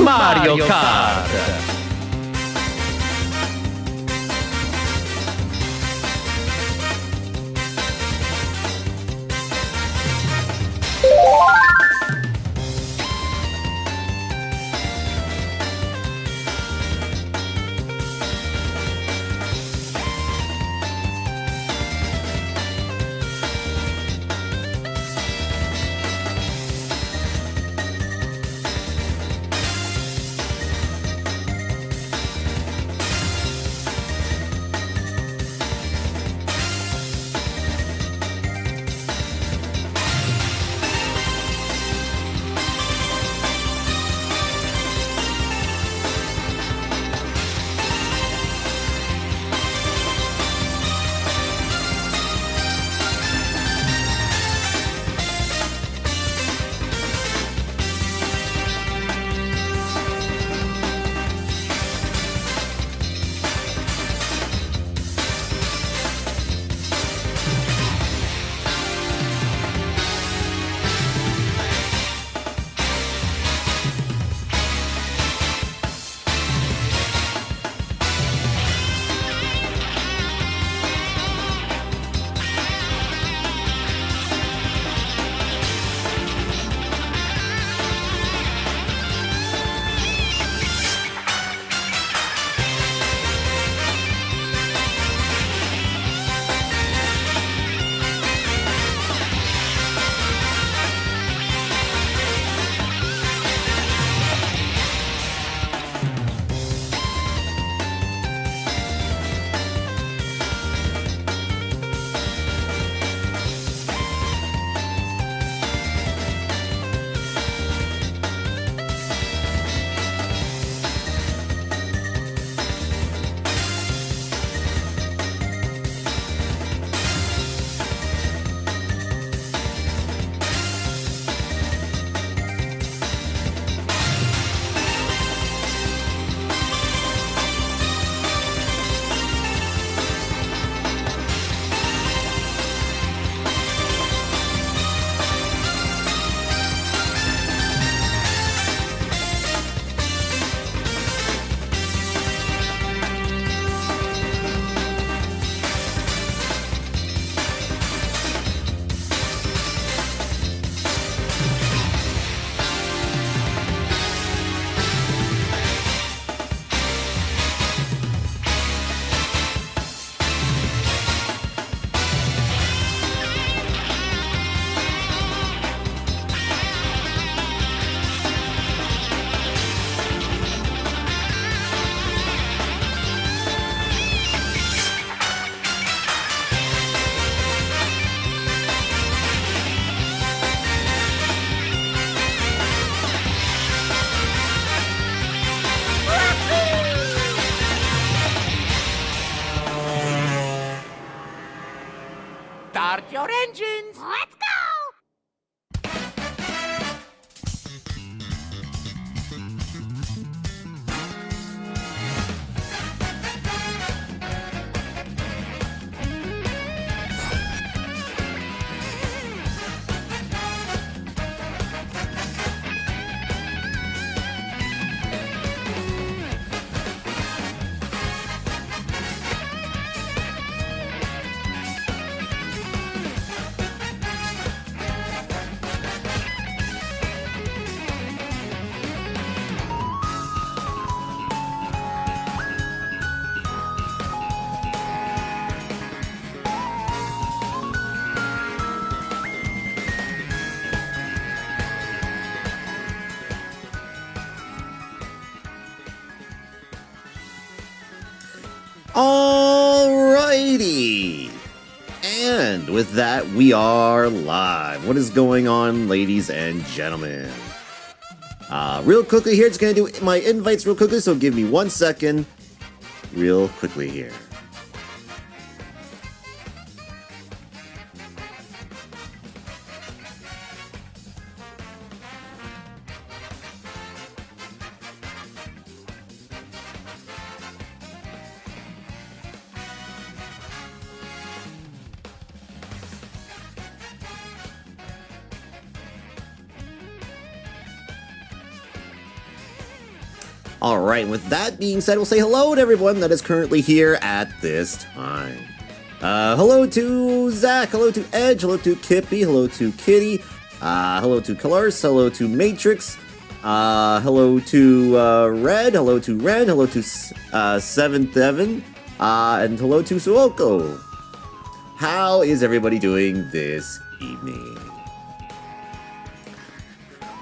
Mario Kart. Start your engines! Let's go! Alrighty! And with that, we are live. What is going on, ladies and gentlemen? Real quickly here, just gonna do my invites real quickly, so give me 1 second. Real quickly here. All right, with that being said, we'll say hello to everyone that is currently here at this time. Hello to Zach, hello to Edge, hello to Kippy, hello to Kitty, hello to Colors, hello to Matrix, hello to Red, hello to Ren, hello to Seventh Evan, and hello to Suoko. How is everybody doing this evening?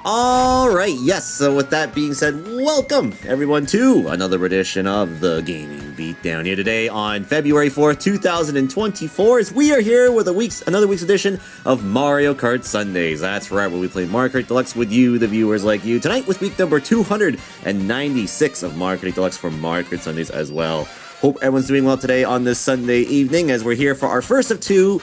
Alright, yes, so with that being said, welcome everyone to another edition of the Gaming Beatdown here today on February 4th, 2024, as we are here with another week's edition of Mario Kart Sundays. That's right, where we play Mario Kart Deluxe with you, the viewers like you, tonight with week number 296 of Mario Kart Deluxe for Mario Kart Sundays as well. Hope everyone's doing well today on this Sunday evening, as we're here for our first of two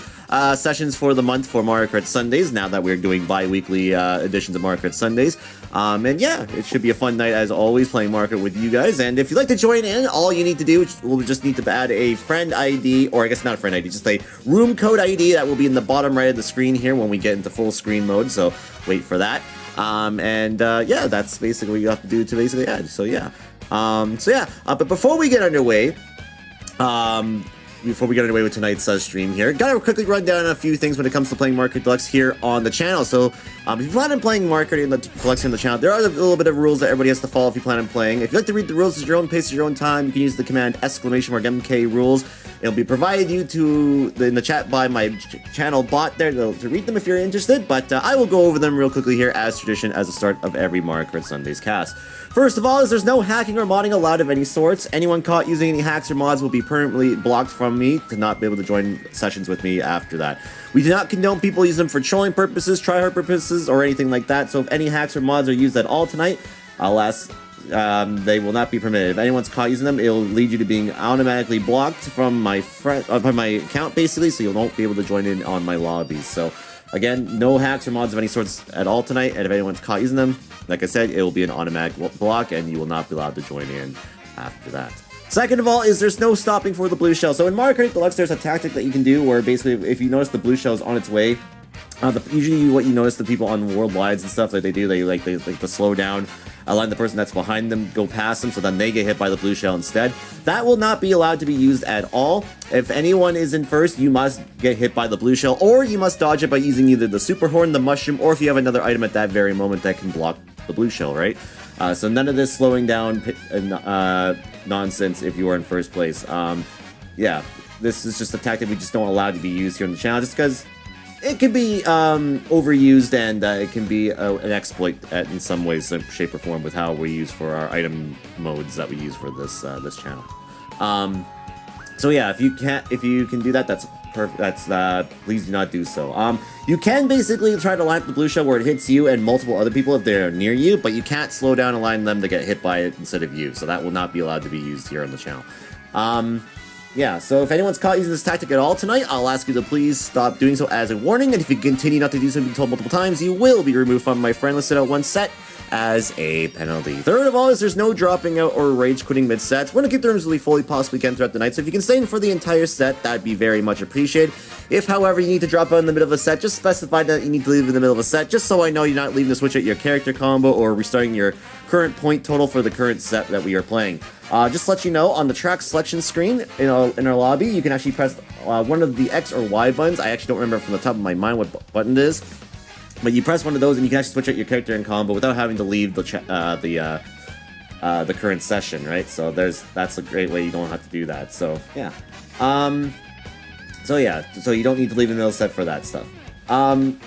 sessions for the month for Mario Kart Sundays, now that we're doing bi-weekly editions of Mario Kart Sundays. And yeah, it should be a fun night as always, playing Mario Kart with you guys. And if you'd like to join in, all you need to do, we'll just need to add a friend ID, or I guess not a friend ID, just a room code ID that will be in the bottom right of the screen here when we get into full screen mode, so wait for that. Yeah, that's basically what you have to do to basically add, so yeah. But before we get underway, with tonight's stream here, gotta quickly run down a few things when it comes to playing Mario Kart Deluxe here on the channel. So, if you plan on playing Mario Kart Deluxe on the channel, there are a little bit of rules that everybody has to follow if you plan on playing. If you'd like to read the rules at your own pace, at your own time, you can use the command !MK rules. It'll be provided you in the chat by my channel bot there to read them if you're interested, but I will go over them real quickly here as tradition as the start of every Mario Kart Sundays cast. First of all, there's no hacking or modding allowed of any sorts. Anyone caught using any hacks or mods will be permanently blocked from me to not be able to join sessions with me after that. We do not condone people using them for trolling purposes, tryhard purposes, or anything like that, so if any hacks or mods are used at all tonight, they will not be permitted. If anyone's caught using them, it'll lead you to being automatically blocked from my account, basically, so you won't be able to join in on my lobbies. So, again, no hacks or mods of any sorts at all tonight, and if anyone's caught using them, like I said, it will be an automatic block, and you will not be allowed to join in after that. Second of all, there's no stopping for the blue shell. So in Mario Kart Deluxe, there's a tactic that you can do where basically, if you notice the blue shell is on its way, usually what you notice the people on worldwides and stuff that they do, they like to slow down, let the person that's behind them go past them, so then they get hit by the blue shell instead. That will not be allowed to be used at all. If anyone is in first, you must get hit by the blue shell, or you must dodge it by using either the super horn, the mushroom, or if you have another item at that very moment that can block the blue shell, right? So none of this slowing down nonsense if you are in first place. Yeah, this is just a tactic we just don't allow to be used here on the channel, just because it can be overused, and it can be an exploit in some ways, shape, or form with how we use for our item modes that we use for this this channel. So yeah, if you can do that, that's perfect. Please do not do so. You can basically try to line up the blue shell where it hits you and multiple other people if they're near you, but you can't slow down and line them to get hit by it instead of you. So that will not be allowed to be used here on the channel. Yeah, so if anyone's caught using this tactic at all tonight, I'll ask you to please stop doing so as a warning, and if you continue not to do so, being told multiple times, you will be removed from my friend list at one set as a penalty. Third of all, there's no dropping out or rage quitting mid-sets. We're going to keep the rooms as fully possibly can throughout the night, so if you can stay in for the entire set, that'd be very much appreciated. If, however, you need to drop out in the middle of a set, just specify that you need to leave in the middle of a set, just so I know you're not leaving to switch out your character combo or restarting your current point total for the current set that we are playing. Just to let you know, on the track selection screen in our lobby, you can actually press one of the X or Y buttons. I actually don't remember from the top of my mind what button it is, but you press one of those and you can actually switch out your character and combo without having to leave the current session, right? So that's a great way you don't have to do that. So yeah, so you don't need to leave in the middle set for that stuff.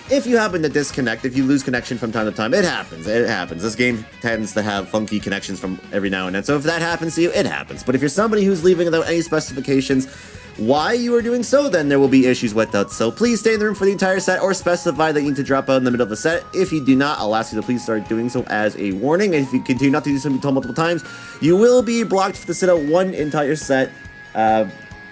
If you happen to disconnect, if you lose connection from time to time, it happens. This game tends to have funky connections from every now and then, so if that happens to you, it happens. But if you're somebody who's leaving without any specifications why you are doing so, then there will be issues with that. So please stay in the room for the entire set, or specify that you need to drop out in the middle of the set. If you do not, I'll ask you to please start doing so as a warning, and if you continue not to do something told multiple times, you will be blocked to sit out one entire set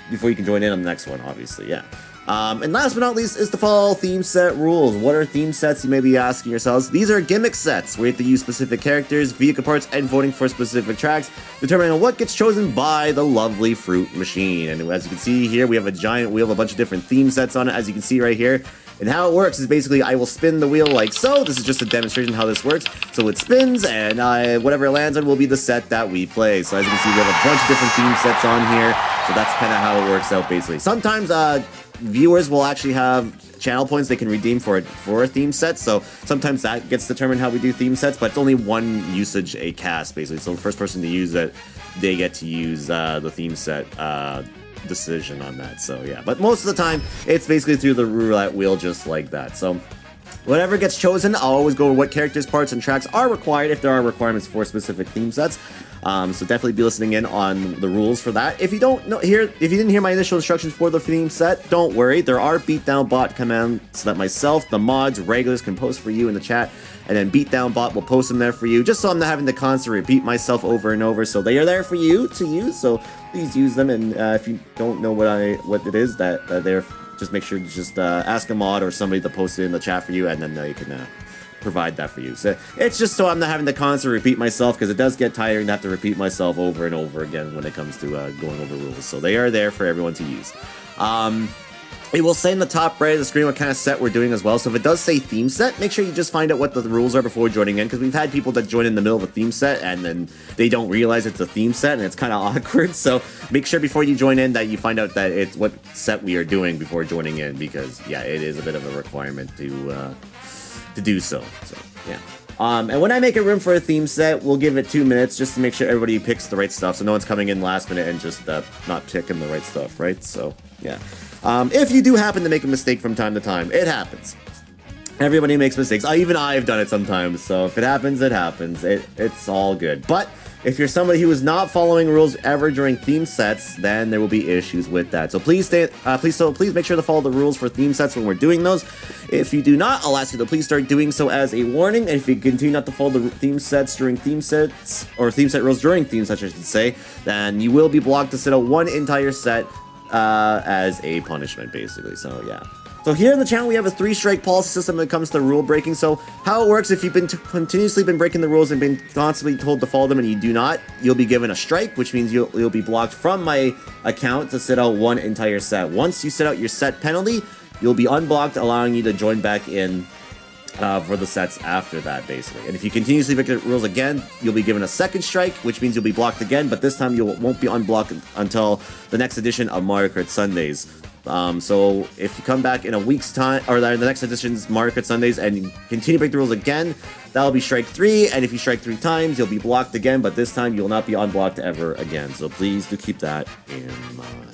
before you can join in on the next one, obviously, yeah. And last but not least is to follow theme set rules. What are theme sets, you may be asking yourselves? These are gimmick sets where you have to use specific characters, vehicle parts, and voting for specific tracks, determining what gets chosen by the lovely fruit machine. And as you can see here, we have a giant wheel, a bunch of different theme sets on it, as you can see right here. And how it works is basically I will spin the wheel like so. This is just a demonstration how this works. So it spins, and whatever it lands on will be the set that we play. So as you can see, we have a bunch of different theme sets on here. So that's kind of how it works out, basically. Sometimes viewers will actually have channel points they can redeem for a theme set. So sometimes that gets determined how we do theme sets, but it's only one usage a cast, basically. So the first person to use it, they get to use the theme set decision on that. So yeah, but most of the time it's basically through the roulette wheel, just like that. So whatever gets chosen, I'll always go with what characters, parts, and tracks are required if there are requirements for specific theme sets. So definitely be listening in on the rules for that. If you didn't hear my initial instructions for the theme set, don't worry. There are Beatdown bot commands that myself, the mods, regulars can post for you in the chat, and then Beatdown bot will post them there for you, just so I'm not having to constantly repeat myself over and over. So they are there for you to use. So please use them. And if you don't know what it is that they're, just make sure to just ask a mod or somebody to post it in the chat for you, and then they can provide that for you. So it's just so I'm not having to constantly repeat myself, because it does get tiring to have to repeat myself over and over again when it comes to going over rules. So they are there for everyone to use. It will say in the top right of the screen what kind of set we're doing as well. So if it does say theme set, make sure you just find out what the rules are before joining in, because we've had people that join in the middle of a theme set and then they don't realize it's a theme set, and it's kind of awkward. So make sure before you join in that you find out that it's what set we are doing before joining in, because yeah, it is a bit of a requirement to do so. So yeah. And when I make a room for a theme set, we'll give it 2 minutes just to make sure everybody picks the right stuff, so no one's coming in last minute and just not picking the right stuff, right? So yeah. If you do happen to make a mistake from time to time, it happens. Everybody makes mistakes. Even I've done it sometimes. So if it happens, it happens. It's all good. But if you're somebody who is not following rules ever during theme sets, then there will be issues with that. So please make sure to follow the rules for theme sets when we're doing those. If you do not, I'll ask you to please start doing so as a warning. And if you continue not to follow the theme sets during theme sets, or theme set rules during theme sets, I should say, then you will be blocked to sit out one entire set as a punishment, basically. So yeah. So here on the channel, we have a 3-strike policy system when it comes to rule breaking. So how it works, if you've been continuously been breaking the rules and been constantly told to follow them and you do not, you'll be given a strike, which means you'll be blocked from my account to sit out one entire set. Once you sit out your set penalty, you'll be unblocked, allowing you to join back in for the sets after that, basically. And if you continuously break the rules again, you'll be given a second strike, which means you'll be blocked again, but this time you won't be unblocked until the next edition of Mario Kart Sundays. So if you come back in a week's time, or the next edition's Mario Kart Sundays, and you continue to break the rules again, that'll be strike 3, and if you strike 3 times, you'll be blocked again, but this time you'll not be unblocked ever again. So please do keep that in mind.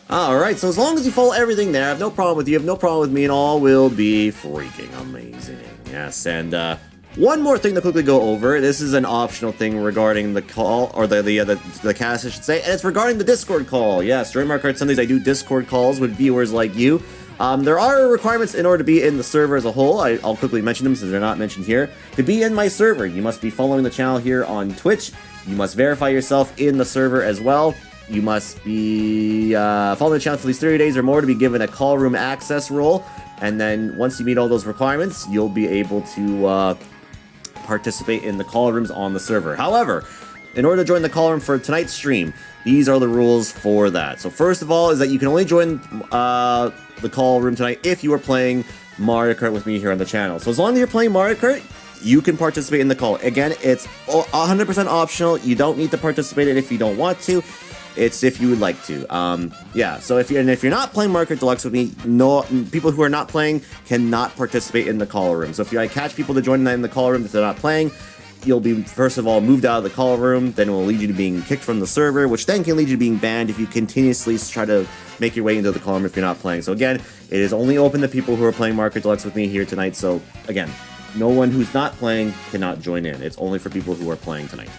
Alright, so as long as you follow everything there, I have no problem with you, have no problem with me, and all will be freaking amazing. Yes, and one more thing to quickly go over. This is an optional thing regarding the call, or the cast, I should say, and it's regarding the Discord call. Yes, during Mario Kart Sundays, I do Discord calls with viewers like you. There are requirements in order to be in the server as a whole. I'll quickly mention them since they're not mentioned here. To be in my server, you must be following the channel here on Twitch. You must verify yourself in the server as well. You must be following the channel for at least 30 days or more to be given a call room access role. And then once you meet all those requirements, you'll be able to participate in the call rooms on the server. However, in order to join the call room for tonight's stream, these are the rules for that. So first of all is that you can only join the call room tonight if you are playing Mario Kart with me here on the channel. So as long as you're playing Mario Kart, you can participate in the call. Again, it's 100% optional. You don't need to participate in it if you don't want to. It's if you would like to. Yeah, so if you're not playing Mario Kart Deluxe with me, no, people who are not playing cannot participate in the call room. So if you catch people to join in the call room if they're not playing, you'll be, first of all, moved out of the call room, then it will lead you to being kicked from the server, which then can lead you to being banned if you continuously try to make your way into the call room if you're not playing. So again, it is only open to people who are playing Mario Kart Deluxe with me here tonight. So again, no one who's not playing cannot join in. It's only for people who are playing tonight.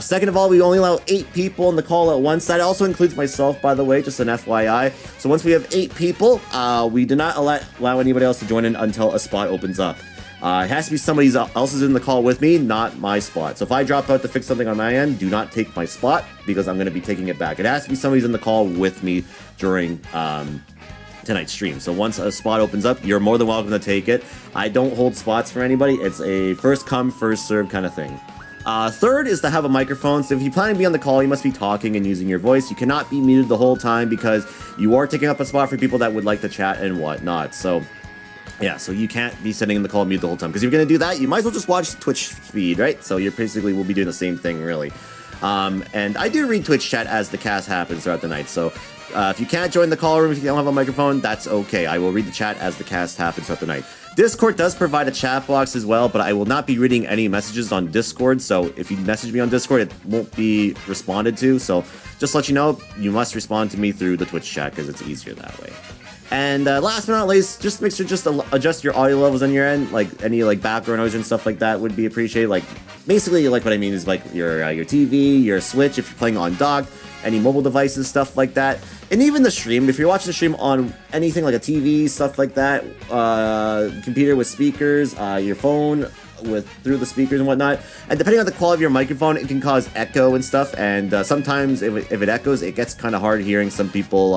Second of all, we only allow 8 people in the call at once. That also includes myself, by the way, just an FYI. So once we have 8 people, we do not allow anybody else to join in until a spot opens up. It has to be somebody else's in the call with me, not my spot. So if I drop out to fix something on my end, do not take my spot because I'm going to be taking it back. It has to be somebody's in the call with me during tonight's stream. So once a spot opens up, you're more than welcome to take it. I don't hold spots for anybody. It's a first come, first serve kind of thing. Third is to have a microphone. So if you plan to be on the call, you must be talking and using your voice. You cannot be muted the whole time because you are taking up a spot for people that would like to chat and whatnot. So yeah, so you can't be sitting in the call mute the whole time, because if you're going to do that, you might as well just watch the Twitch feed, right? So you're basically will be doing the same thing, really. And I do read Twitch chat as the cast happens throughout the night, so if you can't join the call room, if you don't have a microphone, that's okay. I will read the chat as the cast happens throughout the night. Discord does provide a chat box as well, but I will not be reading any messages on Discord, so if you message me on Discord, it won't be responded to, so just to let you know, you must respond to me through the Twitch chat, because it's easier that way. And last but not least, just make sure to adjust your audio levels on your end, like any like background noise and stuff like that would be appreciated. Like basically, like what I mean is like your TV, your Switch if you're playing on dock, any mobile devices, stuff like that, and even the stream. If you're watching the stream on anything like a TV, stuff like that, computer with speakers, your phone through the speakers and whatnot, and depending on the quality of your microphone, it can cause echo and stuff. And sometimes if it echoes, it gets kind of hard hearing some people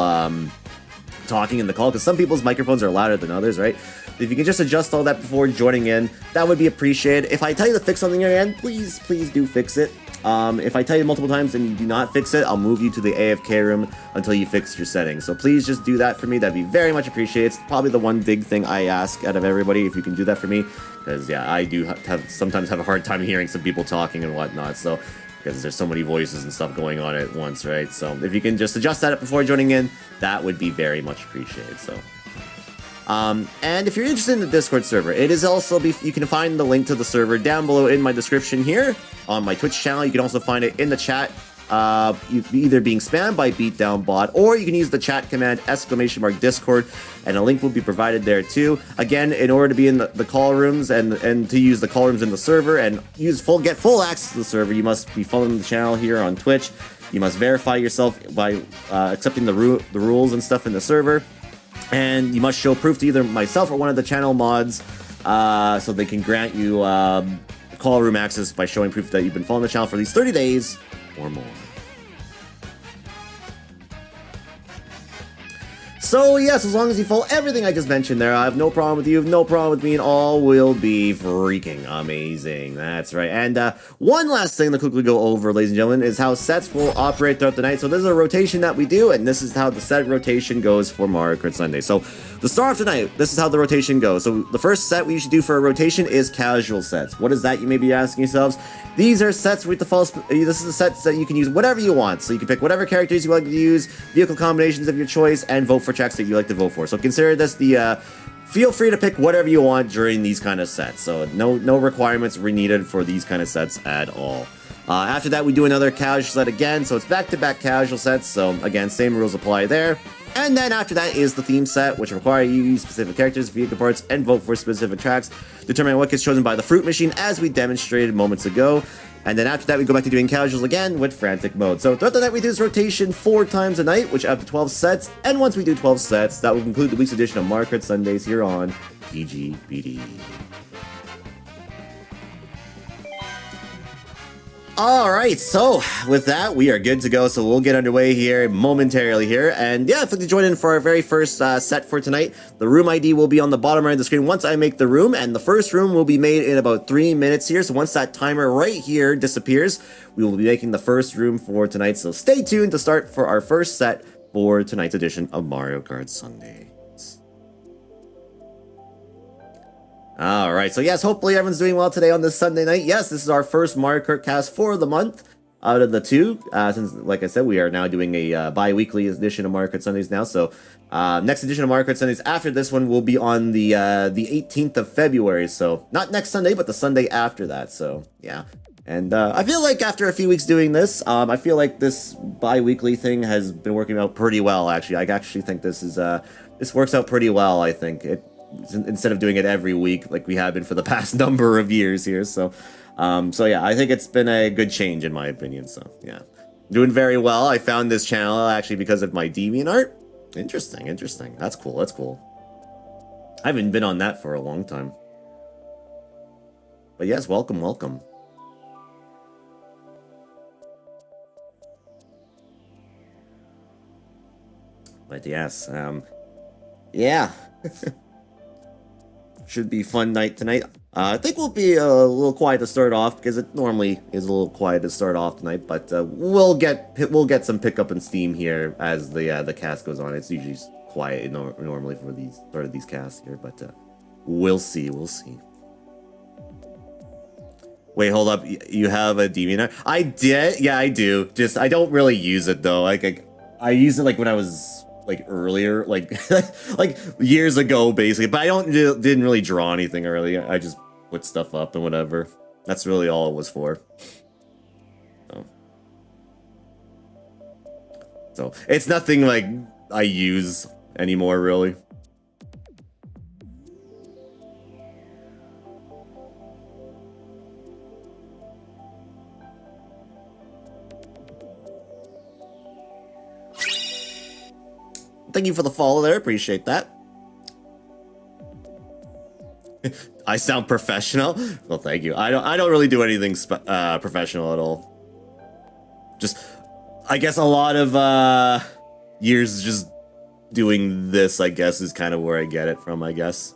talking in the call, because some people's microphones are louder than others, right? If you can just adjust all that before joining in, that would be appreciated. If I tell you to fix something on your end, please do fix it. If I tell you multiple times and you do not fix it, I'll move you to the AFK room until you fix your settings. So please just do that for me. That'd be very much appreciated. It's probably the one big thing I ask out of everybody, if you can do that for me, because yeah, I do sometimes have a hard time hearing some people talking and whatnot. So because there's so many voices and stuff going on at once, right? So if you can just adjust that before joining in, that would be very much appreciated. So, and if you're interested in the Discord server, it is also you can find the link to the server down below in my description here on my Twitch channel. You can also find it in the chat, either being spammed by Beatdown bot, or you can use the chat command !Discord, and a link will be provided there too. Again, in order to be in the call rooms and to use the call rooms in the server and get full access to the server, you must be following the channel here on Twitch. You must verify yourself by accepting the rules and stuff in the server, and you must show proof to either myself or one of the channel mods, so they can grant you call room access by showing proof that you've been following the channel for at least 30 days or more. So yes, as long as you follow everything I just mentioned there, I have no problem with you, have no problem with me, and all will be freaking amazing. That's right. And one last thing to quickly go over, ladies and gentlemen, is how sets will operate throughout the night. So there's a rotation that we do, and this is how the set rotation goes for Mario Kart Sunday. So the start of the night, this is how the rotation goes. So the first set we usually do for a rotation is casual sets. What is that, you may be asking yourselves? These are sets with the false. This is the sets that you can use whatever you want. So you can pick whatever characters you like to use, vehicle combinations of your choice, and vote for tracks that you like to vote for. So consider this feel free to pick whatever you want during these kind of sets. So no requirements were needed for these kind of sets at all. After that, we do another casual set again. So it's back-to-back casual sets. So again, same rules apply there. And then after that is the theme set, which require you to use specific characters, vehicle parts, and vote for specific tracks, determining what gets chosen by the fruit machine, as we demonstrated moments ago. And then after that, we go back to doing casuals again with frantic mode. So throughout the night, we do this rotation 4 times a night, which up to 12 sets. And once we do 12 sets, that will conclude the week's edition of Mario Kart Sundays here on TGBD. Alright, so with that, we are good to go, so we'll get underway here momentarily here. And yeah, if you'd like to join in for our very first set for tonight, the room ID will be on the bottom right of the screen once I make the room, and the first room will be made in about 3 minutes here. So once that timer right here disappears, we will be making the first room for tonight. So stay tuned to start for our first set for tonight's edition of Mario Kart Sunday. Alright, so yes, hopefully everyone's doing well today on this Sunday night. Yes, this is our first Mario Kart cast for the month out of the 2. Since, like I said, we are now doing a bi-weekly edition of Mario Kart Sundays now. So, next edition of Mario Kart Sundays after this one will be on the 18th of February. So, not next Sunday, but the Sunday after that. So, yeah. And I feel like after a few weeks doing this, I feel like this bi-weekly thing has been working out pretty well, actually. I actually think this works out pretty well, I think. Instead of doing it every week like we have been for the past number of years here. So yeah, I think it's been a good change in my opinion. So yeah, doing very well. I found this channel actually because of my DeviantArt. Interesting. That's cool. I haven't been on that for a long time. But yes, welcome, welcome. But yes, yeah. Should be fun night tonight. I think we'll be a little quiet to start off because it normally is a little quiet to start off tonight. But we'll get some pickup and steam here as the cast goes on. It's usually quiet normally for these start of these casts here, but we'll see. We'll see. Wait, hold up. You have a DeviantArt? I did. Yeah, I do. Just I don't really use it though. Like I used it like when I was like earlier, like like years ago, basically. But I didn't really draw anything early. I just put stuff up and whatever. That's really all it was for. So it's nothing like I use anymore, really. Thank you for the follow there. Appreciate that. I sound professional. Well, thank you. I don't really do anything professional at all. Just, I guess a lot of years just doing this, I guess, is kind of where I get it from, I guess.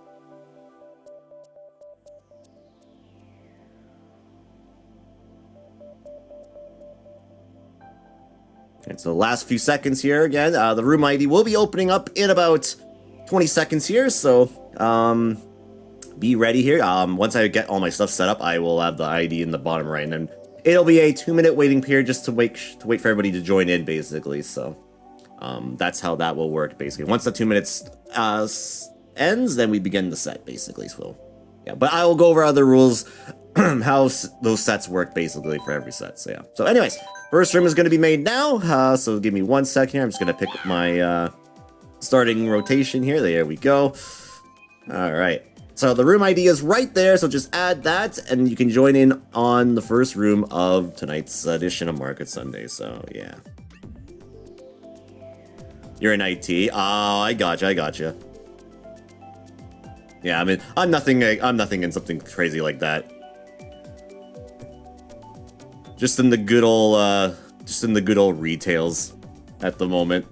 And so the last few seconds here again, the room ID will be opening up in about 20 seconds here, so be ready here. Once I get all my stuff set up, I will have the ID in the bottom right, and then it'll be a 2-minute waiting period just to wait for everybody to join in, basically. So that's how that will work, basically. Once the 2 minutes ends, then we begin the set, basically. So yeah, but I will go over other rules, how those sets work, basically, for every set. So yeah. So anyways. First room is going to be made now, so give me 1 second here. I'm just going to pick my starting rotation here. There we go. All right. So the room ID is right there, so just add that, and you can join in on the first room of tonight's edition of Market Sunday. So, yeah. You're in IT. Oh, I gotcha. Yeah, I mean, I'm nothing in something crazy like that. Just in the good old retails at the moment.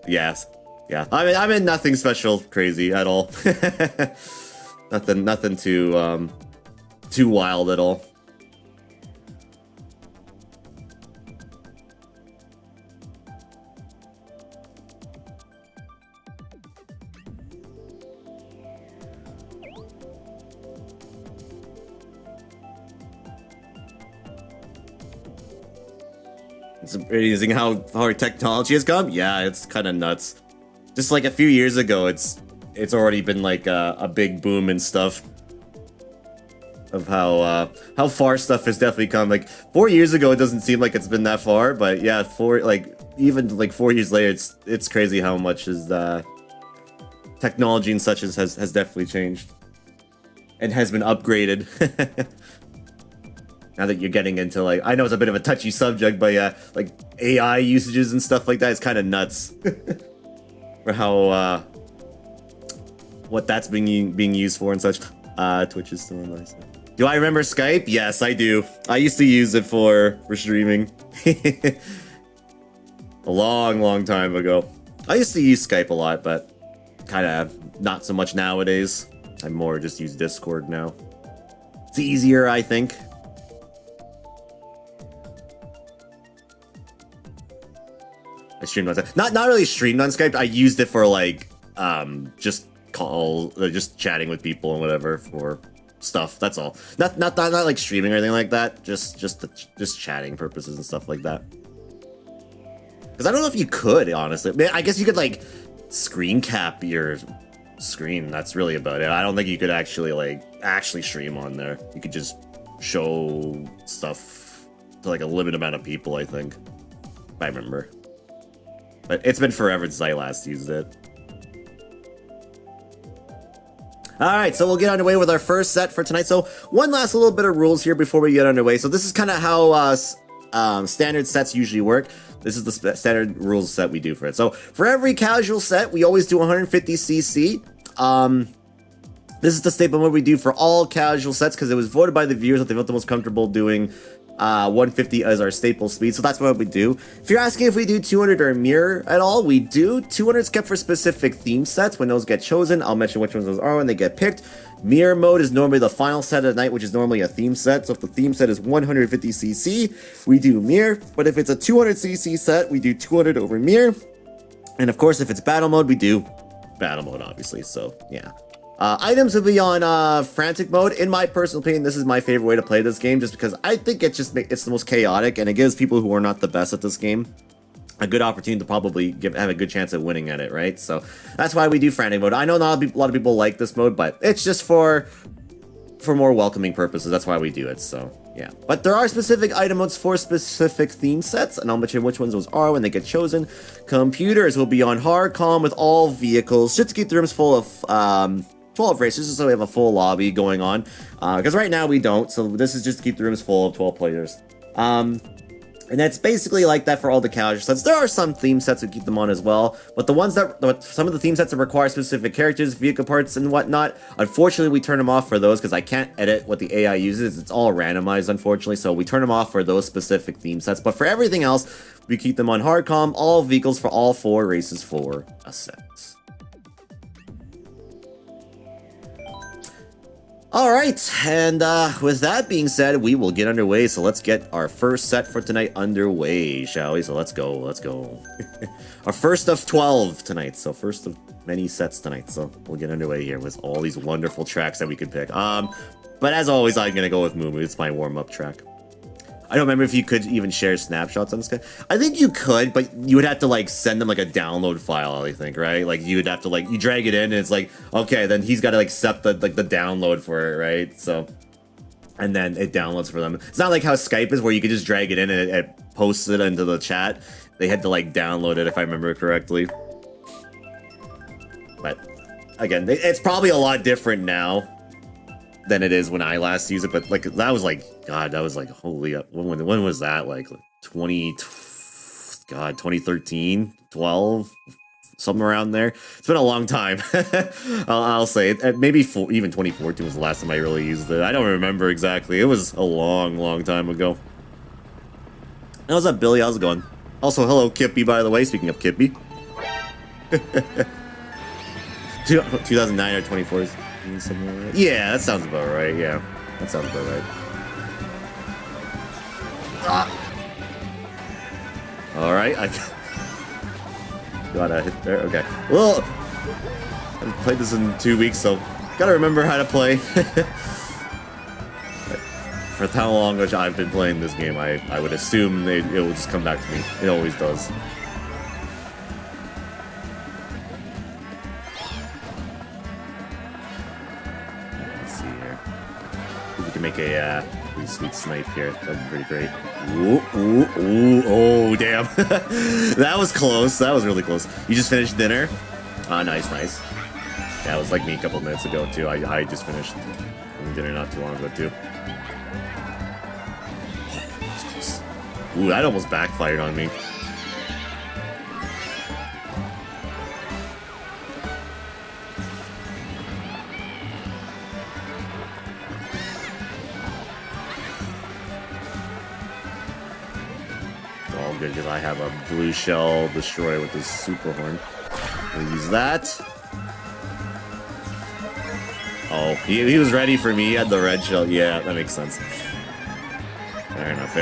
Yes. Yeah. I'm in nothing special crazy at all. nothing too wild at all. It's amazing how far technology has come. Yeah, it's kind of nuts. Just like a few years ago, it's already been like a big boom and stuff. Of how far stuff has definitely come. Like 4 years ago, it doesn't seem like it's been that far, but yeah, even 4 years later, it's crazy how much is technology and such has definitely changed and has been upgraded. Now that you're getting into, like, I know it's a bit of a touchy subject, but yeah, like AI usages and stuff like that is kind of nuts. For how, what that's being used for and such. Twitch is still nice. Do I remember Skype? Yes, I do. I used to use it for streaming. A long time ago. I used to use Skype a lot, but kind of not so much nowadays. I more just use Discord now. It's easier, I think. I streamed on Skype. Not really streamed on Skype. I used it for like just chatting with people and whatever for stuff. That's all. Not like streaming or anything like that. Just chatting purposes and stuff like that. Because I don't know if you could, honestly. I guess you could like screen cap your screen. That's really about it. I don't think you could actually stream on there. You could just show stuff to like a limited amount of people, I think. If I remember. But it's been forever since I last used it. Alright, so we'll get underway with our first set for tonight. So, one last little bit of rules here before we get underway. So this is kind of how standard sets usually work. this is the standard rules set we do for it. So for every casual set, we always do 150cc. This is the staple mode we do for all casual sets because it was voted by the viewers that they felt the most comfortable doing 150 as our staple speed, so that's what we do. If you're asking if we do 200 or mirror at all, we do. 200 is kept for specific theme sets. When those get chosen, I'll mention which ones those are when they get picked. Mirror mode is normally the final set of the night, which is normally a theme set. So if the theme set is 150cc, we do mirror. But if it's a 200cc set, we do 200 over mirror. And of course, if it's battle mode, we do battle mode, obviously. So yeah. Items will be on frantic mode. In my personal opinion, this is my favorite way to play this game, just because I think it's the most chaotic, and it gives people who are not the best at this game a good opportunity to probably have a good chance at winning at it, right? So that's why we do frantic mode. I know not a lot of people like this mode, but it's just for more welcoming purposes. That's why we do it. So yeah, but there are specific item modes for specific theme sets, and I'll mention which ones those are when they get chosen. Computers will be on hard calm with all vehicles, just to keep the rooms full of 12 racers, so we have a full lobby going on, because right now we don't, so this is just to keep the rooms full of 12 players. And that's basically like that for all the casual sets. There are some theme sets that keep them on as well, but the ones that, some of the theme sets that require specific characters, vehicle parts, and whatnot, unfortunately we turn them off for those, because I can't edit what the AI uses. It's all randomized, unfortunately, so we turn them off for those specific theme sets. But for everything else, we keep them on hard comm, all vehicles for all 4 races for a set. Alright, and with that being said, we will get underway, so let's get our first set for tonight underway, shall we? So let's go. Our first of 12 tonight, so first of many sets tonight, so we'll get underway here with all these wonderful tracks that we could pick. But as always, I'm gonna go with Moo Moo. It's my warm-up track. I don't remember if you could even share snapshots on this guy. I think you could, but you would have to like send them like a download file, I think, right? Like you would have to like, you drag it in and it's like, okay, then he's got to like accept the download for it, right? So, and then it downloads for them. It's not like how Skype is where you could just drag it in and it posts it into the chat. They had to like download it if I remember correctly. But again, it's probably a lot different now than it is when I last used it, but like that was like, God, that was like, holy, when was that? Like 2013, 12, something around there. It's been a long time. I'll say it. Maybe even 2014 was the last time I really used it. I don't remember exactly. It was a long time ago. How's up, Billy? How's it going? Also, hello, Kippy, by the way. Speaking of Kippy. 2009 or 2014. Somewhere. Yeah, that sounds about right. Yeah, that sounds about right. All right, I gotta hit there. Okay. Well, I haven't played this in 2 weeks, so gotta remember how to play. For how long I've been playing this game, I would assume it will just come back to me. It always does. Make a pretty sweet snipe here. That'd be pretty great. Ooh, oh, damn. That was close. That was really close. You just finished dinner? Nice. Yeah, it was like me a couple minutes ago, too. I just finished dinner not too long ago, too. Oh, that was close. Ooh, that almost backfired on me. Good, because I have a blue shell destroyer with this super horn. We'll use that. Oh, he was ready for me. He had the red shell. Yeah, that makes sense. Fair enough.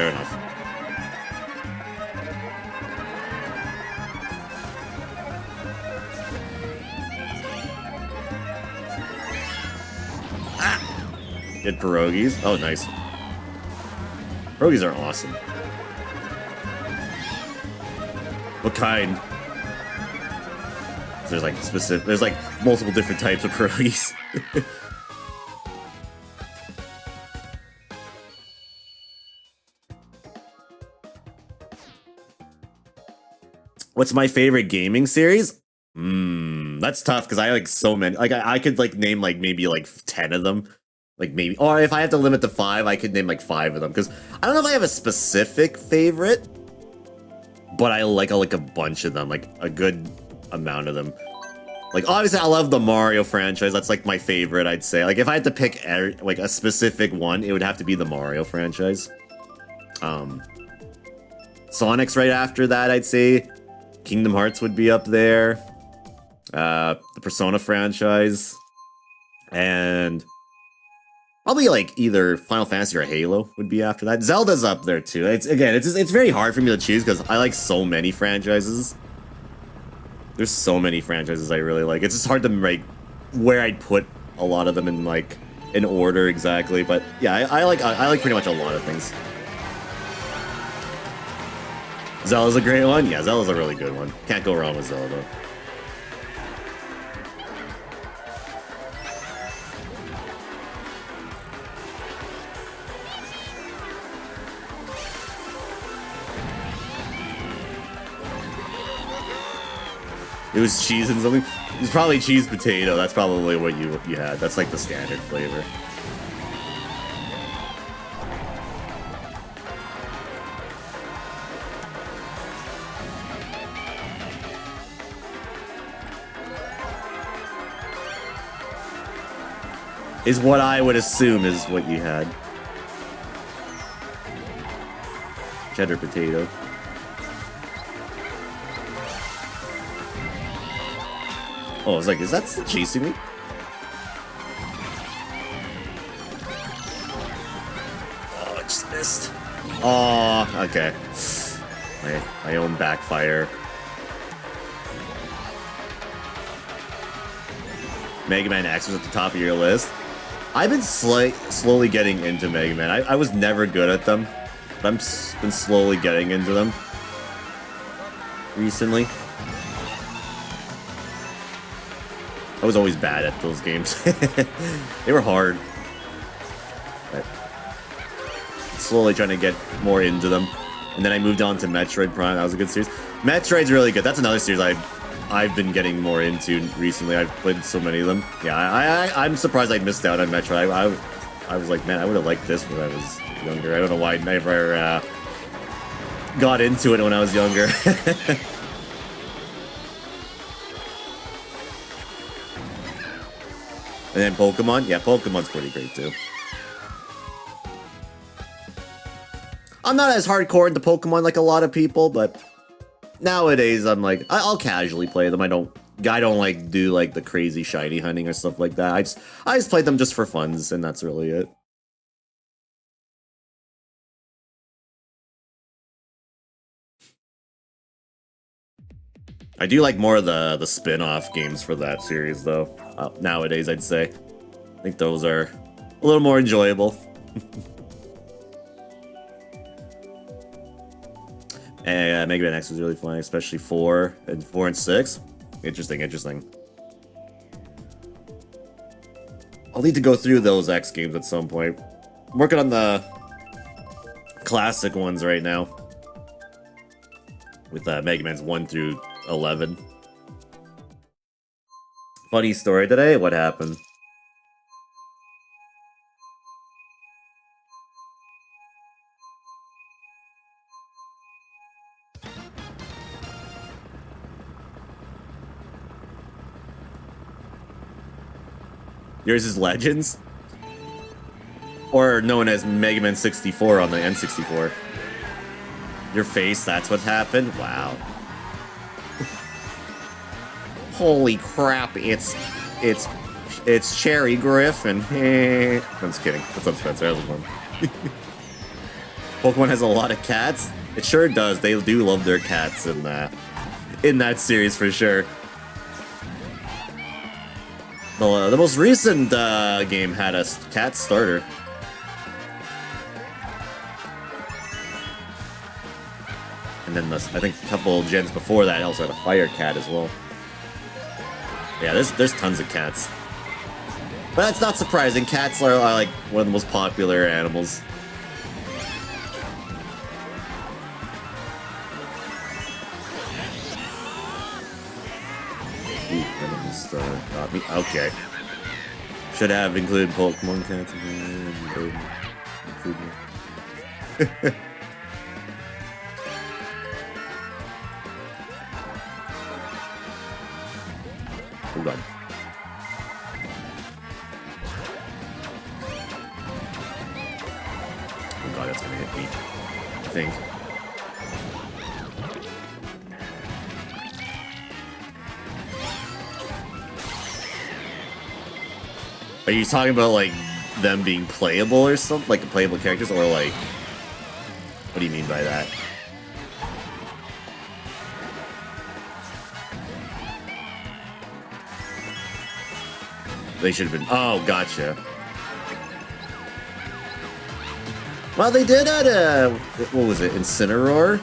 Ah! Good pierogies. Oh, nice. Pierogies are awesome. What kind? There's like there's like multiple different types of pierogies. What's my favorite gaming series? That's tough because I like so many. Like I could like name like maybe like 10 of them. Like maybe, or if I have to limit to 5, I could name like 5 of them because I don't know if I have a specific favorite. but I like a bunch of them, like a good amount of them. Like, obviously, I love the Mario franchise. That's, like, my favorite, I'd say. Like, if I had to pick, like, a specific one, it would have to be the Mario franchise. Sonic's right after that, I'd say. Kingdom Hearts would be up there. The Persona franchise. And probably, like, either Final Fantasy or Halo would be after that. Zelda's up there, too. It's very hard for me to choose because I like so many franchises. There's so many franchises I really like. It's just hard to like where I'd put a lot of them in like in order exactly. But yeah, I like pretty much a lot of things. Zelda's a great one. Yeah, Zelda's a really good one. Can't go wrong with Zelda. It was cheese and something. It was probably cheese potato. That's probably what you had. That's like the standard flavor. Is what I would assume is what you had. Cheddar potato. Oh, I was like, is that still chasing me? Oh, I just missed. Oh, okay. My own backfire. Mega Man X was at the top of your list. I've been slowly getting into Mega Man. I was never good at them, but I've been slowly getting into them recently. I was always bad at those games. They were hard. But slowly trying to get more into them. And then I moved on to Metroid Prime. That was a good series. Metroid's really good. That's another series I've been getting more into recently. I've played so many of them. Yeah, I'm surprised I missed out on Metroid. I was like, man, I would have liked this when I was younger. I don't know why I never got into it when I was younger. And then Pokemon? Yeah, Pokemon's pretty great too. I'm not as hardcore into Pokemon like a lot of people, but nowadays I'm like, I'll casually play them. I don't like do like the crazy shiny hunting or stuff like that. I just play them just for funs, and that's really it. I do like more of the spin-off games for that series, though. Nowadays, I'd say. I think those are a little more enjoyable. And Mega Man X was really fun, especially 4 and 6. Interesting. I'll need to go through those X games at some point. I'm working on the classic ones right now. With Mega Man's 1 through 11. Funny story today. What happened? Yours is Legends? Or known as Mega Man 64 on the N64. Your face, that's what happened? Wow. Holy crap, it's Cherry Griffin. I'm just kidding. What's up, Spencer? How's it going? Pokemon has a lot of cats? It sure does. They do love their cats in that series for sure. The most recent game had a cat starter. And then I think a couple gens before that also had a fire cat as well. Yeah, there's tons of cats. But that's not surprising. Cats are like one of the most popular animals. Got me. Okay. Should have included Pokemon cats. god. Oh god, that's gonna hit me. I think. Are you talking about, like, them being playable or something? Like, playable characters? Or, like... What do you mean by that? They should have been... Oh, gotcha. Well, they did add a... What was it? Incineroar?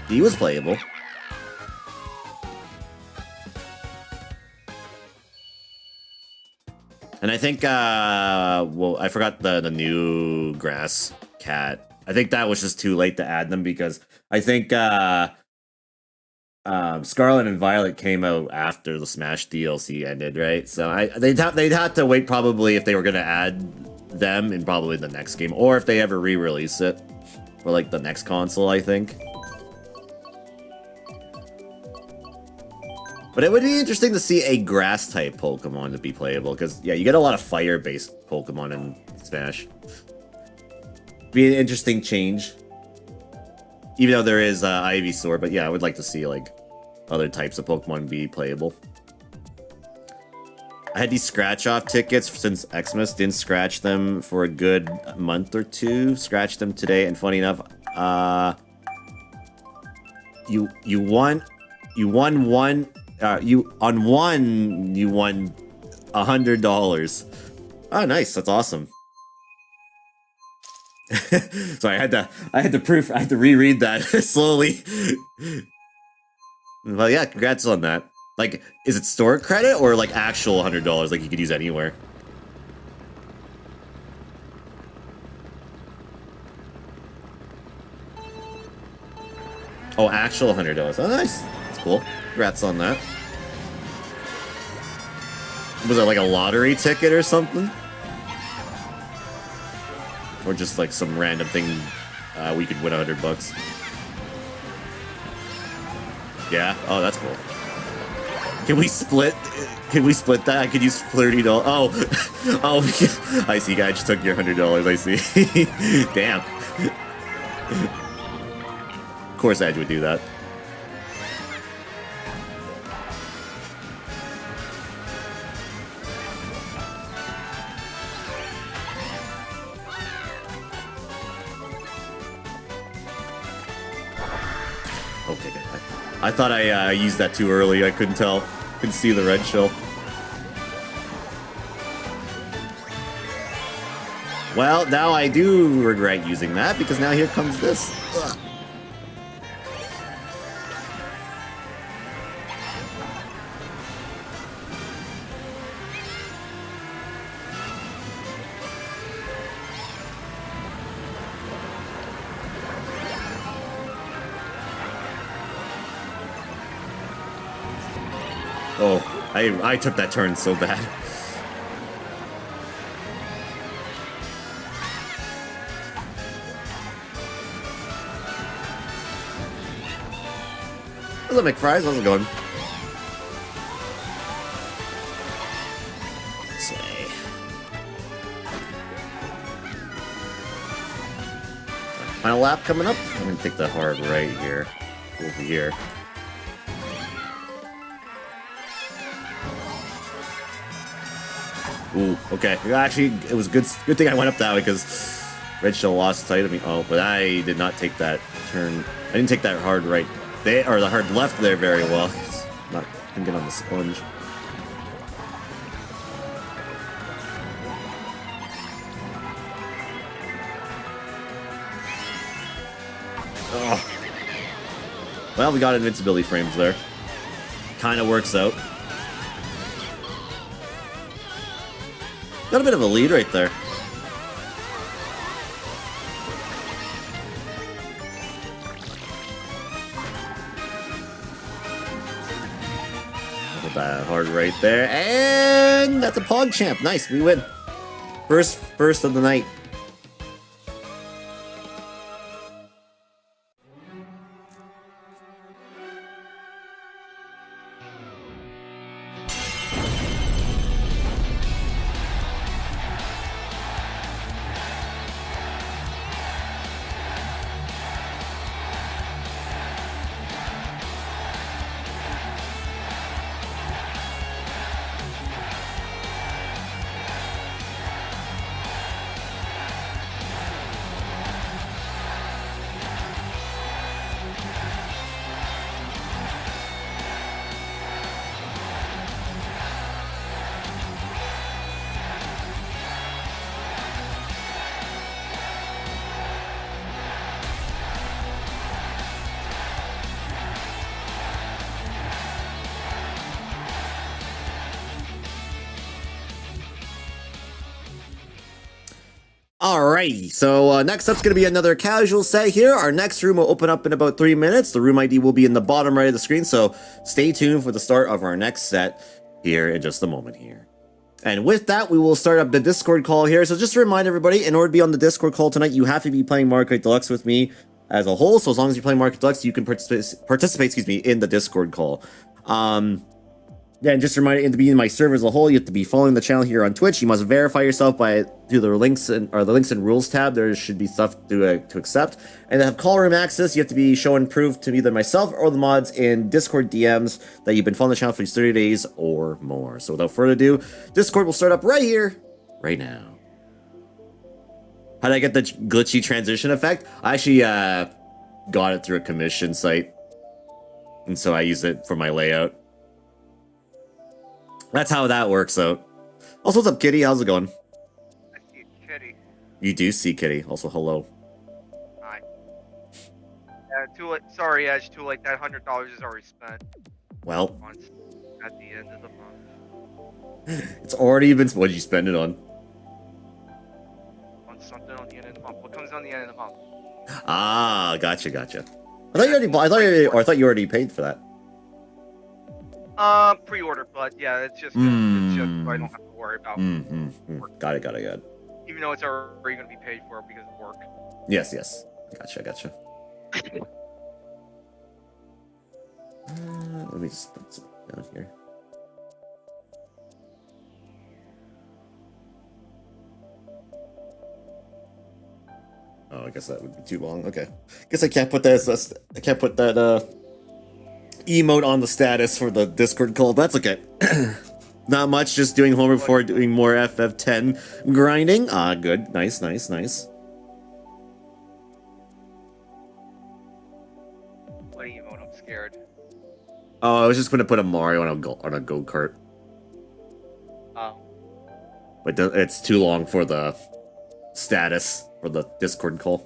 He was playable. And I think, well, I forgot the new grass cat. I think that was just too late to add them because I think Scarlet and Violet came out after the Smash DLC ended, right? So they'd have to wait probably if they were gonna add them in probably the next game, or if they ever re-release it for like the next console, I think. But it would be interesting to see a grass-type Pokemon to be playable, because, yeah, you get a lot of fire-based Pokemon in Smash. Be an interesting change. Even though there is Ivysaur, but yeah, I would like to see, like, other types of Pokemon be playable. I had these scratch-off tickets since Xmas, didn't scratch them for a good month or two. Scratched them today, and funny enough, you won one... you won $100. Oh, nice! That's awesome. So I had to reread that slowly. Well, yeah, congrats on that. Like, is it store credit or like actual $100? Like you could use anywhere. Oh, actual $100. Oh, nice. That's cool. Congrats on that. Was it like a lottery ticket or something? Or just like some random thing we could win $100? Yeah? Oh, that's cool. Can we split? Can we split that? I could use $30. Oh, oh, I see. I just took your $100. I see. Damn. Of course, Edge would do that. Okay, good. I thought I used that too early. I couldn't tell. Couldn't see the red shell. Well, now I do regret using that because now here comes this. Ugh. Oh, I took that turn so bad. What's up, McFries? How's it going? This way. Final lap coming up. I'm gonna take the hard right here. Over here. Ooh, okay. Actually, it was good thing I went up that way because Red Shell lost sight of me. Oh, but I did not take that turn. I didn't take that hard right there, or the hard left there very well. Not couldn't get on the sponge. Oh. Well, we got invincibility frames there. Kind of works out. Got a bit of a lead right there. Put that hard right there, and that's a PogChamp. Nice, we win. First of the night. Alrighty, so next up's going to be another casual set here. Our next room will open up in about 3 minutes. The room ID will be in the bottom right of the screen, so stay tuned for the start of our next set here in just a moment here. And with that, we will start up the Discord call here. So just to remind everybody, in order to be on the Discord call tonight, you have to be playing Mario Kart Deluxe with me as a whole. So as long as you're playing Mario Kart Deluxe, you can participate, in the Discord call. Yeah, and just a reminder, to be in my server as a whole, you have to be following the channel here on Twitch. You must verify yourself through the links and rules tab. There should be stuff to accept. And to have call room access, you have to be showing proof to either myself or the mods in Discord DMs that you've been following the channel for these 30 days or more. So without further ado, Discord will start up right here, right now. How did I get the glitchy transition effect? I actually got it through a commission site, and so I use it for my layout. That's how that works out. Also, what's up, Kitty? How's it going? I see Kitty. You do see Kitty. Also, hello. Hi. Too late. Sorry, Edge. Too late. That $100 is already spent. Well, Once at the end of the month. it's already been. What did you spend it on? On something on the end of the month. What comes on the end of the month? Ah, gotcha. I thought you already bought. I thought you already paid for that. Pre-order, but yeah, it's just so I don't have to worry about work. Got it. Even though it's already going to be paid for because of work. Yes. Gotcha. Let me just put something down here. Oh, I guess that would be too long. Okay, guess I can't put that. I can't put that emote on the status for the Discord call. That's okay. Not much, just doing home before doing more FF10 grinding. Ah, good. Nice. What emote? I'm scared. Oh, I was just going to put a Mario on a go-kart. Oh. But it's too long for the status for the Discord call.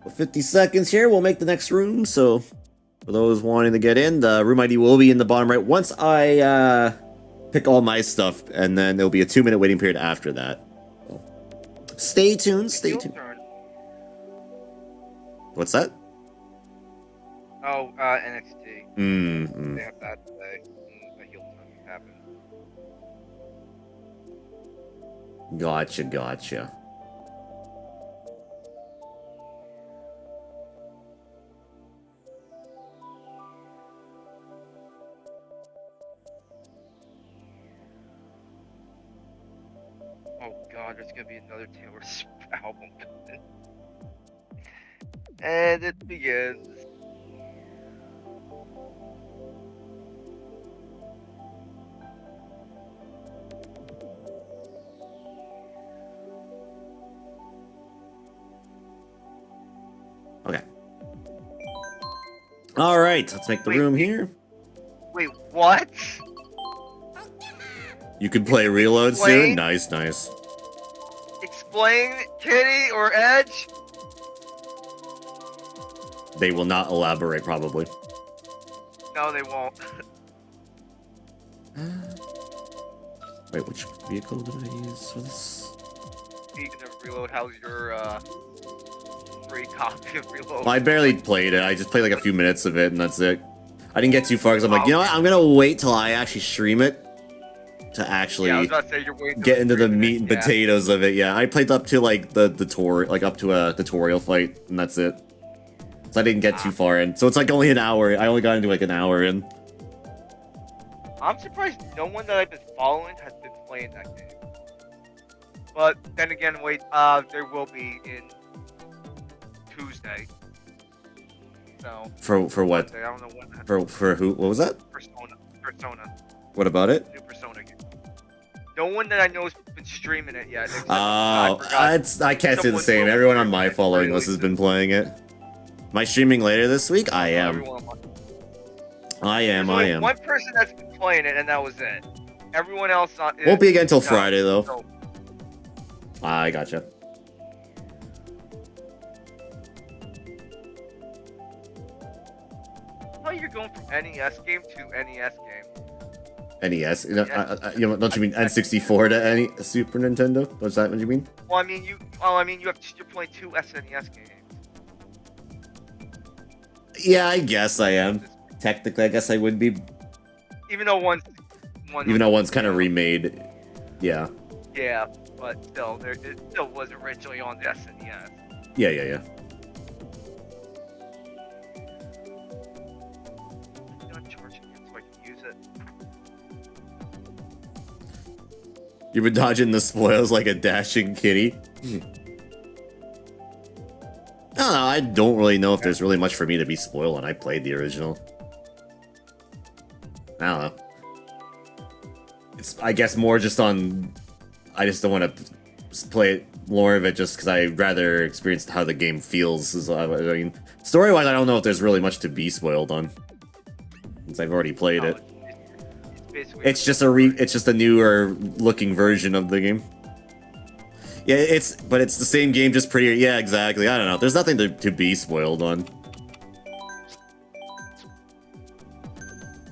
Well, 50 seconds here, we'll make the next room. So for those wanting to get in, the room ID will be in the bottom right once I pick all my stuff, and then there'll be a 2-minute waiting period after that. So stay tuned. What's that? Oh, NXT. They have that today. The heel turn happened. Gotcha. Oh god, there's gonna be another Taylor Swift album. And it begins. Okay. All right, let's make the room here. Wait, what? You can play Reload soon. Nice. Explain, Kitty or Edge? They will not elaborate, probably. No, they won't. Wait, which vehicle did I use for this? Speaking of Reload, how's your free copy of Reload? Well, I barely played it. I just played like a few minutes of it, and that's it. I didn't get too far because I'm like, you know what? I'm gonna wait till I actually stream it to actually get into the meat and potatoes of it. Yeah, I played up to like the tour, like up to a tutorial fight, and that's it. So I didn't get too far in. So it's like only an hour. I only got into like an hour in. I'm surprised no one that I've been following has been playing that game. But then again, wait, there will be in Tuesday. So for what? Tuesday, I don't know when. For who? What was that? Persona. What about it? New Persona game. No one that I know has been streaming it yet. Oh, I can't say the same. Everyone on my following list has been playing it. Am I streaming later this week? I am. I am. One person that's been playing it, and that was it. Everyone else won't be again until Friday, though. So. I gotcha. how you're going from NES game to NES game. NES? Don't you mean N64 to any Super Nintendo? What's that what you mean? Well, I mean, you're playing 2 SNES games. Yeah, I guess I am. Technically, I guess I would be. Even though one's kind of remade. Yeah. Yeah, but still, it still was originally on the SNES. Yeah. I'm charging it so I can use it. You've been dodging the spoils like a dashing kitty. I don't know. I don't really know if there's really much for me to be spoiled when I played the original. I don't know. It's, I guess, more just on... I just don't want to play more of it just because I'd rather experience how the game feels. I mean, story-wise, I don't know if there's really much to be spoiled on. Since I've already played it. It's just a newer looking version of the game. Yeah, but it's the same game, just prettier. Yeah, exactly. I don't know. There's nothing to be spoiled on.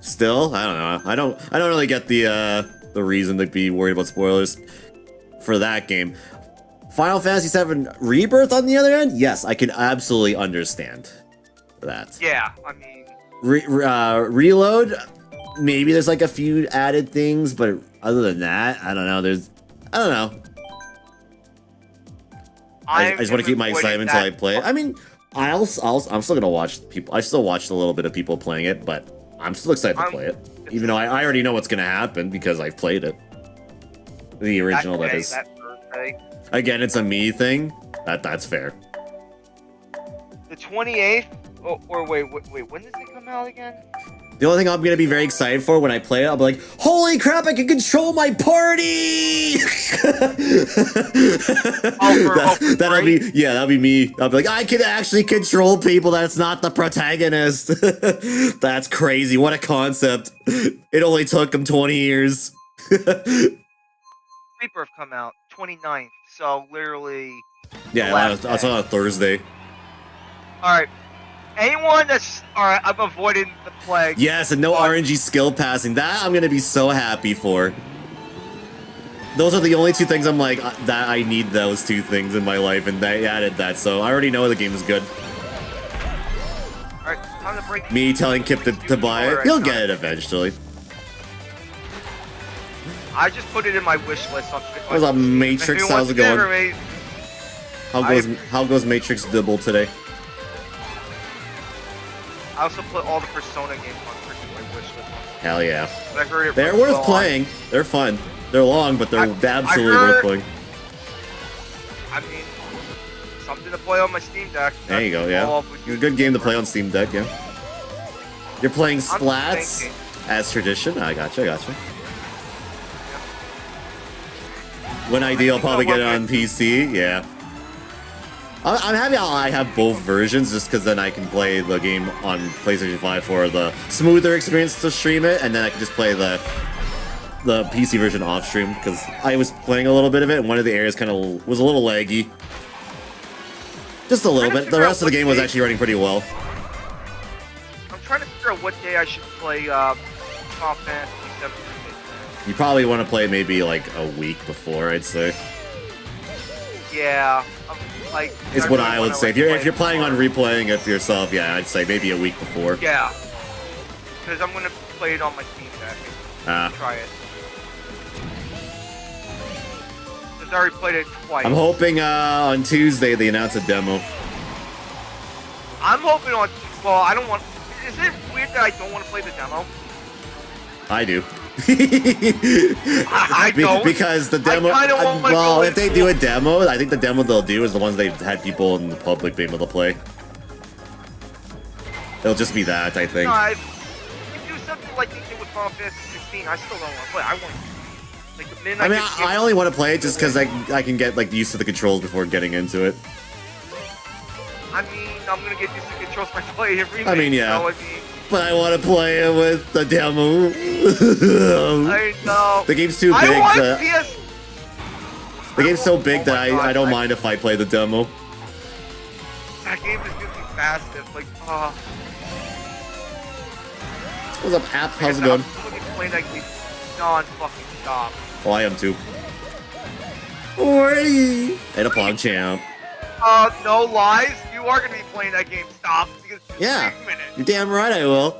Still, I don't know. I don't really get the reason to be worried about spoilers for that game. Final Fantasy VII Rebirth, on the other hand, yes, I can absolutely understand that. Yeah, I mean, Reload, maybe there's like a few added things, but other than that, I don't know. I don't know. I just want to keep my excitement until I play it. I mean, I'm still gonna watch people. I still watched a little bit of people playing it, but I'm still excited to play it, even though I already know what's gonna happen because I've played it. The original, that is. Again, it's a me thing. That's fair. The 28th, or wait, when does it come out again? The only thing I'm gonna be very excited for when I play it, I'll be like, "Holy crap! I can control my party!" That'll be me. I'll be like, "I can actually control people. That's not the protagonist." That's crazy. What a concept! It only took him 20 years. Rebirth come out 29th, so literally. Yeah, that's on a Thursday. All right. Anyone that's alright, I'm avoiding the plague. Yes, and no RNG skill passing. That I'm gonna be so happy for. Those are the only two things I'm like that I need those two things in my life, and they added that, so I already know the game is good. Alright, time to break. Me telling Kip to buy it, he'll get it eventually. I just put it in my wish list. What's up, Matrix? How's it going? How goes Matrix Dibble today? I also put all the Persona games on my wish list. Hell yeah. I heard they're worth playing. They're fun. They're long, but they're absolutely worth playing. I mean, something to play on my Steam Deck. There you go, yeah. Good game to play on Steam Deck, yeah. You're playing Splats as tradition? I gotcha. When ideal, I'll probably get it on PC, yeah. I'm happy I have both versions, just because then I can play the game on PlayStation 5 for the smoother experience to stream it, and then I can just play the PC version off stream, because I was playing a little bit of it, and one of the areas kind of was a little laggy. Just a little bit. The rest of the game was actually running pretty well. I'm trying to figure out what day I should play Final Fantasy VII. You probably want to play maybe like a week before, I'd say. Yeah. Like, it's what I would say. If you're planning on replaying it for yourself, yeah, I'd say maybe a week before. Yeah. Because I'm gonna play it on my Steam Deck and try it. Because I already played it twice. I'm hoping on Tuesday they announce a demo. I'm hoping on. Well, I don't want. Is it weird that I don't want to play the demo? I do. I don't. Because the demo. Well, if they do a demo, I think the demo they'll do is the ones they've had people in the public be able to play. It'll just be that, I think. No, if you do something like they did with Final Fantasy 16, I still don't want to play. I want. Like the minute I only want to play it just because I can get like used to the controls before getting into it. I mean, I'm gonna get used to the controls when I play it remake. I mean, yeah. You know, I mean, but I want to play it with the demo. I know. The game's too big. The game's so big that I don't mind if I play the demo. That game is gonna be massive. Like, What's up, App? How's it going? I'm gonna be playing that game non-fucking stop. Oh, I am too. Oi! And a Pong Champ. No lies. You are gonna be playing that game stop because Yeah. 6 minutes. You're damn right I will.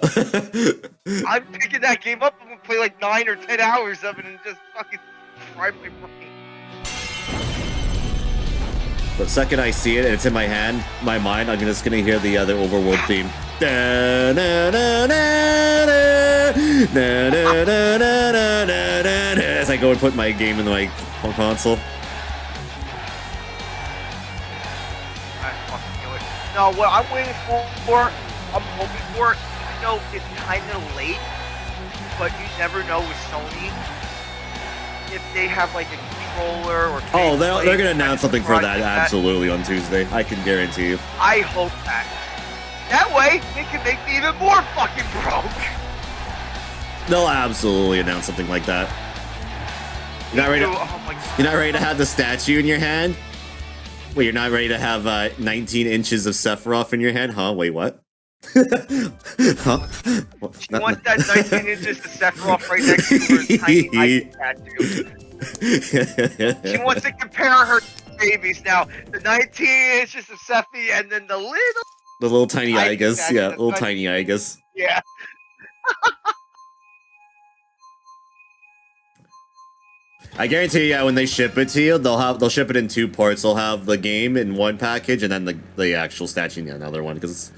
I'm picking that game up. I'm gonna play like 9 or 10 hours of it and just fucking fry my brain. The second I see it and it's in my mind, I'm just gonna hear the other overworld theme. Da, na, na, na, na, na, na, na, na, na, na, na, as I go and put my game in my console. I fucking knew it. No, what I'm waiting for, I'm hoping for, even though it's kind of late, but you never know with Sony if they have like a controller or. Oh, they're gonna announce something for that absolutely on Tuesday. I can guarantee you. I hope that. That way, they can make me even more fucking broke. They'll absolutely announce something like that. You're not ready to, Oh my God. you're not ready to have the statue in your hand? Wait, you're not ready to have 19 inches of Sephiroth in your hand? Huh? Wait, what? Huh? She wants that 19 inches of Sephiroth right next to her tiny ice statue. She wants to compare her babies now. The 19 inches of Sephi and then the little tiny I Igus. think Yeah, that's little what- tiny Igus. Yeah. I guarantee you, yeah, when they ship it to you, they'll ship it in 2 parts. They'll have the game in one package and then the actual statue in another one, because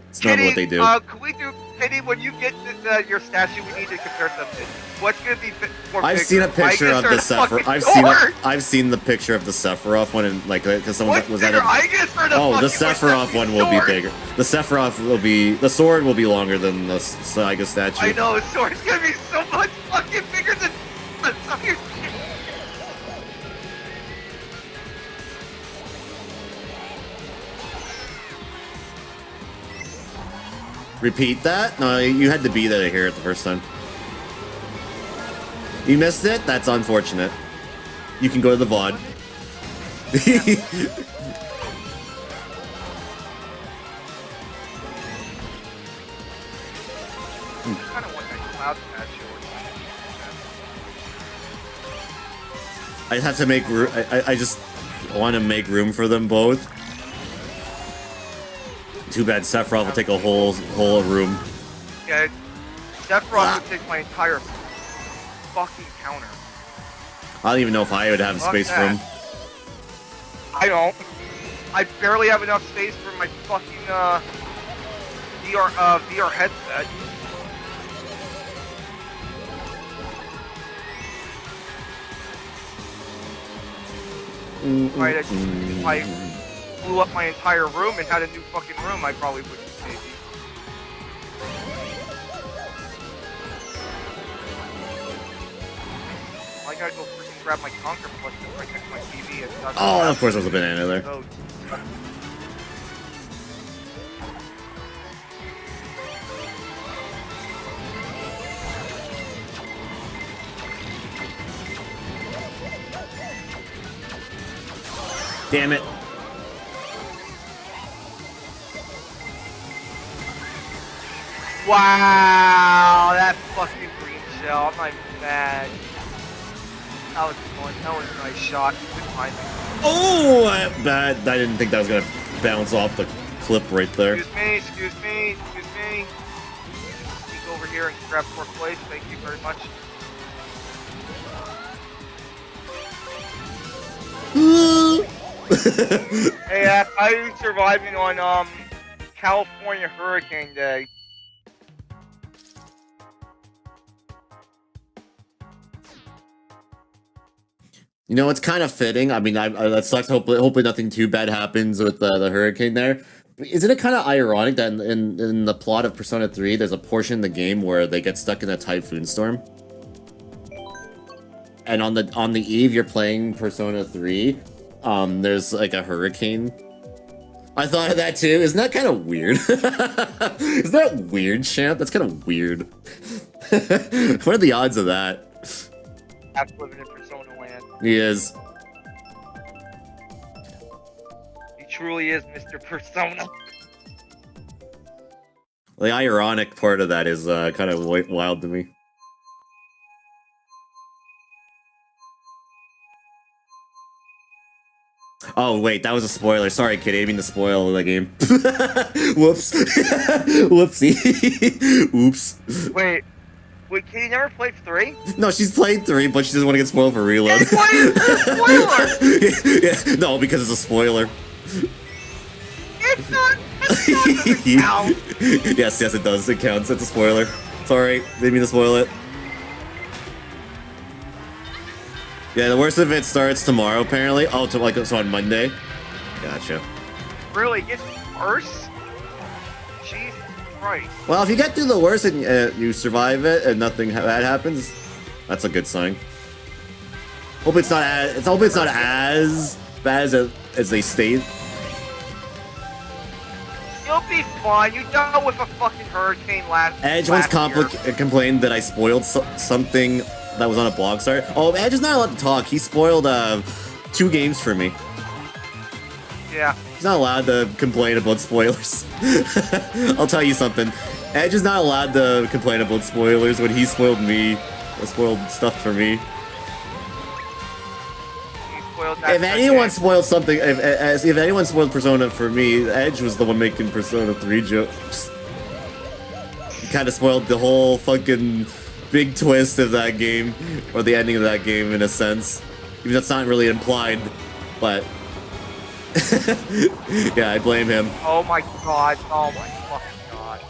it's normally what they do. Can we do, Kitty, when you get your statue, we need to compare something. What's gonna be more I've bigger, seen a picture Igus of or the fucking Sephiroth. sword? I've seen the picture of the Sephiroth one, and like, because someone What's was bigger, at a. Igus or the Oh, the fucking Sephiroth one will be sword? bigger. The Sephiroth will be. The sword will be longer than the Saiga statue. I know, the sword's gonna be so much fucking bigger than some of your. Repeat that? No, you had to be there to hear it the first time. You missed it? That's unfortunate. You can go to the VOD. I kind of want that cloud statue or something. I have to make room. I just want to make room for them both. Too bad Sephiroth will take a whole room. Yeah, Sephiroth would take my entire fucking counter. I don't even know if I would have Fuck space for that. him. I don't. I barely have enough space for my fucking VR headset. If I blew up my entire room and had a new fucking room, I probably wouldn't maybe. I gotta go freaking grab my Conquer Plus that's right next to my TV. And Oh, of course there's a banana there. Oh, Damn it. wow, that fucking green shell. I'm not even mad. That was fun. That was a nice shot. Good timing. Oh, I didn't think that was gonna bounce off the clip right there. Excuse me, excuse me, excuse me. Sneak over here and grab 4th place. Thank you very much. Hey, how are you surviving on California Hurricane Day? You know, it's kind of fitting. I mean, that sucks. Hopefully nothing too bad happens with the hurricane there. But isn't it kind of ironic that in the plot of Persona 3, there's a portion in the game where they get stuck in a typhoon storm? And on the eve you're playing Persona 3, there's like a hurricane. I thought of that too. Isn't that kind of weird? Isn't that weird, Champ? That's kind of weird. What are the odds of that? After living in Persona Land. He is. He truly is Mr. Persona. The ironic part of that is kind of wild to me. Oh wait, that was a spoiler. Sorry, kid. I didn't mean to spoil the game. Whoops. Whoopsie. Oops. Wait, Katie never played 3? No, she's played 3, but she doesn't want to get spoiled for reload. Hey, why is it a spoiler? Yeah, no, because it's a spoiler. It's not. It doesn't count. Yes, it does. It counts. It's a spoiler. Sorry, didn't mean to spoil it. Yeah, the worst of it starts tomorrow, apparently. Oh, so on Monday? Gotcha. Really, it gets worse? Jesus Christ. Well, if you get through the worst and you survive it and nothing bad happens, that's a good sign. Hope it's not as bad as they state. You'll be fine. You dealt with a fucking hurricane last Edge once year. complained that I spoiled something that was on a blog start. Oh, Edge is not allowed to talk. He spoiled 2 games for me. Yeah. He's not allowed to complain about spoilers. I'll tell you something. Edge is not allowed to complain about spoilers when he spoiled me. Spoiled stuff for me. If anyone spoiled something, if anyone spoiled Persona for me, Edge was the one making Persona 3 jokes. He kind of spoiled the whole fucking big twist of that game, or the ending of that game in a sense. Even though it's not really implied, but yeah, I blame him. Oh my god, oh my fucking god.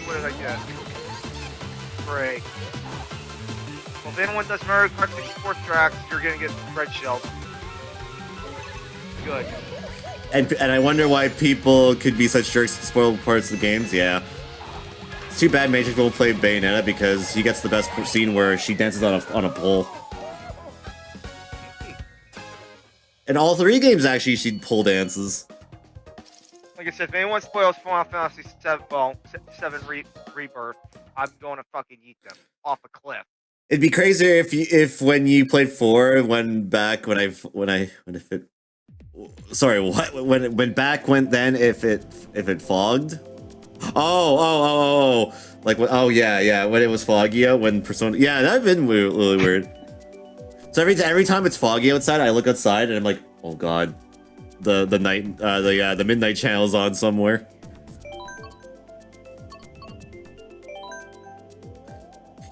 What did I get? Great. Well, if anyone does Mario Kart 64 tracks, you're gonna get red shells. Good. And I wonder why people could be such jerks to spoil parts of the games. Yeah, it's too bad Matrix won't play Bayonetta because he gets the best scene where she dances on a pole. In all 3 games, actually, she pole dances. Like I said, if anyone spoils Final Fantasy 7 Rebirth, I'm going to fucking eat them off a cliff. It'd be crazier if when you played 4, when back went then if it fogged. Oh, like oh yeah, when it was foggy out, when Persona, yeah, that'd been really weird. So every time it's foggy outside, I look outside and I'm like, oh god, the midnight channel's on somewhere.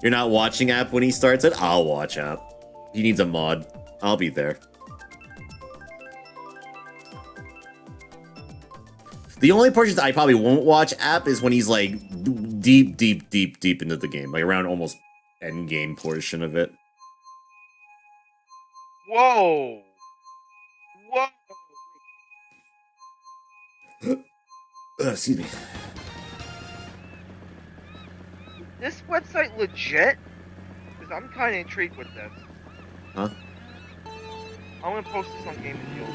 You're not watching app when he starts it? I'll watch app. He needs a mod. I'll be there. The only portions I probably won't watch app is when he's like deep into the game, like around almost end game portion of it. Whoa! Excuse me. This website legit? Because I'm kind of intrigued with this. Huh? I'm gonna post this on Game and Deal.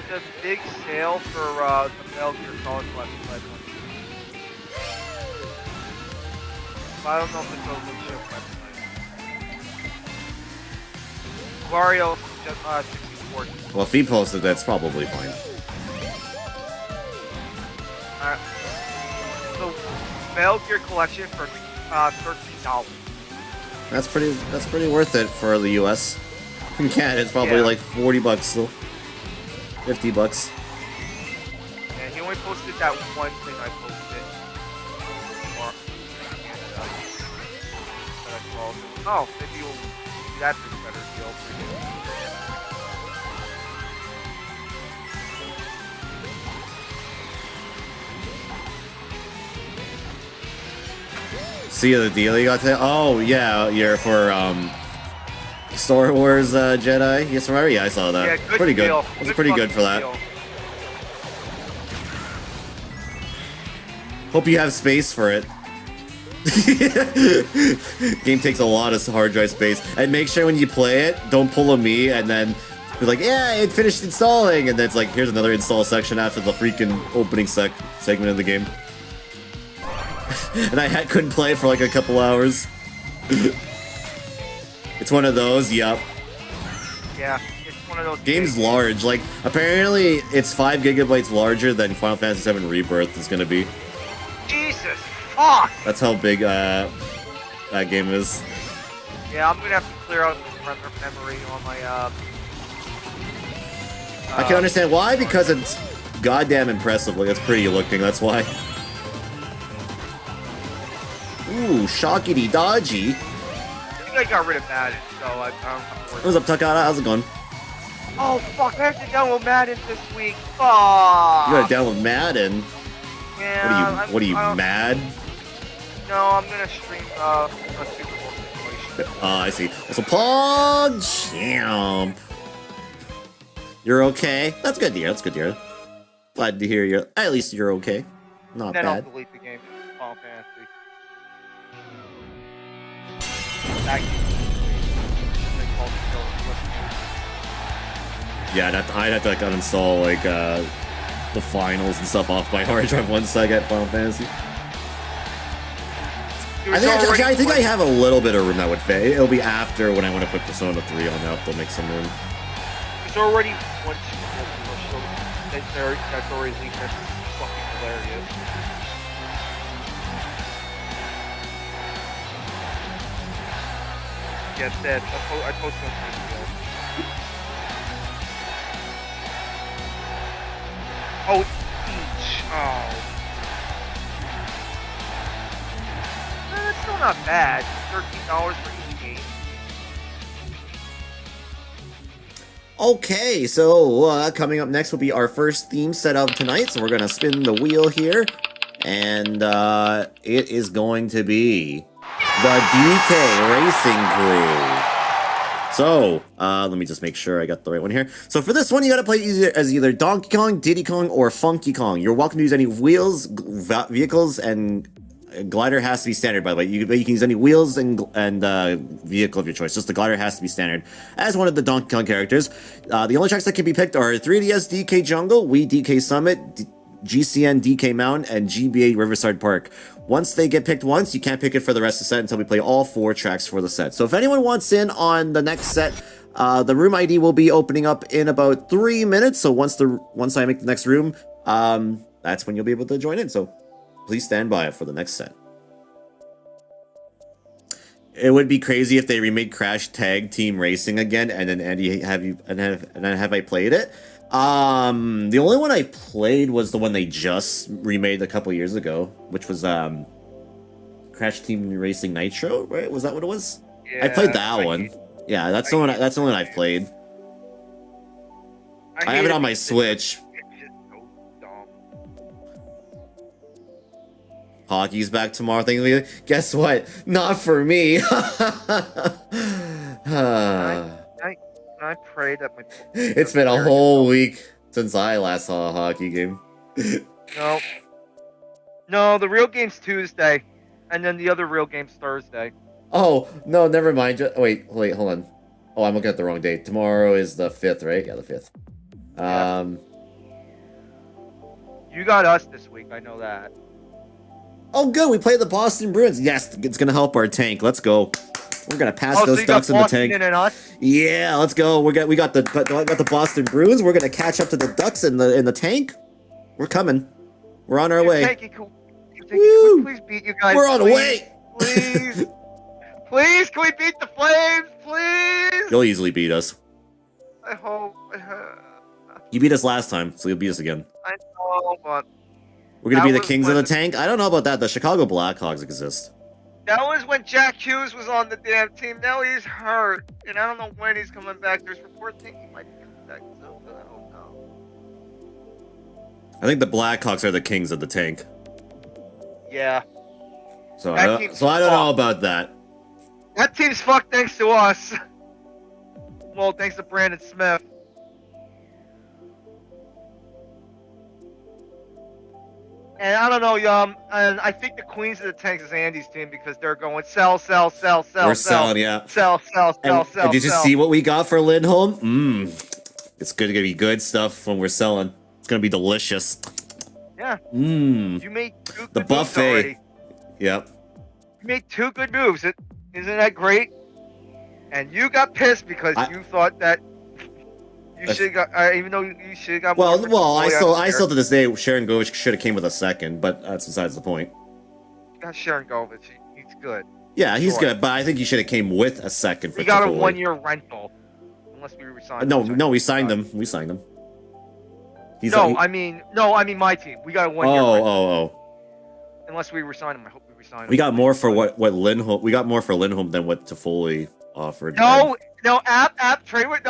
There's a big sale for the Metal Gear Solid Collection. I don't know if it's a legit website. Wario 64. Well, if he posted, that's probably fine. Alright. So, Metal Gear Collection for $13. That's pretty worth it for the US. In Canada, it's probably like $40 still. $50. And he only posted that one thing I posted. Oh, maybe you'll do that for a better deal for you. See the deal you got today? Oh yeah, you're for Star Wars Jedi. Yes, remember? Yeah, I saw that. Yeah, good pretty deal. good. It was pretty good for that. Deal. Hope you have space for it. Game takes a lot of hard drive space, and make sure when you play it, don't pull a me and then be like, yeah, it finished installing, and then it's like, here's another install section after the freaking opening segment of the game. And I couldn't play it for like a couple hours. It's one of those, yup. Yeah, it's one of those Game's big large. Like, apparently it's 5 gigabytes larger than Final Fantasy VII Rebirth is gonna be. Jesus, fuck! That's how big that game is. Yeah, I'm gonna have to clear out the memory on my I can understand why, because it's goddamn impressive. Like, it's pretty looking, that's why. Ooh, shockity dodgy. I think I got rid of Madden, so I don't have to worry. What's up, Takada? How's it going? Oh, fuck, I have to download Madden this week. Fuck! You gotta download Madden? Yeah, What are you, mad? No, I'm gonna stream a Super Bowl situation. Oh, I see. So, Pog Champ. You're okay? That's good to hear. That's good to hear. Glad to hear you. At least you're okay. Not Then bad. I'll delete the game. Final Fantasy. That Yeah, I'd have to like uninstall like the finals and stuff off my hard drive once I get Final Fantasy. I think I have a little bit of room that would fit. It'll be after when I want to put Persona 3 on that. They'll make some room. There's already one Super Bowl commercial that's already leaked. That's fucking hilarious. Yeah, it's dead. I posted on Facebook. Oh, each. Oh. That's still not bad. $13 for each game. Okay, so coming up next will be our first theme set up tonight. So we're gonna spin the wheel here, and it is going to be the DK Racing Crew. So, let me just make sure I got the right one here. So for this one, you gotta play as either Donkey Kong, Diddy Kong, or Funky Kong. You're welcome to use any wheels, vehicles, and glider has to be standard, by the way. You can use any wheels and vehicle of your choice. Just the glider has to be standard as one of the Donkey Kong characters. The only tracks that can be picked are 3DS DK Jungle, Wii DK Summit, GCN DK Mountain, and GBA Riverside Park. Once they get picked once, you can't pick it for the rest of the set until we play all 4 tracks for the set. So if anyone wants in on the next set, the room ID will be opening up in about 3 minutes. So once I make the next room, that's when you'll be able to join in. So please stand by for the next set. It would be crazy if they remade Crash Tag Team Racing again, and then Andy, have I played it? The only one I played was the one they just remade a couple years ago, which was Crash Team Racing Nitro, right? Was that what it was? Yeah, I played that one. Yeah, that's the one. That's the one I've played. I have it on my Switch. Hockey's back tomorrow. Guess what? Not for me. I pray that my... It's been a whole week since I last saw a hockey game. No, the real game's Tuesday, and then the other real game's Thursday. Oh, no, never mind. Wait, hold on. Oh, I'm looking at the wrong date. Tomorrow is the 5th, right? Yeah, the 5th. Yeah. You got us this week, I know that. Oh, good. We played the Boston Bruins. Yes, it's going to help our tank. Let's go. We're going to pass those ducks in the tank. Yeah, let's go. We got the Boston Bruins. We're going to catch up to the Ducks in the tank. We're coming. We're on our way. Woo! Please beat you guys. We're on the way. Please. Please, can we beat the Flames? Please. You'll easily beat us. I hope. You beat us last time, so you'll beat us again. I know, but... We're going to be the kings of the tank? I don't know about that. The Chicago Blackhawks exist. That was when Jack Hughes was on the damn team. Now he's hurt. And I don't know when he's coming back. There's reports saying he might be coming back soon, but I don't know. I think the Blackhawks are the kings of the tank. Yeah. So I don't know about that. That team's fucked thanks to us. Well, thanks to Brandon Smith. And I don't know, and I think the Queens of the Tanks is Andy's team because they're going sell. We're selling, yeah. Sell. And did you see what we got for Lindholm? It's going to be good stuff when we're selling. It's going to be delicious. Yeah. You made 2 good the buffet. Moves already. Yep. You made 2 good moves. Isn't that great? And you got pissed because you thought that You should have got, even though you should have got more. Well, I Toffoli still to this day, Sharon Govich should have came with a second, but that's besides the point. Got Sharon Govich. He's good. Yeah, he's good, but I think he should have came with a second for He got Toffoli. a 1-year rental, unless we resigned. No, we signed him. We signed him. I mean my team. We got a 1-year rental. Oh. Unless we resign him, I hope we resign him. We got more for what Lindholm. We got more for Lindholm than what Toffoli offered. No, App, trade with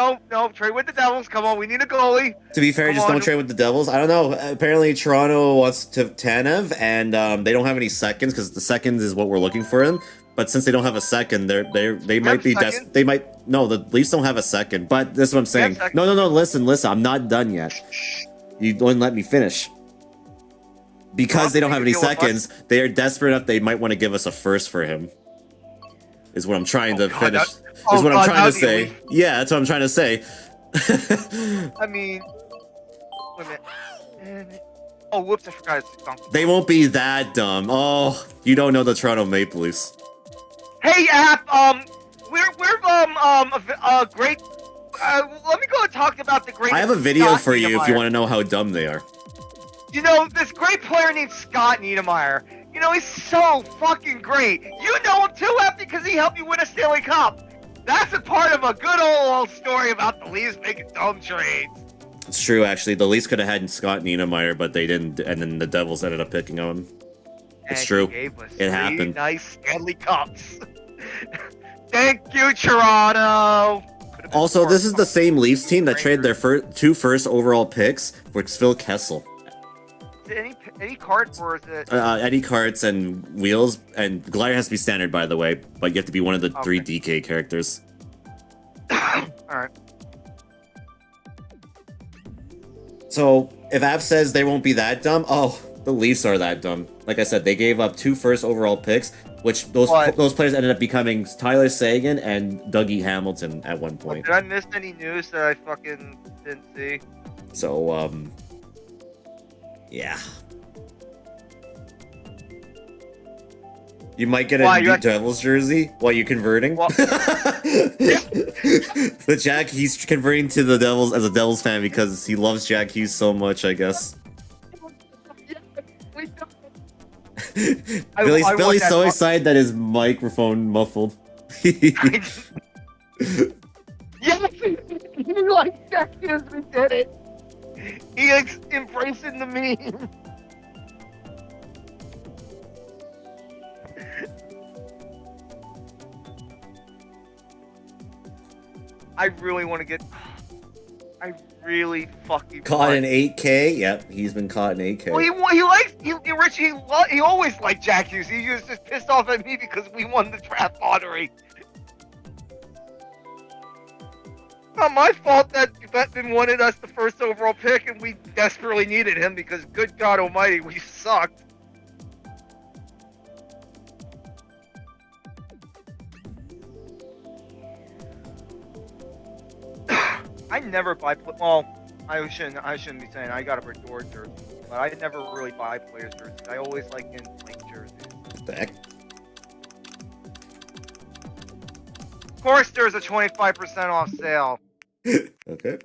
trade with the Devils. Come on, we need a goalie. To be fair, just don't trade with the Devils. I don't know. Apparently, Toronto wants Tanev, and they don't have any seconds because the seconds is what we're looking for him. But since they don't have a second, they might be the Leafs don't have a second. But this is what I'm saying. No. Listen. I'm not done yet. You don't let me finish. Because they don't have any seconds, they are desperate enough. They might want to give us a first for him. Is what I'm trying to finish. Is what I'm trying to say. Yeah, that's what I'm trying to say. I mean, wait a minute. Oh, whoops! I forgot. They won't be that dumb. Oh, you don't know the Toronto Maple Leafs. Hey, App. We're a great. Let me go and talk about the great. I have a video for you if you want to know how dumb they are. You know, this great player named Scott Niedermayer. You know, he's so fucking great. You know him too, App, because he helped you win a Stanley Cup. That's a part of a good old story about the Leafs making dumb trades. It's true, actually. The Leafs could have had Scott Niedermayer, but they didn't, and then the Devils ended up picking him. It's true. It happened. Nice Stanley Cups. Thank you, Toronto. Also, this is the same Leafs team that traded their two first overall picks for Phil Kessel. Is it any Kart, or is it... Any Karts and Wheels, and Glider has to be standard, by the way, but you have to be one of the 3 DK characters. Alright. So, if App says they won't be that dumb, the Leafs are that dumb. Like I said, they gave up 2 first overall picks, which those players ended up becoming Tyler Seguin and Dougie Hamilton at one point. Did I miss any news that I fucking didn't see? So, yeah. You might get a new Devils jersey while you're converting. The Jack, he's converting to the Devils as a Devils fan because he loves Jack Hughes so much, I guess. Billy's so excited that his microphone muffled. Yes! He like Jack Hughes, we did it! He embracing the meme! I really want to get... I really fucking... Caught in 8K? Yep, he's been caught in 8K. Well, he always liked Jack Hughes. He was just pissed off at me because we won the draft lottery. Not my fault that Bettman wanted us the first overall pick and we desperately needed him because, good God almighty, we sucked. I never buy. Well, I shouldn't be saying I got a Brador jersey, but I never really buy players' jerseys. I always like in blank jerseys. What the heck? Of course, there's a 25% off sale. Okay. Give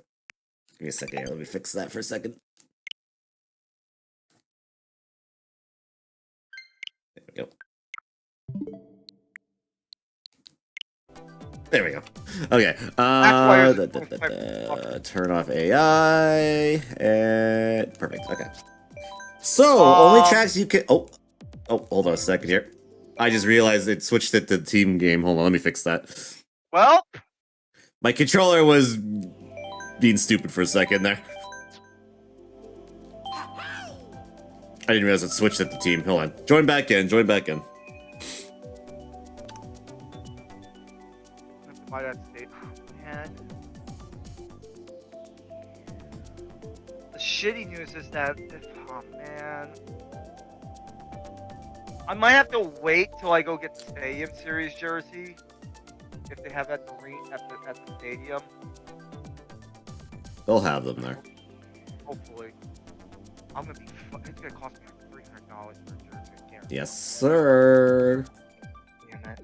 me a second here. Let me fix that for a second. There we go. There we go. Okay. Turn off AI. And perfect. Okay. So only tracks you can. Oh, hold on a second here. I just realized it switched it to team game. Hold on, let me fix that. Well, my controller was being stupid for a second there. I didn't realize it switched it to team. Hold on. Join back in. Join back in. Buy that state. Man. The shitty news is that oh man, I might have to wait till I go get the Stadium Series jersey if they have that at the stadium. They'll have them there. Hopefully, it's gonna cost me like $300 for a jersey. I can't. Yes, sir. Damn it.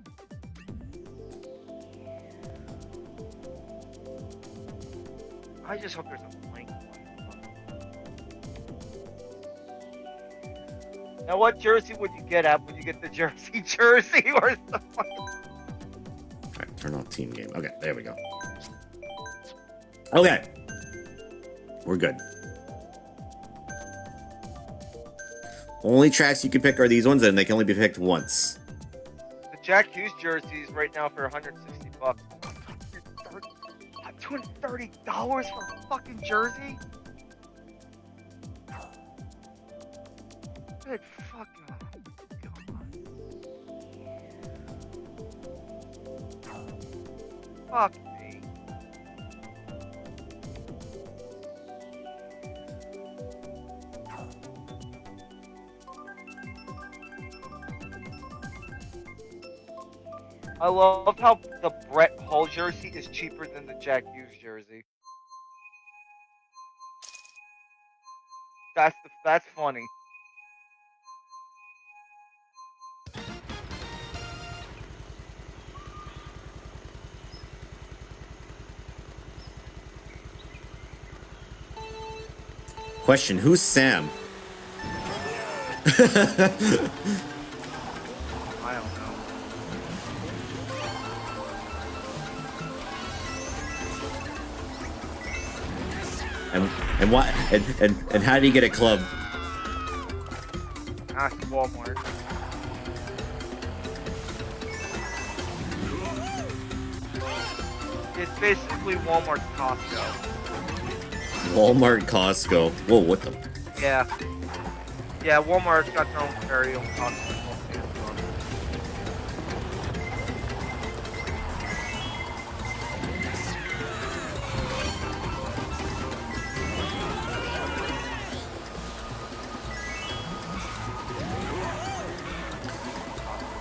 I just hope there's a blank one. Now, what jersey would you get at when you get the jersey or something? Alright, turn off team game. Okay, there we go. Okay. We're good. Only tracks you can pick are these ones, and they can only be picked once. The Jack Hughes jerseys right now for $160. $230 for a fucking jersey? Good fucking God. Fuck me. I love how the Brett Hull jersey is cheaper than the Jack Hughes jersey. That's funny. Question, who's Sam? I don't know. And what and how do you get a club? Ask Walmart. It's basically Walmart's Costco. Walmart, Costco. Whoa, what the? Yeah. Yeah, Walmart's got their own very own Costco.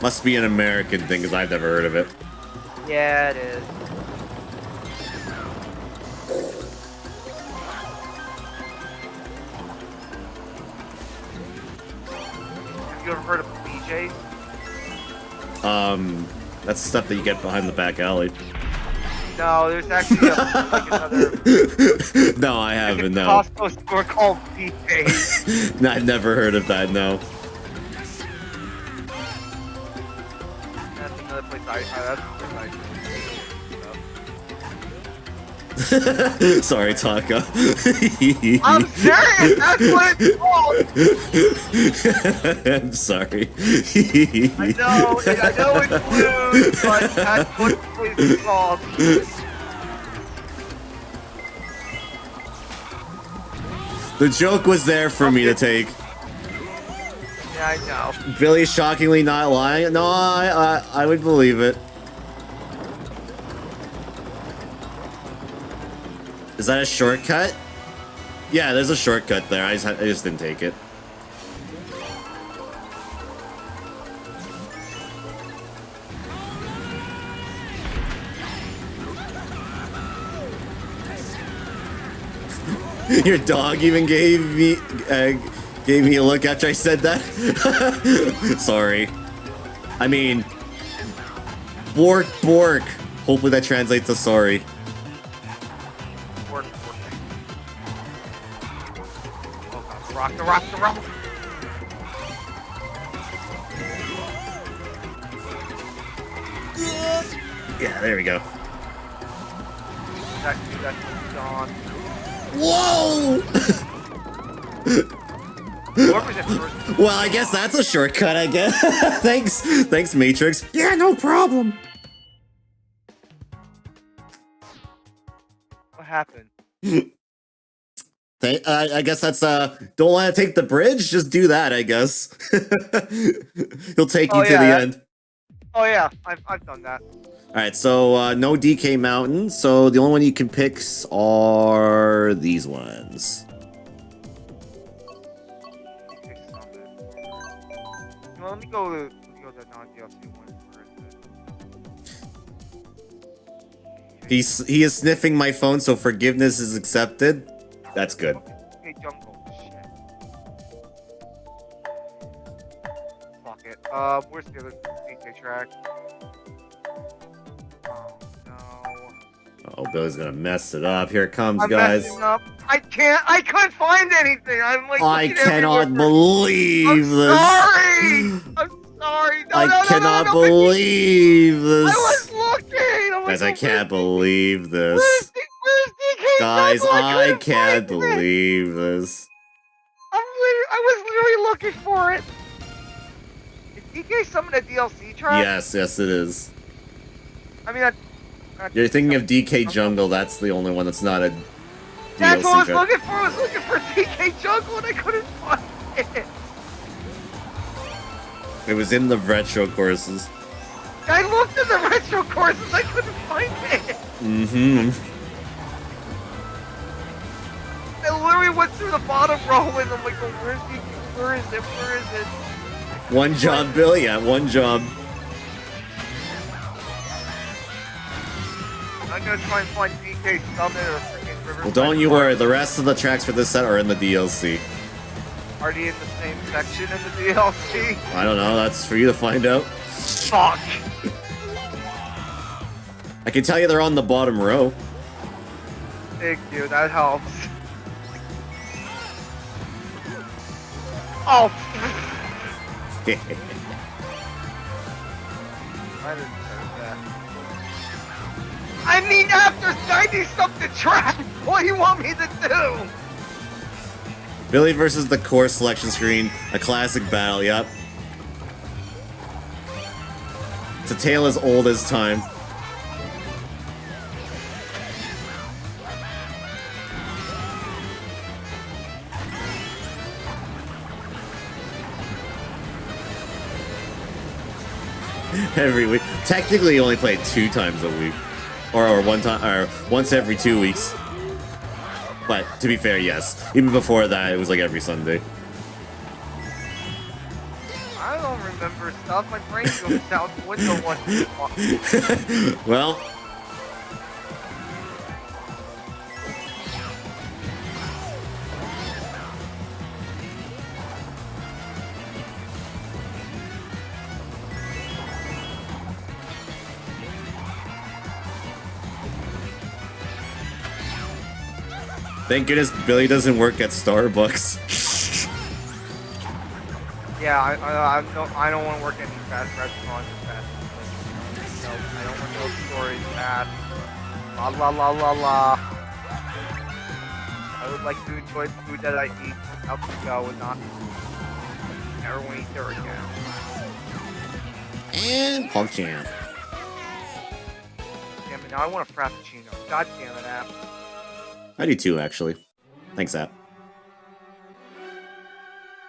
Must be an American thing, because I've never heard of it. Yeah, it is. Have you ever heard of BJ's? That's stuff that you get behind the back alley. No, there's actually like another. No, I haven't. No. Costco store called BJ's. No, I've never heard of that. No. That's another place that's the place Sorry, Taka. I'm serious. That's what it's called. I'm sorry. I know it's blue, but that's what the place is called. The joke was there for me to take. Yeah, I know. Billy's shockingly not lying. No, I would believe it. Is that a shortcut? Yeah, there's a shortcut there. I just didn't take it. Your dog even gave me a look after I said that. Sorry. I mean, bork bork. Hopefully that translates to sorry. Rock the rock the rock. Yeah, there we go. That's gone. Whoa! Whoever's at first. Well, I guess that's a shortcut, I guess. Thanks, Matrix. Yeah, no problem. What happened? I guess that's, don't want to take the bridge? Just do that, I guess. He'll take you to the end. Oh, yeah, I've done that. Alright, so, no DK Mountain, so the only one you can pick are these ones. Well, let me go to the non-DLC one first. He is sniffing my phone, so forgiveness is accepted. That's good. Okay, jungle. Shit. Fuck it. Where's the other DK track? Oh, no. Oh, Billy's gonna mess it up. Here it comes, I'm guys. messing up. I couldn't find anything. I'm like, I looking cannot everywhere. believe this. Sorry. I'm sorry. No, I no, no, cannot no, no, believe I this. was looking. I'm Guys, like, I can't believe Where's, this. where's DK? Guys, Jungle? I couldn't can't find it. believe this. I was literally looking for it. Is DK some of the DLC track? Yes, yes, it is. I mean, You're thinking of DK Jungle. That's the only one that's not a DLC that's what I was track. looking for. I was looking for DK Jungle and I couldn't find it. It was in the retro courses. I looked at the retro courses. I couldn't find it. Mm-hmm. I literally went through the bottom row and I'm like, well, where's DK? Where is it? Where is it? One job, Bill. Yeah, one job. I'm gonna try and find DK Summit or freaking River. Well, don't you worry. The rest of the tracks for this set are in the DLC. Are they in the same section in the DLC? I don't know. That's for you to find out. Fuck. I can tell you they're on the bottom row. Thank you. That helps. Oh. I didn't deserve that. I mean, after 90-something track, what do you want me to do? Billy versus the course selection screen. A classic battle, yep. It's a tale as old as time. Every week. Technically, you only play it 2 times a week, or one time, or once every 2 weeks. But to be fair, yes. Even before that, it was like every Sunday. I don't remember stuff. My brain goes out the window once. Well. Thank goodness Billy doesn't work at Starbucks. Yeah, I don't want to work any fast restaurants or fast food. No, I don't want no stories fast. La la la la la. I would like to enjoy the food that I eat out to go and not never want to eat there again. And Punk Champ. Damn it, now I want a Frappuccino. God damn it, App. I do too, actually. Thanks, App.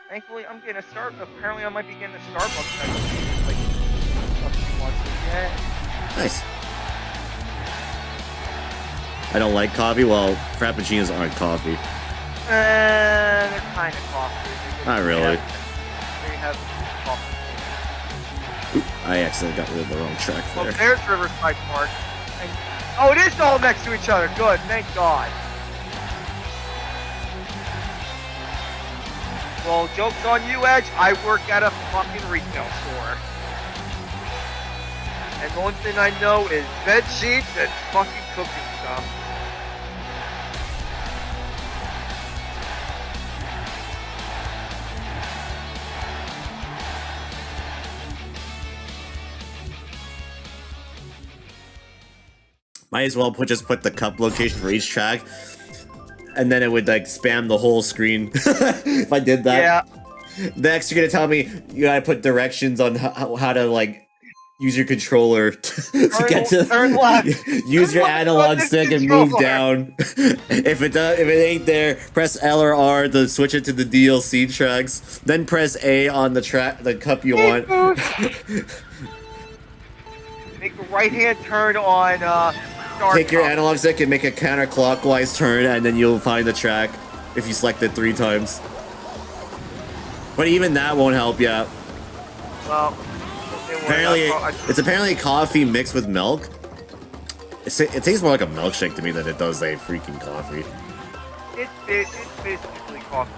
Thankfully, I'm getting a start. Apparently, I might be getting a Starbucks next week. Like, a few months. Yeah. Nice. I don't like coffee. Well, Frappuccinos aren't coffee. They're kind of coffee. Not really. They have coffee. Oop, I accidentally got rid of the wrong track Well, there. there's Riverside Park. And, oh, it is all next to each other. Good, thank God. Well, joke's on you, Edge. I work at a fucking retail store. And the only thing I know is bed sheets and fucking cooking stuff. Might as well just put the cup location for each track, and then it would like spam the whole screen if I did that. Yeah. Next, you're gonna tell me you gotta put directions on how to like use your controller to get to turn left. use your Turn analog left stick and move controller. down. If it ain't there, press L or R to switch it to the DLC tracks. Then press A on the cup you want. Make a right-hand turn on start. Take your cup. analog stick and make a counterclockwise turn, and then you'll find the track if you select it 3 times. But even that won't help you out. Well, Apparently, it's apparently coffee mixed with milk. It tastes more like a milkshake to me than it does a freaking coffee. It's basically coffee.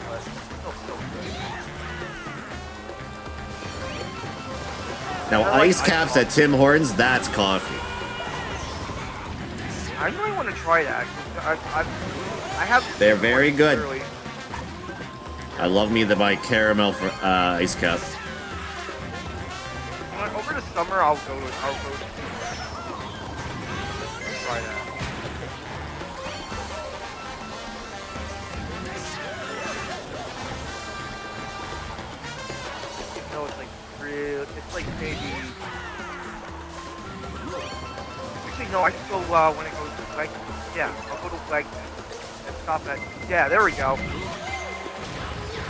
But it's still so good. Now, I like ice caps ice at Tim Hortons, that's coffee. I really want to try that. I have. They're very good. Early. I love me my caramel for ice cap. Over the summer, I'll go. Try that. No, it's like real. It's like maybe. Actually, no. I can go when it goes to leg. Yeah, I'll go to leg and stop at. Yeah, there we go.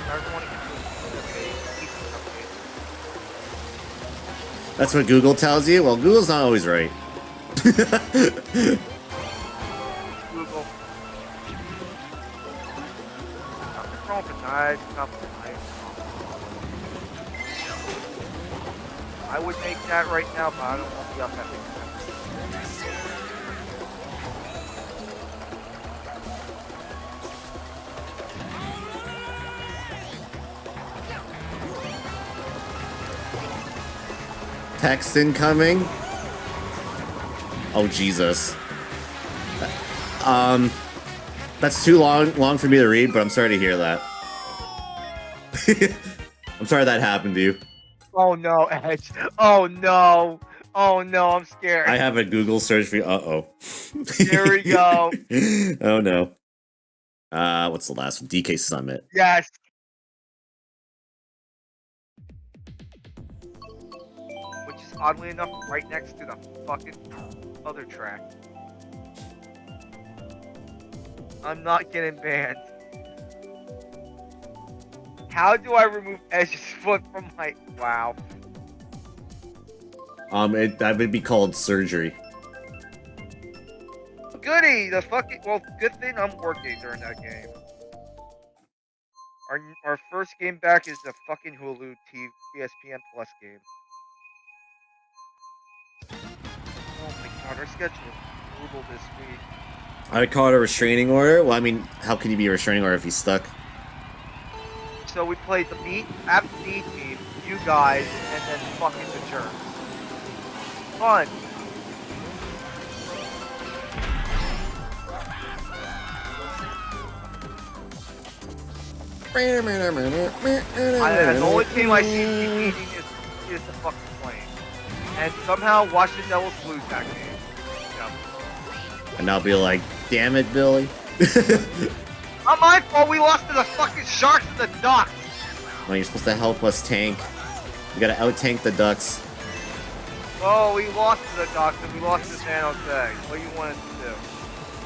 I don't want to get That's what Google tells you? Well, Google's not always right. Google. I'm throwing for knives, not for knives. I would make that right now, but I don't want to be up that big. Text incoming. Oh Jesus. That's too long for me to read, but I'm sorry to hear that. I'm sorry that happened to you. Oh no, Edge. Oh no. Oh no, I'm scared. I have a Google search for you. Uh-oh. Here we go. Oh no. What's the last one? DK Summit. Yes. Which is oddly enough right next to the fucking other track. I'm not getting banned. How do I remove Edge's foot from my... Wow. That would be called surgery. Goody! The fucking... Well, good thing I'm working during that game. Our first game back is the fucking Hulu ESPN Plus game. Oh my god, our schedule is brutal this week. I would call it a restraining order. Well, I mean, how can you be a restraining order if he's stuck? So we played the B team, you guys, and then fucking the Germs. Fun. The only team I see beating is the fucking Flames. And somehow Washington Devils lose that game. Yeah. And I'll be like, damn it, Billy. Not my fault, we lost to the fucking Sharks and the Ducks. Well, you're supposed to help us tank. You gotta out-tank the Ducks. Oh, we lost to the Ducks and we lost to San Jose. What do you want us to do?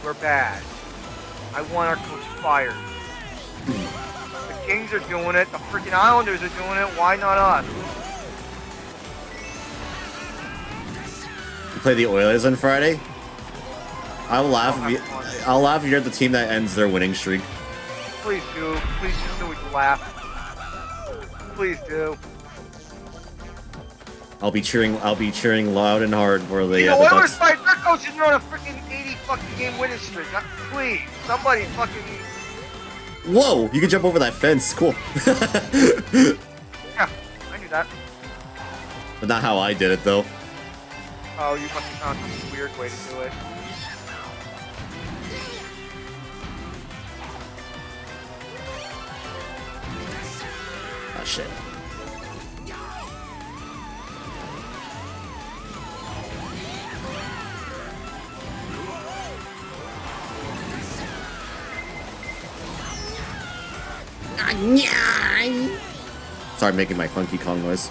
We're bad. I want our coach fired. The Kings are doing it. The freaking Islanders are doing it. Why not us? You play the Oilers on Friday? I'll laugh if you're the team that ends their winning streak. Please do. Please do so we can laugh. Please do. I'll be cheering loud and hard for the You know, the Oilers Ducks. fight. Their coach is on a freaking 80 fucking game winning streak. Please, somebody fucking. Whoa! You can jump over that fence. Cool. Yeah, I knew that. But not how I did it though. Oh, you must have found some weird way to do it. Oh shit. Sorry, making my funky Kong noise.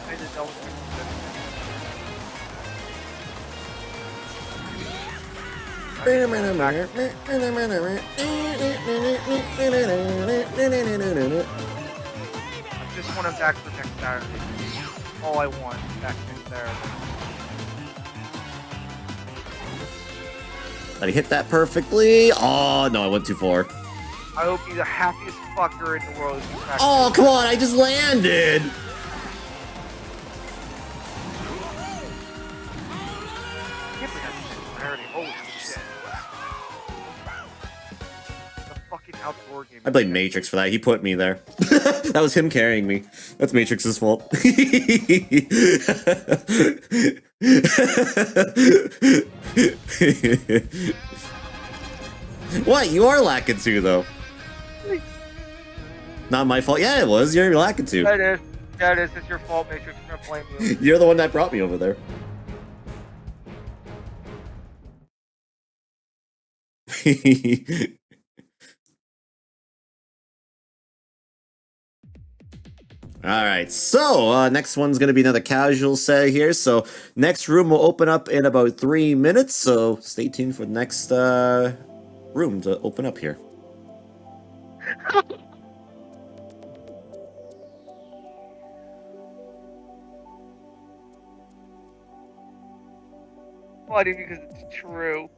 I just don't. I just want him back for next Saturday. All I want is back next Saturday. Did he hit that perfectly? Oh no, I went too far. I hope he's the happiest fucker in the world. If he's back Oh come on, I just landed. Give me that next Saturday. Holy shit. The fucking outdoor game. I blame Matrix for that. He put me there. That was him carrying me. That's Matrix's fault. What? You are lacking two, though. Not my fault. Yeah, it was. You're lacking two. That is. That is. It's your fault, Matrix. I'm gonna blame you. You're the one that brought me over there. Alright, so next one's going to be another casual set here. So next room will open up in about 3 minutes, so stay tuned for the next room to open up here. Funny because it's true.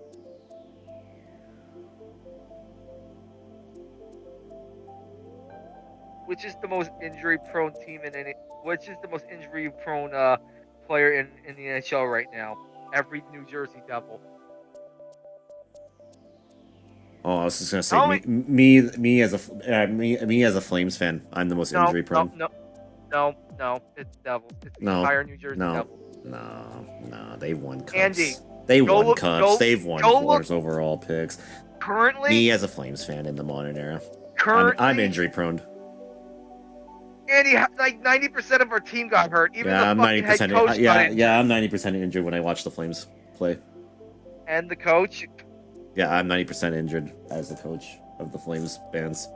Which is the most injury-prone team in any? Which is the most injury-prone player in the NHL right now? Every New Jersey Devil. Oh, I was just gonna say me as a Flames fan, I'm the most injury-prone. No, it's Devils. It's the entire New Jersey Devils. No, they won cups. Andy, they won cups. They've won fours overall picks. Currently, me as a Flames fan in the modern era, I'm injury-prone. Andy, like 90% of our team got hurt. Even yeah, the I'm 90%. coach Yeah, I'm 90% injured when I watch the Flames play. And the coach. Yeah, I'm 90% injured as the coach of the Flames fans.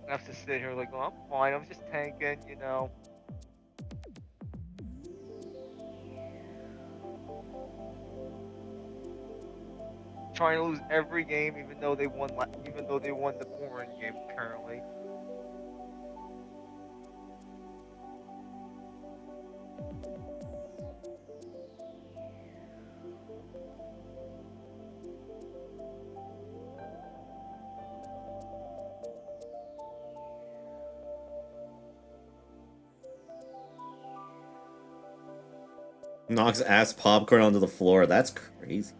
I have to sit here like, well, I'm fine. I'm just tanking, you know. Trying to lose every game, even though they won the foreign game currently. Knocks ass popcorn onto the floor. That's crazy.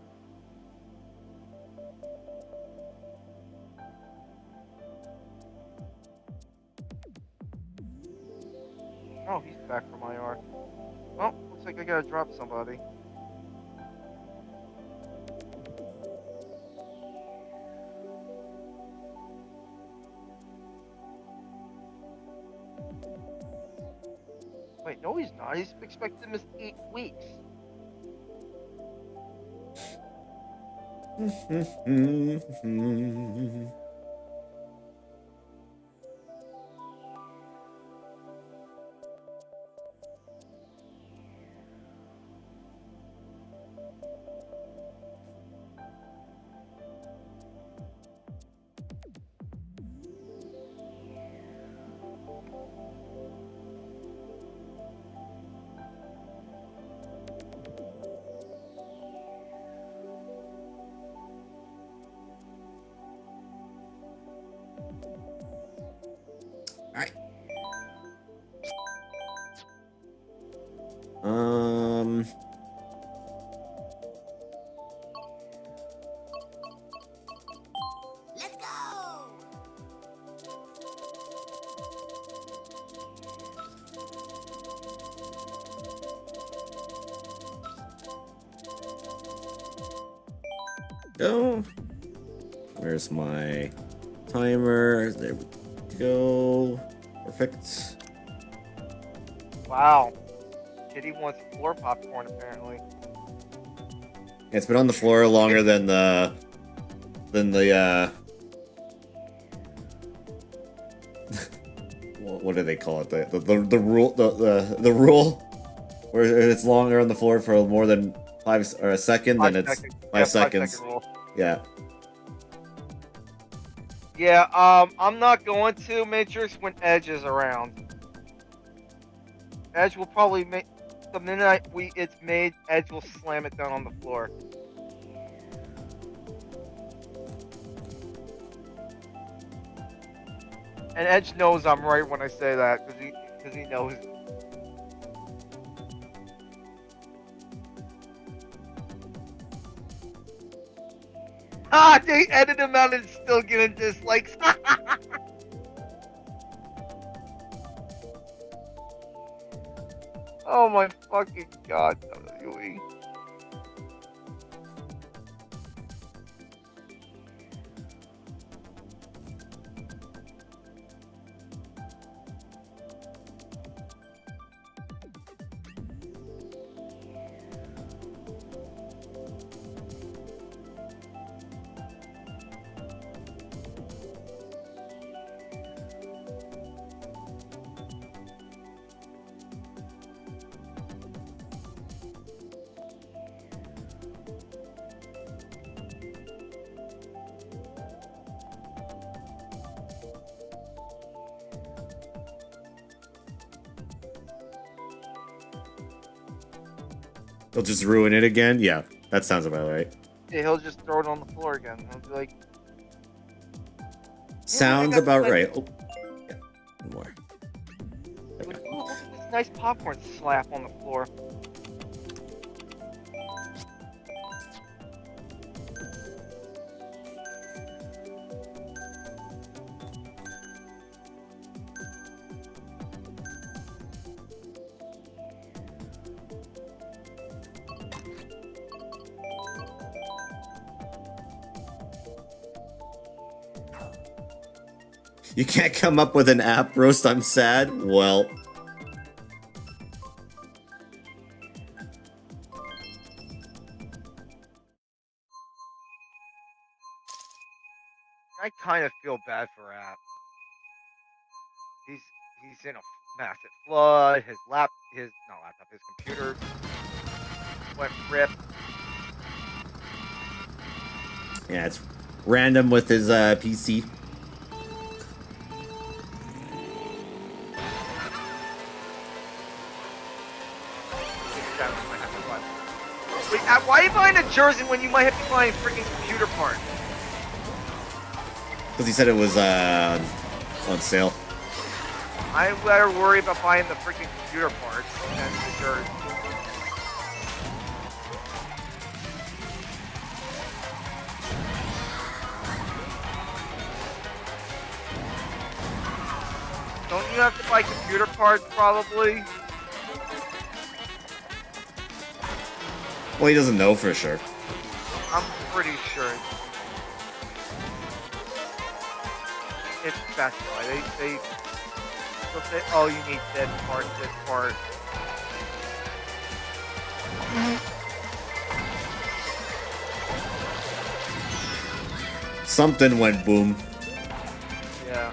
Oh, he's back from IR. Oh, looks like I gotta drop somebody. Wait, no he's not. He's expected to miss 8 weeks. Let's go! Go. Where's my timer? There we go. Perfect. Wow. Kitty wants floor popcorn apparently. It's been on the floor longer than the what do they call it? The rule where it's longer on the floor for more than 5 or a second, then it's 5 seconds. 5 second rule. Yeah. Yeah, I'm not going to Matrix when Edge is around. Edge will probably make the minute it's made, Edge will slam it down on the floor. And Edge knows I'm right when I say that, because he knows. Ah, they edited him out and still getting dislikes. Oh my fucking god, WWE. They'll just ruin it again? Yeah, that sounds about right. Yeah, he'll just throw it on the floor again. He'll be like, Sounds about right. Oh, yeah, one more. like, oh, look at this nice popcorn slap on the floor. You can't come up with an app roast, I'm sad? Well... I kind of feel bad for App. He's in a massive flood. His computer went rip. Yeah, it's random with his PC. Wait, why are you buying a jersey when you might have to buy a freaking computer part? Because he said it was on sale. I better worry about buying the freaking computer parts than the jersey. Don't you have to buy computer parts probably? Well, he doesn't know for sure. I'm pretty sure it's specified. They'll say, oh, you need this part, this part. Something went boom. Yeah.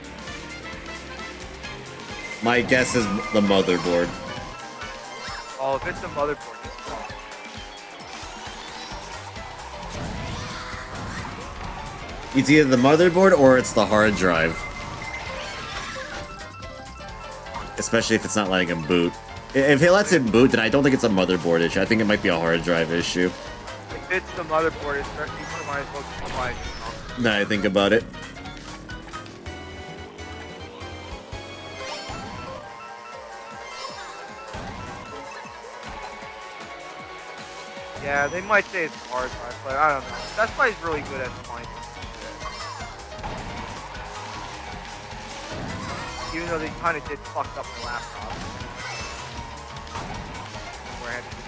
My guess is the motherboard. Oh, if it's a motherboard, it's gone. It's either the motherboard or it's the hard drive. Especially if it's not letting him boot. If he lets him boot, then I don't think it's a motherboard issue. I think it might be a hard drive issue. If it's the motherboard, it's you might as well just buy it. Now I think about it. Yeah, they might say it's a hard drive, but I don't know. That's why he's really good at finding shit. Even though they kind of did fuck up my laptop. Where I had to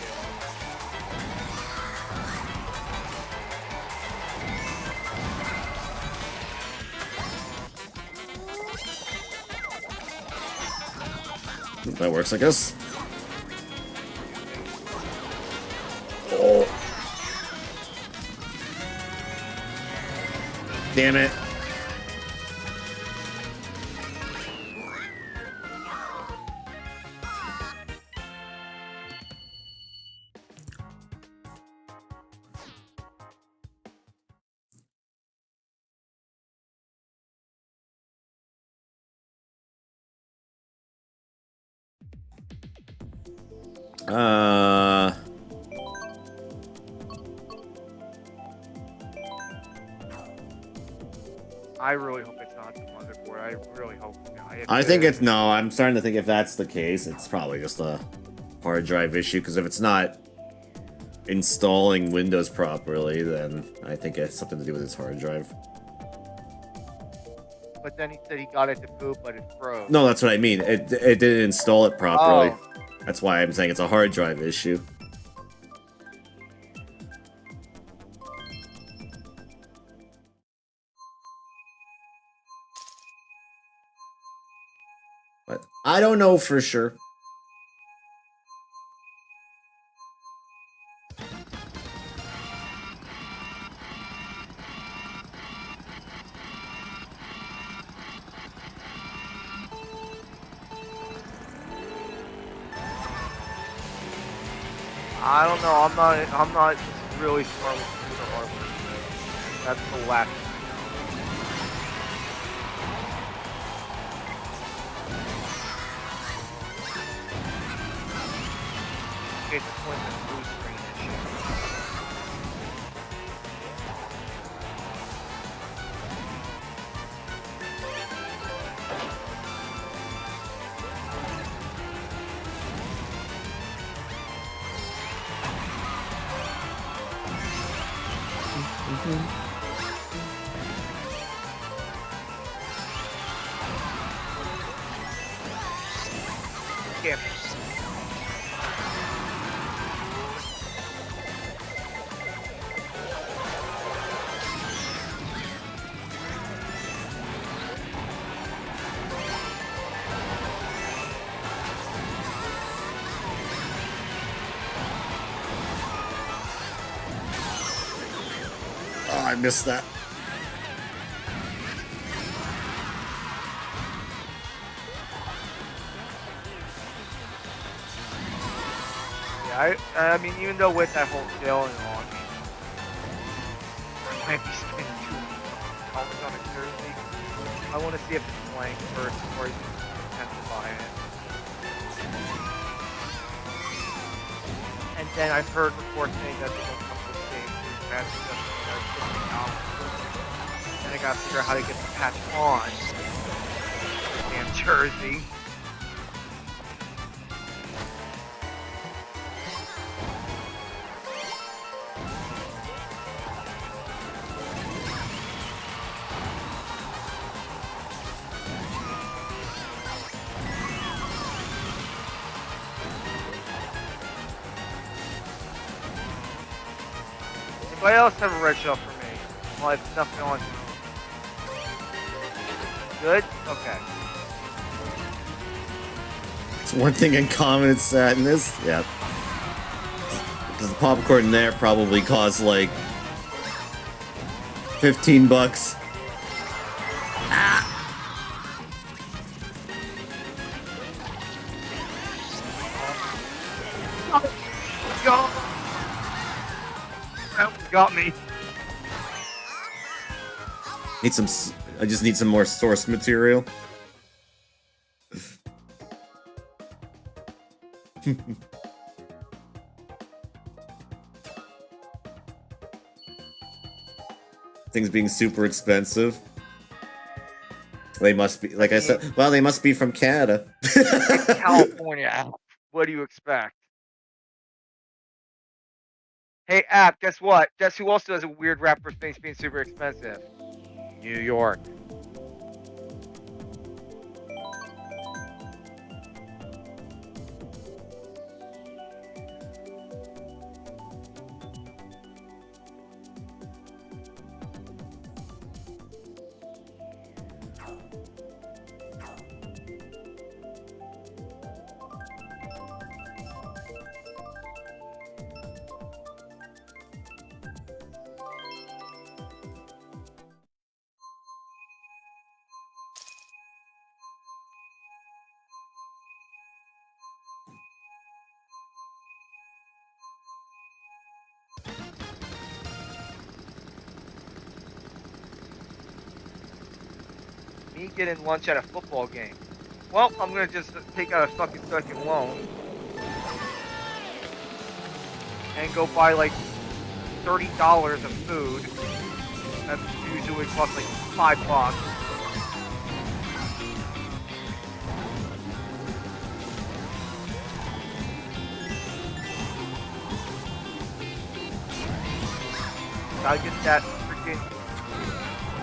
That works, I guess. Oh. Damn it. I really hope it's not not the motherboard. I really hope not. I think it's no. I'm starting to think if that's the case, it's probably just a hard drive issue. Because if it's not installing Windows properly, then I think it's something to do with its hard drive. But then he said he got it to boot, but it froze. No, that's what I mean. It didn't install it properly. Oh. That's why I'm saying it's a hard drive issue. But I don't know for sure. I don't know. I'm not really smart with computer hardware. That's the last. Okay, this one's a blue screen issue. Yeah. Oh, I missed that. Yeah, I mean, even though with that whole sale and all, I might be spending $2 on a jersey. I want to see if it's blank first before I attempt to buy it. And then I've heard reports saying that they don't come with the same patch, just $50. Then I gotta figure out how to get the patch on the damn jersey. Anybody else have a red shell for me? Well, I have nothing on. Good? Okay. It's one thing in common, it's sadness. Yep. Because the popcorn there probably cost like $15. Go! That got me. Need some. I just need some more source material. Things being super expensive. They must be, like I said, well, they must be from Canada. California. What do you expect? Hey, app, guess what? Guess who also has a weird rap for things being super expensive? New York. Me getting lunch at a football game. Well, I'm gonna just take out a fucking second loan and go buy like $30 of food. That usually costs like $5. Gotta get that freaking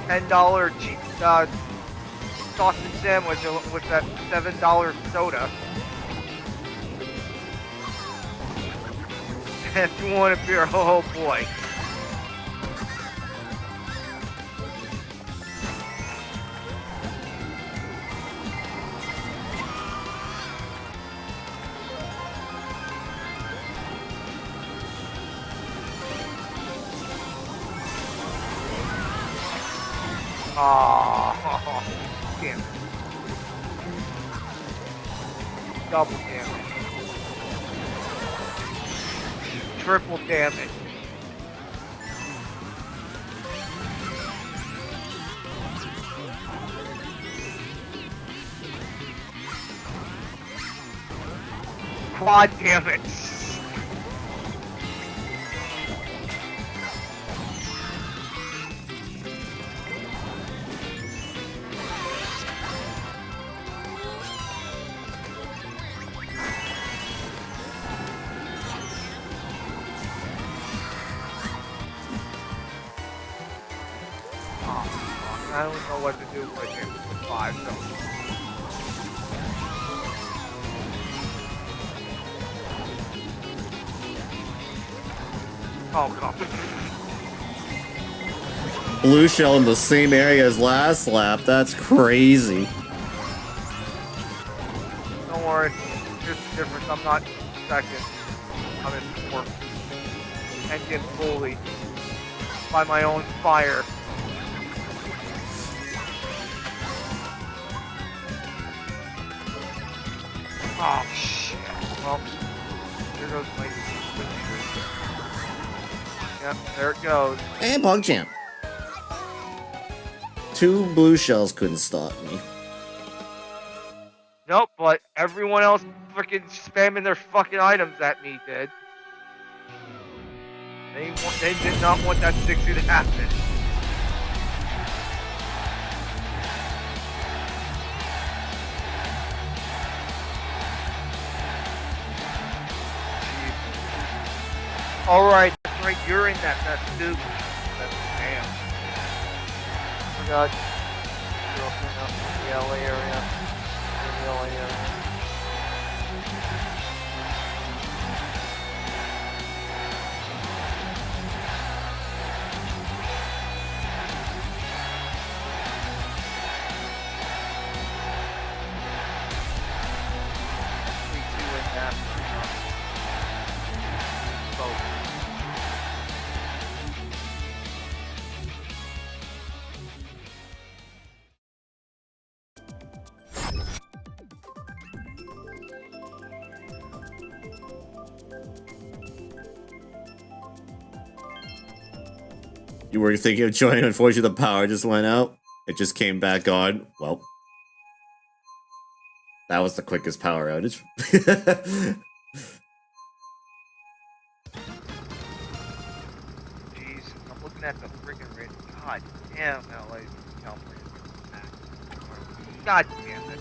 $10 cheap sausage sandwich with that $7 soda. And if you want a beer, oh boy. Oh, damn it. Double damage. Triple damage. Quad damage. I don't know what to do with him with 5, so. Oh, God. Blue shell in the same area as last lap. That's crazy. Don't worry. Here's the difference. I'm not second. I'm in 4th. And get bullied by my own fire. Oh, shit. Well, here goes my... Yep, there it goes. And PogChamp. 2 blue shells couldn't stop me. Nope, but everyone else freaking spamming their fucking items at me did. They did not want that 60 to happen. Alright, that's right, you're in that mess too. That's damn. Forgot. You're opening up the LA area. The LA area. You were thinking of joining, unfortunately the power just went out. It just came back on. Well, that was the quickest power outage. Jeez, I'm looking at the freaking rate. God damn, LA's California. God damn it.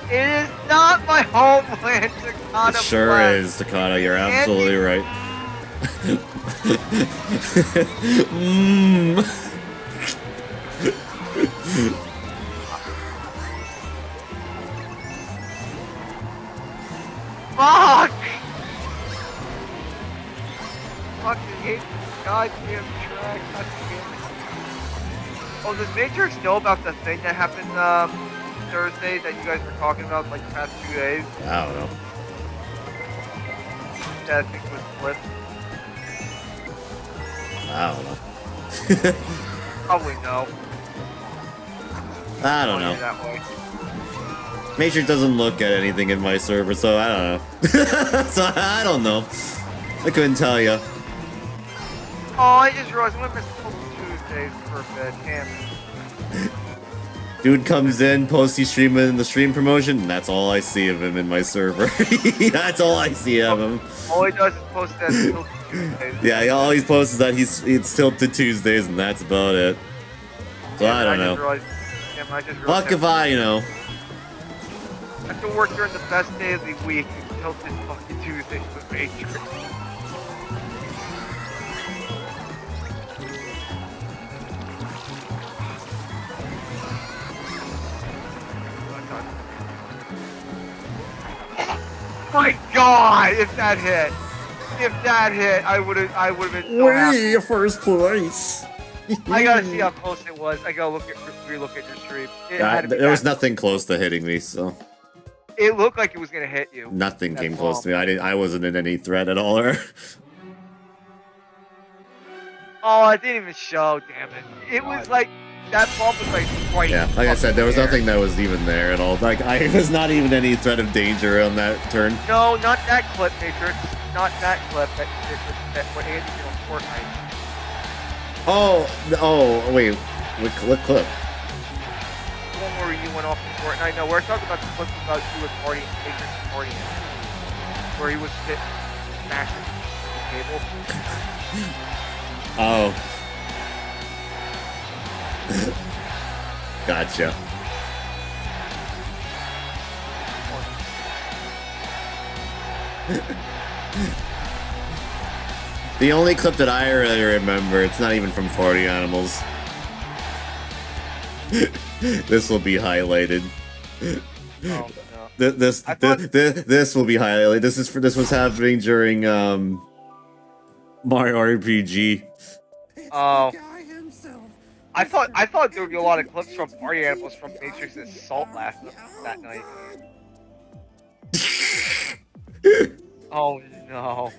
It is not my homeland, Takata. It sure is, Takata. You're absolutely right. Fuck! Fucking hate this goddamn track. God damn it. Oh, does Matrix know about the thing that happened Thursday that you guys were talking about like the past 2 days? I don't know. That I think was flipped. I don't know. Probably no. I don't know. That way. Matrix doesn't look at anything in my server, so I don't know. So I don't know. I couldn't tell you. Oh, I just realized I'm gonna miss Tuesdays for a bit. Damn it. Dude comes in, posts he's streaming in the stream promotion, and that's all I see of him in my server. That's all I see of him. All he does is post that Tilted Tuesdays. Yeah, all he posts is that it's Tilted Tuesdays, and that's about it. So I don't know. Fuck if I, you know. I have to work during the best day of the week until this fucking Tuesday with Matrix. My God! If that hit, I would have been so happy. Way first place. I gotta see how close it was. I gotta relook at your stream. It had to be There was that nothing close to hitting me, so It looked like it was gonna hit you. nothing That's came close all. to me. I wasn't in any threat at all. Oh, it didn't even show. Damn it! It was like that bump was like right. Yeah, like I said, there was there. nothing that was even there at all. Like I was not even any threat of danger on that turn. No, not that clip, Matrix. Not that clip. That what Andy did on Fortnite. Oh, wait, what clip? The one where you went off in Fortnite. No, we're talking about the clip about you with partying, Matrix partying, where he was smashing the table. Oh. Gotcha. The only clip that I really remember, it's not even from 40 Animals. This will be highlighted. Oh no. This will be highlighted. This was happening during Mario RPG. Oh. I thought there would be a lot of clips from Party Animals from Matrix's assault that night. Oh no.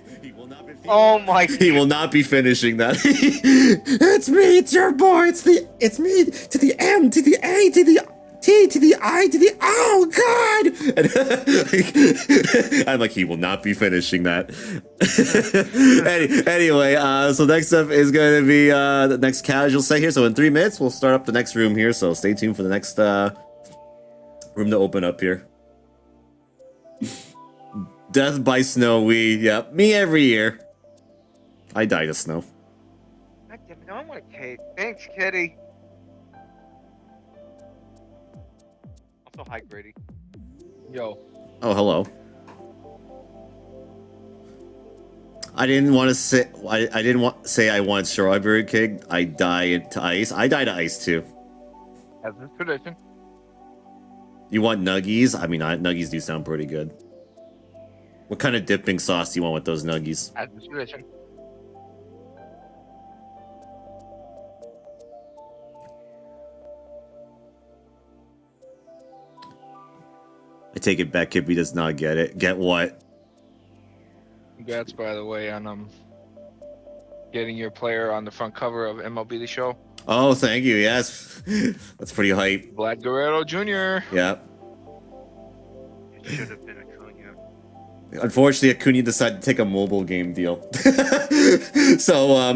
Oh my God. He will not be finishing that. It's me, it's your boy, it's me to the M to the A to the T to the I to the oh God! And I'm like, he will not be finishing that. Anyway, so next up is going to be the next casual set here. So in 3 minutes, we'll start up the next room here. So stay tuned for the next room to open up here. Death by snow, yep, me every year. I die to snow. God damn it, now I want a cake. Thanks, Kitty. Also, hi, Grady. Yo. Oh, hello. I didn't want to say. I didn't want say I want strawberry cake. I die to ice. I die to ice too. As is tradition. You want nuggies? I mean, nuggies do sound pretty good. What kind of dipping sauce do you want with those nuggies? As is tradition. I take it back. Kippy does not get it. Get what? Congrats, by the way, on getting your player on the front cover of MLB The Show. Oh, thank you. Yes, that's pretty hype. Vlad Guerrero Jr. Yep. It should have been Acuna. Unfortunately, Acuna decided to take a mobile game deal. So,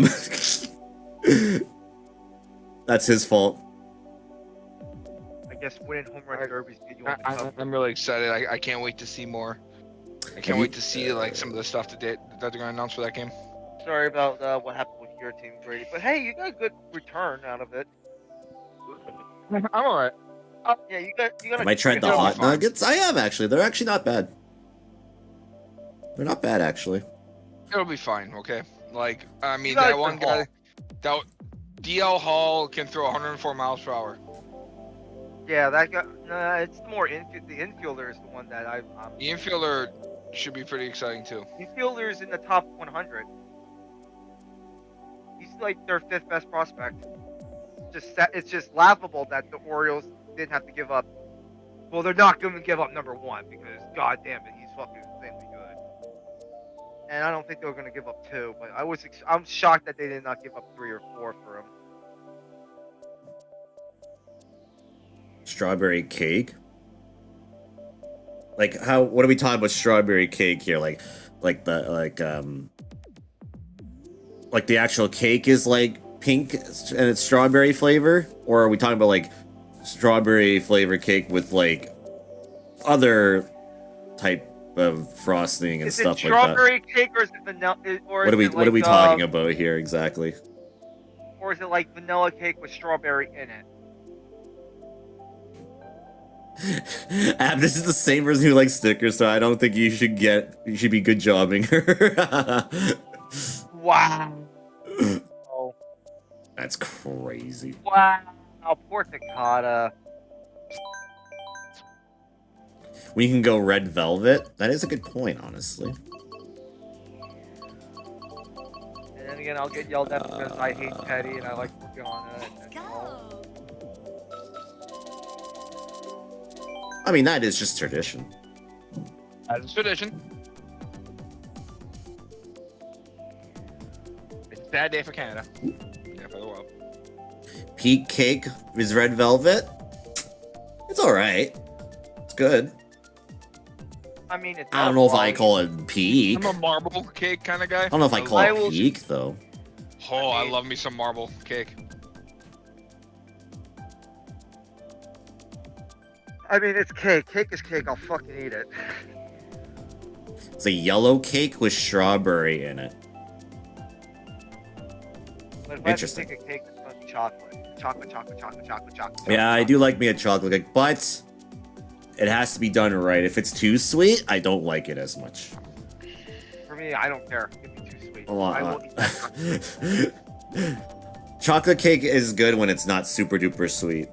that's his fault. I guess winning home run derbies get you on the cover. I'm really excited. I can't wait to see more. I can't wait to see like some of the stuff that they're going to announce for that game. Sorry about what happened with your team, Brady. But hey, you got a good return out of it. I'm alright. Yeah, you got. Have I tried the it'll be hot fine. nuggets? I have actually. They're actually not bad. They're not bad actually. It'll be fine, okay? Like, I mean, You guys that one can haul. guy, that DL Hall can throw 104 miles per hour. Yeah, that guy. Nah, it's more the infielder is the one that The infielder should be pretty exciting too. infielder is in the top 100. He's like their 5th best prospect. It's just laughable that the Orioles didn't have to give up. Well, they're not going to give up number 1 because god damn it, he's fucking insanely good. And I don't think they were going to give up 2, but I'm shocked that they did not give up 3 or 4 for him. Strawberry cake? Like how? What are we talking about? Strawberry cake here? Like the actual cake is like pink and it's strawberry flavor, or are we talking about like strawberry flavor cake with like other type of frosting and Is stuff it like that? strawberry cake or is it vanilla? Or What are is we it like, talking about here exactly? Or is it like vanilla cake with strawberry in it? This is the same person who likes stickers, so I don't think you should be good jobbing her. Wow. Oh, That's crazy. wow. Poor Takata. We can go red velvet. That is a good point, honestly. And then again, I'll get yelled at because I hate Teddy and I like Morgana. Let's go. I mean, that is just tradition. That is tradition. It's a bad day for Canada. Yeah, for the world. Peak cake is red velvet. It's alright. It's good. I mean, it's I don't know if I call it peak. I'm a marble cake kind of guy. I don't know if I call it peak, though. Oh, I love me some marble cake. I mean, it's cake. Cake is cake. I'll fucking eat it. It's a yellow cake with strawberry in it. But if I have to Interesting. take a cake, it's going to be chocolate. Chocolate. Yeah, I do like me a chocolate cake, but it has to be done right. If it's too sweet, I don't like it as much. For me, I don't care. Give me too sweet. Well, I will eat that. chocolate cake is good when it's not super duper sweet.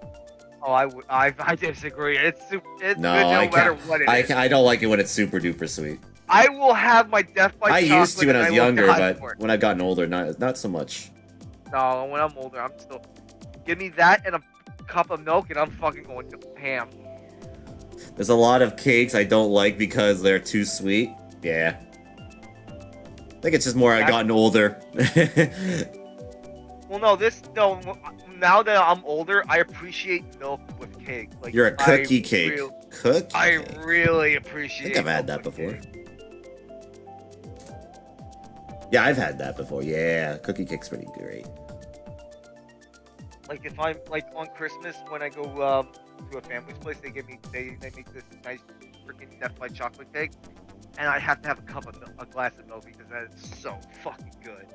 Oh, I disagree. It's No, good no I matter can't. what it is. I don't like it when it's super duper sweet. I will have my death by I chocolate. used to when I was and will younger, die for but it. when I've gotten older, not so much. No, when I'm older, I'm still. Give me that and a cup of milk, and I'm fucking going ham. There's a lot of cakes I don't like because they're too sweet. Yeah. I think it's just more I've gotten older. Well, no. Now that I'm older, I appreciate milk with cake. Like You're a cookie cake. Cookie I cake. really I appreciate. think I've had that milk with before. cake. Yeah, I've had that before. Yeah, cookie cake's pretty great. Like if I'm like on Christmas when I go to a family's place, they make this nice freaking Death by chocolate cake, and I have to have a glass of milk because that is so fucking good.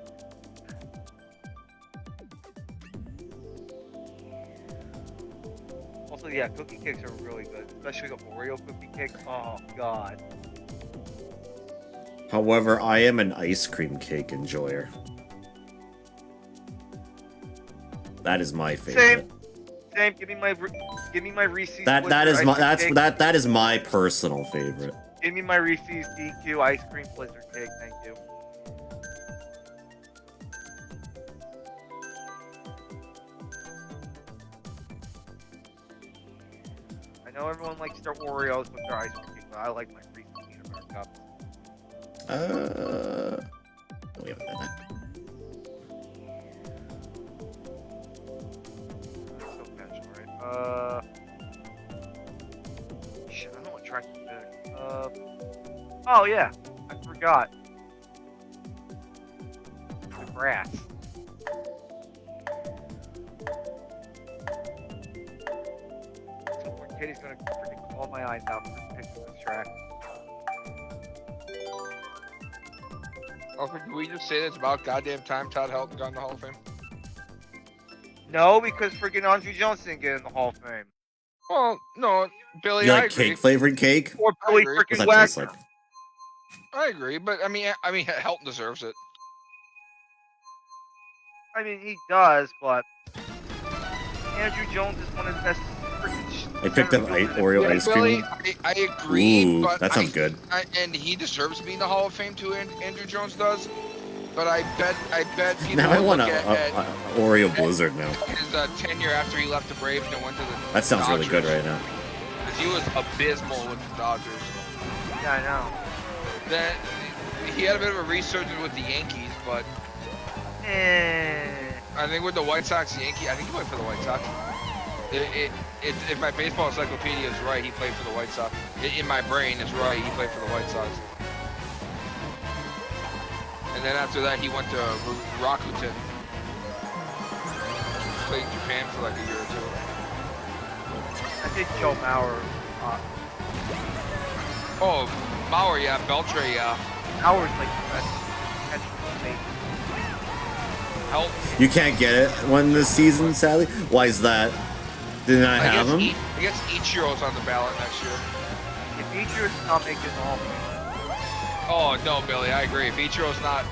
Also, yeah, cookie cakes are really good, especially the Oreo cookie cake. Oh god. However, I am an ice cream cake enjoyer. That is my favorite. Same. Give me my Reese's. That Blizzard is ice my cream cake. that is my personal favorite. Give me my Reese's DQ ice cream blizzard cake. Thank you. I know everyone likes their Oreos with their ice cream, but I like my Reese's peanut butter cups. We haven't done that. So casual, right? Shit, I don't know what track to pick. Oh yeah, I forgot. The grass. So poor Katie's gonna freaking claw my eyes out for picking this track. Also, can we just say that it's about goddamn time Todd Helton got in the Hall of Fame? No, because freaking Andrew Jones didn't get in the Hall of Fame. Well, no, Billy, You I like agree. cake flavored cake? Or I Billy agree. What's freaking that taste Wagner. like? I agree, but I mean, Helton deserves it. I mean, he does, but Andrew Jones is one of the best freaking. I picked up Oreo ice Billy, cream. I agree, Ooh, but that sounds good. And he deserves to be in the Hall of Fame too. Andrew Jones does, but I bet people Now I would want look a at Oreo Blizzard now. his tenure after he left the Braves and went to the That sounds really good Dodgers. right now. Because he was abysmal with the Dodgers. Yeah, I know. Then he had a bit of a resurgence with the Yankees, but I think with the White Sox, I think he played for the White Sox. If my baseball encyclopedia is right, he played for the White Sox. In my brain, it's right, he played for the White Sox. And then after that, he went to Rakuten. Played in Japan for like a year or two. I think Joe Mauer. Oh, Mauer, yeah, Beltre, yeah. Mauer's like the best catcher in the league. Help. You can't get it when this season, sadly. Why is that? Didn't I have him? I guess Ichiro's on the ballot next year. If Ichiro's not making the Hall of Fame. Oh no, Billy, I agree. If Ichiro's not,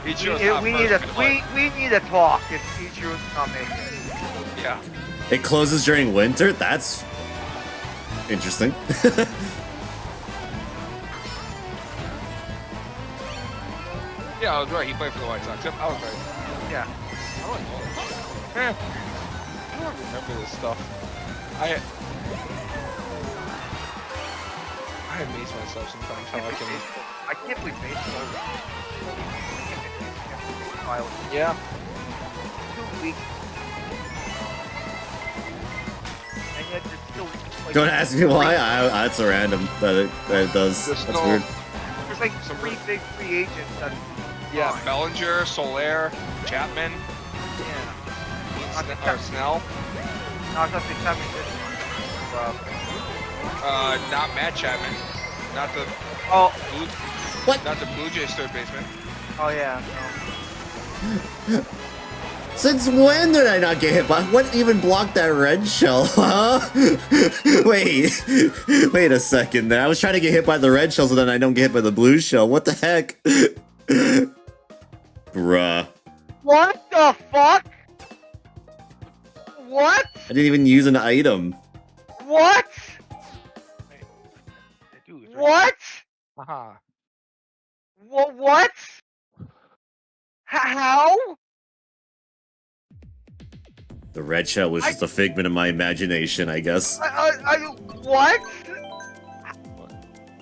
Ichiro's not we need a talk if Ichiro's not making it. Yeah. It closes during winter? That's interesting. Yeah, I was right. He played for the White Sox. Yep, I was right. Yeah. I don't know. I don't remember this stuff. I amaze myself sometimes how I can. I can't believe baseball. Yeah. 2 weeks. And yet it's still like, Don't ask me why. That's a random that it does. There's That's no- weird. there's like 3 big free agents that. Yeah, fine. Bellinger, Soler, Chapman, Yeah. or Snell. No, I thought they Chapman did. Not Matt Chapman. Not the Oh. Blue, What? Not the Blue Jays third baseman. Oh yeah. No. Since when did I not get hit by? What even blocked that red shell, huh? Wait a second there. I was trying to get hit by the red shell so then I don't get hit by the blue shell. What the heck? Bruh. What the fuck? What? I didn't even use an item. What? What? Haha. What? How? The red shell was just a figment of my imagination, I guess. What?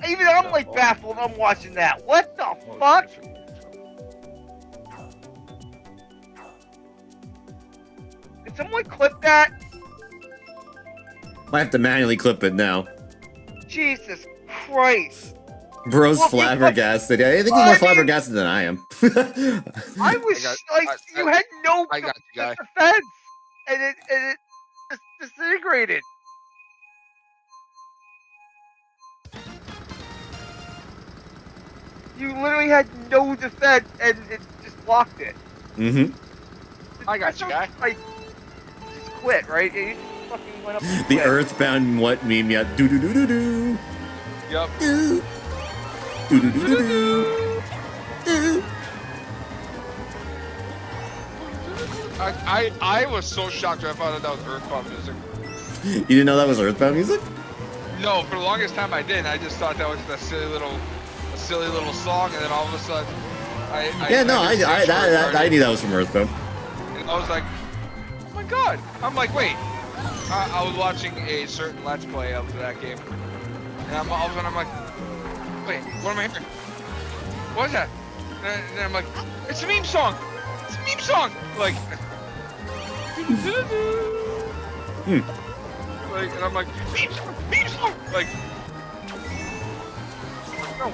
Even I'm like baffled. I'm watching that. What the fuck? Did someone clip that? Might have to manually clip it now. Jesus Christ! Bro's Well, flabbergasted. I think he's more flabbergasted than I am. I was you had no I got you, guy. defense, and it disintegrated. You literally had no defense, and it just blocked it. Mm-hmm. I got you, guy. Like, just quit, right? You just fucking went up. And The quit. Earthbound what meme? Yeah. Do do do do do. Yup. Do do do do do. Do. I was so shocked when I found out that was Earthbound music. You didn't know that was Earthbound music? No, for the longest time I didn't. I just thought that was a silly little song, and then all of a sudden, I knew that was from Earthbound. And I was like, oh my god! I'm like, wait. I was watching a certain Let's Play of that game, and all of a sudden I'm like, wait, what am I hearing? What is that? And then I'm like, it's a meme song. It's a meme song. Like, like, and I'm like, meme song, meme song. Like, No,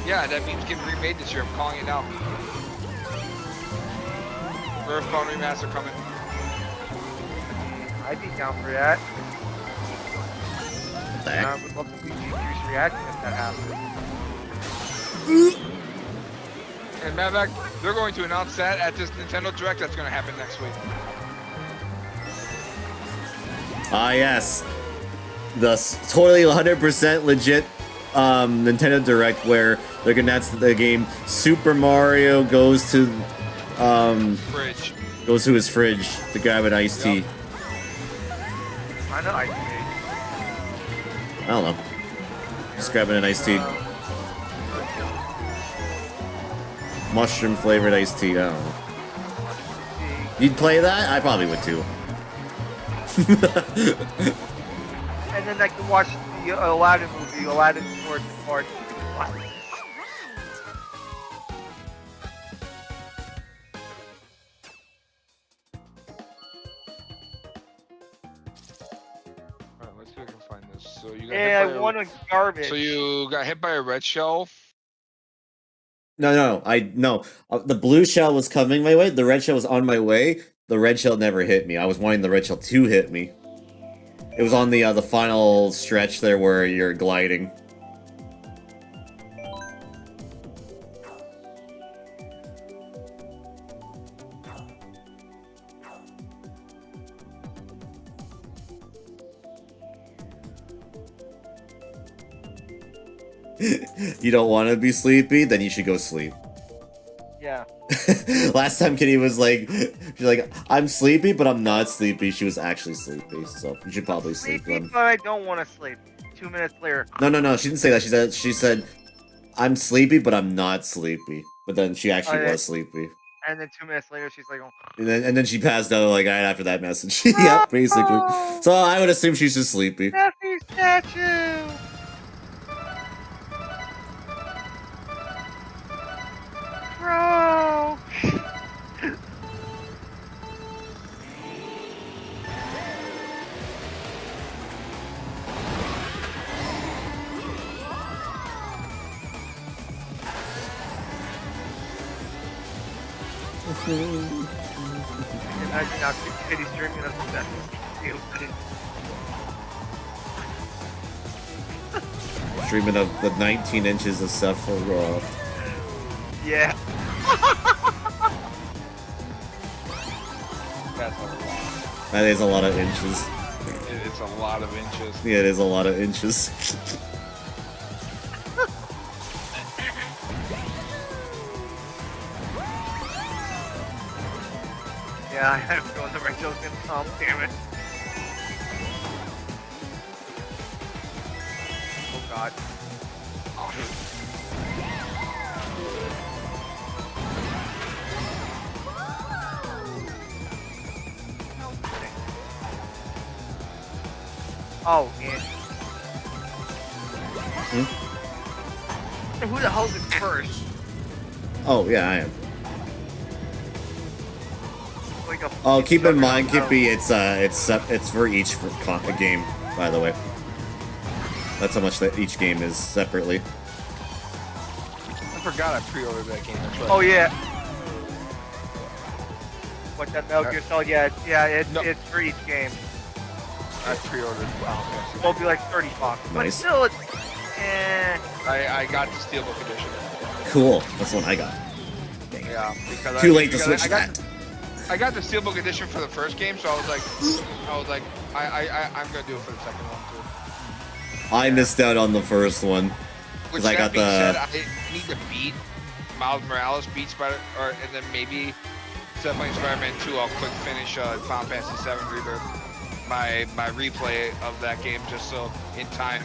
yeah, that meme's getting remade this year. I'm calling it now. Earthbound remaster coming. I'd be down for that. What the I heck? would love to see Juice reaction if that happened. And matter of fact, they're going to announce that at this Nintendo Direct that's going to happen next week. Ah, yes. The totally 100% legit Nintendo Direct where they're gonna announce the game Super Mario goes to Fridge. goes to his fridge to grab an iced tea. I know I I don't know. Just grabbing an iced tea. Mushroom flavored iced tea. I don't know. You'd play that? I probably would too. And then I can watch the Aladdin movie, Aladdin Towards the Party. Alright, let's see if I can find this. So you got Yeah, hit I by want a garbage. So you got hit by a red shell. No. The blue shell was coming my way. The red shell was on my way. The red shell never hit me. I was wanting the red shell to hit me. It was on the final stretch there where you're gliding. You don't want to be sleepy? Then you should go sleep. Yeah. Last time Kitty was like, she's like, I'm sleepy, but I'm not sleepy. She was actually sleepy, so you should probably sleep Sleepy, then. but I don't want to sleep. 2 minutes later. No, she didn't say that. She said, I'm sleepy, but I'm not sleepy. But then she actually was sleepy. And then 2 minutes later, she's like, oh. And then she passed out like right after that message. Yeah, basically. So I would assume she's just sleepy. Happy statue! Bro! Imagine now Kitty's dreaming of that. Dreaming of the 19 inches of Sephiroth. Yeah. That's a lot. That is a lot of inches. It's a lot of inches. Yeah, it is a lot of inches. Yeah, I had a feeling the Rachel's gonna come, damn it. Oh god. Oh, and who the hell's it first? Oh, yeah, I am. Like a Oh, keep in mind, juggernaut. Kippy, it's for each game, by the way. That's how much that each game is separately. I forgot I pre-ordered that game. That's right. Oh yeah. What that Metal Gear Solid? Yeah, it's for each game. I pre-ordered. Wow. It'll be like $30, but Nice. still, it's I got the Steelbook edition. Cool. That's what I got. Yeah, because Too late to because switch I got, that. I got the Steelbook edition for the first game, so I was like, I'm gonna do it for the second one too. I missed out on the first one. Which I that got being said, the- I need to beat Miles Morales, beat Spider, and then maybe instead of playing Spider-Man 2, I'll quick finish Final Fantasy 7 Rebirth. My replay of that game, just so in time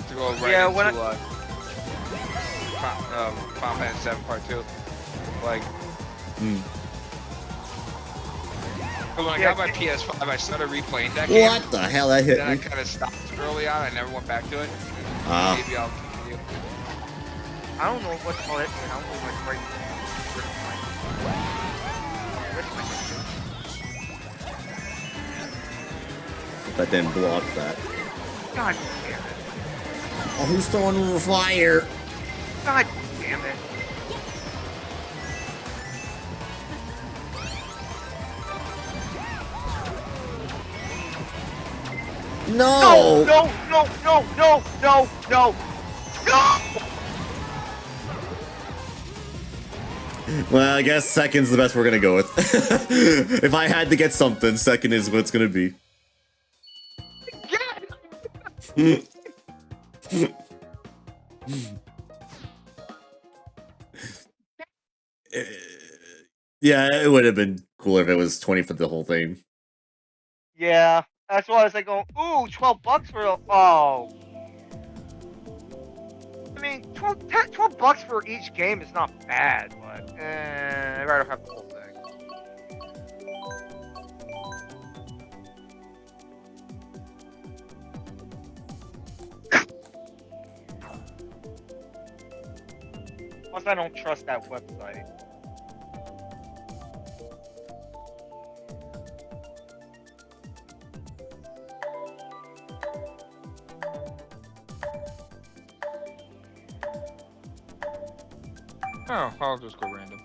to go right into Final Fantasy 7 Part 2. Like, but when I got my PS5, I started replaying that game. What the hell? That hit Then I me. kind of stopped early on. I never went back to it. Ah. Maybe I'll continue. I don't know what's called it. I don't know what's right. That didn't block that. God damn it. Oh, who's throwing the fire? God damn it. No! No! Well, I guess second's the best we're gonna go with. If I had to get something, second is what it's gonna be. Yeah, it would have been cooler if it was 20 for the whole thing. Yeah, that's why I was like going, ooh, $12 for a, oh. I mean, $12 for each game is not bad, but I'd rather have the whole thing. Plus, I don't trust that website. Oh, I'll just go random.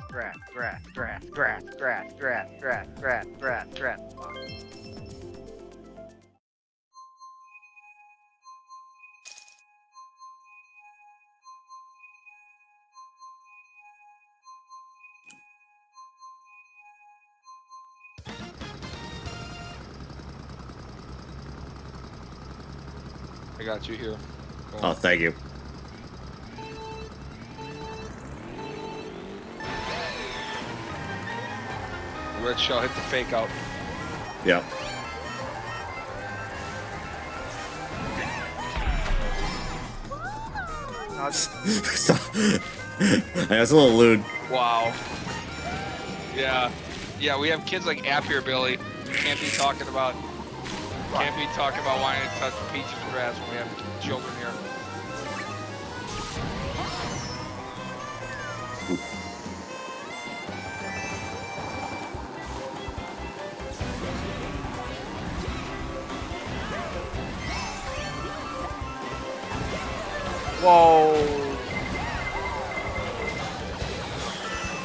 Grass. I got you here. Cool. Oh, thank you. Red shell hit the fake out. Yeah. That's a little lewd. Wow. Yeah. Yeah, we have kids like App here, Billy. Can't be talking about wanting to touch Peach's grass when we have children here. Whoa.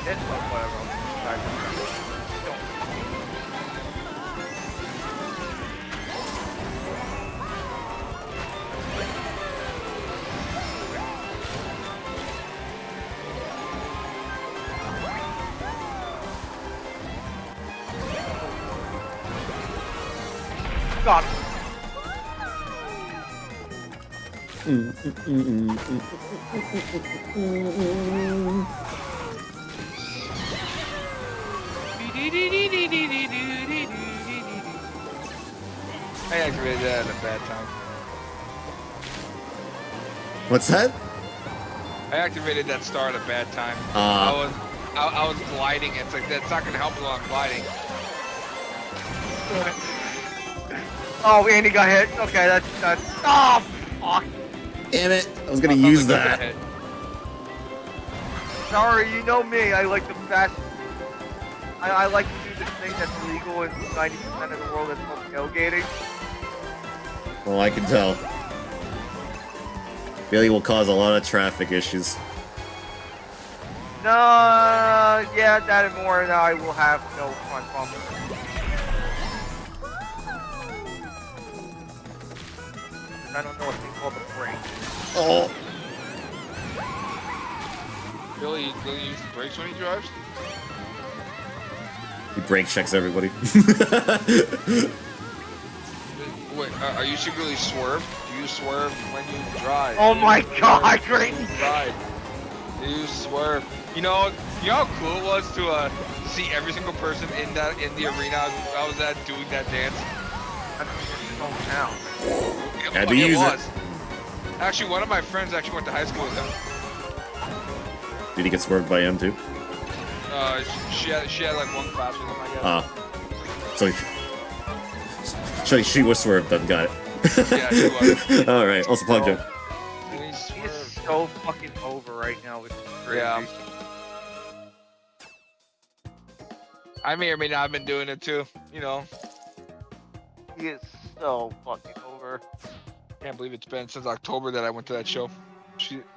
It's whatever. God. I activated that at a bad time. What's that? I activated that star at a bad time. Uh. I was gliding. It's like that's not gonna help while I'm gliding. Oh, Andy got hit. Okay, that's. Oh, fuck. Damn it! I was gonna use that. Sorry, you know me. I like the fast. I like to do this thing that's illegal in 90% of the world. That's called tailgating. Well, I can tell. Billy will cause a lot of traffic issues. No, yeah, that and more, and I will have no front bumper. I don't know a thing called a brake. Oh! Billy uses the brakes when he drives? He brake checks everybody. Wait, are you secretly swerve? Do you swerve when you drive? Oh my god, great! Do you swerve? You know how cool it was to see every single person in the arena I was at doing that dance? That's his hometown. Had to use it. Actually, one of my friends actually went to high school with him. Did he get swerved by him too? She had like one class with him, I guess. So she was swerved then, got it. Yeah, she was. Alright, also plug joke. He's so fucking over right now with crazy. Yeah. I may or may not have been doing it too, you know. He is so fucking over. Can't believe it's been since October that I went to that show.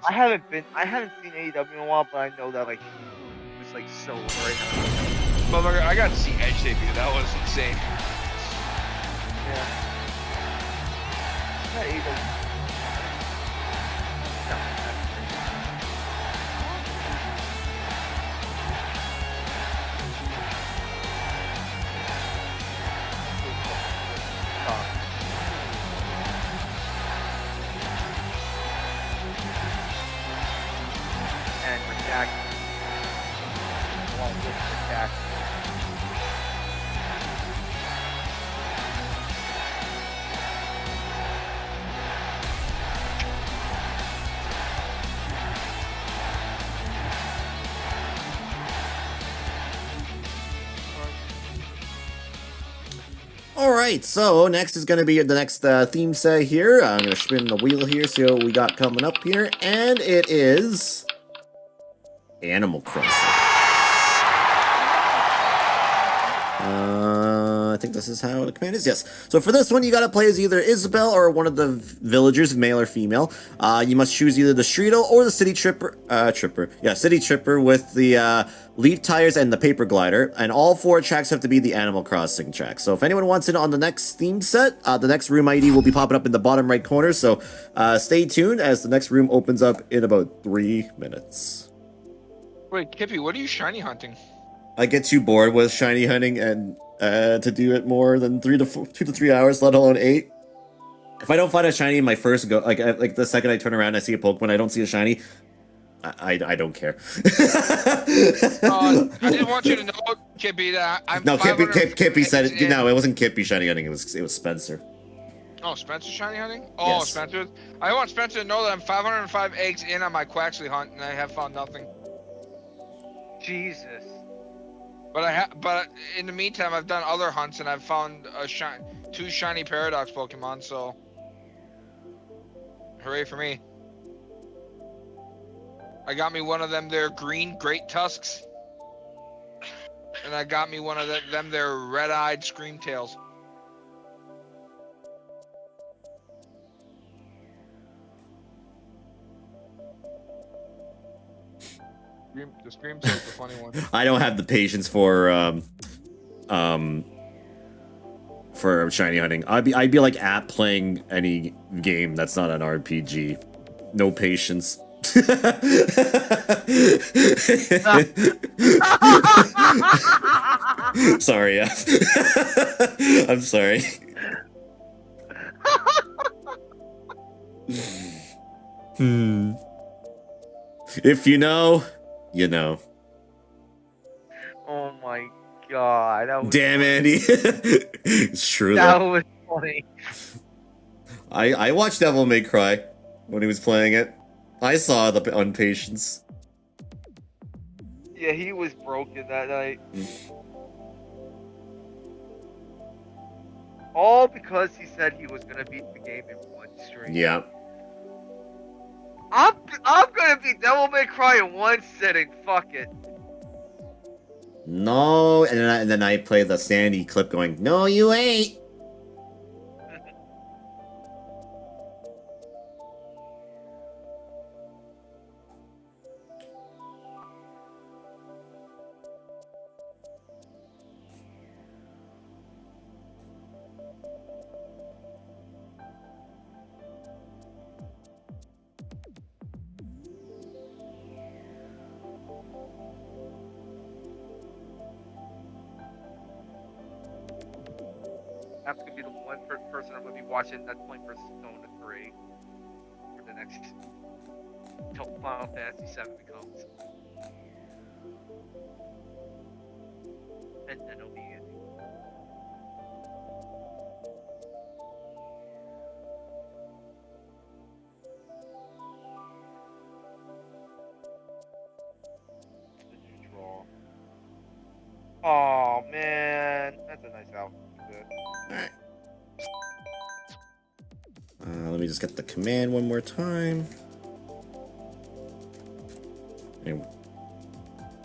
I haven't seen AEW in a while, but I know that like it's like so over right now. Motherfucker, I got to see Edge debut. That was insane. Yeah. Not AEW. No, and redact. Along with redact. Alright, so next is going to be the next theme set here. I'm going to spin the wheel here, see what we got coming up here. And it is Animal Crossing. I think this is how the command is. Yes. So for this one, you gotta play as either Isabel or one of the villagers, male or female. You must choose either the Streetle or the City Tripper. City Tripper with the leaf tires and the paper glider. And all 4 tracks have to be the Animal Crossing tracks. So if anyone wants it on the next theme set, the next room ID will be popping up in the bottom right corner. So stay tuned as the next room opens up in about 3 minutes. Wait, Kippy, what are you shiny hunting? I get too bored with shiny hunting and to do it more than 2 to 3 hours, let alone 8. If I don't find a shiny in my first go, like the second I turn around and I see a Pokemon, I don't see a shiny. I don't care. I just want you to know, Kippy, that I'm No, Kippy said it. in... No, it wasn't Kippy shiny hunting. It was Spencer. Oh, Spencer shiny hunting? Oh, Yes. Spencer. I want Spencer to know that I'm 505 eggs in on my Quaxley hunt, and I have found nothing. Jesus. But in the meantime, I've done other hunts, and I've found two shiny Paradox Pokemon. So, hooray for me! I got me one of them. They're green Great Tusks, and I got me one of them. They're red-eyed Screamtails. The Screamtail's the funny one. I don't have the patience for shiny hunting. I'd be like at playing any game that's not an RPG. No patience. Sorry, F. I'm sorry. If you know, you know. Oh my god. That was Damn, funny. Andy. It's true, That though. was funny. I watched Devil May Cry when he was playing it. I saw the impatience. Yeah, he was broken that night. All because he said he was gonna beat the game in one stream. Yeah. I'm gonna beat Devil May Cry in one sitting. Fuck it. No, and then I play the Sandy clip going, no, you ain't. That's gonna be the one person I'm gonna be watching that's playing Persona 3 for the next till Final Fantasy 7 comes. And then it'll be Andy. Did you draw? Oh man, that's a nice outfit. Alright. Let me just get the command one more time. And,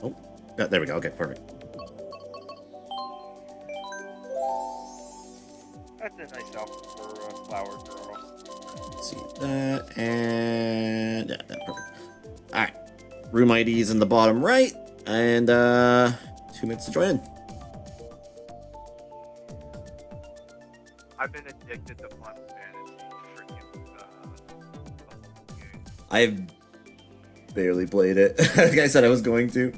oh, there we go. Okay, perfect. That's a nice outfit for a flower girl. Let's see that, and yeah, that perfect. Alright. Room ID is in the bottom right, and 2 minutes to join in. I've been addicted to Final Fantasy freaking game. I've barely played it. Like I said I was going to.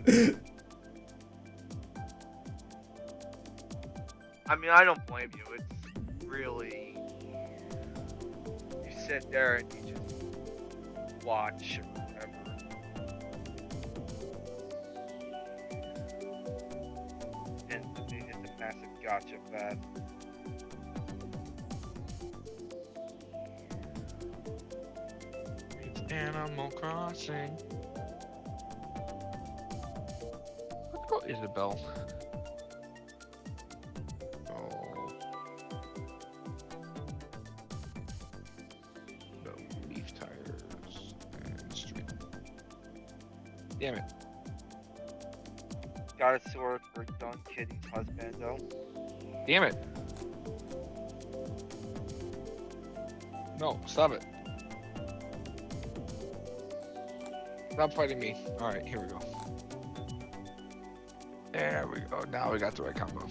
I mean, I don't blame you. It's really, you sit there and you just watch or whatever. And it's a massive gotcha fest. It's Animal Crossing. Let's go, Isabel. Oh. No leaf tires and street. Damn it. Got a sword for Don Kitty's husband, though. Damn it. No, stop it. Stop fighting me. Alright, here we go. There we go. Now we got the right combo.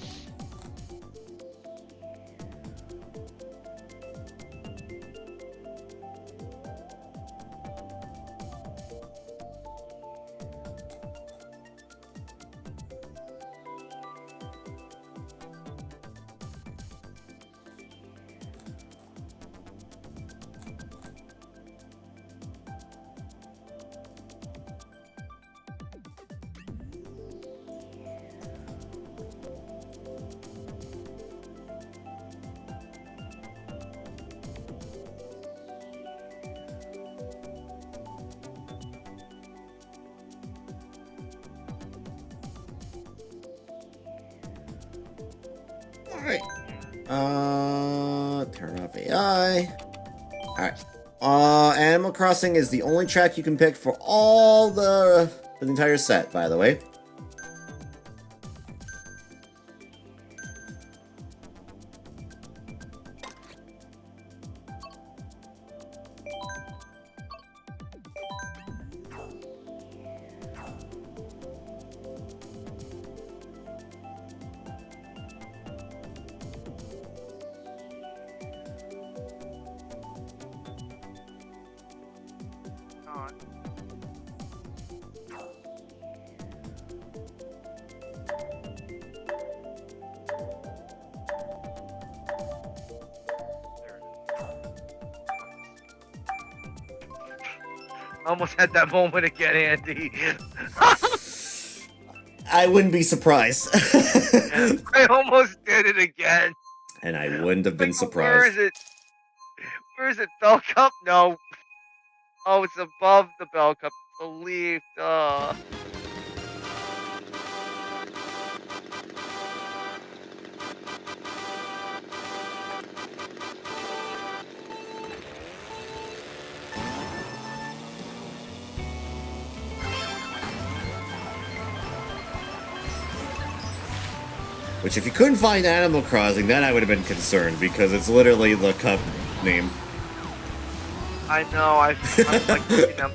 Alright. Turn off AI. Alright. Animal Crossing is the only track you can pick for the entire set, by the way. Almost had that moment again, Andy. I wouldn't be surprised. I almost did it again. And I wouldn't have been Where surprised. is it? Where is it? Bell Cup? No. Oh, it's above the Bell Cup. Believe. Which, if you couldn't find Animal Crossing, then I would have been concerned, because it's literally the cup name. I know. I'm like looking at them.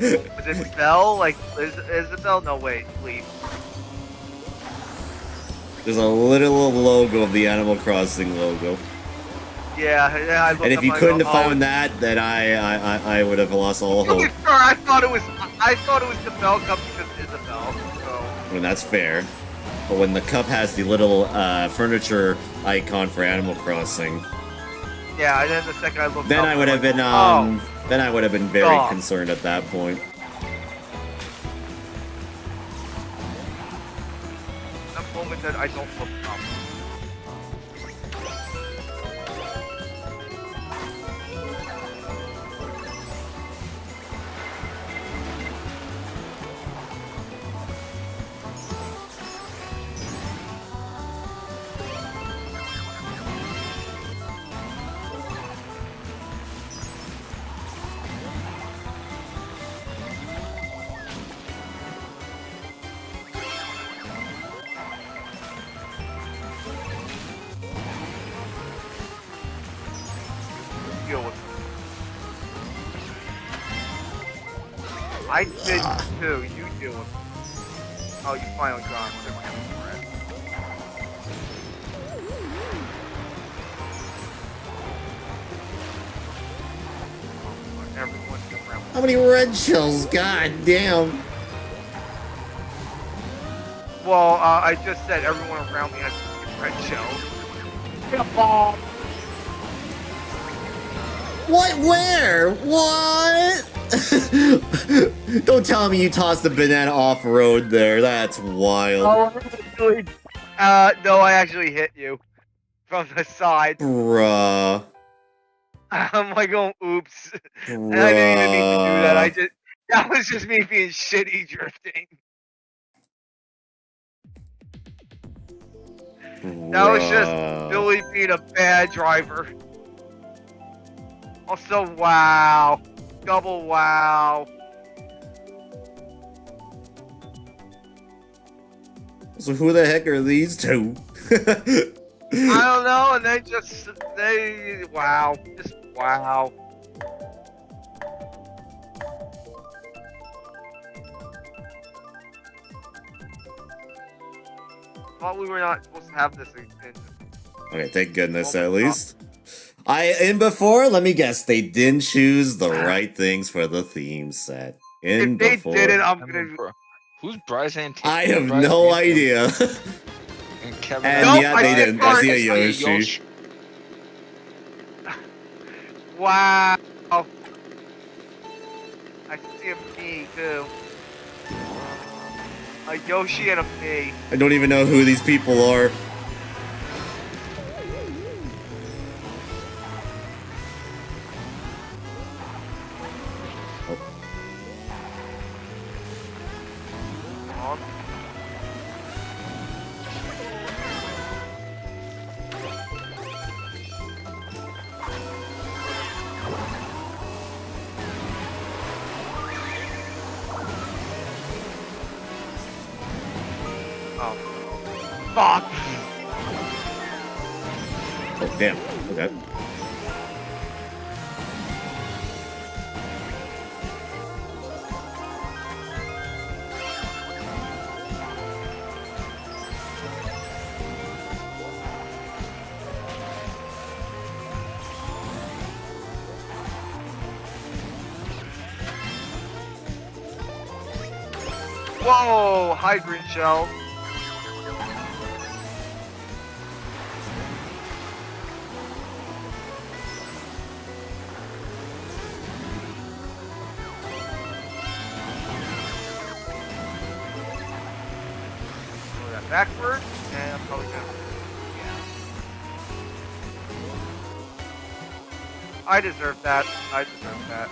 Is it Bell? Like, is it Bell? No, wait. Leave. There's a literal logo of the Animal Crossing logo. Yeah. I looked And if up you and I couldn't go, have found that, then I would have lost all To be hope. fair, I thought it was the Bell Cup because Isabel. So. I mean, that's fair. But when the cup has the little furniture icon for Animal Crossing, Yeah, and then the second I looked then up, I would have like, been oh, then I would have been very God. concerned at that point. that moment that I don't look up. Deal with it. I did too. You deal with it. Oh, you finally got it. Everyone's around. How many red shells? God damn. Well, I just said everyone around me has red shells. What? Where? What? Don't tell me you tossed the banana off-road there. That's wild. No, I actually hit you from the side. Bruh. I'm like, oh, oops. And I didn't even mean to do that. That was just me being shitty drifting. That was just Billy being a bad driver. Also, wow. Double wow. So who the heck are these two? I don't know, and wow. Just wow. Thought we were not supposed to have this in. Okay, thank goodness at least. Let me guess, they didn't choose the right things for the theme set. If they didn't, I'm gonna. Who's Bryce Ant? I have no idea. And Kevin. And Nope, yeah, I they did didn't. I Kart. see a I see a Yoshi. Wow. I see a me too. A Yoshi and a me. I don't even know who these people are. Oh. Fuck! Oh, damn. Okay. Whoa! High green shell. Throw that backward, and I'm probably gonna. Yeah. I deserve that. I deserve that.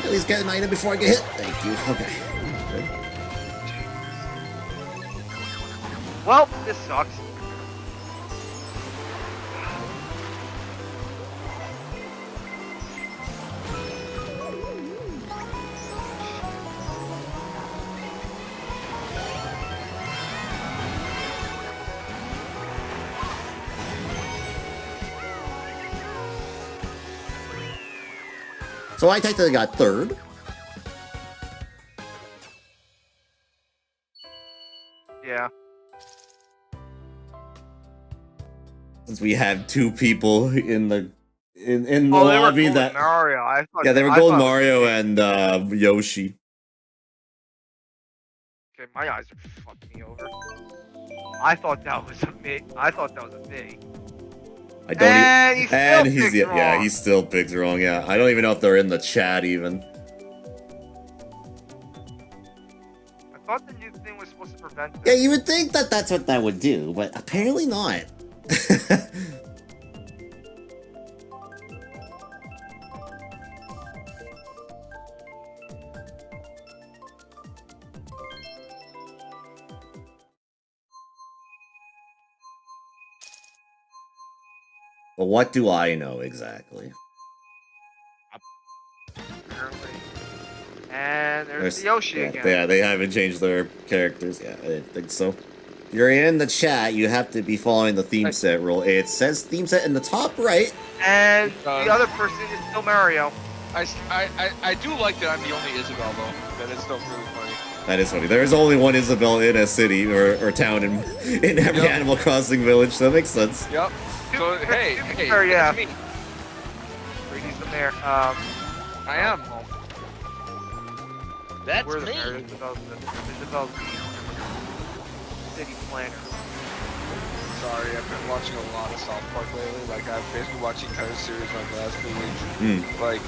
At least get an item before I get hit. Thank you. Okay. Good. Well, this sucks. So I technically got third. Yeah. Since we have two people in the in the Oh, they were lobby going that Mario. I thought, yeah, they were I going thought- Mario and Yoshi. Okay, my eyes are fucking me over. I thought that was a me. I thought that was a me. I don't And he's still picked yeah, wrong. he still picked wrong. Yeah, I don't even know if they're in the chat even. I thought the new thing was supposed to prevent Yeah, this. you would think that that's what that would do, but apparently not. But what do I know exactly? Apparently. And there's the Yoshi yeah, again. Yeah, they haven't changed their characters. Yeah, I didn't think so. If you're in the chat, you have to be following the theme set rule. It says theme set in the top right. And the other person is still Mario. I do like that I'm the only Isabel though. That is still really funny. That is funny. There is only one Isabel in a city or town in every Yep. Animal Crossing village, so that makes sense. Yep. So hey, Yeah. that's me. Brady's the mayor. I am. That's We're the me. mayor. Isabel's the city planner. Sorry, I've been watching a lot of South Park lately. Like I've basically watching entire series like the last 2 weeks. Like,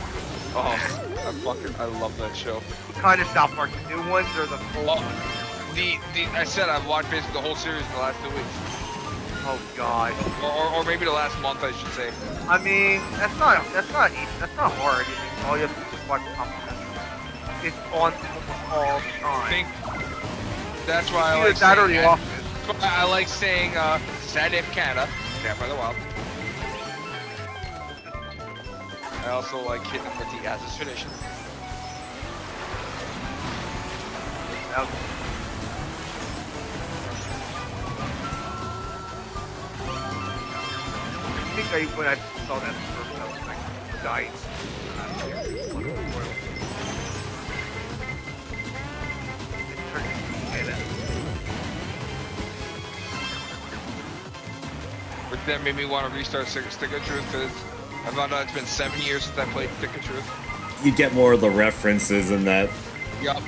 I love that show. What kind of South Park? The new ones or the full Oh, ones? I said I've watched basically the whole series in the last 2 weeks, Oh god. or maybe the last month, I should say. I mean, that's not easy. That's not hard. I mean, all you have to do is watch the comprehension. It's on almost all the I time. think that's why I Either like that or saying the that. office. That's why I like saying Saturday in Canada, Cat by the Wild. I also like hitting them with the Az's tradition. That was- I think when I saw that first, I was like, nice. But then made me want to restart Stick of Truth because I found out it's been 7 years since I played Stick of Truth. You get more of the references in that. Yup.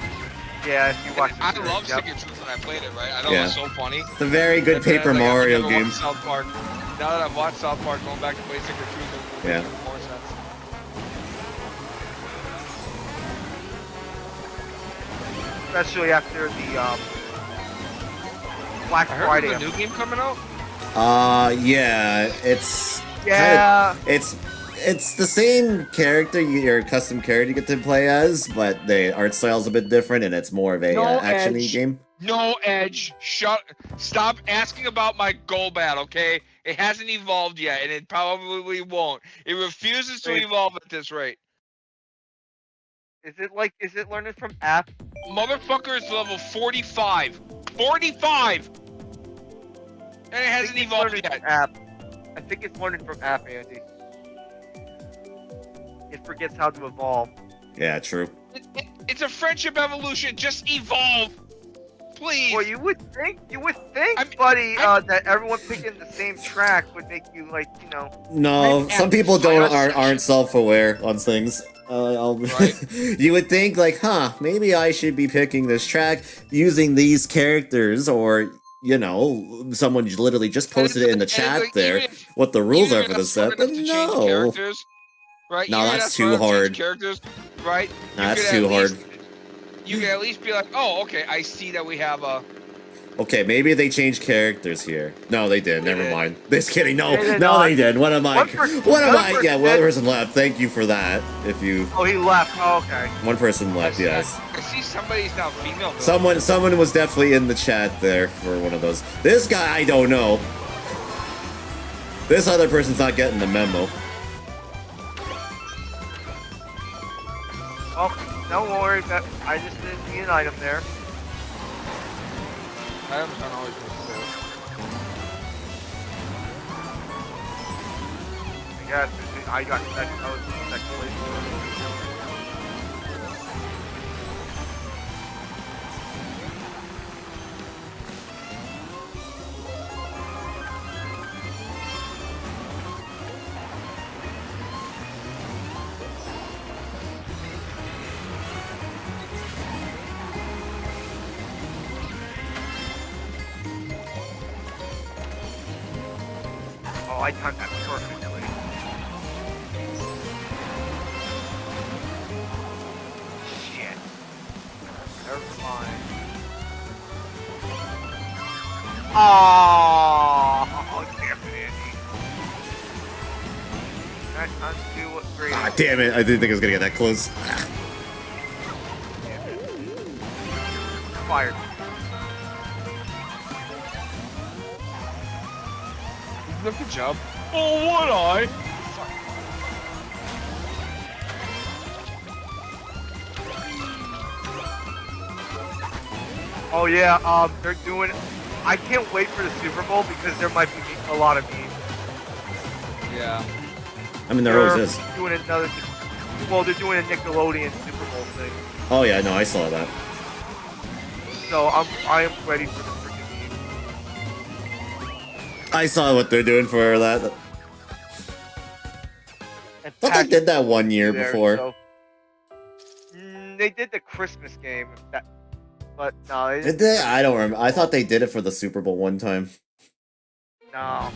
Yeah, if you watch the I series, love yep. Stick of Truth when I played it, right? I know Yeah. it was so funny. It's a very good And then, Paper like, I've Mario never game. watched South Park. Now that I've watched South Park, going back to play Stick of Truth will Yeah. make more sense. Especially after the Black I heard Friday. there's a new game coming out. Yeah, it's Yeah. it's the same character, your custom character you get to play as, but the art style's a bit different, and it's more of a No action-y edge. game. No Edge. Stop asking about my Golbat, okay? It hasn't evolved yet, and it probably won't. It refuses to Wait. evolve at this rate. Is it learning from app? Motherfucker is level 45. 45! And it I hasn't think it's evolved learning yet. from app. I think it's learning from app, Andy. It forgets how to evolve. Yeah, true. It's a friendship evolution. Just evolve. Please. Well, you would think, I'm- buddy, that everyone picking the same track would make you like, No, I'm some at people the don't final section. aren't self-aware on things. Right. You would think like, huh, maybe I should be picking this track using these characters, or you know, someone literally just posted it in the And it's chat like, there what the rules even are if for you're the not smart set, but enough to change no. characters, right? No, Even if that's you're not too smart enough to hard. change characters, right? No, You that's could too at hard. least- You can at least be like, oh, okay, I see that we have a. Okay, maybe they changed characters here. No, they did. Never did. mind. Just kidding. No, They did no, not. they did. What am I? One person- What am one I? person Yeah, one did. person left. Thank you for that. If you, Oh, he left. Oh, okay. one person left. Yes. I see somebody's now female. Someone was definitely in the chat there for one of those. This guy, I don't know. This other person's not getting the memo. Oh, don't worry. That I just didn't see an item there. I haven't done always been I got second. I was in second place. Oh, I timed that perfectly. Shit. Never mind. Oh, damn it, Andy. That's undo what great. Ah, damn it! I didn't think I was gonna get that close. Fired. Good job. Oh, would I? Oh yeah, they're doing. I can't wait for the Super Bowl because there might be a lot of memes. Yeah. I mean, there always is. Doing another. Well, they're doing a Nickelodeon Super Bowl thing, Oh yeah, no, I saw that. so I am ready for the freaking meme. I saw what they're doing for that. And I thought they Patrick did that one will be year there, before. so- they did the Christmas game, but no, they Did they? I don't remember. I thought they did it for the Super Bowl one time. no.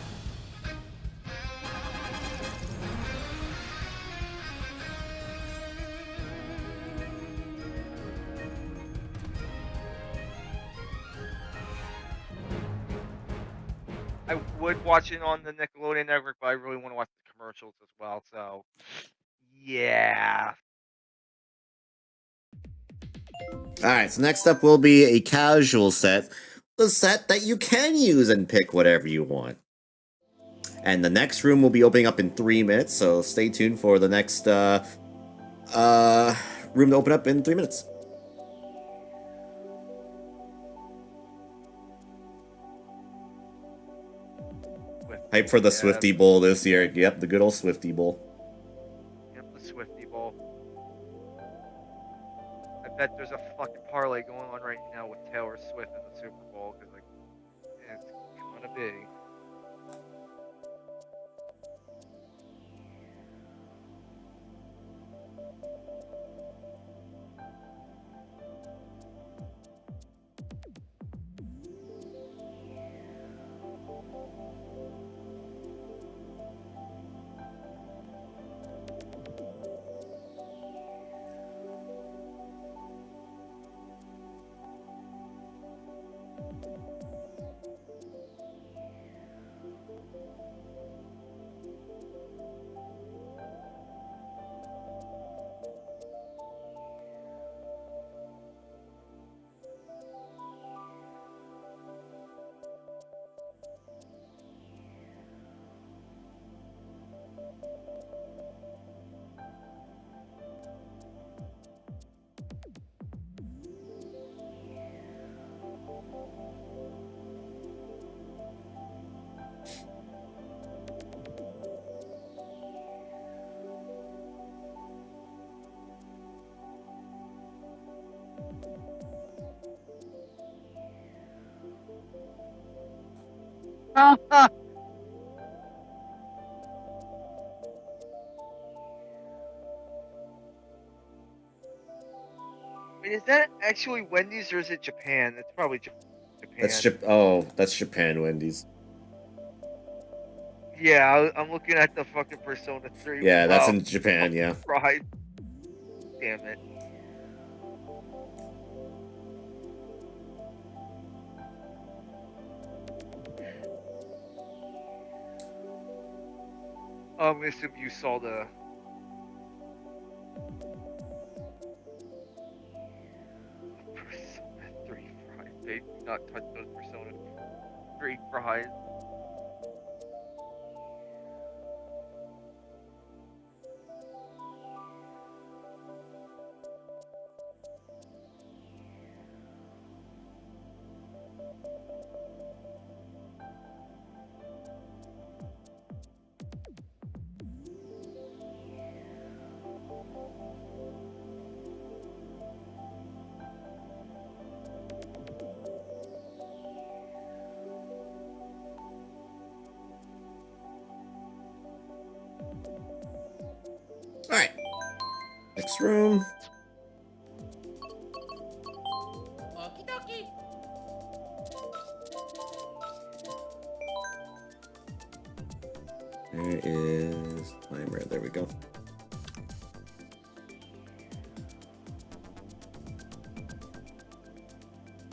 I would watch it on the Nickelodeon network, but I really want to watch the commercials as well. So, yeah. Alright, so next up will be a casual set. The set that you can use and pick whatever you want. And the next room will be opening up in 3 minutes, so stay tuned for the next room to open up in 3 minutes. Hype for the Swifty Bowl this year. Yep, the good old Swifty Bowl. Yep, the Swifty Bowl. I bet there's a fucking parlay going on right now with Taylor Swift in the Super Bowl because like it's gonna be. Wait, is that actually Wendy's or is it Japan? It's probably That's Japan. that's Japan Wendy's. Yeah, I'm looking at the fucking Persona 3. Yeah, that's Wow. in Japan, yeah. Right. Damn it. I'm gonna assume you saw the Persona 3 fries. They do not touch those Persona 3 fries. Alright. Next room. Okie dokie. There is timer. There we go.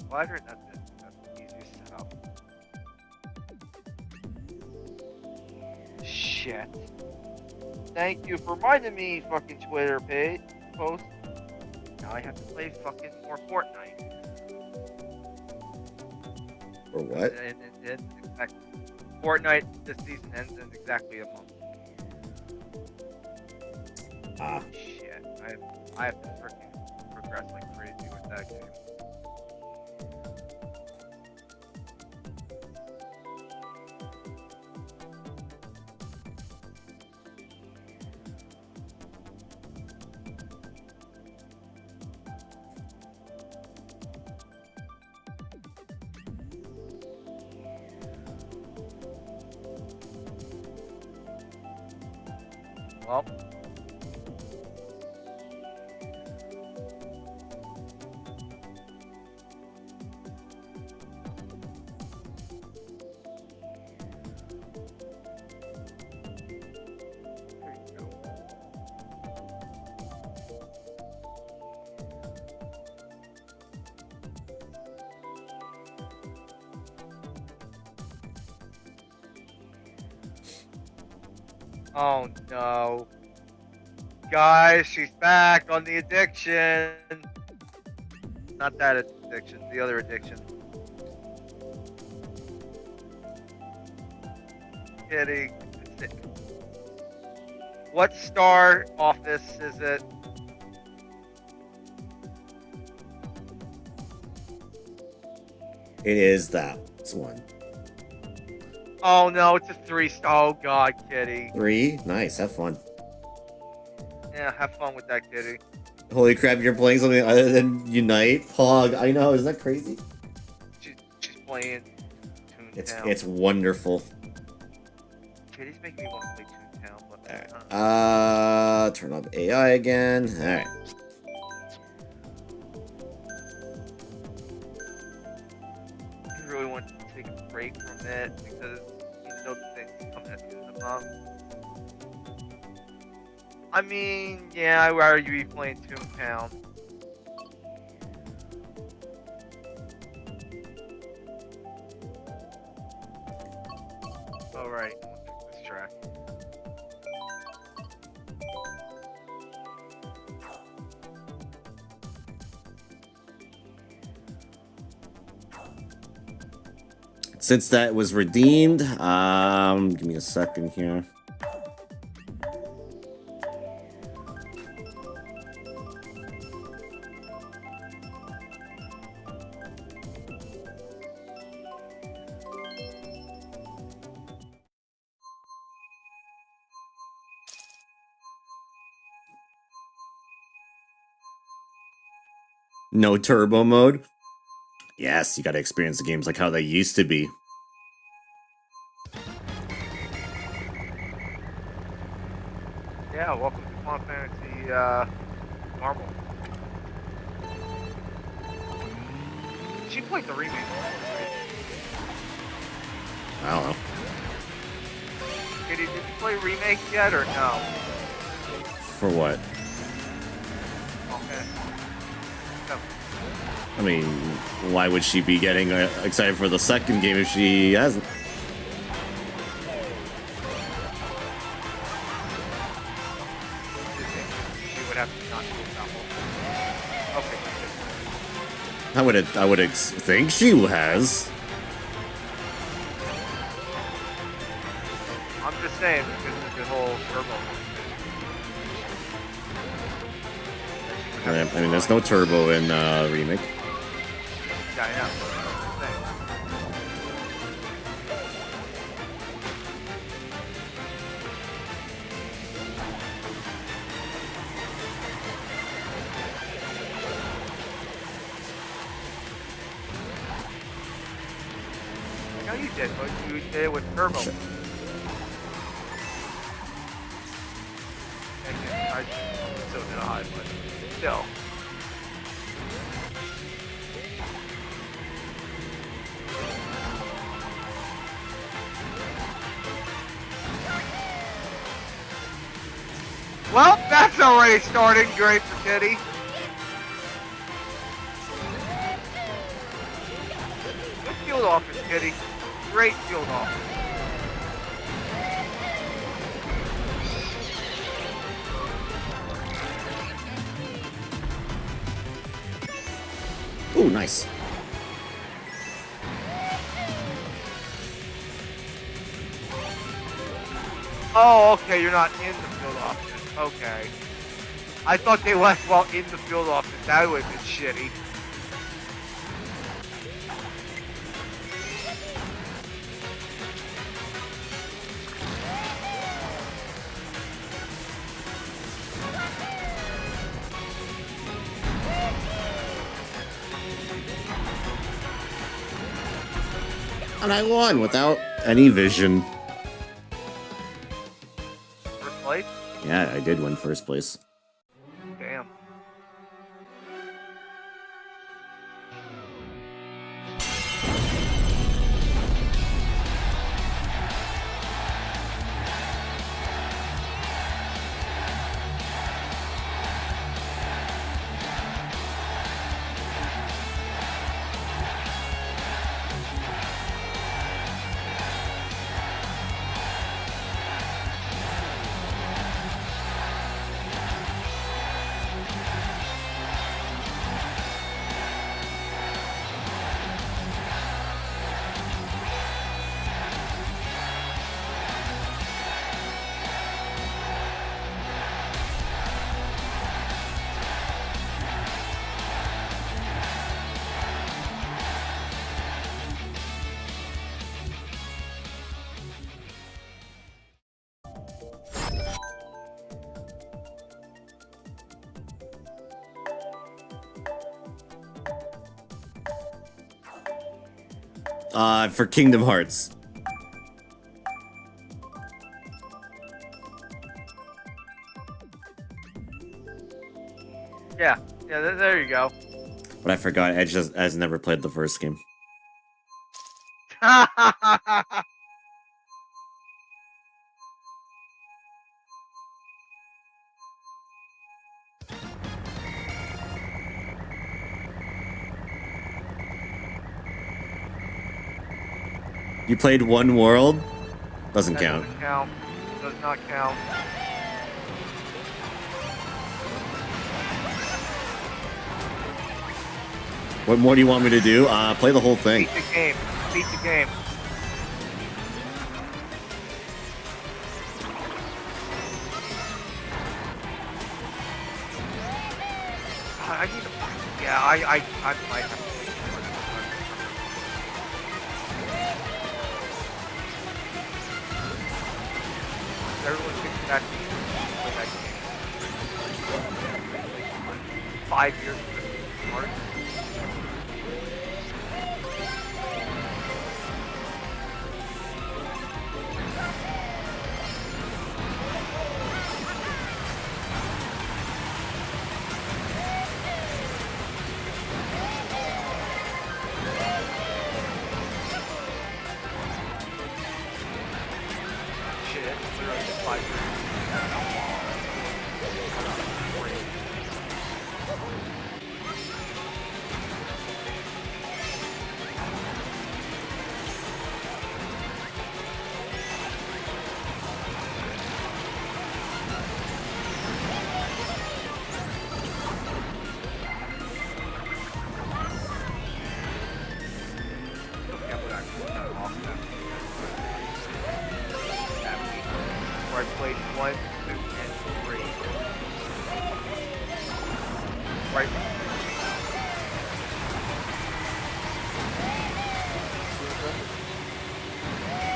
Glad you're not that's the easiest setup. Shit. Thank you for reminding me, fucking Twitter page post. Now I have to play fucking more Fortnite. Or what? Fortnite this season ends in exactly a month. Ah. Shit. I have to freaking progress like crazy with that game. Well, there you go. Oh no. Guys, she's back on the addiction. Not that addiction, the other addiction. Kitty. What star office is it? It is that one. Oh no, it's a 3-star. Oh god, Kitty. 3? Nice, have fun. Yeah, have fun with that, Kitty. Holy crap, you're playing something other than Unite? Pog, I know, isn't that crazy? She's playing Toontown. It's wonderful. Kitty's making me want to play Toontown, but Alright. Turn off AI again. Alright. I really want to take a break from it because even though the thing's coming at the end of the month. I mean, yeah, I'd rather you be playing Toontown. Alright, I'm gonna pick this track. Since that was redeemed, give me a second here. No turbo mode? Yes, you gotta experience the games like how they used to be. Yeah, welcome to Final Fantasy Normal. She played the remake, right? I don't know. Kitty, did you play remake yet or no? For what? Okay. No. I mean, why would she be getting excited for the second game if she hasn't? She would have to not do that. Okay. I would think she has. I'm just saying because of the whole turbo. I mean, there's no turbo in remake. Yeah, I know. That's I know you did, but you did it with turbo. Sure. I still did a high, but still. Well, that's already starting great for Kitty. Good field office, Kitty. Great field office. Ooh, nice. Oh, okay, you're not in the field office. Okay. I thought they left while in the field office. That would have been shitty. And I won without any vision. First place? Yeah, I did win first place. Damn. For Kingdom Hearts. Yeah, there you go. But I forgot, Edge has never played the first game. You played One World? Doesn't count. Doesn't count. Does not count. What more do you want me to do? Play the whole thing. Beat the game. Beat the game. God, I need to. Yeah, I might have to. Everyone thinks that game. 5 years apart. off that week. Where I played 1, 2, and 3. Right.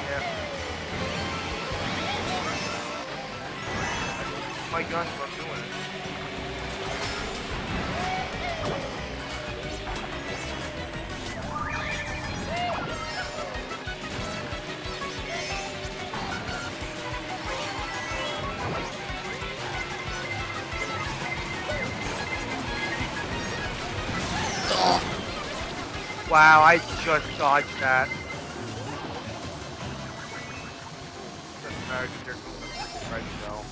Yeah. My guns were doing it. Wow, I just dodged that. Doesn't matter because they're going to freaking red shell.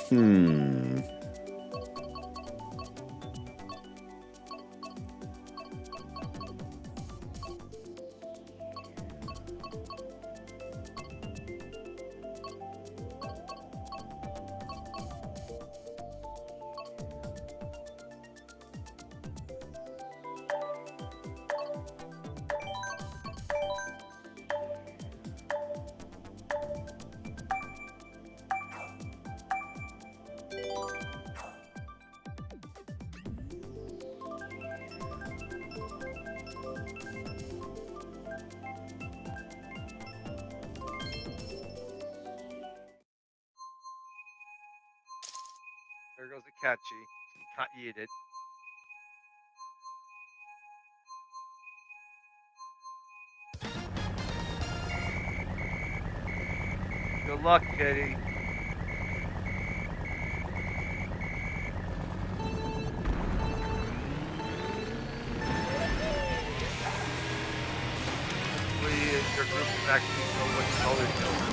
Hmm. There goes the catchy. Got yeeted. Good luck, kitty. Hopefully your group can actually know what color they're doing.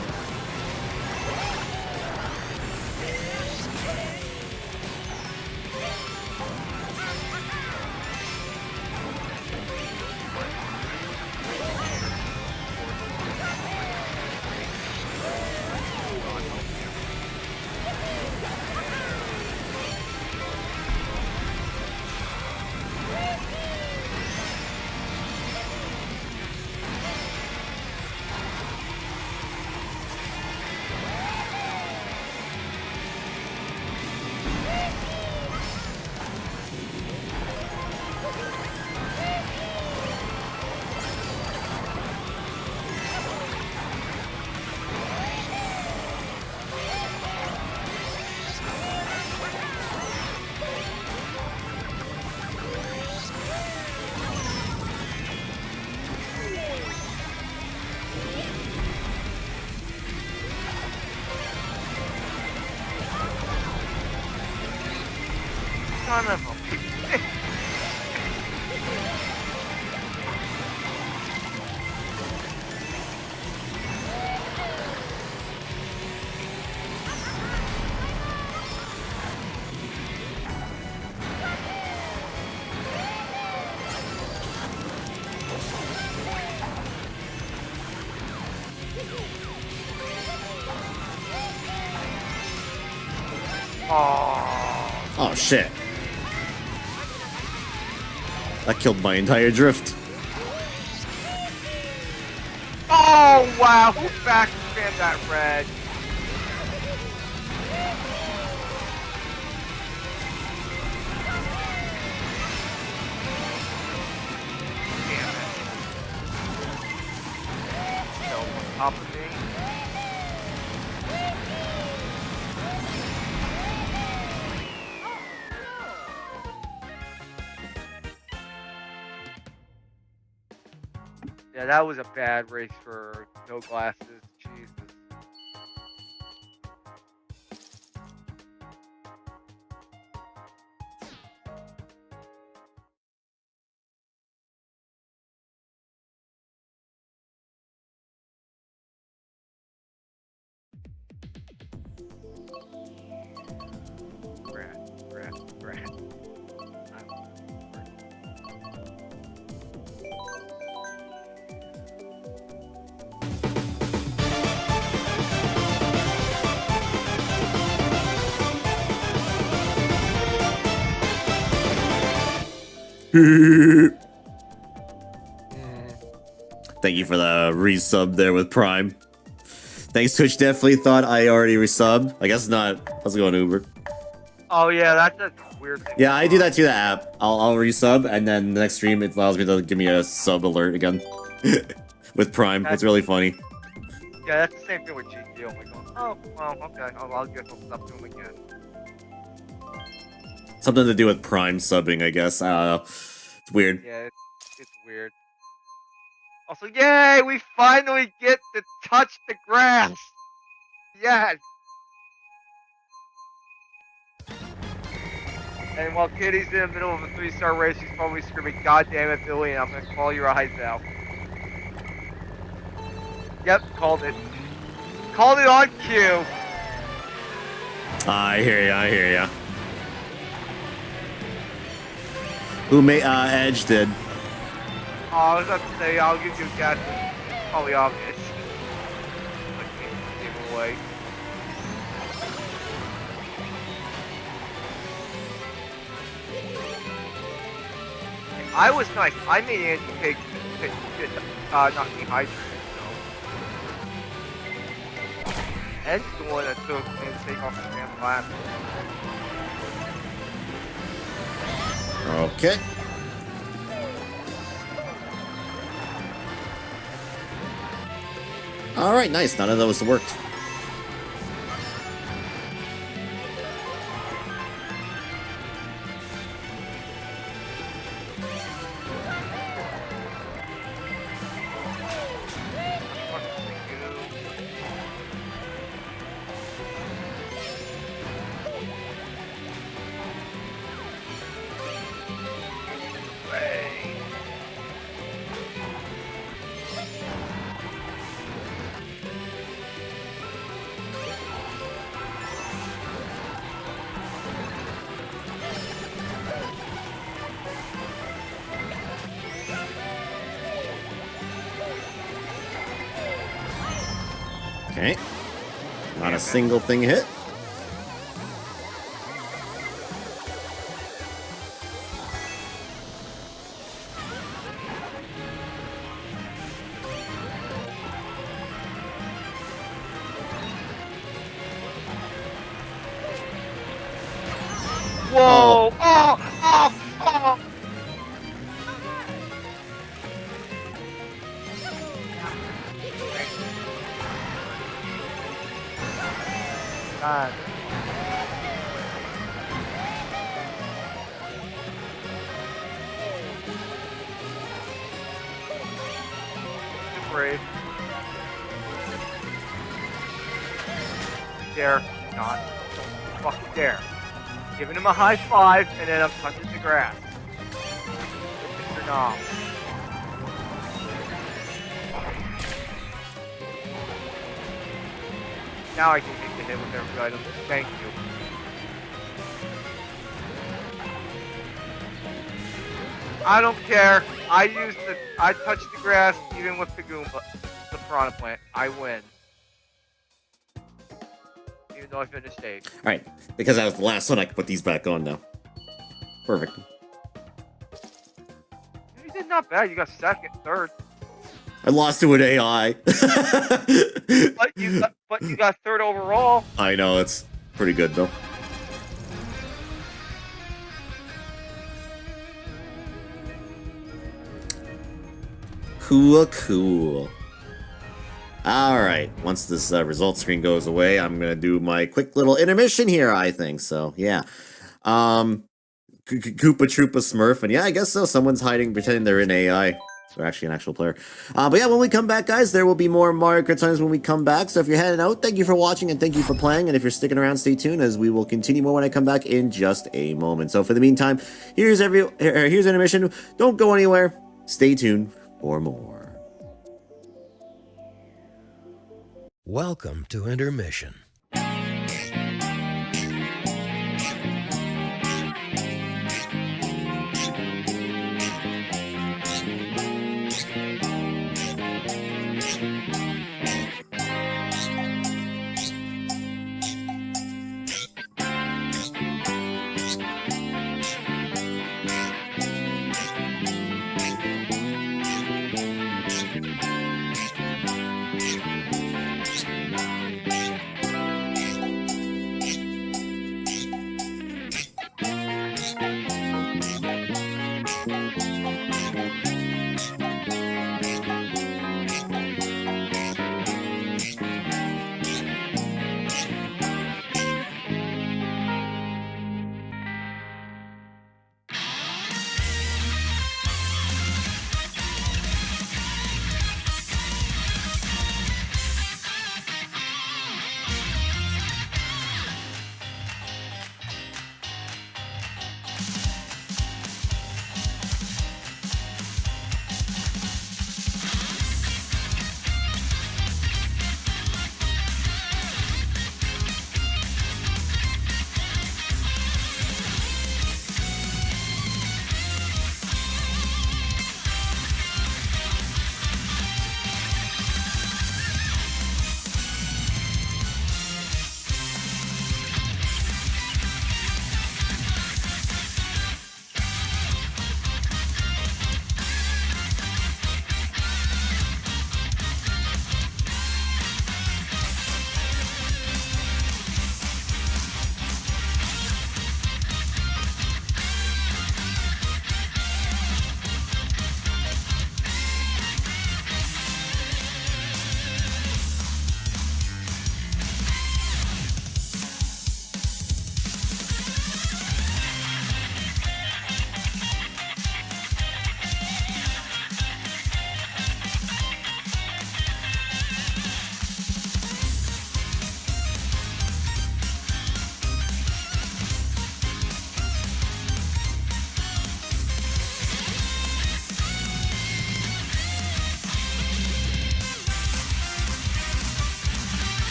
Son of a... Oh shit. That killed my entire drift. Oh, wow! Who backspammed that red? Damn it. So, on top of me. Yeah, that was a bad race for no glasses. Jesus. Grass. Thank you for the resub there with Prime. Thanks, Twitch. Definitely thought I already resubbed. I guess not. Let's go on Uber. Oh yeah, that's a weird thing. Yeah, I do that to the app. I'll resub, and then the next stream it allows me to give me a sub alert again with Prime. It's really funny. Yeah, that's the same thing with GT. Oh my god. Oh, well, okay. I'll get hooked up to him again. Something to do with Prime subbing, I guess. I don't know. It's weird. Yeah, it's weird. Also, yay! We finally get to touch the grass! Yes! And while Kitty's in the middle of a 3-star race, she's probably screaming, "God damn it, Billy, and I'm gonna call your eyes out." Yep, called it. Called it on cue! I hear ya, I hear ya. Who made, Edge did. Oh, I was about to say, I'll give you a guess. It's probably obvious. But give away. I was nice. I made Andy take not dehydrated, so. Ed's the one that took me to take off the damn lap. Okay. Alright, nice. None of those worked. Okay. Not a single thing hit. Whoa! Oh! God. Too brave. Dare not. Fucking dare. Giving him a high five, and then I'm touching the grass. Mr. Nom. Now I can make the hit with every item. Thank you. I don't care. I touched the grass even with the Goomba, the Piranha Plant. I win. Even though I finished 8th. Alright, because that was the last one, I can put these back on now. Perfect. You did not bad. You got 2nd, 3rd. I lost to an AI. But you got 3rd overall. I know, it's pretty good though. Cool. Alright, once this result screen goes away, I'm gonna do my quick little intermission here, I think. So, yeah. Koopa Troopa Smurf, and yeah, I guess so. Someone's hiding, pretending they're in AI. So actually an actual player. But yeah, when we come back, guys, there will be more Mario Kart times when we come back. So if you're heading out, thank you for watching and thank you for playing. And if you're sticking around, stay tuned as we will continue more when I come back in just a moment. So for the meantime, here's intermission. Don't go anywhere. Stay tuned for more. Welcome to intermission.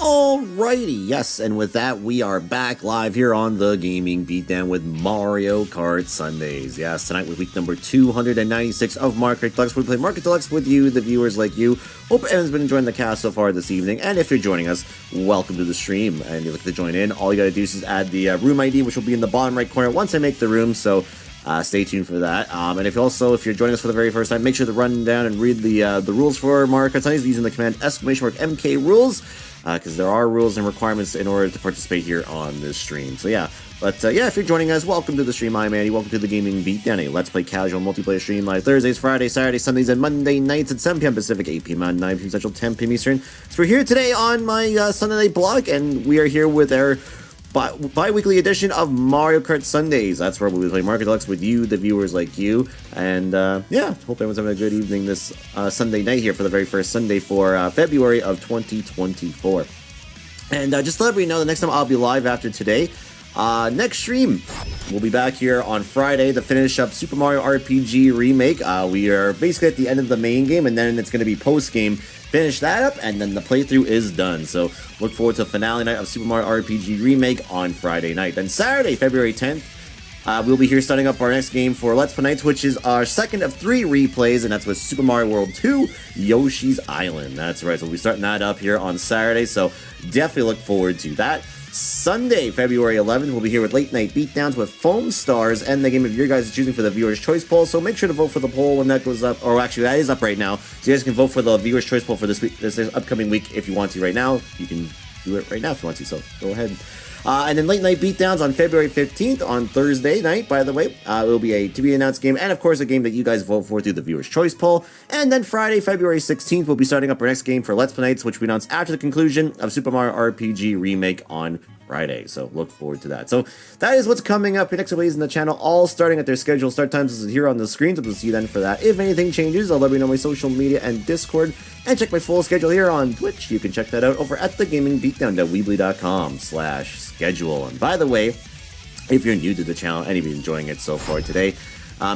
Alrighty, yes, and with that, we are back live here on the Gaming Beatdown with Mario Kart Sundays. Yes, tonight with week number 296 of Mario Kart Deluxe. We play Mario Kart Deluxe with you, the viewers like you. Hope everyone's been enjoying the cast so far this evening, and if you're joining us, welcome to the stream. And you're looking to join in, all you gotta do is just add the room ID, which will be in the bottom right corner once I make the room, so stay tuned for that. And if you're joining us for the very first time, make sure to run down and read the rules for Mario Kart Sundays using the command !MK rules. because there are rules and requirements in order to participate here on this stream. So yeah, but yeah, if you're joining us, welcome to the stream. I'm Andy. Welcome to the Gaming Beatdown, a Let's Play casual multiplayer stream live Thursdays, Fridays, Saturdays, Sundays, and Monday nights at 7 p.m. Pacific, 8 p.m. Mountain, 9 p.m. Central, 10 p.m. Eastern. So we're here today on my Sunday night blog, and we are here with our bi-weekly edition of Mario Kart Sundays. That's where we'll be playing Mario Kart Deluxe with you, the viewers like you. And yeah, hope everyone's having a good evening this Sunday night here for the very first Sunday for February of 2024. And just to let everybody know, the next time I'll be live after today, next stream, we'll be back here on Friday to finish up Super Mario RPG Remake. We are basically at the end of the main game, and then it's going to be post-game. Finish that up, and then the playthrough is done. So look forward to finale night of Super Mario RPG Remake on Friday night. Then Saturday, February 10th, we'll be here starting up our next game for Let's Play Nights, which is our second of 3 replays, and that's with Super Mario World 2, Yoshi's Island. That's right, so we'll be starting that up here on Saturday, so definitely look forward to that. Sunday, February 11th, we'll be here with Late Night Beatdowns with Foam Stars and the game of your guys' choosing for the Viewer's Choice Poll. So make sure to vote for the poll when that goes up. Or actually, that is up right now. So you guys can vote for the Viewer's Choice Poll for this week, this upcoming week if you want to right now. You can do it right now if you want to, so go ahead. And then Late Night Beatdowns on February 15th on Thursday night, by the way. It will be a to-be-announced game, and of course a game that you guys vote for through the Viewer's Choice Poll. And then Friday, February 16th, we'll be starting up our next game for Let's Play Nights, which we announce after the conclusion of Super Mario RPG Remake on Friday. So look forward to that. So that is what's coming up here next week in the channel, all starting at their scheduled start times is here on the screen. So we'll see you then for that. If anything changes, I'll let you know my social media and Discord, and check my full schedule here on Twitch. You can check that out over at thegamingbeatdown.weebly.com/schedule. And by the way, if you're new to the channel and you've been enjoying it so far today,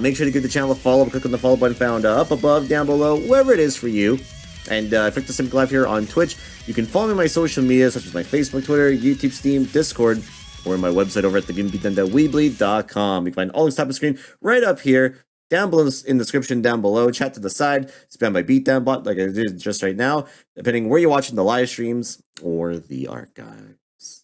make sure to give the channel a follow. Click on the follow button found up above, down below, wherever it is for you. And click the Simple Live here on Twitch. You can follow me on my social media, such as my Facebook, Twitter, YouTube, Steam, Discord, or my website over at thegamingbeatdown.weebly.com. You can find all this top of the screen right up here, down below in the description down below. Chat to the side, spam my Beatdown bot like I did just right now, depending where you're watching the live streams or the archives.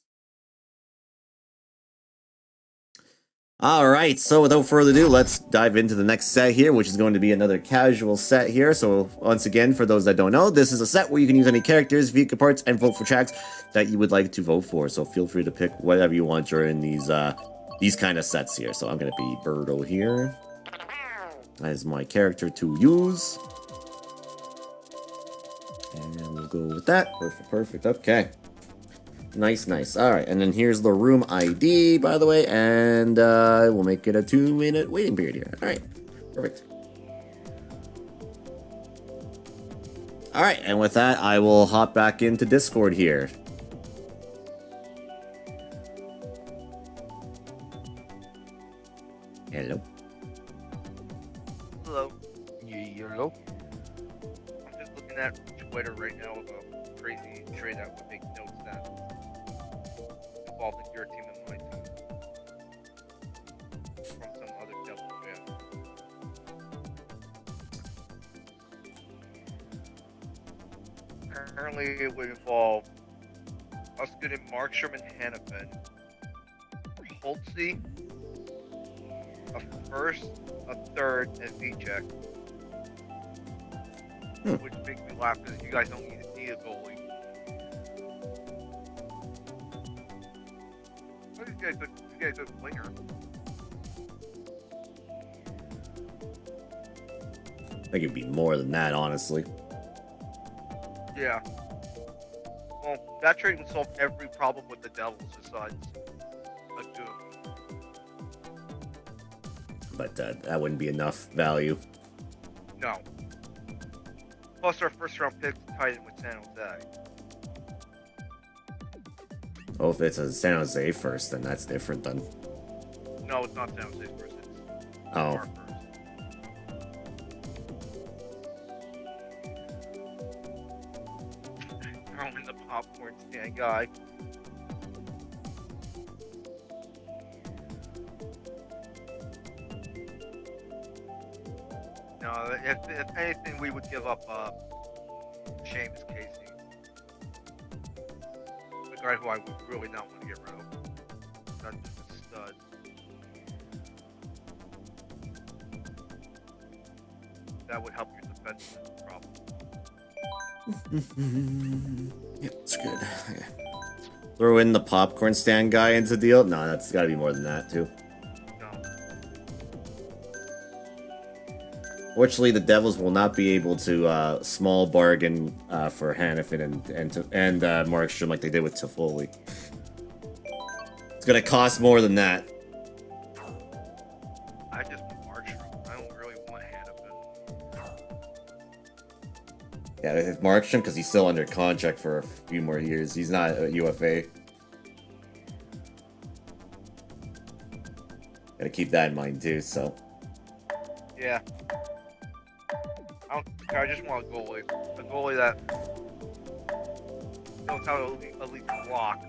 Alright, so without further ado, let's dive into the next set here, which is going to be another casual set here. So once again, for those that don't know, this is a set where you can use any characters, vehicle parts, and vote for tracks that you would like to vote for. So feel free to pick whatever you want during these kind of sets here. So I'm going to be Birdo here as my character to use. And we'll go with that. Perfect, okay. Nice. Alright, and then here's the room ID, by the way, and we'll make it a 2-minute waiting period here. Alright, perfect. Alright, and with that, I will hop back into Discord here. Hello. Hello. Hello. I'm just looking at Twitter right now of a crazy trade that would make no sense involving your team and my team from some other devil fan. Apparently, it would involve us getting Markstrom and Hannafin, Holtzy, a first, a third, and V-check. Which makes me laugh because you guys don't need a goalie. Well, you get a good winger. I think it'd be more than that, honestly. Yeah. Well, that trade would solve every problem with the Devils besides a goon. But that wouldn't be enough value. No. Plus our first round pick tied in with San Jose. Oh, if it's a San Jose first, then that's different then. No, it's not San Jose first, it's Oh. our first. Throwing the popcorn stand guy. No, if anything, we would give up Seamus Casey. The guy who I would really not want to get rid of. That's just a stud. That would help your defense problem. Yep, it's good. Okay. Throw in the popcorn stand guy into the deal? No, that's gotta be more than that, too. No. Fortunately, the Devils will not be able to small bargain for Hannafin and Markstrom like they did with Toffoli. It's gonna cost more than that. I just want Markstrom. I don't really want Hannafin. Yeah, with Markstrom, because he's still under contract for a few more years. He's not a UFA. Gotta keep that in mind, too, so. Yeah. I just want a goalie. A goalie that knows how to at least block.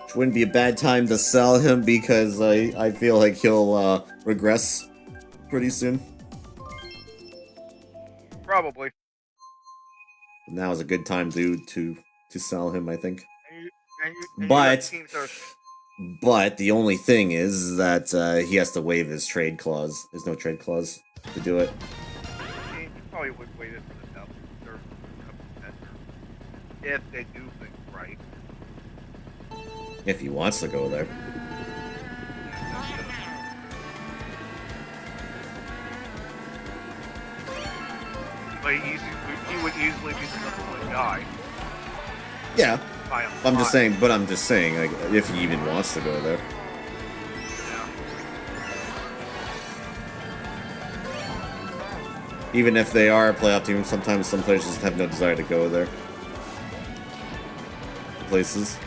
Which wouldn't be a bad time to sell him because I feel like he'll regress pretty soon. Probably. Now is a good time to sell him, I think. And But teams are, But the only thing is that he has to waive his trade clause. There's no trade clause to do it. he probably would wait it for the Devils. Or if they do things right. If he wants to go there. But he would easily be the number one guy. Yeah. By a I'm lot. just saying, like, if he even wants to go there. Yeah. Even if they are a playoff team, sometimes some players just have no desire to go there. Places.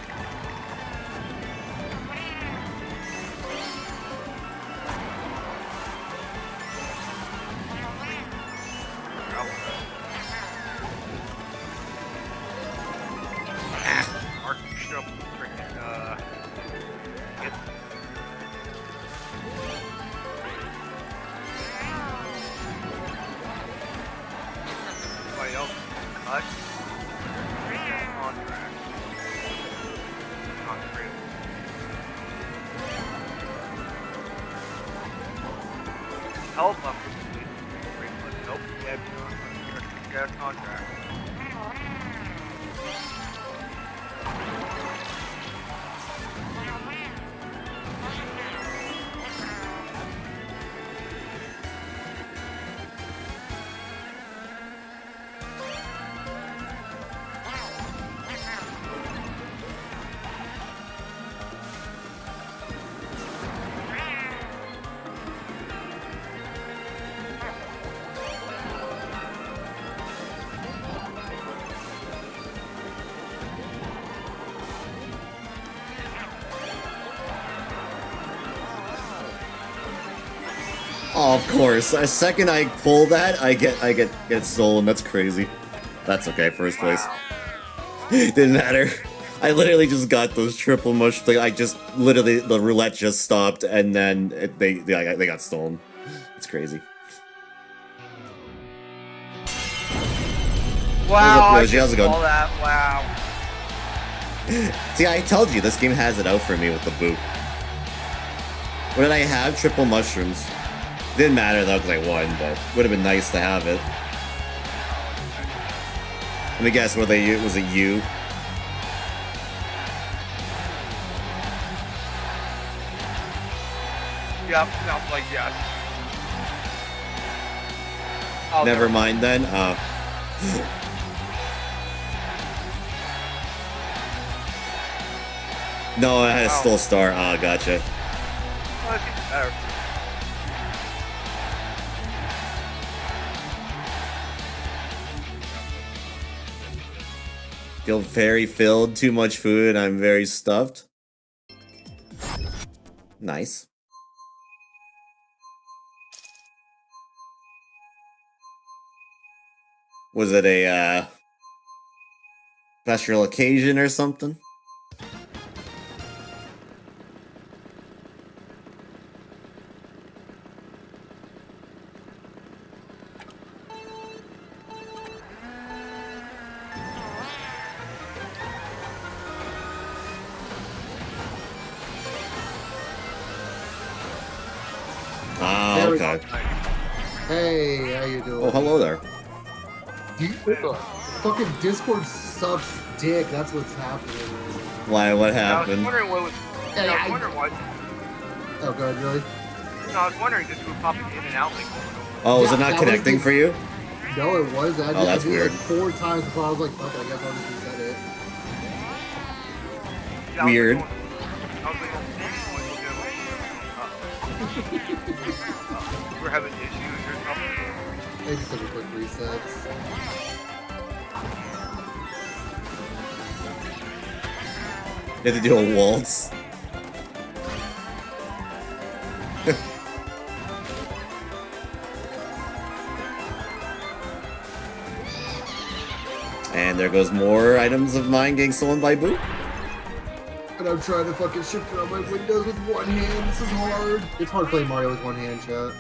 Oh, of course. The second I pull that, I get stolen. That's crazy. That's okay. First place. Didn't matter. I literally just got those triple mush. I just literally the roulette just stopped, and then they got stolen. It's crazy. Wow! How's it going? All that. Wow. See, I told you this game has it out for me with the boot. When I have triple mushrooms. Didn't matter though because I won, but would have been nice to have it. Let me guess, was it you? Yep, sounds like yes. Oh, Never mind then. No, I had a stole star. Ah, gotcha. Well, that's even better. Feel very filled, too much food, I'm very stuffed. Nice. Was it a special occasion or something? Ah, okay. Hey, how you doing? Oh, hello there. Fucking Discord sucks dick. That's what's happening. Why? What I was happened? wondering what was. Hey, I was wondering what. Oh god, really? No, I was wondering just who popping in and out like. Oh, is Yeah, it not that connecting was the- for you? No, it was. Oh, that's I did weird. Like 4 times before I was like, fuck it, I guess I'll just reset it. Yeah, Weird. I was like, we're having issues or something. They just did a quick resets. You have to do a waltz. And there goes more items of mine getting stolen by Boo. And I'm trying to fucking shift around my windows with one hand. This is hard. It's hard playing Mario with one hand, chat.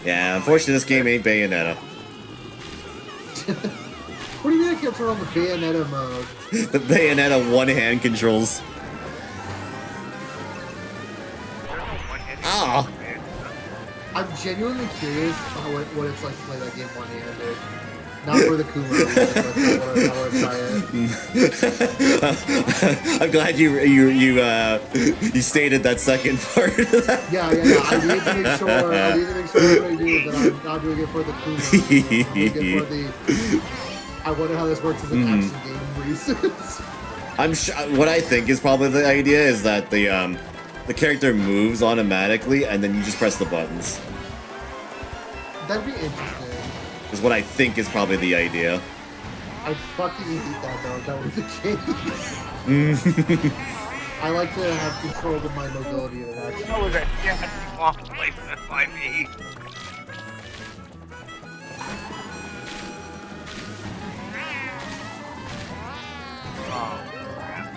Yeah, unfortunately this game ain't Bayonetta. What do you mean I can't turn on the Bayonetta mode? The Bayonetta one-hand controls. Ah! I'm genuinely curious what it's like to play that game one-handed. Not for the Kuma reason, but I want to try it. I'm glad you stated that second part. Yeah. I need to make sure what I do is that I'm not doing it for the Kuma. I'm doing it for the... I wonder how this works as an action game reasons. What I think is probably the idea is that the character moves automatically and then you just press the buttons. That'd be interesting. Is what I think is probably the idea. I'd fucking hate that though if that was the case. I like to have control of my mobility in an action. How was that? Yeah, off placement by me. Oh, crap.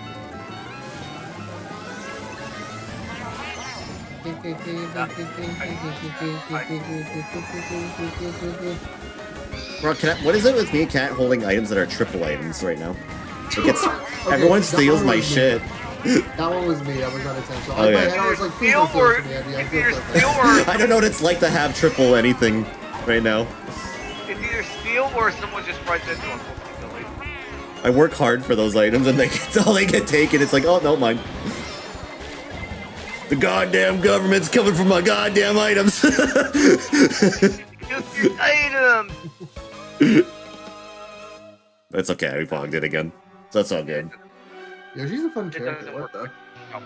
Bro, what is it with me cat holding items that are triple items right now? It gets, Okay, everyone that steals one my was me. shit. That one was me. I was not intentional. Oh, In my yeah. head, I was like, please Steal don't steal or it from me, Andy. I it's feel either so steal bad. or I don't know what it's like to have triple anything right now. it's either steal or someone just runs into a fully. I work hard for those items and all they get taken. It's like, oh, no, mine. The goddamn government's coming for my goddamn items. Use your item. It's okay, we pogged it again. So that's all good. Yeah, she's a fun It character. doesn't What work. the?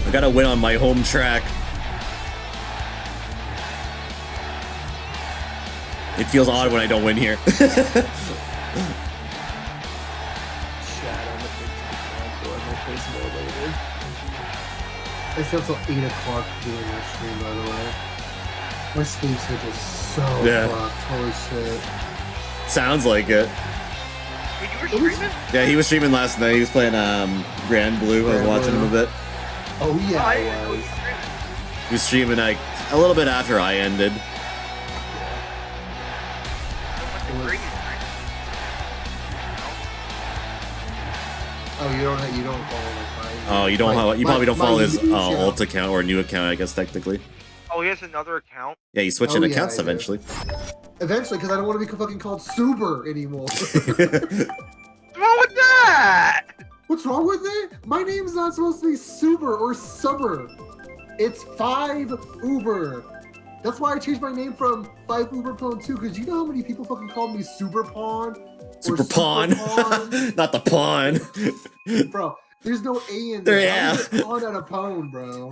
I gotta win on my home track. It feels odd when I don't win here. Chat, I'm a big TikTok, I might face more later. I stay up till 8 o'clock doing that stream, by the way. My sleep schedule's so Yeah. fucked. Holy shit. Sounds like it. Wait, you were streaming? Yeah, he was streaming last night. He was playing Grand Blue. I was Grand watching him a Blue. bit. Oh yeah, I I didn't know you was. were streaming. He was streaming like a little bit after I ended. So much It was- Brady's Oh, you don't follow my fight. Oh, you don't have, you probably don't follow his YouTube channel. alt account or new account, I guess technically. Oh, he has another account? Yeah, he's switching Oh, yeah, accounts I do. eventually. Eventually, because I don't want to be fucking called Super anymore. What's wrong with that? What's wrong with it? My name's not supposed to be Super or Subber. It's 5 Uber. That's why I changed my name from 5 Uber Pawn 2, because you know how many people fucking call me Super Pawn? Or Super Pawn. Not the pawn. Bro, there's no A in There, there. yeah. I'm a pawn at a pawn, bro.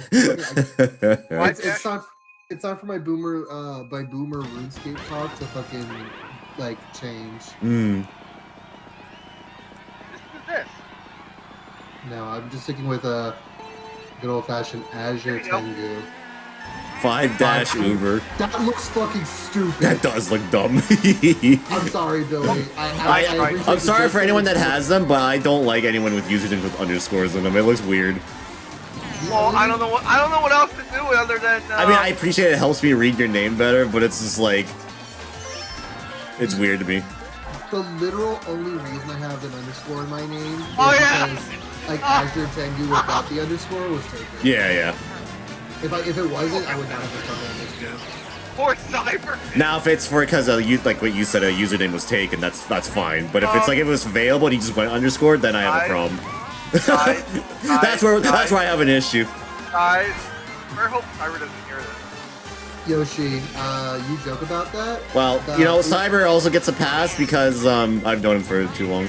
It's time for my boomer RuneScape talk to fucking like change. Mm. This is this. No, I'm just sticking with a good old fashioned Azure There you go. Tengu. 5 Uber. That looks fucking stupid. That does look dumb. I'm sorry, Billy. I'm sorry for anyone that has them, but I don't like anyone with usernames with underscores in them. It looks weird. Well, I don't know what else to do other than. I mean, I appreciate it helps me read your name better, but it's just like it's weird to me. The literal only reason I have an underscore in my name is Oh, yeah. because like Azure Tengu without the underscore was taken. Yeah, yeah. If it wasn't, I would not have done that this game. Poor Cyber. Now, if it's for because like what you said, a username was taken, that's fine. But if it's like if it was available and you just went underscore, then I have a problem. That's where I have an issue. Guys, I hope Cyber doesn't hear this. Yoshi, you joke about that? Well, you know, Cyber also gets a pass because I've known him for too long.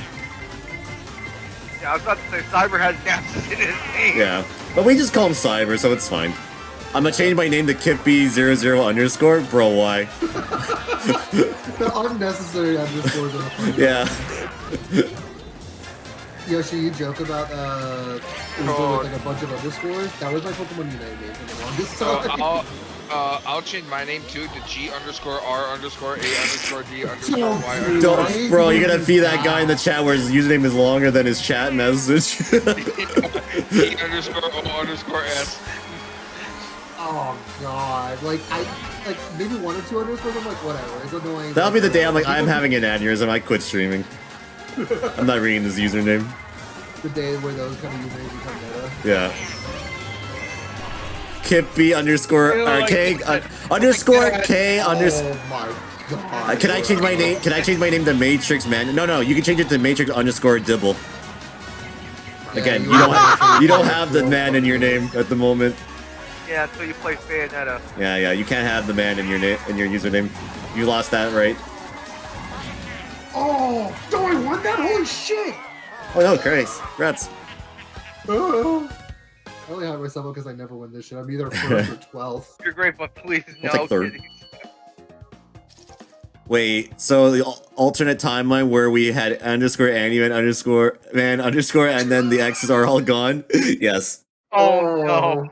Yeah, I was about to say Cyber has gaps in his name. Yeah, but we just call him Cyber, so it's fine. I'm gonna change my name to Kippy00_. Bro, why? The unnecessary underscores are funny. Yeah. Yoshi, you joke about Uber with like a bunch of underscores. That was my Pokemon Unite name for the longest time. I'll change my name too to G_R_A_D_Y_. Don't, bro, you're gonna be that guy in the chat where his username is longer than his chat message. G_O_S. Oh god, like maybe 1 or 2 underscores. I'm like whatever. It's annoying. That'll be the day I'm like I'm having an aneurysm. I quit streaming. I'm not reading his username. The day where those kind of usernames become meta. Yeah. Kippy_K_K. Oh my god. Can I change my name? Can I change my name to Matrix Man? No, you can change it to Matrix_Dibble. Again, you don't have the man in your name at the moment. Yeah, until you play Bayonetta. Yeah, you can't have the man in your username. You lost that, right? Oh, do I want that? Holy shit! Oh no, Christ. Congrats. Oh. I only have myself because I never win this shit. I'm either 1st or 12th. You're great, but please no. I'll take 3rd. Wait, so the alternate timeline where we had _AndyMan_man_ and then the X's are all gone? Yes. Oh no.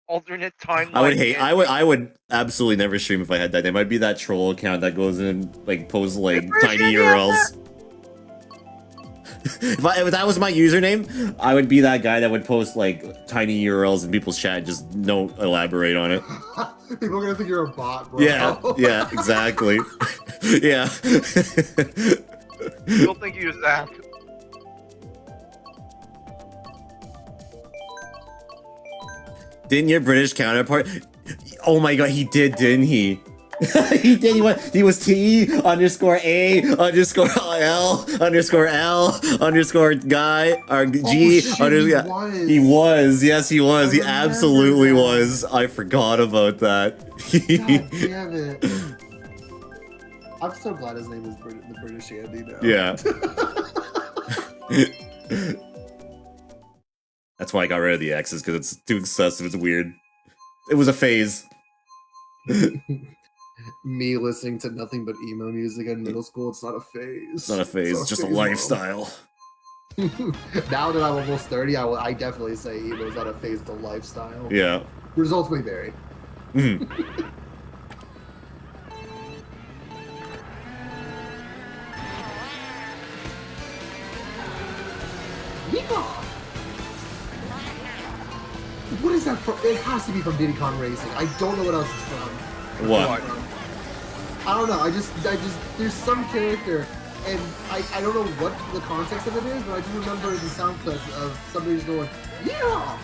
Alternate timeline. I would absolutely never stream if I had that name. I'd be that troll account that goes in and like posts like tiny URLs. If that was my username, I would be that guy that would post like tiny URLs in people's chat, just don't elaborate on it. People are gonna think you're a bot, bro. Yeah, exactly. Yeah. People think you're Zach. Didn't your British counterpart? Oh my god, he did, didn't he? He did. He was T_A_L_L_guy or G. He was. Yes, he was. He absolutely was. I forgot about that. God damn it. I'm so glad his name is the British Andy now. Yeah. That's why I got rid of the X's, because it's too excessive. It's weird. It was a phase. Me listening to nothing but emo music in middle school, it's not a phase. It's not a phase, it's just a lifestyle. Now that I'm almost 30, I definitely say emo is not a phase, it's a lifestyle. Yeah. Results may vary. Yeehaw! What is that from? It has to be from Diddy Kong Racing. I don't know what else it's from. What? I don't know. I just, there's some character, and I don't know what the context of it is, but I do remember the sound clip of somebody just going, yeah!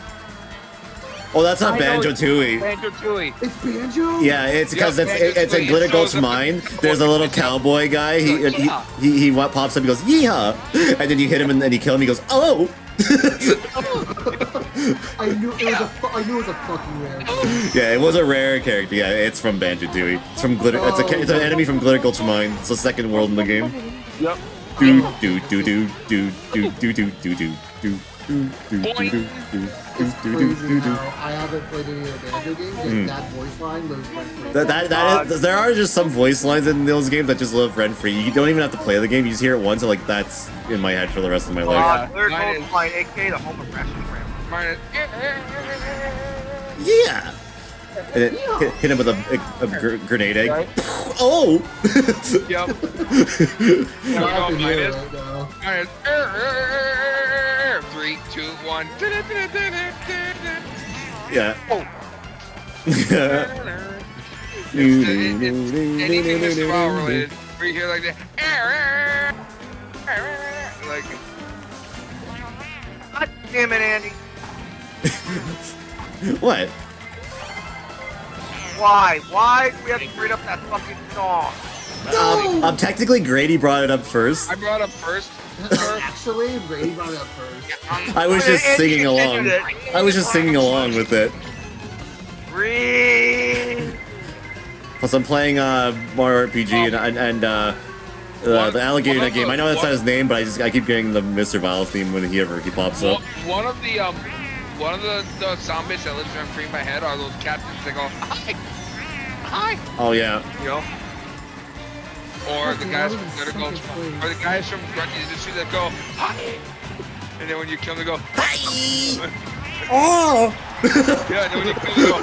Oh, that's not Banjo-Tooie. Banjo-Tooie. It's Banjo? Yeah, it's because it's in Glitter Gulch Mine. There's a little cowboy guy. He pops up. He goes yeehaw, and then you hit him and then you kill him. He goes oh. I knew it was a fucking rare. Yeah, it was a rare character. Yeah, it's from Banjo-Tooie. It's from Glitter. It's an enemy from Glitter Gulch Mine. It's the second world in the game. Yep. Do do do do do do do do do do do. It's crazy how I haven't played any of the Banjo games, and that voice line lives rent-free. There are just some voice lines in those games that just live rent-free. You don't even have to play the game, you just hear it once and like, that's in my head for the rest of my life. There goes my AK, the home of Ratchet Ram. Yeah! And it hit him with a grenade egg. Right. Oh! Yep. Minus 3, 2, 1. Yeah. Oh. Anything Mr. Wow related, where you hear like that. Like. God damn it, Andy. What? Why? Why do we have to bring up that fucking song? No! Technically, Grady brought it up first. I brought up first. Actually, Ray brought it up first. I was just And singing you along. continued it. I was just singing along with it. Breathe. Plus, I'm playing Mario RPG and the alligator in that game. I know that's not his name, but I keep getting the Mr. Vile theme when he pops up. One of the sound bits that lives rent free in my head are those captains that go hi, hi. Oh yeah. You know. Or the guys from Grunt Industry that go hi, and then when you kill them, they go Hi. Oh. yeah, and then when you kill them,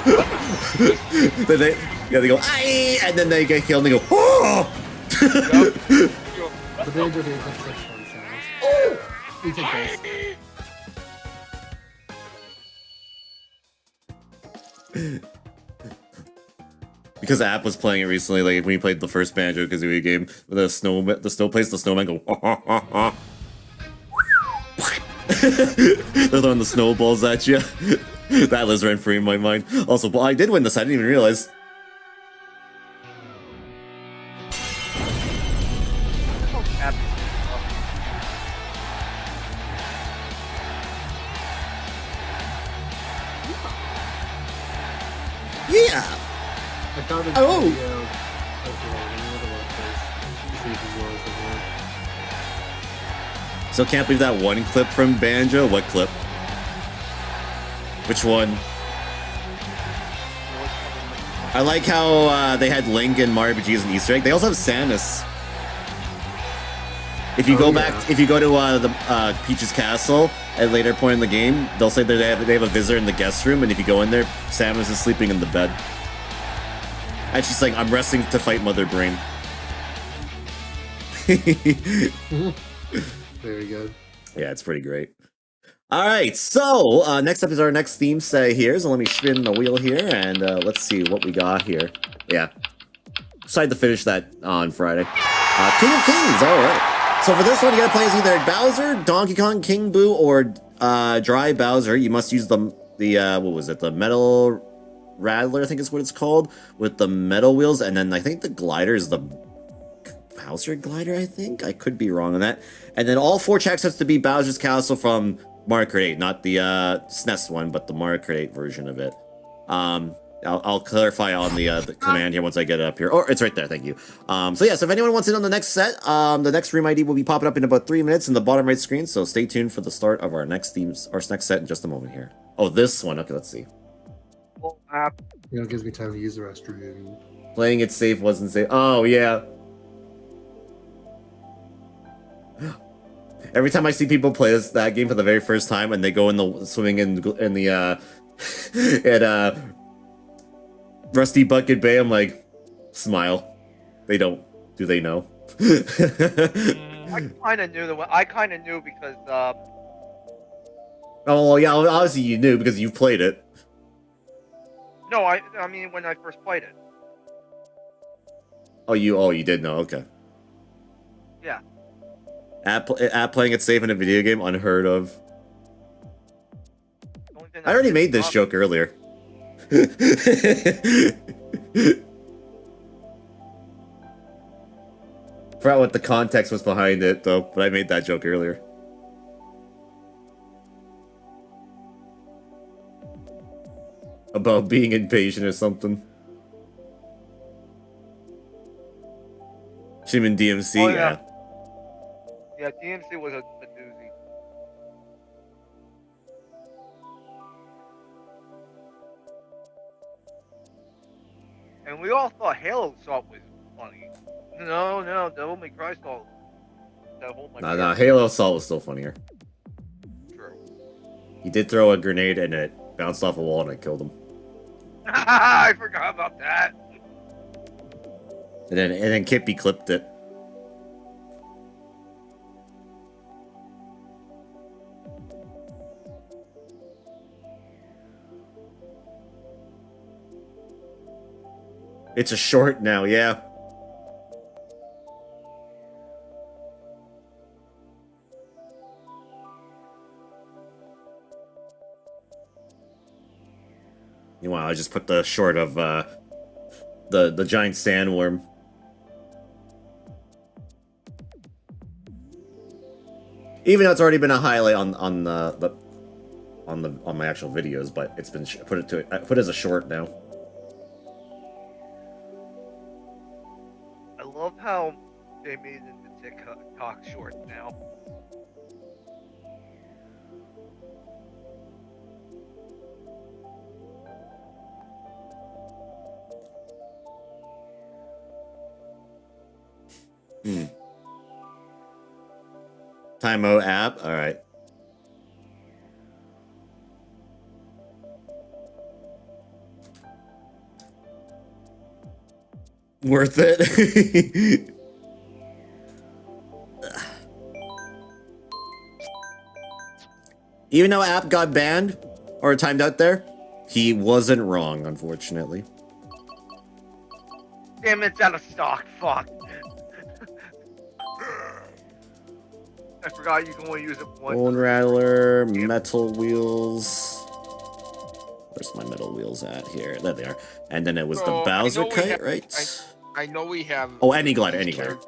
they go. They go aye, and then they get killed and they go oh. Yep. The banjo games have such fun sounds. Oh! We take this. Because App was playing it recently, like when he played the first Banjo Kazooie game, the snow plays the snowman go. They're throwing the snowballs at you. That lives rent free in my mind. Also, I did win this. I didn't even realize. Yeah. I found a Oh. video of So can't believe that one clip from Banjo. What clip? Which one? I like how they had Link and Mario RPG as an Easter egg. They also have Samus. If you go back, if you go to the Peach's Castle at a later point in the game, they'll say that they have a visitor in the guest room, and if you go in there, Samus is sleeping in the bed. And she's like, I'm resting to fight Mother Brain. Very good. Yeah, it's pretty great. Alright, so next up is our next theme set here. So let me spin the wheel here, and let's see what we got here. Yeah. Decided to finish that on Friday. King of Kings, alright. So for this one, you gotta play as either Bowser, Donkey Kong, King Boo, or Dry Bowser. You must use the what was it? The Metal Rattler, I think is what it's called, with the metal wheels, and then I think the glider is the Bowser glider, I think? I could be wrong on that. And then all 4 tracks has to be Bowser's Castle from Mario Kart 8, not the SNES one, but the Mario Kart 8 version of it. I'll clarify on the command here once I get it up here. Oh, it's right there, thank you. So yeah, so if anyone wants in on the next set, the next room ID will be popping up in about 3 minutes in the bottom right screen, so stay tuned for the start of our next next set in just a moment here. Oh, this one, okay, let's see. You know, it gives me time to use the restroom. Playing it safe wasn't safe. Oh, yeah. Every time I see people play that game for the very first time and they go in the swimming in the at Rusty Bucket Bay, I'm like, smile. They don't. Do they know? I kind of knew I kind of knew because Oh well, yeah. Obviously, you knew because you played it. no, I mean when I first played it. Oh, you did know. Okay. Yeah. At playing it safe in a video game, unheard of. The only thing I already made this joke earlier. Forgot what the context was behind it, though, but I made that joke earlier. About being impatient or something. Shimon DMC, Oh, yeah. Yeah, DMC was a doozy. And we all thought Halo Assault was funny. No, Devil May Cry Assault. Nah, Halo Assault was still funnier. True. He did throw a grenade and it bounced off a wall and it killed him. I forgot about that. And then Kippy clipped it. It's a short now, yeah. Meanwhile, I just put the short of the giant sandworm. Even though it's already been a highlight on my actual videos, but it's been put as a short now. I love how they made it into TikTok shorts now. Time-O app. All right. Worth it. Even though app got banned or timed out there, he wasn't wrong, unfortunately. Damn, it's out of stock. Fuck. I forgot you can only use it once. Bone Rattler, metal wheels. Where's my metal wheels at? Here, there they are. And then it was the Bowser kite, right? I know we have. Oh, any glider, any glider.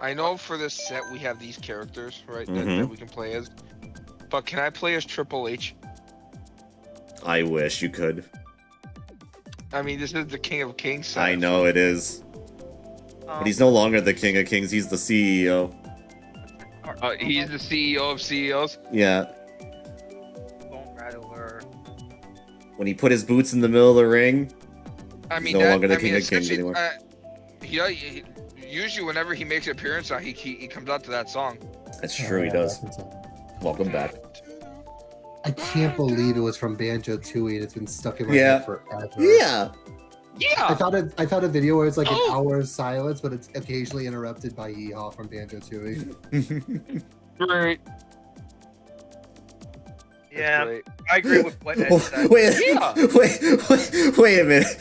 I know for this set we have these characters, right? That we can play as. But can I play as Triple H? I wish you could. I mean, this is the King of Kings set. I know it is. But he's no longer the King of Kings, he's the CEO. He's the CEO of CEOs? Yeah. Bone Rattler. When he put his boots in the middle of the ring, I mean, he's no longer the King of Kings anymore. He usually, whenever he makes an appearance, he comes out to that song. That's true, he does. Welcome back. I can't believe it was from Banjo-Tooie and it's been stuck in my head forever. Yeah. Yeah. I found a video where it's like an hour of silence, but it's occasionally interrupted by Yeehaw from Banjo-Tooie. Great. Yeah, I agree with what Ed said. Wait a minute.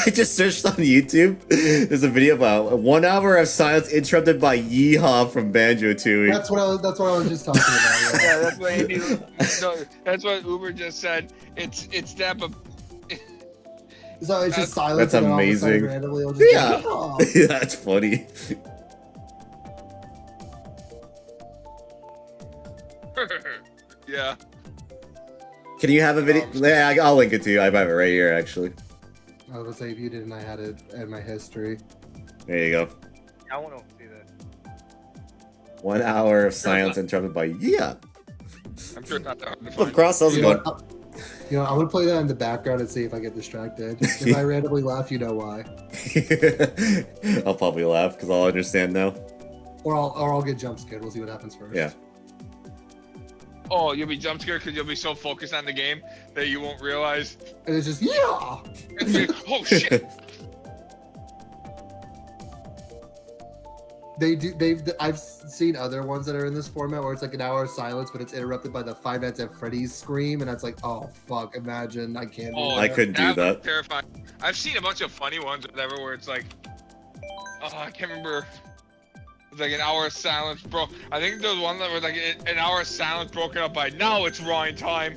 I just searched on YouTube. There's a video about 1 hour of silence interrupted by Yeehaw from Banjo-Tooie. That's what I was just talking about. Yeah, that's what Andy. No, that's what Uber just said. It's that, but. So it's just silence. That's amazing. Randomly, just yeah, that's funny. Yeah. Can you have a video? Yeah, I'll link it to you. I have it right here, actually. I was gonna say if you didn't, I had it in my history. There you go. I want to see that. 1 hour of silence interrupted by I'm sure it's not that hard to Oh, find. Cross, how's it going? I'm gonna play that in the background and see if I get distracted. If I randomly laugh, you know why. I'll probably laugh because I'll understand now. Or I'll get jump scared. We'll see what happens first. Yeah. Oh, you'll be jump scared because you'll be so focused on the game that you won't realize. And it's just Oh shit! I've seen other ones that are in this format where it's like an hour of silence, but it's interrupted by the Five Nights at Freddy's scream, and it's like, oh fuck! Imagine I can't. Oh, I couldn't do that. Terrifying. I've seen a bunch of funny ones, or whatever, where it's like, oh, I can't remember. It's like an hour of silence, bro. I think there was one that was like an hour of silence broken up by now it's Ryan time.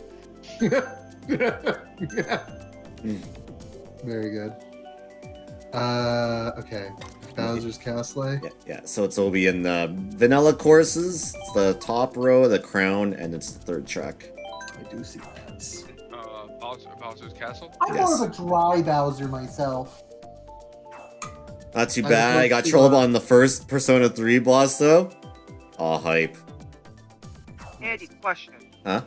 Very good. Okay. Bowser's Castle. Yeah. So it'll be in the vanilla courses. It's the top row, the crown, and it's the third track. I do see that. Bowser's Castle. I'm more of a dry Bowser myself. Not too bad. I got trolled on the first Persona 3 boss though. Aw, hype. Andy, question. Huh?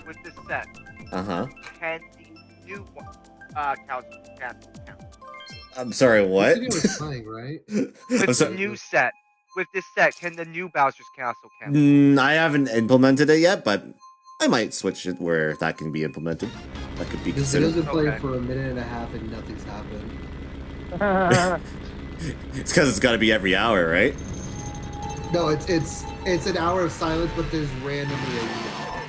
With this set, Uh-huh. can the new castle count? I'm sorry, what? This video was playing, right? With the new set, with this set, can the new Bowser's Castle count? I haven't implemented it yet, but I might switch it where that can be implemented. That could be This video's considered. been playing Okay. for a minute and a half and nothing's happened. It's because it's got to be every hour, right? No, it's an hour of silence, but there's randomly a yeehaw.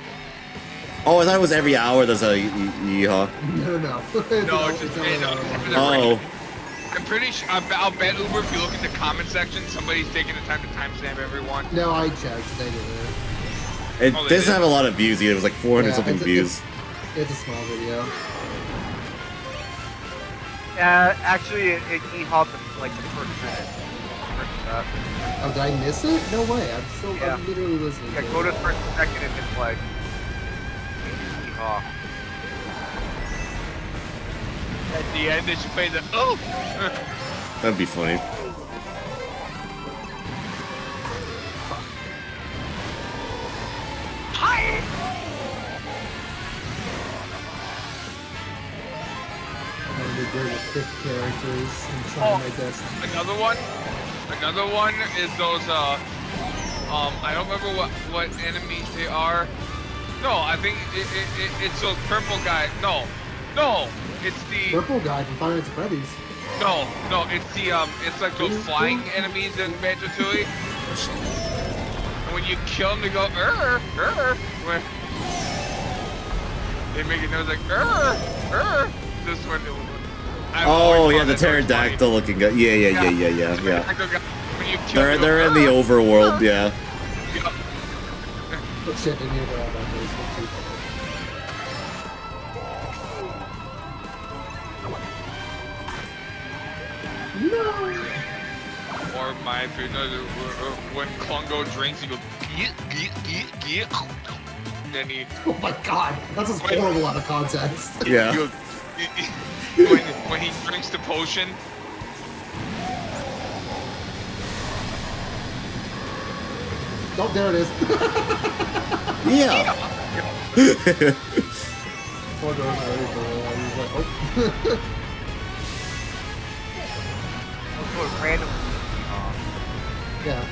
Oh, I thought it was every hour there's a yeehaw. No. No, it's just Oh. I'm pretty sure. I'll bet Uber if you look in the comment section, somebody's taking the time to timestamp everyone. No, I checked. They didn't. It Oh, they doesn't did? have a lot of views either. It was like 400 Yeah, something views. It's a small video. Yeah, Yeah, actually, it e-hopped like the first minute. Oh, did I miss it? No way. Yeah. I'm literally listening. Yeah, to go it. to the first second and then like e-hop. At the end, they should play the oh. That'd be funny. I'm gonna be good with thick characters and trying my best. Another one is those I don't remember what enemies they are. No, I think it's those purple guy. No, it's the Purple guy from Five Nights at Freddy's. no, it's the it's like those flying enemies in Banjo-Tooie. And when you kill them, they go where they make a noise like This one. Oh yeah, the pterodactyl looking guy. Yeah. When you kill They're in the overworld, yeah. Oh shit, didn't even know about those. No! Or my favorite, when Klungo drinks, he goes geet. Then he. Oh my god, that's just horrible out of context. Yeah. He goes, when he drinks the potion. Oh, there it is. Yeah. Poor girl, he's like, oh. Also, random. Yeah.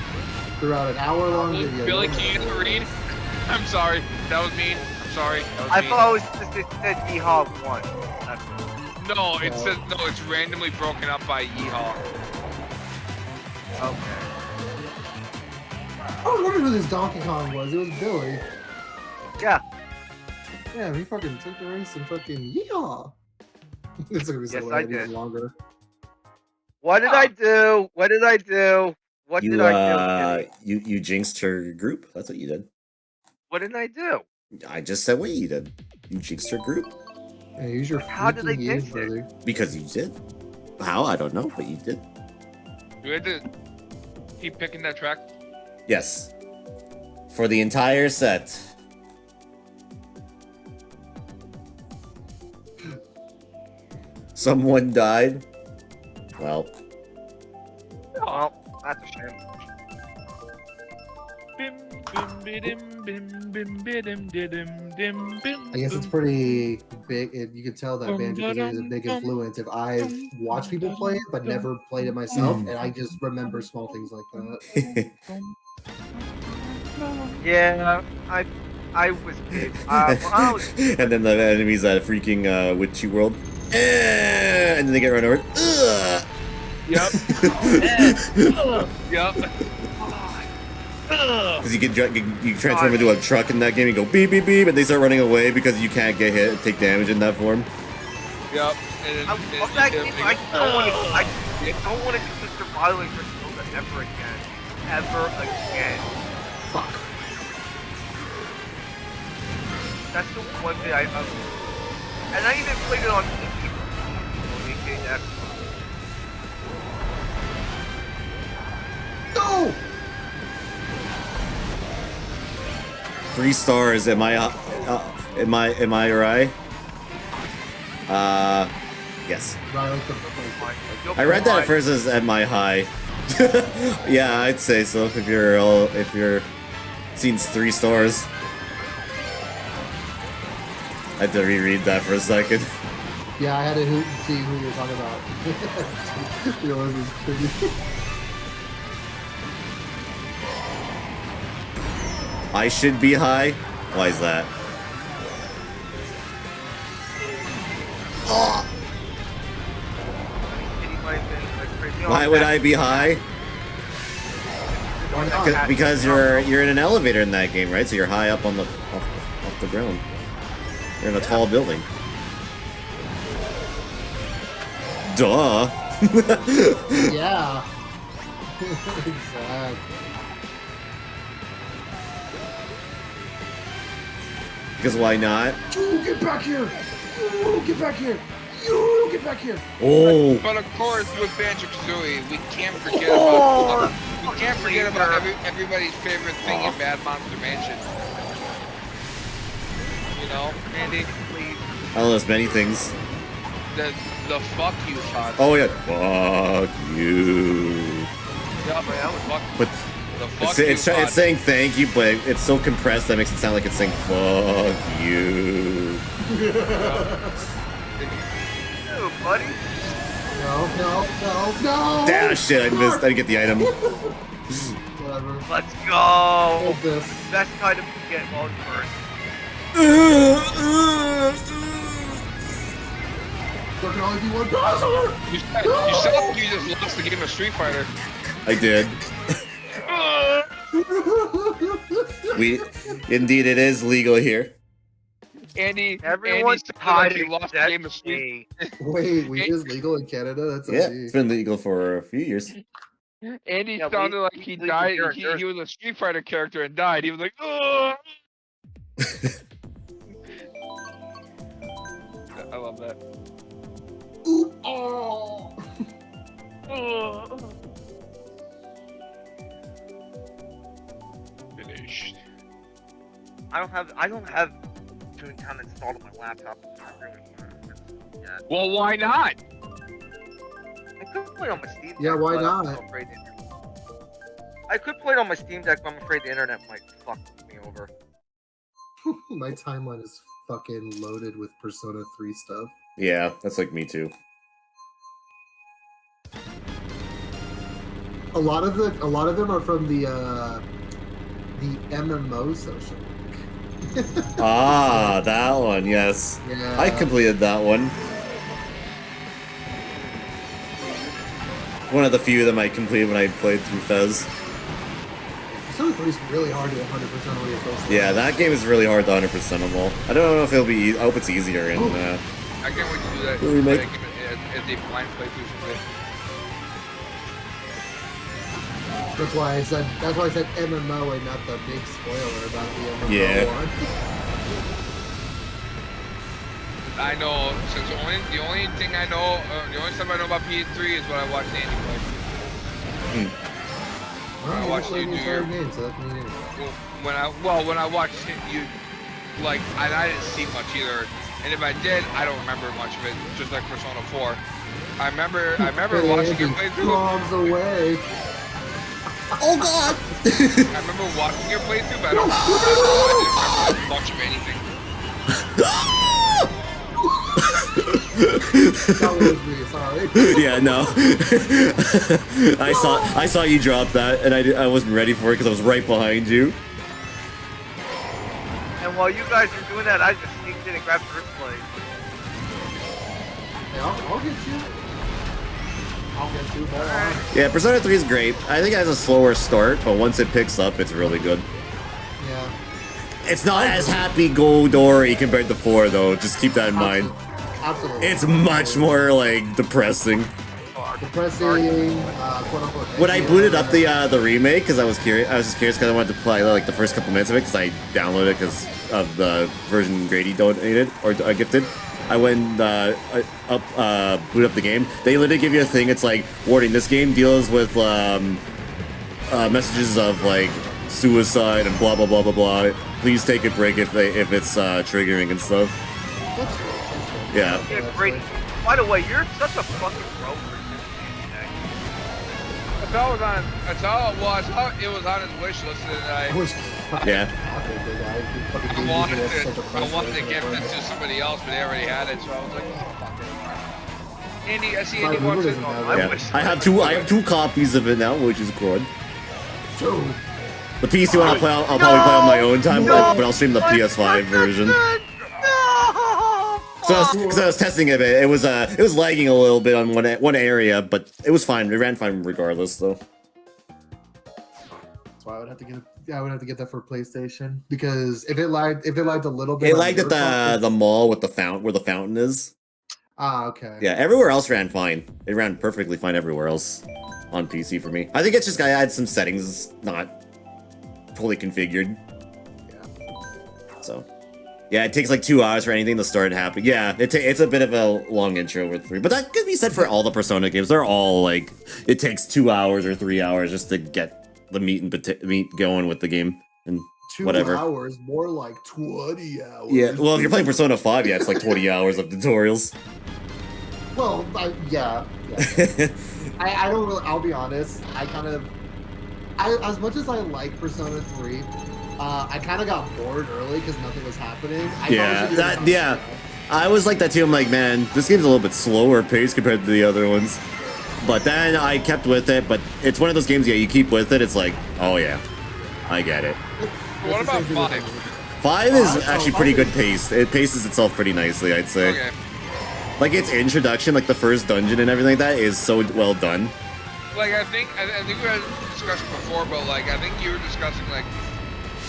Throughout an hour-long video. Billy, can you read? I'm sorry. That was mean. I'm sorry. That was I mean. thought it was just it said e-hop 1. No, it says no. It's randomly broken up by Yeehaw. Okay. I was wondering who this Donkey Kong was. It was Billy. Yeah. Yeah, he fucking took the race and fucking yeehaw. It's gonna be so Yes, I even did. longer. What did I do? What did I do? What You did I do? you jinxed her group. That's what you did. What did I do? I just said what you did. You jinxed her group Yeah, use your How did I freaking jinx use, it? brother. because you did. How? I don't know, but you did. You had to keep picking that track. Yes. For the entire set. Someone died. Well, Well, that's a shame. I guess it's pretty big. You can tell that Banjo-Kazooie is a big influence. If I've watched people play it, but never played it myself, and I just remember small things like that. Yeah, I was big. I was and then the enemies at freaking Witchy World. And then they get run over. Ugh. Yep. Yep. Because you transform into a truck in that game and go beep beep beep, and they start running away because you can't get hit and take damage in that form. Yep. I love that game. I don't want to do Mr. Violent for Zelda ever again. Ever again. Fuck. That's the one thing and I even played it on PC. No! 3 stars. Am I right? Yes. I read that at first as at my high. Yeah, I'd say so. If you're seen 3 stars. I had to reread that for a second. Yeah, I had to see who you're talking about. Realize it's pretty. I should be high? Why is that? Oh, why would I be high? Why not? Because you're in an elevator in that game, right? So you're high up on the off the ground. You're in a tall building. Duh. Yeah. Exactly. Because why not? Ooh, get back here! Ooh, get back here! You get back here. Oh, But of course, with Banjo-Kazooie, we can't forget Oh, about we can't forget about everybody's favorite thing in Bad Monster Mansion. You know, Andy, please. I know there's many things. the fuck you thought. Oh yeah, fuck you. Yeah, but that was fuck. But The fuck it's you it's saying thank you, but it's so compressed that makes it sound like it's saying fuck you. Ew, buddy. No. Damn shit! I missed. I didn't get the item. Whatever. Let's go. Hold this. Best item to get on first. There can only be one Bowser. You said like you just lost the game of Street Fighter. I did. Indeed, it is legal here. Andy Everyone's sounded tied like he lost the except game of Street. me. Wait, weed is legal in Canada? That's Yeah, OG. it's been legal for a few years. Andy Yeah, sounded like he legal died. here in He Jersey. was a Street Fighter character and died. He was like, ugh. I love that. Ooh, oh. Finished. I don't have Toontown installed on my laptop. So I really want it. Well, why not? I could play it on my Steam Deck. Yeah, why but I'm not? so afraid I could play it on my Steam Deck, but I'm afraid the internet might fuck me over. My timeline is fucking loaded with Persona 3 stuff. Yeah, that's like me too. A lot of them are from the MMO social link. Ah, that one. Yes, Yeah. I completed that one. One of the few of them I completed when I played through Fez. Persona 3 is really hard to 100% all your social. Yeah, that game is really hard to 100% them all. I don't know if it'll be. I hope it's easier in. I can't wait to do that. The remake. As a blind playthrough someday. That's why I said MMO and not the big spoiler about the MMO Yeah. one. I know, since the only thing I know, the only stuff I know about PS3 is what I watched Andy play. Well, I you watched played you the do entire your- game, so that can mean anything. When I watched you, like, I didn't see much either, and if I did, I don't remember much of it. Just like Persona 4, I remember watching your playthrough. Bombs away. Oh God! I remember watching your playthrough, but I didn't remember much of anything. That was me, sorry. Yeah, no. I saw you drop that, and I wasn't ready for it because I was right behind you. And while you guys are doing that, I just sneaked in and grabbed first place. Hey, I'll get you. I'll get you. Hold on. Yeah, Persona 3 is great. I think it has a slower start, but once it picks up, it's really good. Yeah. It's not as happy-go-dory compared to 4, though. Just keep that in mind. Absolutely. It's much more, like, depressing. Depressing, quote unquote. When I booted up the remake, because I was just curious because I wanted to play like the first couple minutes of it because I downloaded it because of the version Grady donated or gifted. I went boot up the game. They literally give you a thing. It's like, warning: this game deals with messages of like suicide and blah blah blah blah blah. Please take a break if it's triggering and stuff. That's good. Yeah. Yeah, great. By the way, you're such a fucking pro for I saw it was on his wish list, and I wish. Yeah. I wanted to give it to somebody else, but they already had it, so I was like, oh, fuck it. Andy, I see Andy Right, wants Uber it. doesn't have Yeah. wish I have two copies of it now, which is good. Two. The PC one I'll probably play on my own time, but I'll stream the PS5 version. No! Because I was testing it, it was lagging a little bit on one area, but it was fine. It ran fine regardless, though. That's why I would have to get that for PlayStation because if it lagged a little bit. It on lagged your at the mall with the fountain where the fountain is. Ah, okay. Yeah, everywhere else ran fine. It ran perfectly fine everywhere else on PC for me. I think it's just I had some settings not fully configured. Yeah. So. Yeah, it takes like 2 hours for anything to start happening. Yeah, it's a bit of a long intro with 3, but that could be said for all the Persona games. They're all like, it takes 2 hours or 3 hours just to get the meat going with the game and 2 whatever. hours, more like 20 hours. Yeah, well, if you're playing Persona 5, yeah, it's like 20 hours of tutorials. Well, yeah. I don't really. I'll be honest. As much as I like Persona 3, I kind of got bored early because nothing was happening. I was like that too. I'm like, man, this game's a little bit slower paced compared to the other ones. But then I kept with it. But it's one of those games, yeah, you keep with it. It's like, oh yeah, I get it. What about 5? 5 is actually pretty good paced. It paces itself pretty nicely, I'd say. Okay. Like its introduction, like the first dungeon and everything like that is so well done. Like I think we had a discussion before, but like I think you were discussing like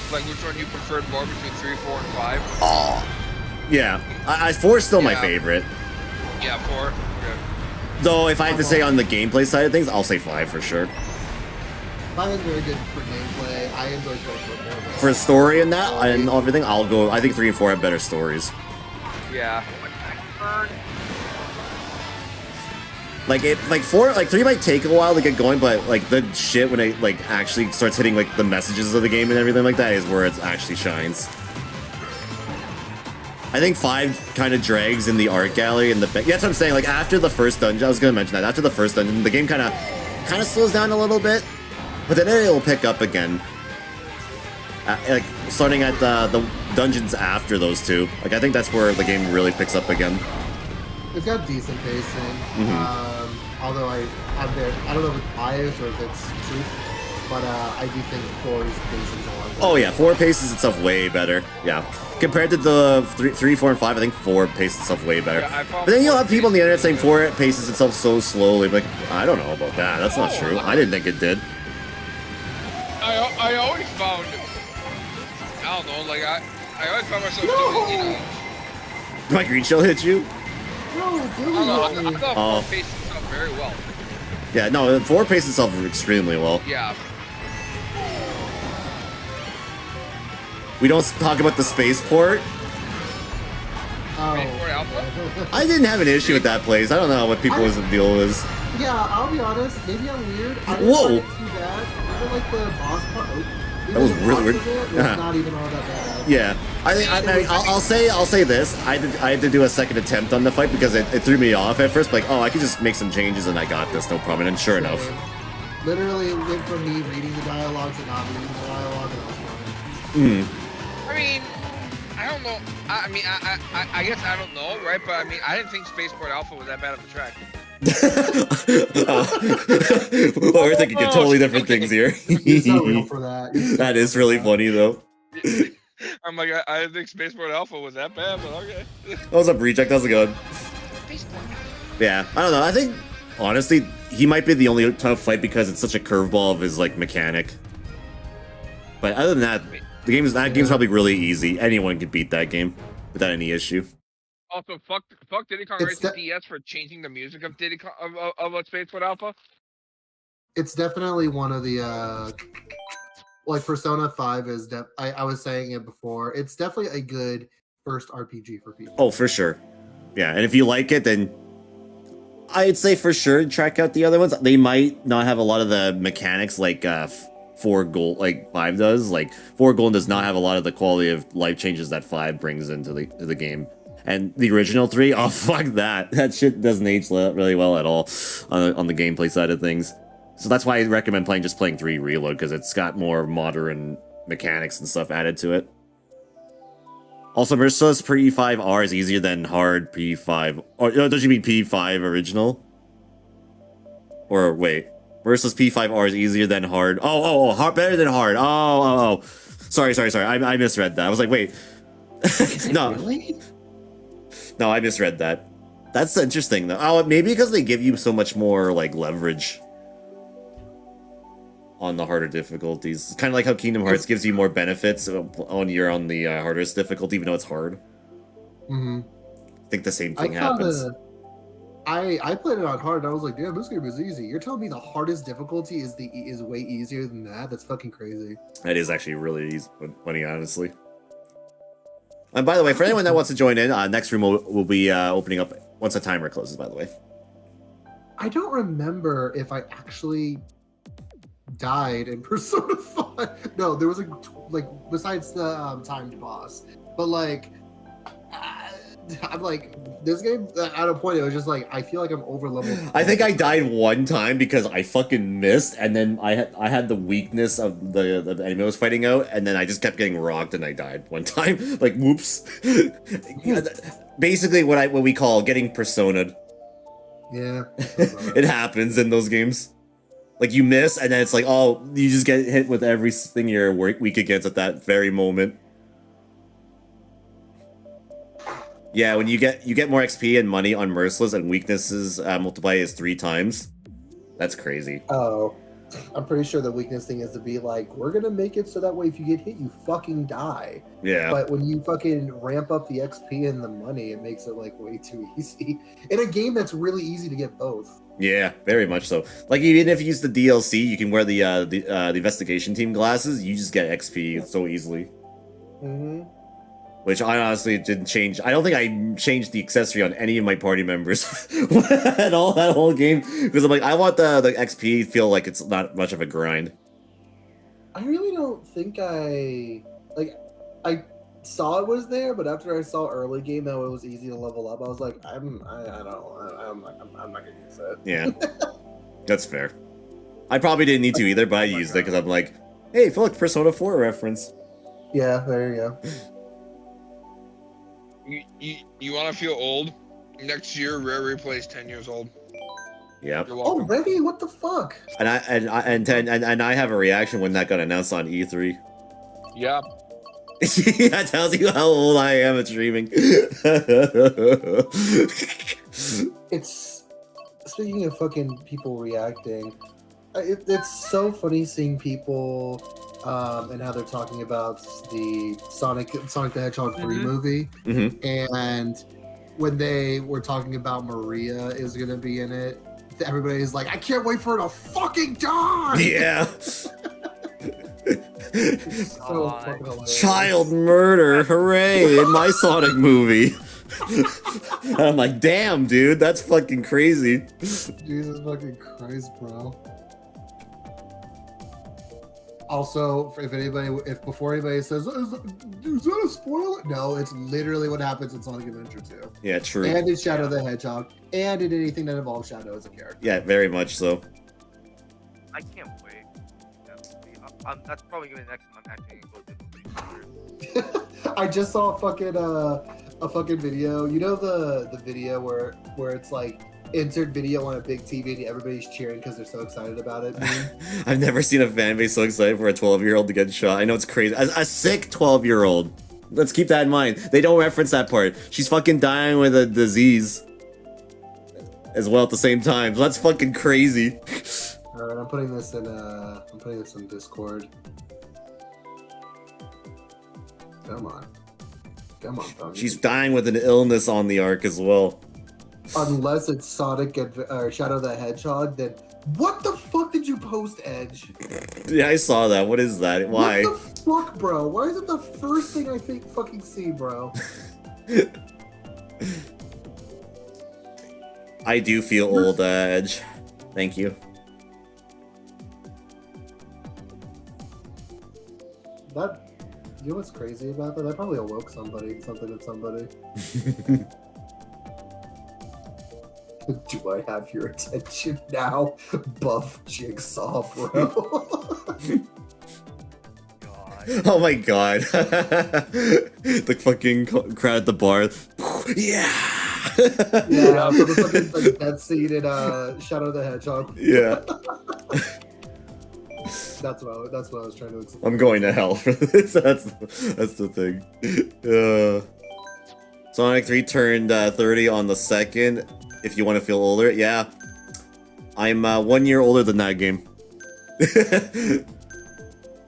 which one you preferred more between 3, 4, and 5. Oh, yeah. 4 is still my favorite. Yeah, 4. Okay. Though if I had to say on the gameplay side of things, I'll say 5 for sure. 5 is very good for gameplay. I enjoy 4 more. For story and that and everything, I'll go. I think 3 and 4 have better stories. Yeah. Like 3 might take a while to get going, but like the shit when it like actually starts hitting like the messages of the game and everything like that is where it actually shines. I think 5 kind of drags in the art gallery and the yeah, that's what I'm saying. Like after the first dungeon, I was gonna mention that after the first dungeon, the game kind of slows down a little bit, but then it'll pick up again. Like starting at the dungeons after those 2. Like I think that's where the game really picks up again. It's got decent pacing. Although I don't know if it's bias or if it's truth, but I do think 4's pacing is a lot better. Oh yeah, 4 paces itself way better. Yeah, compared to the 3, 4, and 5, I think 4 paces itself way better. Yeah, but then you'll have people on the internet saying 4 paces itself so slowly. Like I don't know about that. That's not true. I didn't think it did. I always found, I don't know, like I always found myself doing, you know. My green shell hit you? No, I thought 4 paced itself very well. Yeah, no, 4 paces itself extremely well. Yeah. We don't talk about the spaceport. Oh. I didn't have an issue with that place. I don't know what people's deal is. Yeah, I'll be honest. Maybe I'm weird. I didn't Whoa! find it too bad. Even like the boss part. That was really weird. It was not even all that bad. Yeah, I'll say this. I had to do a second attempt on the fight because it threw me off at first. Like, oh, I could just make some changes and I got this, no problem. And sure enough, literally it went from me reading the dialogue to not reading the dialogue, and I was fine. I mean, I don't know. I guess I don't know, right? But I mean, I didn't think Spaceport Alpha was that bad of a track. Well, we're thinking of totally different things here. You're so real for that. That is really funny though. I'm like, I didn't think Spaceport Alpha was that bad, but okay. What's up, Reject? How's it going? Yeah, I don't know. I think honestly, he might be the only tough fight because it's such a curveball of his like mechanic. But other than that, that game's probably really easy. Anyone could beat that game without any issue. Also, fuck Diddy Kong Racing DS for changing the music of Diddy Kong of Spaceport Alpha. It's definitely one of the like Persona 5 is I was saying it before. It's definitely a good first RPG for people. Oh, for sure. Yeah, and if you like it, then I'd say for sure check out the other ones. They might not have a lot of the mechanics like 4 Gold, like 5 does. Like 4 Gold does not have a lot of the quality of life changes that 5 brings into the game. And the original 3, oh fuck that. That shit doesn't age really well at all on the gameplay side of things. So that's why I recommend playing 3 Reload, because it's got more modern mechanics and stuff added to it. Also, Merciless P5R is easier than hard P5. Or don't you mean P5 original? Or wait, Merciless P5R is easier than hard. Hard, better than hard. Oh. Sorry. I misread that. I was like, wait. No. Really? No, I misread that. That's interesting though. Oh, maybe because they give you so much more like leverage on the harder difficulties. It's kind of like how Kingdom Hearts gives you more benefits when you're on the hardest difficulty, even though it's hard. I think the same thing happens. I played it on hard, and I was like, damn, this game is easy. You're telling me the hardest difficulty is way easier than that? That's fucking crazy. That is actually really easy, funny, honestly. And by the way, for anyone that wants to join in, next room will be opening up once the timer closes, by the way. I don't remember if I actually died in Persona 5. No, there was like besides the timed boss, but like I'm like this game at a point it was just like I feel like I'm over leveled. I think I died one time because I fucking missed, and then I had the weakness of the enemy I was fighting out, and then I just kept getting rocked and I died one time. Like whoops. Basically what we call getting persona'd. Yeah. It happens in those games. Like you miss, and then it's like, oh, you just get hit with everything you're weak against at that very moment. Yeah, when you get more XP and money on Merciless, and weaknesses multiply is 3 times. That's crazy. Oh, I'm pretty sure the weakness thing is to be like, we're gonna make it so that way if you get hit, you fucking die. Yeah. But when you fucking ramp up the XP and the money, it makes it like way too easy. In a game that's really easy to get both. Yeah, very much so. Like even if you use the DLC, you can wear the investigation team glasses. You just get XP so easily. Mm-hmm. Which I honestly didn't change. I don't think I changed the accessory on any of my party members at all that whole game, because I'm like, I want the XP feel like it's not much of a grind. I really don't think I saw it was there, but after I saw early game that it was easy to level up, I was like, I'm not gonna use it. Yeah, that's fair. I probably didn't need to either, but I used it because I'm like, hey, look, Persona 4 reference. Yeah, there you go. You want to feel old? Next year, Rare Replay's 10 years old. Yep. You're welcome. Already? What the fuck? And I have a reaction when that got announced on E3. Yeah. That tells you how old I am at streaming. It's speaking of fucking people reacting. It's so funny seeing people and how they're talking about the Sonic the Hedgehog 3 movie, and when they were talking about Maria is gonna be in it, everybody's like, I can't wait for her to fucking die. Yeah. So fucking hilarious. Child murder, hooray, in my Sonic movie. And I'm like, damn, dude, that's fucking crazy. Jesus fucking Christ, bro. Also, if before anybody says, is that a spoiler? No, it's literally what happens in Sonic Adventure 2. Yeah, true. And in Shadow the Hedgehog, and in anything that involves Shadow as a character. Yeah, very much so. I can't wait. That's probably gonna be the next time I'm actually gonna go to the I just saw a fucking video. You know the video where it's like insert video on a big TV and everybody's cheering because they're so excited about it. I've never seen a fan base so excited for a 12-year-old to get shot. I know it's crazy. A sick 12-year-old. Let's keep that in mind. They don't reference that part. She's fucking dying with a disease as well at the same time. So that's fucking crazy. Alright, I'm putting this in Discord. Come on, Tommy. She's dying with an illness on the arc as well. Unless it's Sonic or Shadow the Hedgehog, then what the fuck did you post, Edge? Yeah, I saw that. What is that? Why? What the fuck, bro? Why is it the first thing I fucking see, bro? I do feel old, Edge. Thank you. You know what's crazy about that? That probably awoke something in somebody. Do I have your attention now? Buff Jigsaw, bro. God. Oh my god. The fucking crowd at the bar. Yeah. Yeah, so the fucking like, that scene in Shadow the Hedgehog. Yeah. That's what I was trying to explain. I'm going to hell for this. That's the thing. Sonic 3 turned 30 on the 2nd. If you want to feel older, yeah. I'm 1 year older than that game.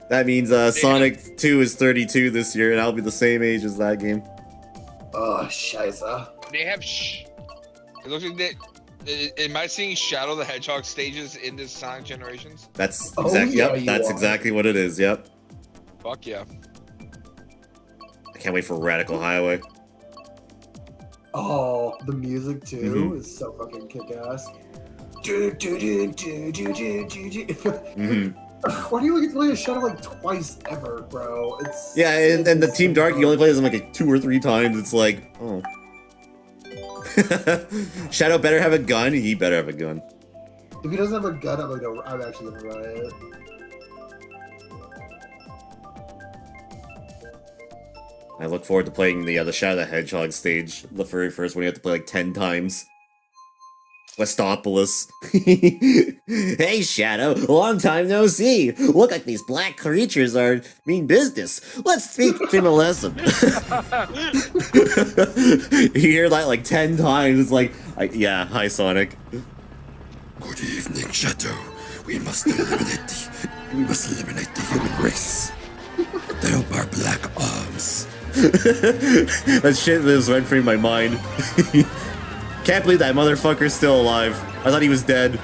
That means Sonic 2 is 32 this year, and I'll be the same age as that game. Oh, shiza. They have it looks like they. Am I seeing Shadow the Hedgehog stages in this Sonic Generations? That's Oh, exactly yeah, yep. you That's are. exactly what it is. Yep. Fuck yeah. I can't wait for Radical Highway. Oh, the music too Mhm. is so fucking kick-ass. Why do you only get to play a Shadow like twice ever, bro? It's Yeah, and the Team Dark, you only play as him like 2 or 3 times. It's like, oh. Shadow better have a gun. He better have a gun. If he doesn't have a gun, I'm like, no, I'm actually gonna riot. I look forward to playing the Shadow the Hedgehog stage, the very first one you have to play like 10 times. Westopolis. Hey, Shadow, long time no see. Look like these black creatures are mean business. Let's speak to them a lesson. You hear that like 10 times. It's like, yeah, hi, Sonic. Good evening, Shadow. We must eliminate the human race. With help our black arms. That shit lives rent free in my mind. Can't believe that motherfucker's still alive. I thought he was dead.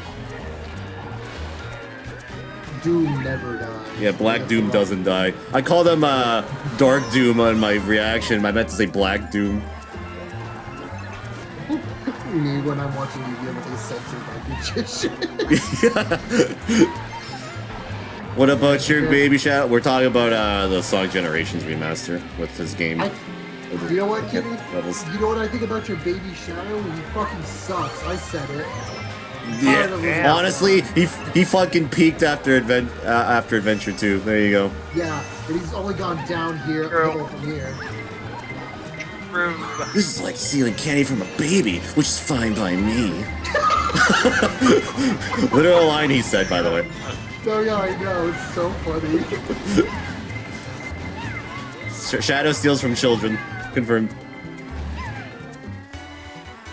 Doom never dies. Yeah, Black Doom doesn't die. I called him Dark Doom on my reaction. I meant to say Black Doom. Me when I'm watching you be able to censor my shit. What about your baby Shadow? We're talking about the Sonic Generations remaster with his game. You know what, Kitty? Levels. You know what I think about your baby Shadow? He fucking sucks. I said it. Yeah, honestly, he fucking peaked after Adventure 2. There you go. Yeah, but he's only gone down here, from here. This is like stealing candy from a baby, which is fine by me. Literal line he said, by the way. Oh yeah, I know. It's so funny. Shadow steals from children. Confirmed.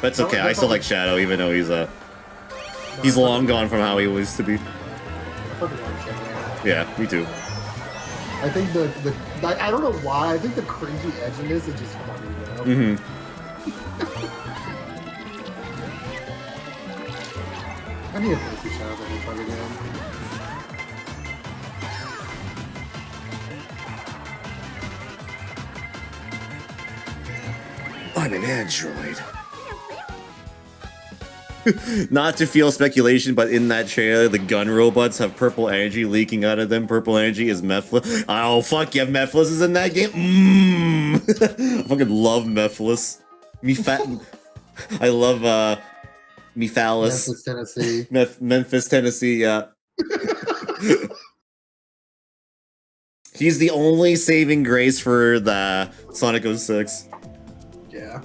But it's okay. I still like Shadow, even though he's long gone from how he used to be. Yeah, me too. I think I don't know why. I think the cringy edginess is just funny, you know? Mm-hmm. I need to play through Shadow the Hedgehog again. I'm an android. Not to feel speculation, but in that trailer, the gun robots have purple energy leaking out of them. Purple energy is Mephiles. Oh, fuck yeah, Mephiles is in that game? I fucking love Mephiles. I love, Mephiles. Memphis, Tennessee. Memphis, Tennessee, yeah. He's the only saving grace for the Sonic 06. Yeah.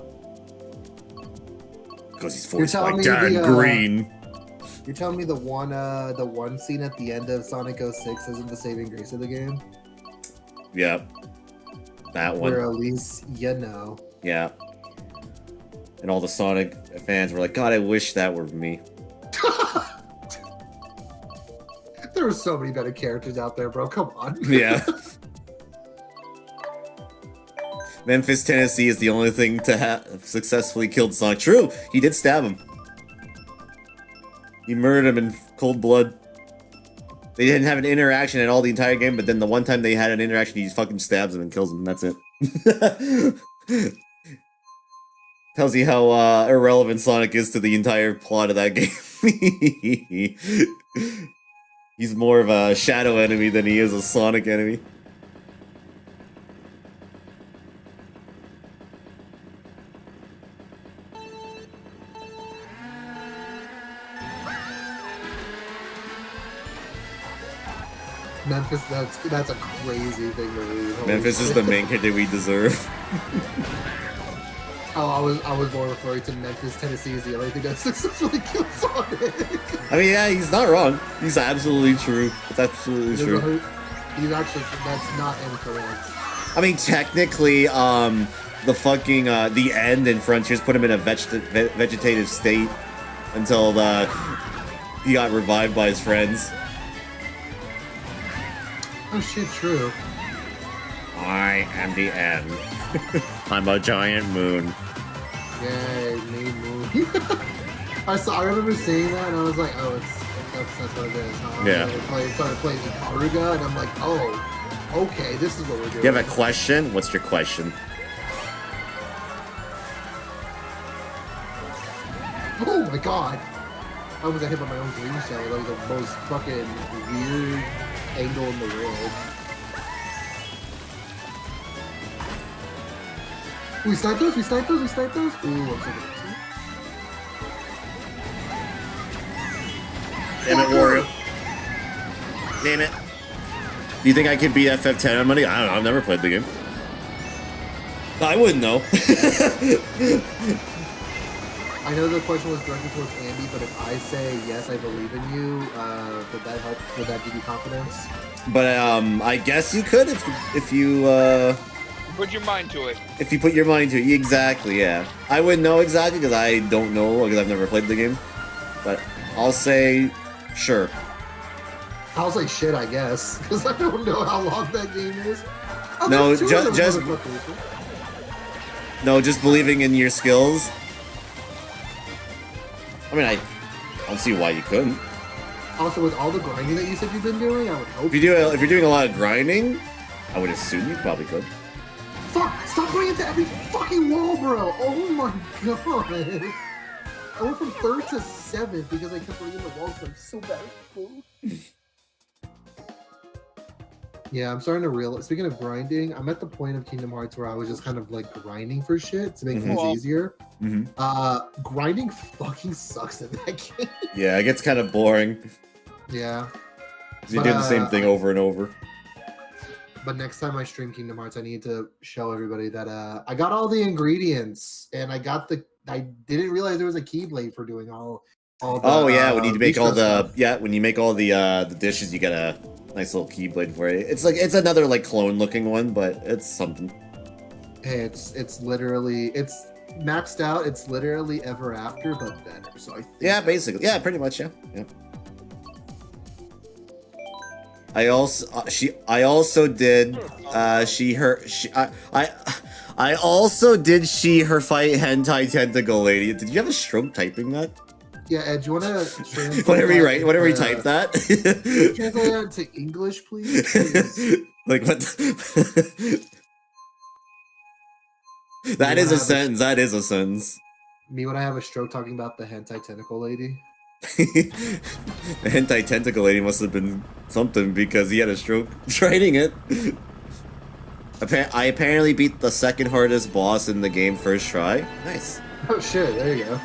Because he's voiced by Dan Green. You're telling me the one scene at the end of Sonic 06 isn't the saving grace of the game? Yeah. That one. Where at least you know. Yeah. And all the Sonic fans were like, God, I wish that were me. There are so many better characters out there, bro. Come on. Yeah. Memphis, Tennessee is the only thing to have successfully killed Sonic. True, he did stab him. He murdered him in cold blood. They didn't have an interaction at all the entire game, but then the one time they had an interaction, he fucking stabs him and kills him. That's it. Tells you how irrelevant Sonic is to the entire plot of that game. He's more of a Shadow enemy than he is a Sonic enemy. Memphis, that's a crazy thing to read. Holy Memphis is shit. the main character we deserve. Oh, I was more referring to Memphis, Tennessee is the only thing that successfully killed Sonic. I mean, yeah, he's not wrong. He's absolutely true. It's absolutely true. He's actually, that's not incorrect. I mean, technically, the fucking, the end in Frontiers put him in a vegetative state until he got revived by his friends. Oh shit, true. I am the end. I'm a giant moon. Yay, me moon. I remember seeing that and I was like, oh, that's what it is. Huh? Yeah. Started playing Ikaruga and I'm like, oh, okay, this is what we're doing. You have a question? What's your question? Oh my god! I almost got hit by my own green shell. That was the most fucking weird angle in the world. We snipe those? We snipe those? We snipe those? Ooh, I'm so good. Damn it, Wario. Damn it. Do you think I could beat FF10 on money? I don't know. I've never played the game. I wouldn't know. I know the question was directed towards Andy, but if I say yes, I believe in you, would that help? Would that give you confidence? But I guess you could if you Put your mind to it. if you put your mind to it. Exactly, yeah. I wouldn't know exactly because I don't know because I've never played the game. But I'll say sure. I'll say shit, I guess, because I don't know how long that game is. Oh, No, there's two of them, just motherfuckers. no, just believing in your skills. I mean, I don't see why you couldn't. Also, with all the grinding that you said you've been doing, I would hope. If you're doing a lot of grinding, I would assume you probably could. Fuck! Stop going into every fucking wall, bro! Oh my god! I went from 3rd to 7th because I kept running in the walls. I'm so bad at school. Yeah, I'm starting to realize. Speaking of grinding, I'm at the point of Kingdom Hearts where I was just kind of like grinding for shit to make things easier. Grinding fucking sucks in that game. Yeah, it gets kind of boring. Yeah. You do the same thing over and over. But next time I stream Kingdom Hearts, I need to show everybody that I got all the ingredients and I didn't realize there was a keyblade for doing all the, oh yeah, when you make all the stuff. when you make all the dishes, you get a nice little keyblade for it. It's another like clone looking one, but it's something. Hey, it's literally maxed out. It's literally Ever After, but better. So I think basically, pretty much, yeah. I also did her fight hentai tentacle lady. Did you have a stroke typing that? Yeah, Ed, do you want to translate whenever you type that? Translate that to English, please? Like what? That is a sentence. That is a sentence. Me when I have a stroke talking about the hentai tentacle lady. The hentai tentacle lady must have been something because he had a stroke writing it. I apparently beat the second hardest boss in the game first try. Nice. Oh shit, there you go.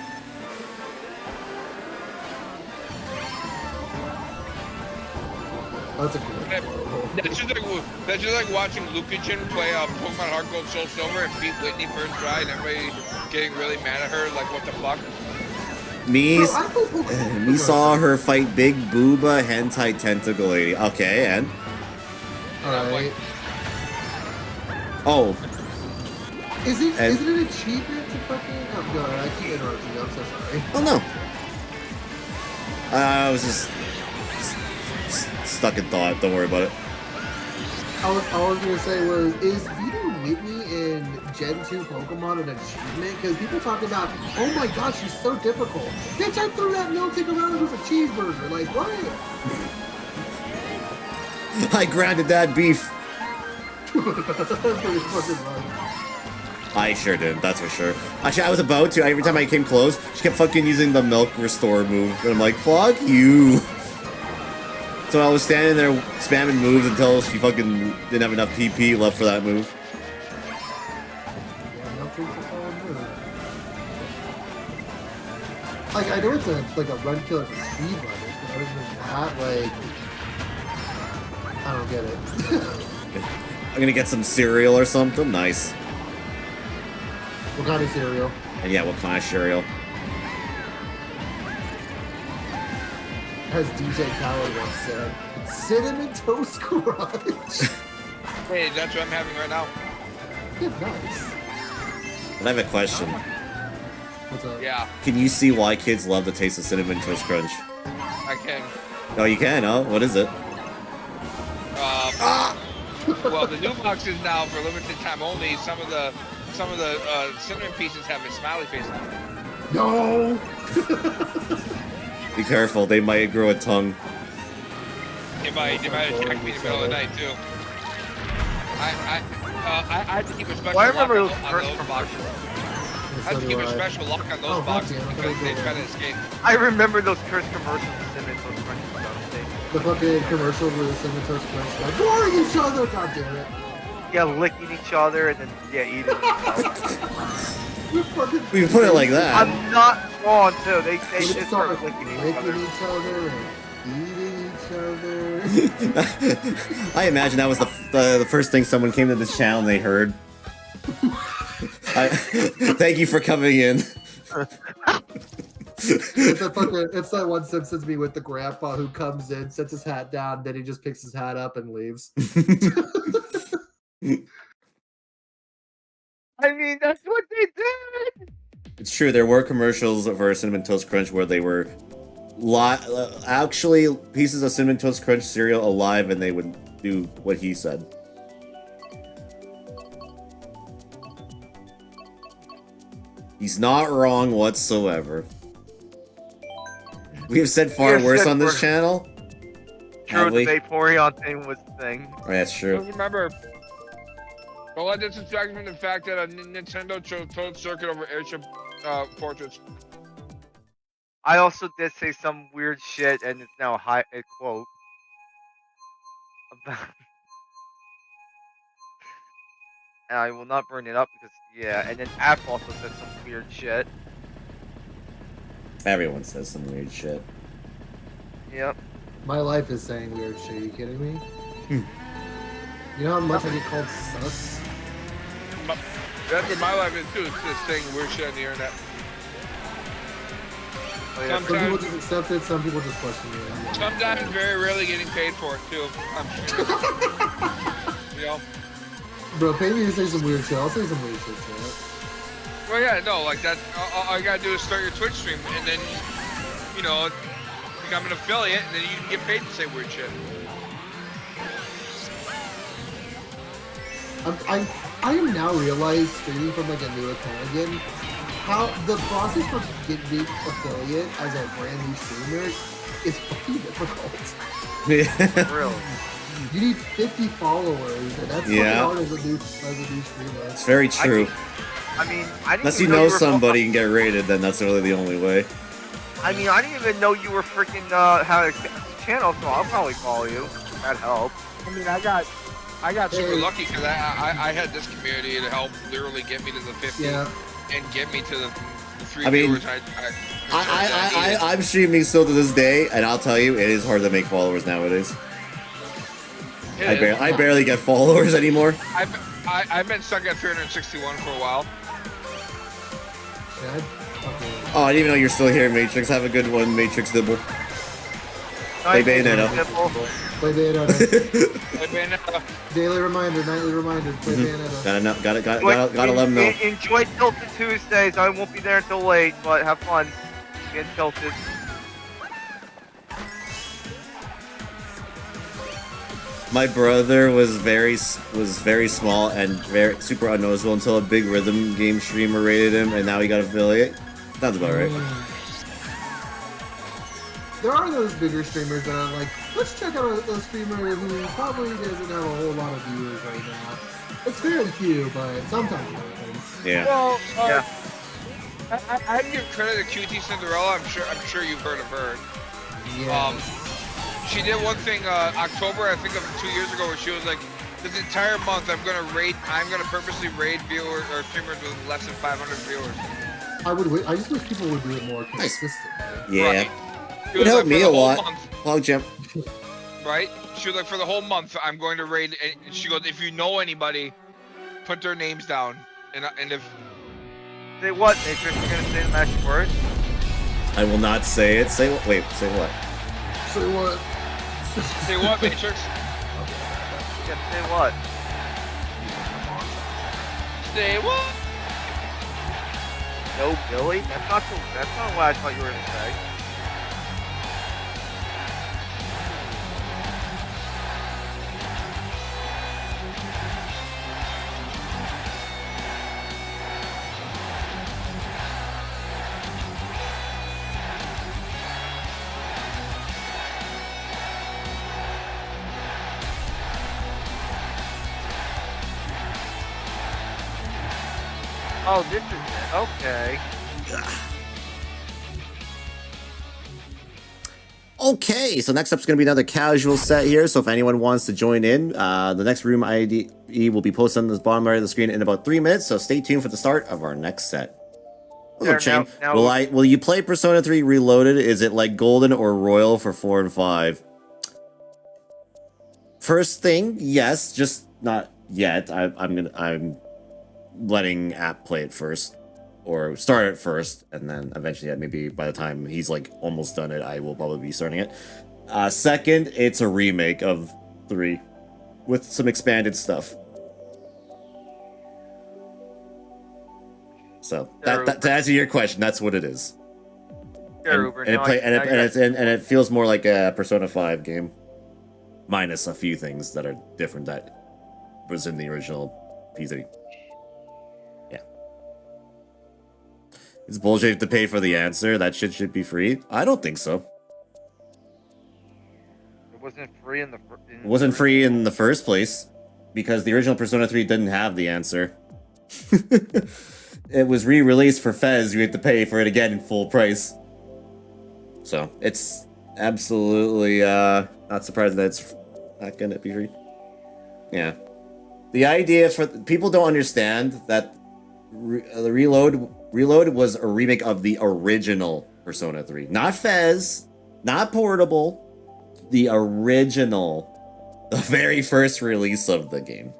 That's a good one. That's just like watching Lucachin play Pokemon Heart Gold Soul Silver and beat Whitney first try and everybody getting really mad at her, like what the fuck? Me saw her fight Big Booba hentai tentacle lady. Okay, and? Alright. Oh. Isn't it an achievement to fucking... Oh god, I keep interrupting you, I'm so sorry. Oh no. I was just stuck in thought, don't worry about it. All I was gonna say was, is beating Whitney in Gen 2 Pokemon an achievement? Because people talk about, oh my gosh, she's so difficult. Bitch, I threw that milkshake around and it was a cheeseburger. Like, what? I grounded that beef. That's pretty fucking funny. I sure did, that's for sure. Actually, I was about to. Every time I came close, she kept fucking using the milk restore move. And I'm like, fuck you. So I was standing there spamming moves until she fucking didn't have enough PP left for that move. Yeah, milkshake's a solid move. Like, I know it's a run killer for speed runners, but other than that, like, I don't get it. I'm gonna get some cereal or something. Nice. What kind of cereal? And yeah, what kind of cereal? As DJ Khaled once said, Cinnamon Toast Crunch. Hey, that's what I'm having right now. Yeah, nice. But I have a question. What's up? Yeah, Can you see why kids love the taste of Cinnamon Toast Crunch? I can. Oh, you can, huh? What is it? Well, the new boxes now for limited time only. Some of the cinnamon pieces have a smiley face on them. No! Be careful, they might grow a tongue. They might attack me in the middle of the night too. I had to keep a special Well, I remember lock those on first those boxes. I have to keep a special lock on those Oh, boxes goddamn, I because thought they it was try over. to escape. I remember those cursed commercials with Cinnamon Toast Crunch State. The fucking commercials where the Cinnamon Toast Crunch like boring each other. God damn it. Yeah, licking each other and then eating themselves. We put it like that. I'm not wrong too. They They just just start start licking each licking other. each other and eating each other. I imagine that was the first thing someone came to this channel and they heard. Thank you for coming in. It's that one Simpsons meme with the grandpa who comes in, sets his hat down, then he just picks his hat up and leaves. I mean, that's what they did. It's true, there were commercials for Cinnamon Toast Crunch where they were actually pieces of Cinnamon Toast Crunch cereal alive and they would do what he said. He's not wrong whatsoever. We have said far Yes, worse said on this worse. channel. True, Have we? the Vaporeon thing was the thing. Oh, that's true. Remember, don't let this distract you from the fact that a Nintendo chose Toad Circuit over Airship Fortress. I also did say some weird shit, and it's now a quote. About and I will not bring it up because, yeah, and then App also said some weird shit. Everyone says some weird shit. Yep. My life is saying weird shit. Are you kidding me? You know how much I get called sus? That's what my life is too. It's just saying weird shit on the internet. Oh, yeah. Some people just accept it, some people just question it. Sometimes very rarely getting paid for it too. I'm sure. You know? Bro, pay me to say some weird shit. I'll say some weird shit, chat. Well, yeah, no, like that. All you gotta do is start your Twitch stream, and then, you know, become an affiliate, and then you can get paid to say weird shit. I am now realized streaming from like a new account again, how the process for getting affiliate as a brand new streamer is fucking difficult. Really? You need 50 followers, and that's fucking hard as a new streamer. It's very true. I didn't Unless even you know you were somebody and get rated, then that's really the only way. I mean, I didn't even know you were freaking had a channel, so I'll probably follow you. That helps. I mean, I got super lucky because I had this community to help literally get me to the 50 and get me to the 3 I mean, viewers. I'm streaming still to this day, and I'll tell you, it is hard to make followers nowadays. I barely get followers anymore. I've been stuck at 361 for a while. Oh, I didn't even know you're still here, Matrix. Have a good one, Matrix Dibble. Play Bayonetta. Play Bayonetta. Play Bayonetta. Daily reminder, nightly reminder. Play Bayonetta. Gotta let them know. Enjoy Tilted Tuesdays. I won't be there until late, but have fun. Get tilted. My brother was very small and very super unnoticeable until a big rhythm game streamer rated him, and now he got affiliate. Sounds about right. There are those bigger streamers that are like, let's check out a streamer who probably doesn't have a whole lot of viewers right now. It's fairly few, but sometimes it happens. Yeah. Well, I give credit to QT Cinderella. I'm sure you've heard of her. Yeah. She did one thing October, I think of 2 years ago, where she was like, this entire month I'm gonna purposely raid viewers or streamers with less than 500 viewers. I just wish people would do it more consistently. Yeah. Right. It would help me a lot. Log jump. Right? She was like, for the whole month, I'm going to raid. And she goes, if you know anybody, put their names down. And if. Say what, Matrix? You're gonna say the magic word? I will not say it. Say what? Wait. Say what? Say what? Say what, Matrix? Yeah, say what? Say what? No, Billy? That's not what I thought you were gonna say. Oh, this is it. Okay. Okay, so next up is going to be another casual set here. So if anyone wants to join in, the next room ID will be posted on the bottom right of the screen in about 3 minutes. So stay tuned for the start of our next set. Hello, There, Chain. now- Will you play Persona 3 Reloaded? Is it like Golden or Royal for 4 and 5? First thing, yes, just not yet. I'm letting App play it first, or start it first, and then eventually, maybe by the time he's like almost done it, I will probably be starting it. Second, it's a remake of 3 with some expanded stuff. So to answer your question, that's what it is. And it feels more like a Persona 5 game, minus a few things that are different that was in the original P3. Yeah. It's bullshit to pay for the answer. That shit should be free. I don't think so. It wasn't free in the. It wasn't free in the first place because the original Persona 3 didn't have the answer. It was re-released for Fez. You had to pay for it again in full price. So it's absolutely not surprising that it's not gonna be free. Yeah. The idea for people don't understand that the Reload was a remake of the original Persona 3, not Fez, not portable, the original, the very first release of the game.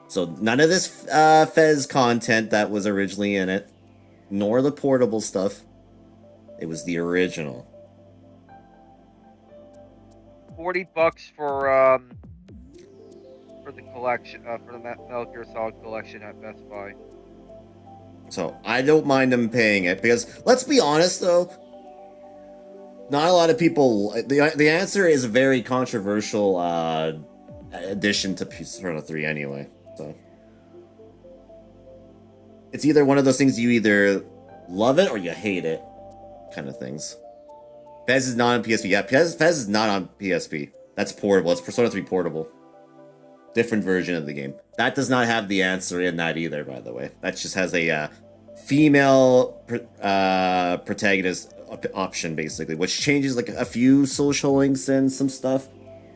So none of this Fez content that was originally in it, nor the portable stuff. It was the original. $40 for the collection, for the Metal Gear Solid collection at Best Buy. So I don't mind them paying it because let's be honest though, not a lot of people. The answer is a very controversial addition to Persona 3 anyway. So it's either one of those things you either love it or you hate it, kind of things. Fez is not on PSP. Yeah, Fez is not on PSP. That's portable. It's Persona 3 portable. Different version of the game. That does not have the answer in that either, by the way. That just has a female protagonist option, basically, which changes like a few social links and some stuff.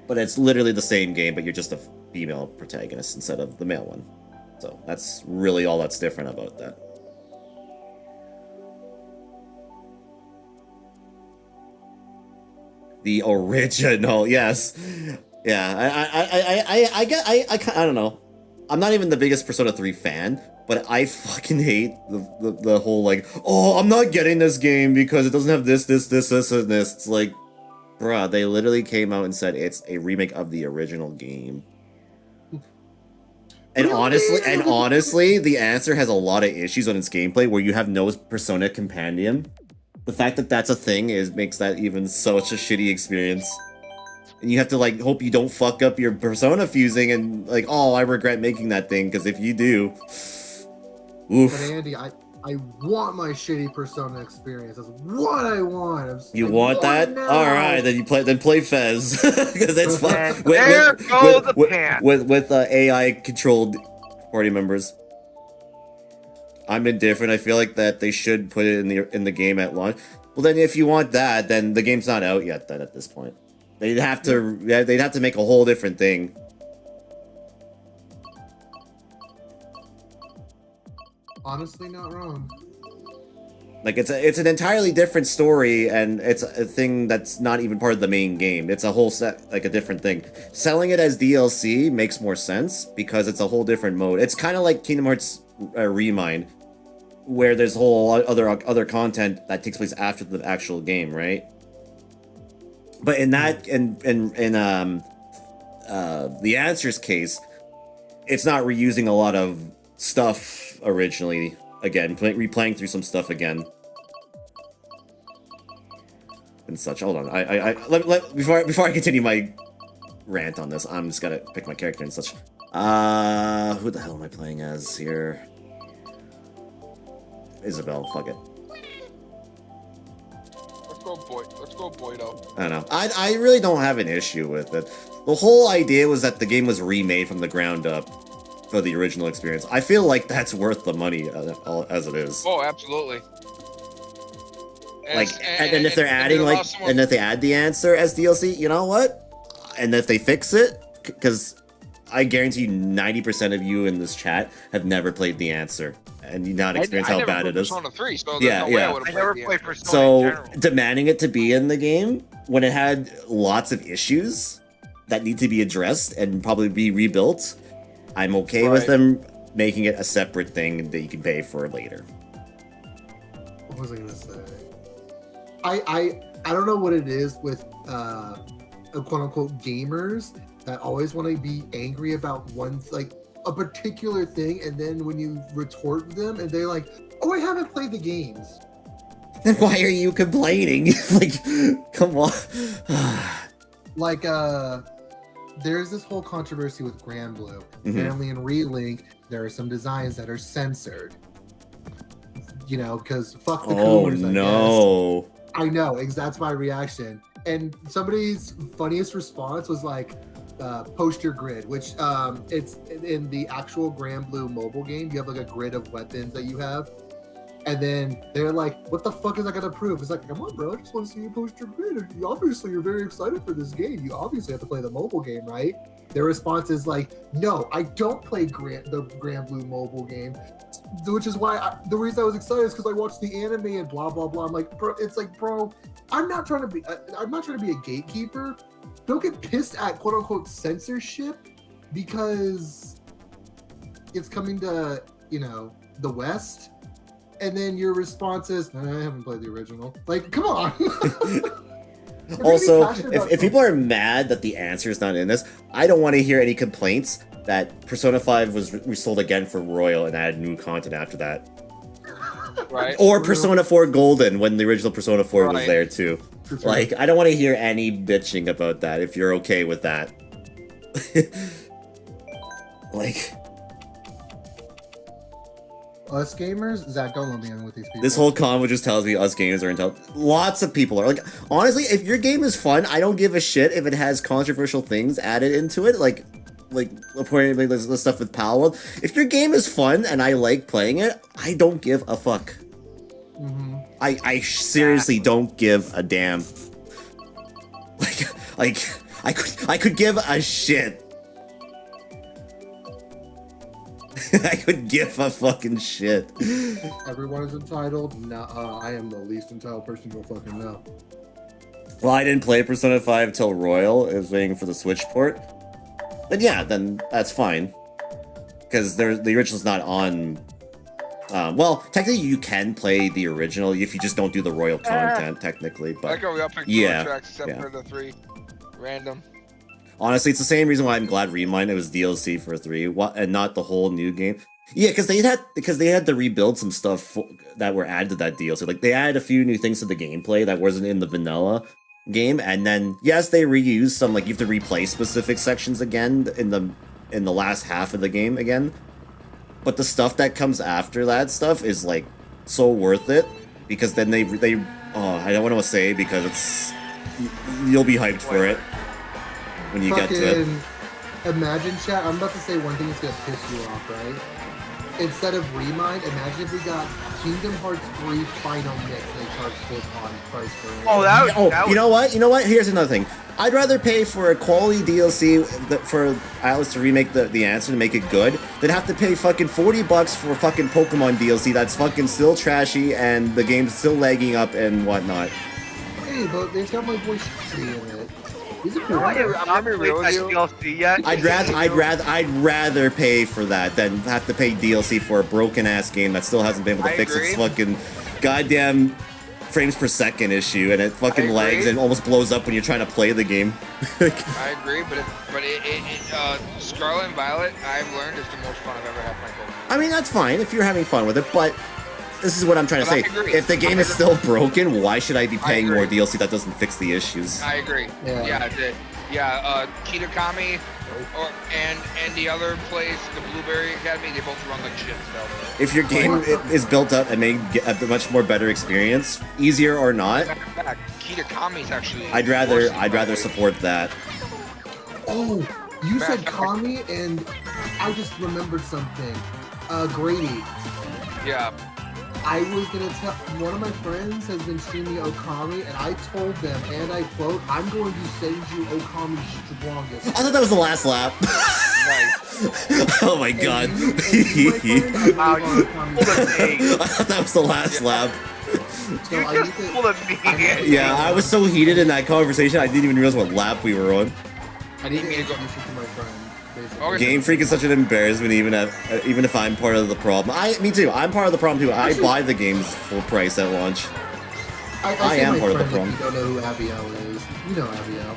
But it's literally the same game, but you're just a female protagonist instead of the male one. So that's really all that's different about that. The original, yes. Yeah, I don't know. I'm not even the biggest Persona 3 fan, but I fucking hate the whole like, oh, I'm not getting this game because it doesn't have this, and this. It's like, bruh, they literally came out and said it's a remake of the original game. And honestly, the answer has a lot of issues on its gameplay where you have no Persona companion. The fact that that's a thing makes that even such a shitty experience. And you have to like hope you don't fuck up your Persona fusing and like, oh, I regret making that thing, because if you do, oof. But Andy, I want my shitty Persona experience. That's what I want. You want that? All right, then play Fez because it's fun. With AI controlled party members. I'm indifferent. I feel like that they should put it in the game at launch. Well, then if you want that, then the game's not out yet. Then at this point, they'd have to make a whole different thing. Honestly, not wrong. Like it's an entirely different story, and it's a thing that's not even part of the main game. It's a whole set, like a different thing. Selling it as DLC makes more sense because it's a whole different mode. It's kind of like Kingdom Hearts Remind, where there's whole other content that takes place after the actual game, right? But in that, in the Answer's case, it's not reusing a lot of stuff originally. Again, replaying through some stuff again and such. Hold on, before I continue my rant on this, I'm just gonna pick my character and such. Who the hell am I playing as here? Isabel, fuck it. Let's go Boydo. I don't know. I really don't have an issue with it. The whole idea was that the game was remade from the ground up. for the original experience. I feel like that's worth the money as it is. Oh, absolutely. Like, and then if they're adding like, and if they add the answer as DLC, you know what? And if they fix it, because I guarantee you 90% of you in this chat have never played the answer, and you not experience how bad it is. Persona 3, so Yeah, no way yeah. I, I never played Persona in So general. demanding it to be in the game when it had lots of issues that need to be addressed and probably be rebuilt, I'm okay with them making it a separate thing that you can pay for later. What was I gonna say? I don't know what it is with quote unquote gamers that always want to be angry about one, like a particular thing, and then when you retort them and they're like, oh, I haven't played the games. Then why are you complaining? Like, come on. Like there's this whole controversy with Grand Blue. Apparently in Relink there are some designs that are censored, you know, because fuck the coolers, I no. guess. I know, that's my reaction. And somebody's funniest response was like, poster grid, which it's in the actual Grand Blue mobile game. You have like a grid of weapons that you have. And then they're like, what the fuck is that gonna prove? It's like, come on, bro, I just want to see you post your grid. Obviously, you're very excited for this game. You obviously have to play the mobile game, right? Their response is like, no, I don't play the Grand Blue mobile game. Which is why the reason I was excited is because I watched the anime and blah blah blah. I'm like, bro, it's like, bro, I'm not trying to be a gatekeeper. Don't get pissed at quote unquote censorship because it's coming to, you know, the West, and then your response is, I haven't played the original. Like, come on. Also, if people are mad that the answer is not in this, I don't want to hear any complaints that Persona 5 was resold again for Royal and added new content after that. Right. Or Persona 4 Golden when the original Persona 4 was there too. Like, I don't want to hear any bitching about that if you're okay with that. Like, us gamers, Zach, don't let me in with these people. this whole convo just tells me us gamers are intelligent. Lots of people are. Like, honestly, if your game is fun, I don't give a shit if it has controversial things added into it, like apparently the stuff with Pal World. If your game is fun and I like playing it, I don't give a fuck. I seriously don't give a damn. Like I could give a shit. I could give a fucking shit. Everyone is entitled. No, I am the least entitled person to fucking know. Well, I didn't play Persona 5 till Royal. I was waiting for the Switch port. Then yeah, then that's fine. Because the original's not on... well, technically you can play the original if you just don't do the Royal content, technically. But I like how we all picked yeah, tracks except for the 3 random. Honestly, it's the same reason why I'm glad Remind it was DLC for 3, and not the whole new game. Yeah, because they had to rebuild some stuff that were added to that DLC. Like, they added a few new things to the gameplay that wasn't in the vanilla game, and then yes, they reused some, like, you have to replay specific sections again in the last half of the game again. But the stuff that comes after that stuff is like so worth it, because then they I don't want to say because it's you'll be hyped for it when you get to it. Imagine, chat, I'm about to say one thing that's gonna piss you off, right? Instead of Remind, imagine if we got Kingdom Hearts 3 Final Mix and they charged full price for it. Oh, that was, you know what? You know what? Here's another thing. I'd rather pay for a quality DLC for Atlas to remake the answer to make it good than have to pay fucking $40 for fucking Pokemon DLC that's fucking still trashy and the game's still lagging up and whatnot. Hey, but there's got my boy Shitty in it. He's a cool I'm guy. not real with DLC yet. I'd rather pay for that than have to pay DLC for a broken ass game that still hasn't been able to fix its fucking goddamn frames per second issue, and it fucking lags and almost blows up when you're trying to play the game. I agree, but Scarlet and Violet, I've learned is the most fun I've ever had playing Pokemon. I mean, that's fine if you're having fun with it, but this is what I'm trying to say. If the game is still broken, why should I be paying more DLC that doesn't fix the issues? I agree. Kitakami and the other place, the Blueberry Academy, they both run like shit still. If your game is built up and may get a much more better experience, easier or not, Kitakami's actually I'd rather support that. Oh, you said Kami and I just remembered something. Grady. Yeah. I was gonna tell one of my friends has been streaming Okami, and I told them, and I quote, "I'm going to send you Okami's strongest." I thought that was the last lap. Nice. Oh my god. Wow, you pulled a me. I thought that was the last lap. So You I just need to- pulled a me. Yeah, I was so heated in that conversation, I didn't even realize what lap we were on. I need to You need to go- introduce you to my friend. Basically. Okay. Game Freak is such an embarrassment, even if I'm part of the problem. Me too. I'm part of the problem too. I buy the games full price at launch. I I say am my part of the friend problem. if you don't know who Abiel is. You know Abiel.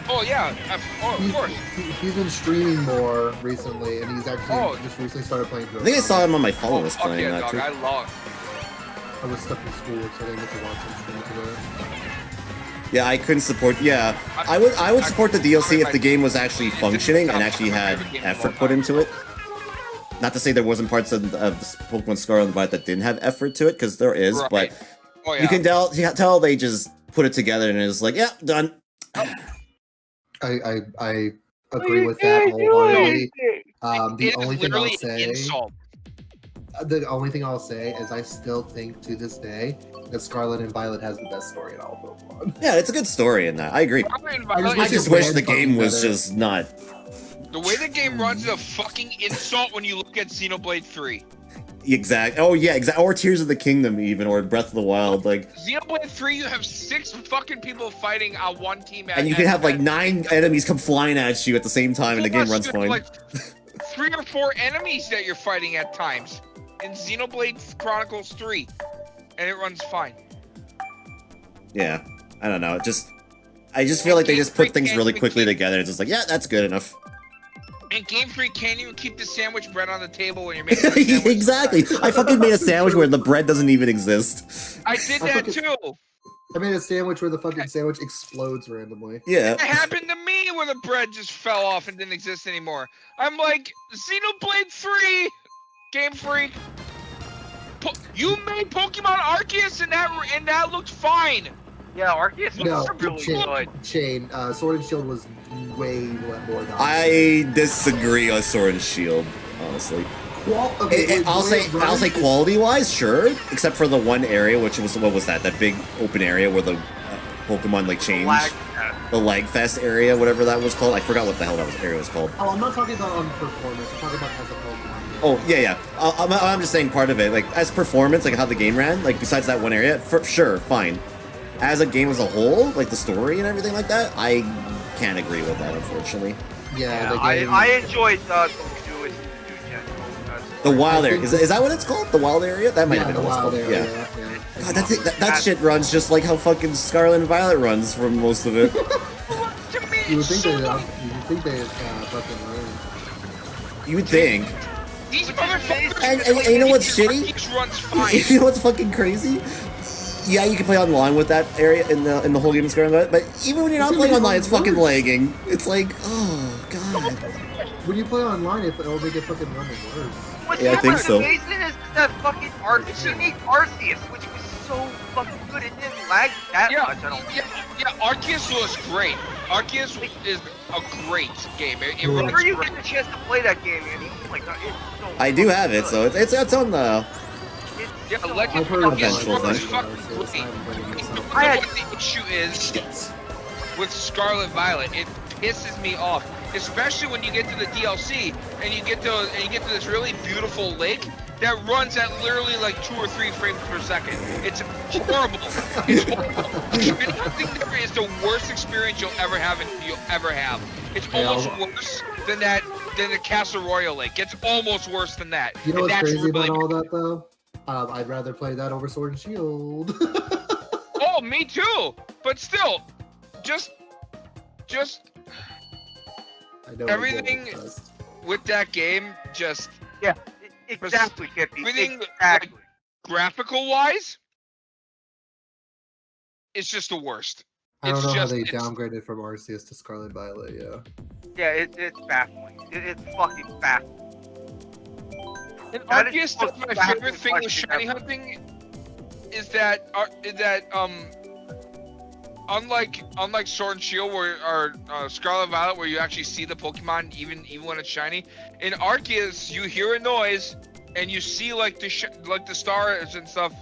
Oh yeah. Of course. He's been streaming more recently, and he's actually Oh. just recently started playing. I think I saw him on my follow list Fuck playing yeah, that dog. too. I love. I was stuck in school, so I didn't get to watch him stream today. Yeah, I couldn't support. Yeah, I would support the DLC if the game was actually functioning and actually had effort put into it. Not to say there wasn't parts of Pokemon Scarlet and Violet that didn't have effort to it, because there is, Right. but Oh yeah. you can tell they just put it together and it's like, yeah, done. I agree with that wholeheartedly. The It is only thing I'll literally an say, insult. the only thing I'll say is I still think to this day that Scarlet and Violet has the best story in all of Pokemon. Yeah, it's a good story in that. I agree. I just wish the game was just not. The way the game runs is a fucking insult when you look at Xenoblade 3. Exact. Oh yeah, exact. Or Tears of the Kingdom, even, or Breath of the Wild, like. Xenoblade 3, you have 6 fucking people fighting on one team. And you can have like 9 enemies come flying at you at the same time, and the game runs fine. Like 3 or 4 enemies that you're fighting at times in Xenoblade Chronicles 3, and it runs fine. Yeah, I don't know. I just feel like they just put things really quickly together. It's just like, yeah, that's good enough. And Game Freak can't even keep the sandwich bread on the table when you're making the sandwich. Exactly. I fucking made a sandwich where the bread doesn't even exist. I did that too. I made a sandwich where the fucking sandwich explodes randomly. Yeah. It happened to me where the bread just fell off and didn't exist anymore. I'm like, Xenoblade 3, Game Freak. You made Pokemon Arceus and that looked fine. Yeah, Arceus No, was really good. Sword and Shield was way more dominant. I disagree on Sword and Shield, honestly. I'll say quality-wise, sure, except for the one area, which was what was that big open area where the Pokemon like changed. The Lagfest area, whatever that was called. I forgot what the hell that area was called. Oh, I'm not talking about on performance. I'm talking about as a Pokemon. Oh yeah. I'm just saying part of it, like as performance, like how the game ran. Like besides that one area, for sure, fine. As a game as a whole, like the story and everything like that, I can't agree with that, unfortunately. Yeah, I enjoyed the The wild area. Is that what it's called? The wild area? That might have been the what it's wild called. area. Yeah. God, that's it. That shit runs just like how fucking Scarlet and Violet runs for most of it. You would think they fucking learned. You would think. These motherfuckers. And you know what's shitty? Arceus runs fine. You know what's fucking crazy? Yeah, you can play online with that area in the whole game of Scarlet and Violet, but even when you're not playing online, it's fucking lagging. It's like, oh god. When you play online, it'll make it fucking running worse. Yeah, I think so. What's amazing is that fucking Arceus, which was so fucking good, it didn't lag that much. I don't. Yeah, Arceus was great. Arceus is a great game. It runs Whenever you great. get the chance to play that game, Andy, oh my god, it's so. I do have it, so it's on the. Yeah, Legend I've of heard of Arceus Eventual runs thing. fucking great. I had- What the issue is with Scarlet Violet, it pisses me off, especially when you get to the DLC and you get to this really beautiful lake that runs at literally like 2 or 3 frames per second. It's horrible. It's horrible. I think there is the worst experience you'll ever have. It's almost worse than the Castle Royale lake. It's almost worse than that. You know And what's that's crazy really about all that though? I'd rather play that over Sword and Shield. Oh, me too. But still, just I know everything with that game, just Yeah, exactly, Kippy. everything Exactly. like, graphical wise, it's just the worst. I don't It's know how just- they it's- downgraded from Arceus to Scarlet Violet. Yeah. Yeah, it's baffling. It's fucking baffling. And That is Arceus, the that's most my baffling favorite thing with question shiny ever. hunting is that unlike Sword and Shield or Scarlet and Violet, where you actually see the Pokemon even when it's shiny, in Arceus you hear a noise and you see like the stars and stuff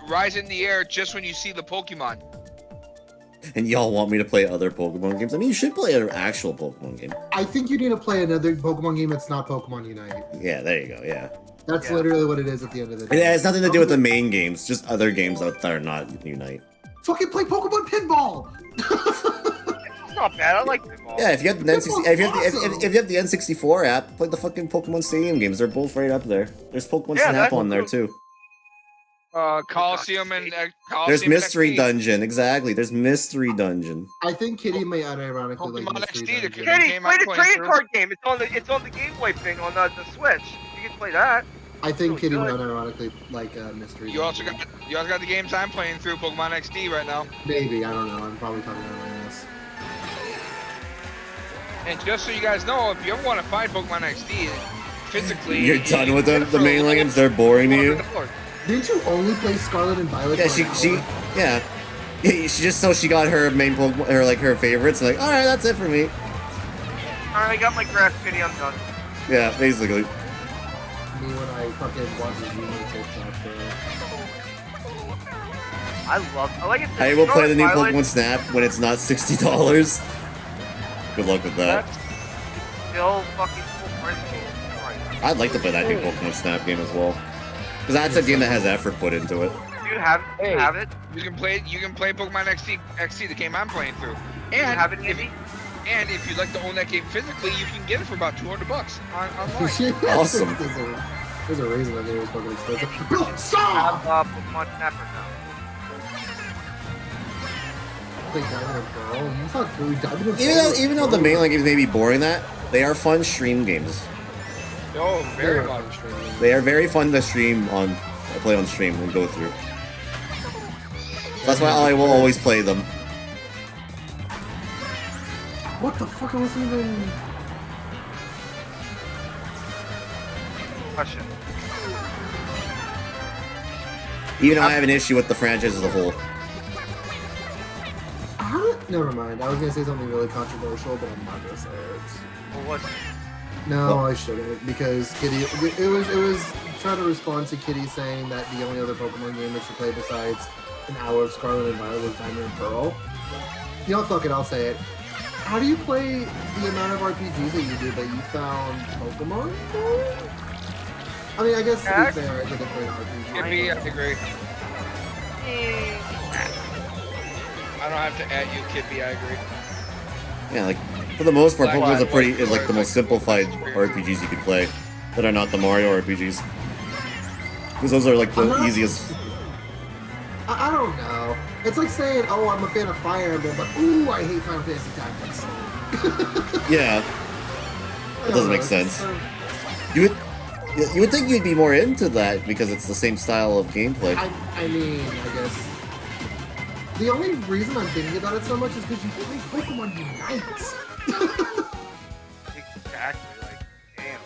rise in the air just when you see the Pokemon. And y'all want me to play other Pokemon games? I mean, you should play an actual Pokemon game. I think you need to play another Pokemon game that's not Pokemon Unite. Yeah, there you go. Yeah. That's literally what it is at the end of the day. It has nothing to do with the main games, just other games out there not Unite. Fucking play Pokemon Pinball! It's not bad. I like pinball. Yeah, if you have the if you have the N64 app, play the fucking Pokemon Stadium games. They're both right up there. There's Pokemon Snap on there too. Coliseum and Coliseum. There's Mystery XD. Dungeon, exactly. There's Mystery Dungeon. I think Kitty may unironically like Pokemon Mystery XD, the Dungeon. game Kitty, I'm play the playing trading through. card game. It's on the Game Boy thing on the Switch. You can play that. I think Kitty Really may good. unironically like Mystery You also Dungeon. got the games I'm playing through Pokemon XD right now. Maybe, I don't know. I'm probably talking about my ass. And just so you guys know, if you ever want to find Pokemon XD physically, You're done with them. The main games, they're boring to you. Didn't you only play Scarlet and Violet? Yeah, for an she hour? yeah. She just so she got her main Pokemon, her favorites. Like, all right, that's it for me. Alright, I got my grass kitty. I'm done. Yeah, basically. Me when I fucking watch the Genie TikTok, bro. I like it. I will play the new Violet, Pokemon Snap when it's not $60. Good luck with that. That's still fucking full price game. Right. I'd like to play that new Pokemon Snap game as well, because that's a game that has effort put into it. Do you have Hey. have it? You can play Pokemon XD, the game I'm playing through. Do you And have it, if, Andy? and if you'd like to own that game physically, you can get it for about $200 online. Awesome. There's a reason that game was fucking expensive. Bro, I stop! have Pokemon Snapper now. Play Diamond and Pearl. You thought really Diamond and Pearl Even though the main games may be boring, they are fun stream games. Oh, very much. They are very fun to stream on, play on stream and go through. That's why I will always play them. What the fuck? I wasn't even. Question. Even though I have an issue with the franchise as a whole. Never mind. I was gonna say something really controversial, but I'm not gonna say it. Well, what? No, I shouldn't because Kitty. It was trying to respond to Kitty saying that the only other Pokemon game that she played besides an hour of Scarlet and Violet was Diamond and Pearl. You know, fuck it. I'll say it. How do you play the amount of RPGs that you did that you found Pokemon? I mean, I guess to be fair, it's a different RPG. Skippy, I agree. I don't have to add you, Kippy. I agree. Yeah, like for the most part, Black Pokemon's White, is like the most simplified RPGs you can play that are not the Mario RPGs. Because those are like the easiest. I don't know. It's like saying, "Oh, I'm a fan of Fire Emblem," but ooh, I hate Final Fantasy Tactics. Yeah, that doesn't make sense. You would think you'd be more into that because it's the same style of gameplay. I mean, I guess. The only reason I'm thinking about it so much is because you play Pokemon Unite. Exactly. Like, damn.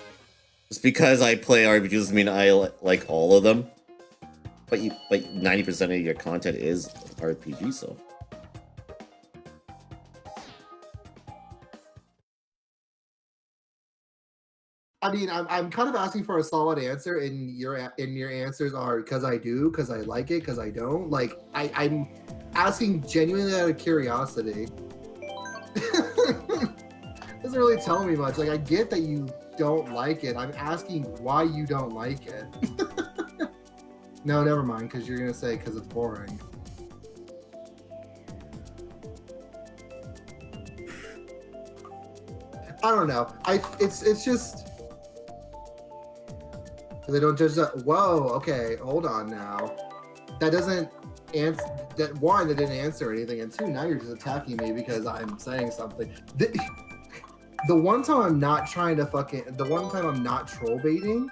Just because I play RPGs doesn't mean I like all of them. But 90% of your content is RPG, so. I mean, I'm kind of asking for a solid answer, and your answers are because I do, because I like it, because I don't. Like, I'm asking genuinely out of curiosity. Doesn't really tell me much. Like, I get that you don't like it. I'm asking why you don't like it. No, never mind, because you're gonna say because it's boring. I don't know. It's just they don't judge that. Whoa, okay, hold on now. That doesn't answer. That one, that didn't answer anything, and two, now you're just attacking me because I'm saying something. The one time I'm not trying to fucking. The one time I'm not troll baiting.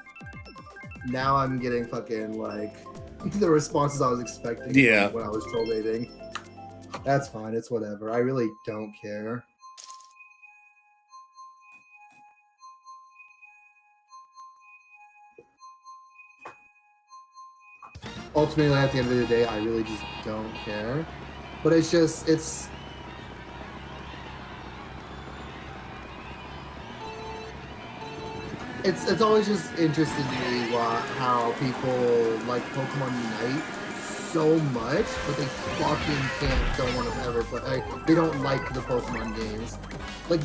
Now I'm getting fucking like the responses I was expecting. Yeah. When I was troll baiting. That's fine. It's whatever. I really don't care. Ultimately, at the end of the day, I really just don't care. But it's just it's always just interesting to me how people like Pokemon Unite so much, but they fucking don't want to ever play. They don't like the Pokemon games. Like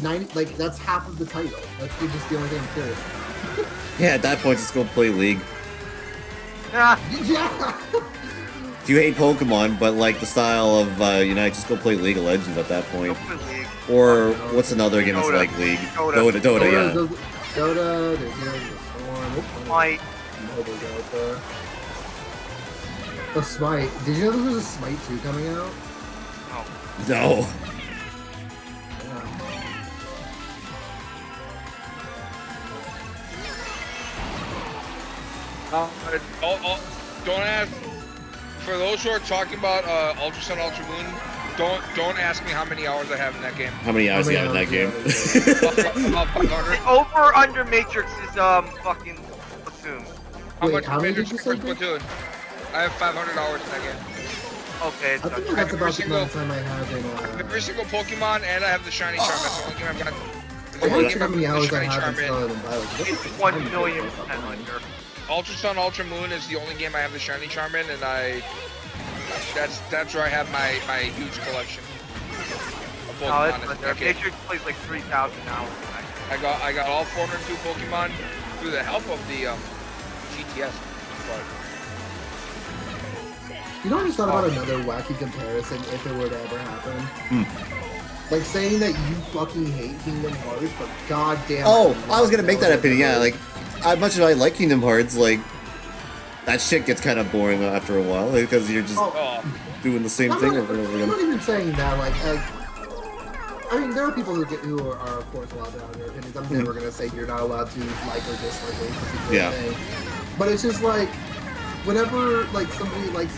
that's half of the title. That's just the only thing I'm curious about. Yeah, at that point, just go play League. Ah, Yeah. If you hate Pokemon, but like the style of Unite, just go play League of Legends at that point. go play League. Or what's another game that's Dota. like League? Dota. Dota, yeah. Dota, there's Heroes of the Storm. Whoop, Smite. Mobile's out there. Oh, Smite. Did you know there was a Smite 2 coming out? No. Yeah. Don't ask. For those who are talking about Ultra Sun, Ultra Moon, don't ask me how many hours I have in that game. How many hours do you have in that game? About 500. Over or under Matrix is fucking assumed. Wait, how many did you say? Splatoon? I have 500 hours in that game. Okay, it's I think under. that's about the single- amount of time I have in Every single Pokemon, and I have the shiny charm. That's the only game I've got. I The only don't game know how many I've hours got I the shiny have in charm in. Scarlet and Violet. It's 1 million percent under. Ultra Sun, Ultra Moon is the only game I have the shiny charm in, and that's where I have my huge collection of No, Pokemon it's in under. that game. Matrix plays like 3,000 hours. I got all 402 Pokemon through the help of the GTS. But You know, I just thought about another wacky comparison if it were to ever happen. Like saying that you fucking hate Kingdom Hearts, but goddamn. Oh, I was gonna make that opinion. Yeah, like as much as I like Kingdom Hearts, like that shit gets kind of boring after a while because you're just oh, doing the same I'm thing not, over and over I'm again. not even saying that. I mean, there are people who are of course allowed to have their opinions. I'm never gonna say you're not allowed to like or dislike a particular Yeah. thing. But it's just like whenever like somebody likes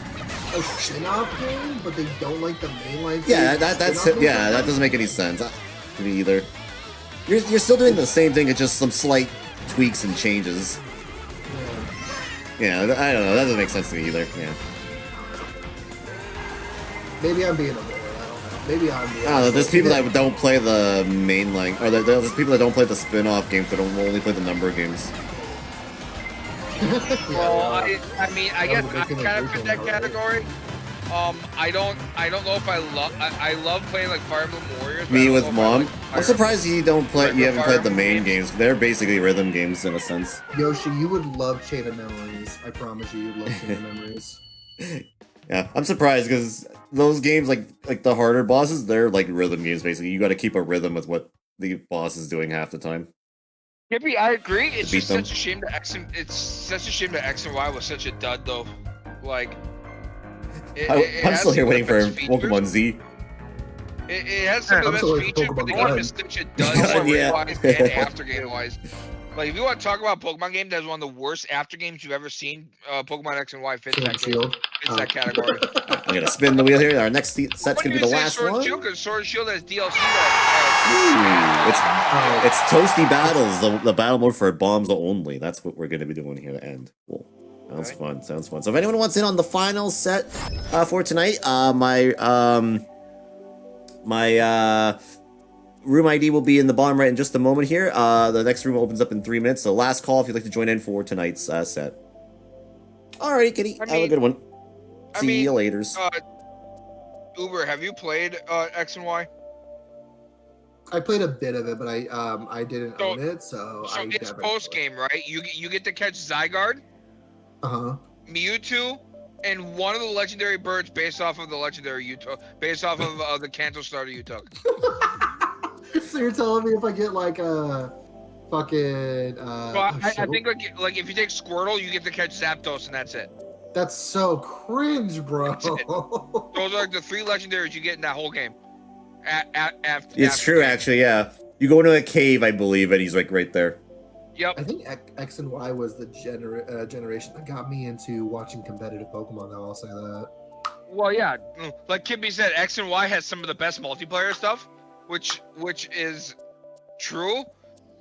a spin-off game, but they don't like the mainline. Yeah, series, that's spin-off game, yeah, that doesn't make any sense to me either. You're still doing the same thing, it's just some slight tweaks and changes. Yeah. Yeah, I don't know. That doesn't make sense to me either. Yeah. Maybe I'm being a lord. I don't know. Maybe I'm being. I don't know. There's people that don't play the mainline, or there's people that don't play the spin-off games, but only play the number games. well, I mean, I guess I making a kind of fit that version of it. category. I don't know if I love playing like Fire Emblem Warriors. but I Me don't with know if I mom. like I'm Fire surprised you don't play. Like You the haven't Fire played the Emblem main games. They're basically rhythm games in a sense. Yoshi, you would love Chain of Memories. I promise you, you'd love Chain of Memories. Yeah, I'm surprised because those games, like the harder bosses, they're like rhythm games. Basically, you got to keep a rhythm with what the boss is doing half the time. Hippie, I agree. It's Beat just them. such a shame that it's such a shame that X and Y was such a dud though. Like, it I'm has still here some of waiting the for best features. Pokemon Z. It has some of I'm the still best waiting for features, but the Pokemon game Red. is such a dud God, story yeah. wise and after game wise. Like, if you want to talk about a Pokemon game that's one of the worst after games you've ever seen, Pokemon X and Y fits Sword that and game. Shield. Fits that category. I'm gonna spin the wheel here. Our next set's Wouldn't gonna be the even say last Sword and one. Shield, because Sword and Shield has DLC. Ooh, it's toasty battles, the battle mode for bombs only. That's what we're gonna be doing here to end. Cool. Sounds Okay. fun. Sounds fun. So if anyone wants in on the final set for tonight, my room ID will be in the bottom right in just a moment here. The next room opens up in 3 minutes. So last call if you'd like to join in for tonight's set. Alright, Kitty. Have a good one. See you later. Uber, have you played X and Y? I played a bit of it, but I didn't So- own it, so I It's never. post game, right? You get to catch Zygarde, Uh Mewtwo, and one of the legendary birds based off of the legendary you took, based off of the Kanto starter you took. huh. So you're telling me if I get like a fucking Well, I think like if you take Squirtle, you get to catch Zapdos, and that's it. that's so cringe, bro. Those are like the 3 legendaries you get in that whole game. It's true, actually, yeah. You go into a cave, I believe, and he's like right there. Yep. I think X and Y was the generation that got me into watching competitive Pokemon. Though I'll say that. Well, yeah. Like Kibby said, X and Y has some of the best multiplayer stuff, which is true.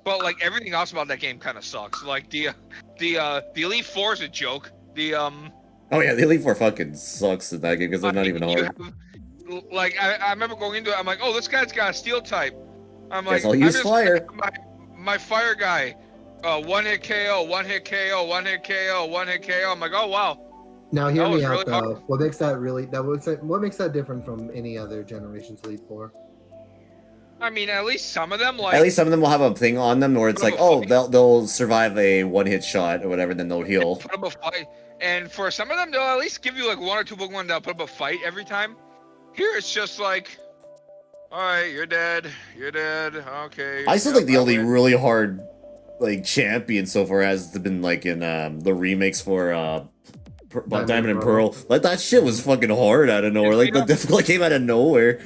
But like everything else about that game kind of sucks. Like the Elite Four is a joke. Oh yeah, the Elite Four fucking sucks in that game because they're not even hard. like I remember going into it. I'm like, oh, this guy's got a steel type. I'm like, Guess I'll I'm use just fire. my fire guy, one hit KO, one hit KO, one hit KO, one hit KO. I'm like, oh wow. Now hear That me was out really though. hard. What makes that different from any other Generations Elite Four? I mean, at least some of them like. At least some of them will have a thing on them where it's Put like, up a oh, fight. they'll survive a one-hit shot or whatever, then they'll heal. Put up a fight, and for some of them, they'll at least give you like 1 or 2 Pokemon that'll put up a fight every time. Here, it's just like, all right, you're dead, okay. I still yep, think the only win. really hard like champion so far has been like in the remakes for Diamond and Pearl. Like that shit was fucking hard out of nowhere. Like the difficulty came out of nowhere.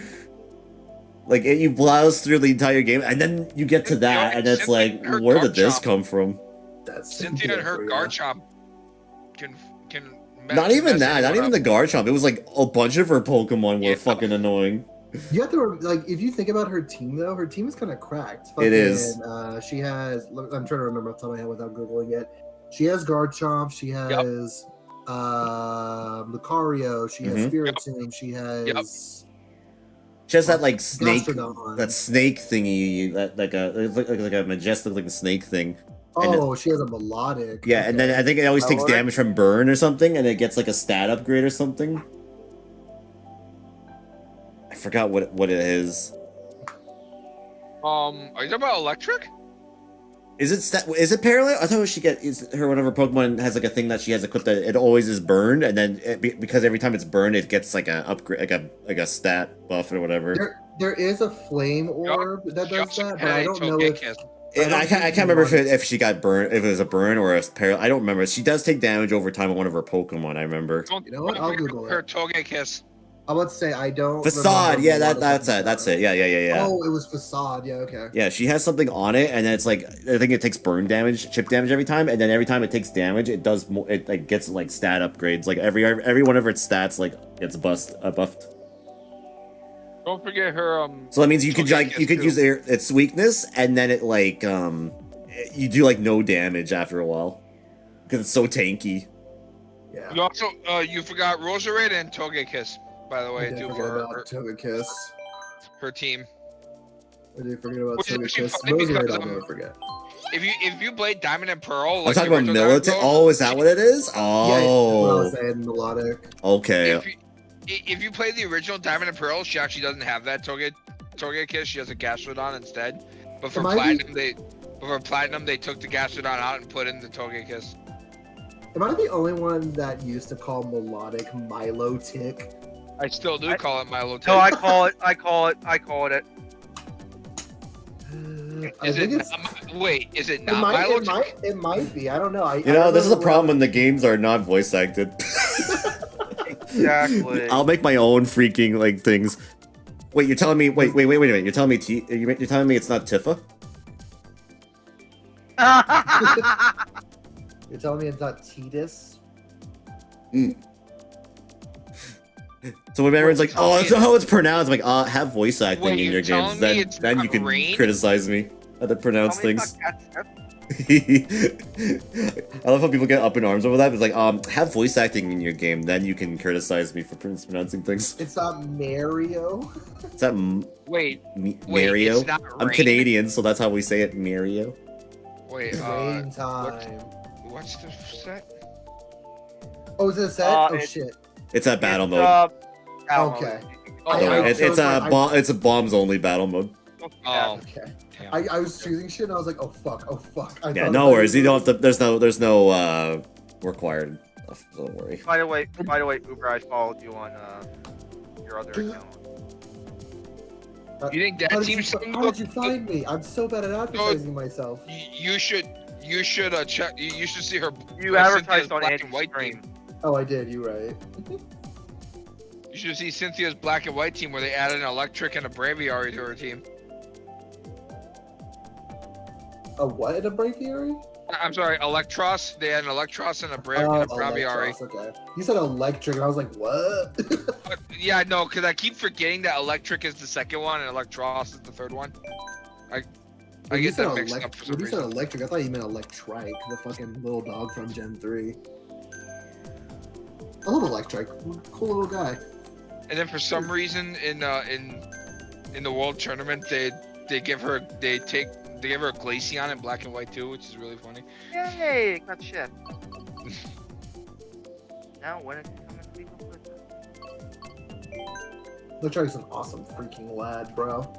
Like you blouse through the entire game, and then you get to that, and it's like, where did this come from? That's Cynthia and her Garchomp can. Not even that. Not even the Garchomp. It was like a bunch of her Pokemon were fucking annoying. You have to like if you think about her team though, her team is kind of cracked. It is. She has. I'm trying to remember off the top of my head without googling it. She has Garchomp. She has Lucario. She has Spiritomb. She has. She has that like snake, Gastrodon. that snake thingy, that like a majestic like a snake thing. Oh, she has a melodic. Yeah, okay. and then I think it always takes Melodic? damage from burn or something, and it gets like a stat upgrade or something. I forgot what it is. Are you talking about electric? Is it parallel? I thought one of her Pokemon has like a thing that she has equipped that it always is burned, and then because every time it's burned, it gets like a upgrade, like a stat buff or whatever. There is a flame orb that does that, but I don't know if. I can't remember if she got burned, if it was a burn or a parallel. I don't remember. She does take damage over time on one of her Pokemon. I remember. You know what? I'll Google her it. Togekiss. I would say I don't. Facade, yeah, remember that's it. Yeah. Oh, it was Facade. Yeah, okay. Yeah, she has something on it, and then it's like I think it takes burn damage, chip damage every time, and then every time it takes damage, it does more. It like gets like stat upgrades. Like every one of its stats like gets buffed. Don't forget her. So that means you could use its weakness, and then it like you do like no damage after a while because it's so tanky. Yeah. You also you forgot Roserade and Togekiss, by the way, I did too, forget for about Togekiss. her team. I did forget about Which is actually Togekiss. funny Those are because, I'll never forget. If you played Diamond and Pearl, I'm like talking the about original Diamond and military. Pearl, Oh, is that what it is? Yeah, that's what I was Oh, saying, melodic. okay. if you play the original Diamond and Pearl, she actually doesn't have that Togekiss. She has a Gastrodon instead. But for Platinum, they took the Gastrodon out and put in the Togekiss. Am I the only one that used to call melodic Milo Tick? I still do call it Milo. No, I call it. Is it not Milo? It might be. I don't know. This is a problem when the games are not voice acted. Exactly. I'll make my own freaking like things. Wait, you're telling me? Wait a minute. You're telling me you're telling me it's not Tifa? You're telling me it's not Tidus? So when everyone's like, "Oh, that's not how it's pronounced," I'm like, have voice acting Wait, in your you're games. telling me Then it's you not can Rain? criticize me how to pronounce Tell me things. it's not I love how people get up in arms over that. It's like, have voice acting in your game, then you can criticize me for mispronouncing things. It's not Mario. Is that Wait, Mario? it's not I'm Rain? Canadian, so that's how we say it, Mario. Wait, Rain time. what's the set? Oh, is it a set? Oh shit. It's a battle mode. Battle Okay. Oh, Yeah, I it's chose a bombs only battle mode. mode. Oh, Okay. damn. I was choosing shit and I was like, oh fuck. Yeah, no worries. You don't have to. There's no required. Don't worry. By the way, Uber, I followed you on your other account. You think that How team? did you find me? I'm so bad at advertising myself. You should check. You should see her. You Cynthia's advertised on black Andy's and white stream. team. Oh, I did. You right. You should see Cynthia's black and white team where they added an electric and a Braviary to her team. A what? A Braviary? I'm sorry, Electros. They had an Electros and a Braviary. Electros, okay. You said electric, and I was like, what? Yeah, no, because I keep forgetting that Electric is the second one and Electros is the third one. I When you get said that mixed up for some When you said reason. electric, I thought you meant Electrike, the fucking little dog from Gen 3. I love Electrike. Cool little guy. And then for some reason in the world tournament they give her a Glaceon in black and white too, which is really funny. Yay! Got shit. Now when is it coming to be completed? Luchari's an awesome freaking lad, bro.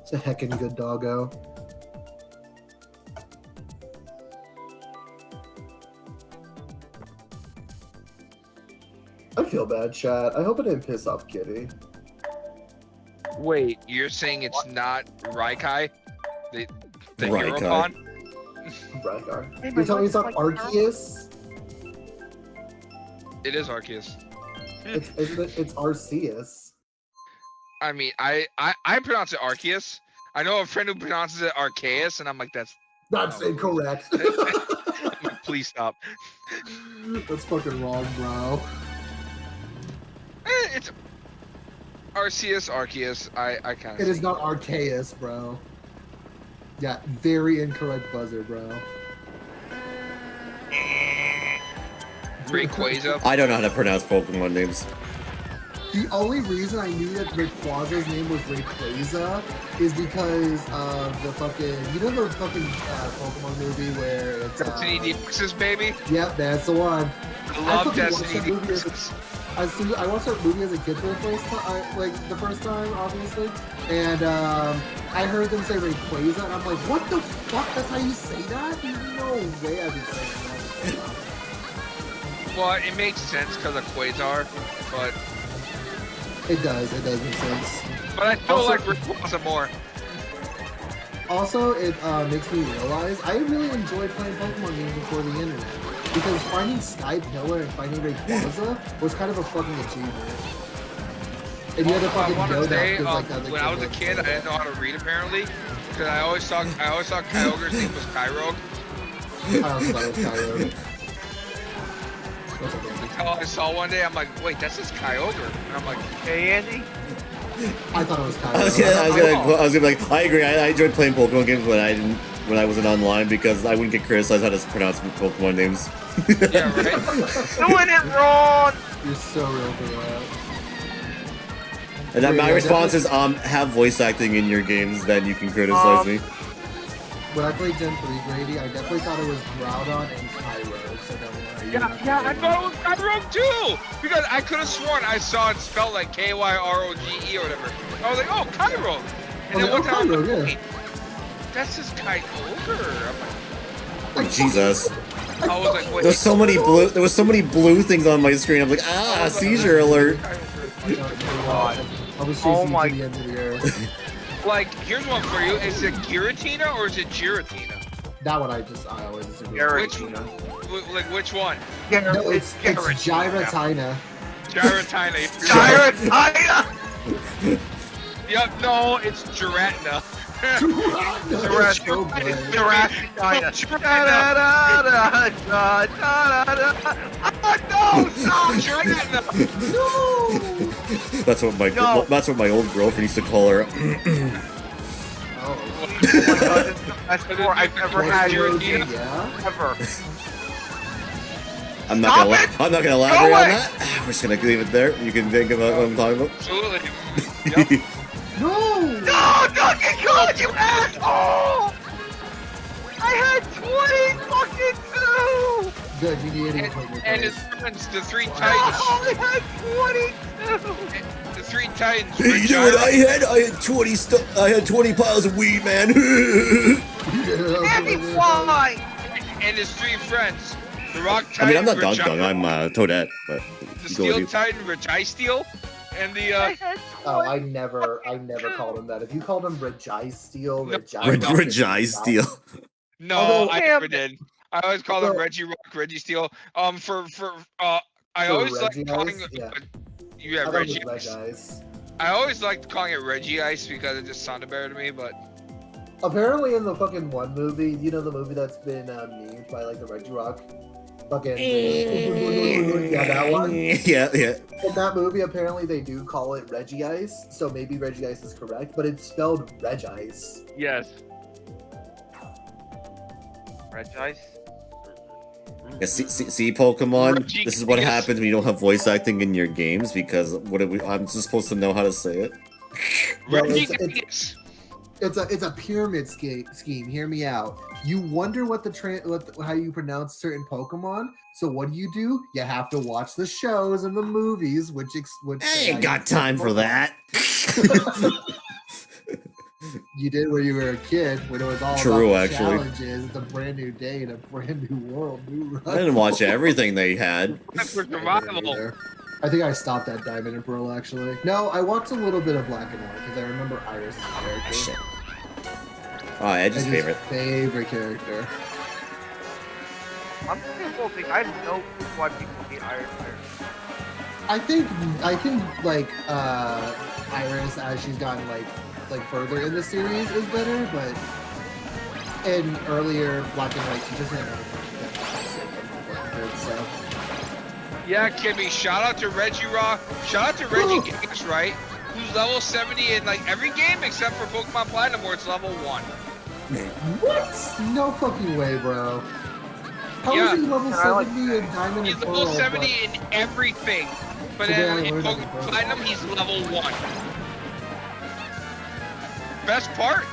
It's a heckin' good doggo. I feel bad, chat. I hope I didn't piss off Kitty. Wait, you're saying it's not Raikai? The Raikai. Hierophant? Rykar. Hey, You're telling me it's not like Arceus? It is Arceus. It's Arceus. I mean, I pronounce it Arceus. I know a friend who pronounces it Arceus, and I'm like, that's Incorrect. I'm like, please stop. That's fucking wrong, bro. It's Arceus. I kind of. It is not Arceus, bro. Yeah, very incorrect buzzer, bro. Rayquaza. I don't know how to pronounce Pokemon names. The only reason I knew that Rayquaza's name was Rayquaza is because of the fucking, you know the fucking Pokemon movie where it's Destiny Deluxes, baby. Yep, that's the one. I love fucking watched Destiny that movie Deluxes. I watched that movie as a kid for the first time, the first time, obviously, and I heard them say Rayquaza, and I'm like, what the fuck? That's how you say that? There's no way I've been saying that. Well, it makes sense because of Quasar, but It does make sense. I feel Also- like Rayquaza more. Also, it makes me realize I really enjoyed playing Pokemon games before the internet. Because finding Sky Pillar and finding Rayquaza was kind of a fucking achievement. And you had to fucking I want know to that say, because like other when I was a kid, I didn't know how to read apparently, because I always thought Kyogre's name was Kyogre. I also thought it was Kyogre. What's up, Andy? Until I saw one day, I'm like, wait, that's just Kyogre, and I'm like, Hey, Andy. I thought it was Kyogre. I was gonna be like, I agree. I enjoyed playing Pokemon games when I wasn't online because I wouldn't get criticized how to pronounce Pokemon names. yeah, right. Doing it wrong. You're so real for that. And then my Yeah, response is, have voice acting in your games, then you can criticize me. When I played Gen 3 Grady, I definitely thought it was Groudon and Kyro, so don't worry. Yeah, I thought it was Kyogre too, because I could have sworn I saw it spelled like Kyroge or whatever. I was like, oh, Kyogre. And then one time, I'm like, Kyogre, wait, that's just Kyogre. I'm like, Jesus. I was like, wait. There was so many blue things on my screen. I'm like, seizure alert. I was chasing Oh you my- to the end of the earth. Like, here's one for you. Is it Giratina or is it Giratina? That one I always disagree with. Giratina. Like, which one? No, it's Giratina. Giratina. Giratina. Yep, no, it's Giratina. Giratina. So good. No, stop! Giratina. That's what my old girlfriend used to call her. Oh. That's the best score I've ever had. Giratina. Yeah? Ever. I'm not gonna elaborate on that. We're just gonna leave it there. You can think about what I'm talking about. Absolutely. Yep. No! No, Donkey Kong, you asshole! I had 20 fucking 2! Good, you need to And his friends, the three Oh, titans. I had 22! The three titans. Hey, you know what I had? I had 20 piles of weed, man. Andy, why? And his three friends. The rock I titan. mean, I'm not Dunk Regis- Dunk. I'm Toadette, but The go with steel you. titan, Registeel. And the I had Oh, I never called him that. If you called him Registeel, No, Regis Steel. No, Although- I never did. I always call him Although- Reggie Rock, Registeel. I always like Reggie calling. Ice? Yeah. You have I thought it Reggie was Ice. Reg Ice. I always liked calling it Reggie Ice because it just sounded better to me. But Apparently in the fucking one movie, you know the movie that's been memed by like the Reggie Rock? Fucking yeah, that one. Yeah. In that movie, apparently they do call it Reggie Ice, so maybe Reggie Ice is correct, but it's spelled Reg Ice. yes, Red Ice? Yeah, see, Pokemon. Reggie This is what Gigas. happens when you don't have voice acting in your games because I'm just supposed to know how to say it. Reggie it's- Gigas. It's a pyramid scheme. Hear me out. You wonder what how you pronounce certain Pokemon. So what do? You have to watch the shows and the movies, which I say how ain't you got say time for Pokemon. that. You did when you were a kid, when it was all True, about the actually. challenges, the brand new day, and a brand new world, new I didn't watch everything they had. For survival. I think I stopped at Diamond and Pearl, actually. No, I watched a little bit of Black and White, because I remember Iris' character. Shit. Oh, Edge's favorite. Favorite character. I'm thinking the whole thing. I have no clue why people hate Iron Fire. I think like Iris, as she's gotten like further in the series, is better, but in earlier Black and White, she just didn't have so. Yeah, Kimmy, shout out to Reggie Raw. Shout out to Reggie Gigas, right? Who's level 70 in like every game except for Pokemon Platinum where it's level 1. What? No fucking way, bro. How Yeah. is he level And I like 70 in Diamond He's and level Pearl? 70 in everything. But Today I then in learned Pokemon about it. Platinum, he's level 1. Best part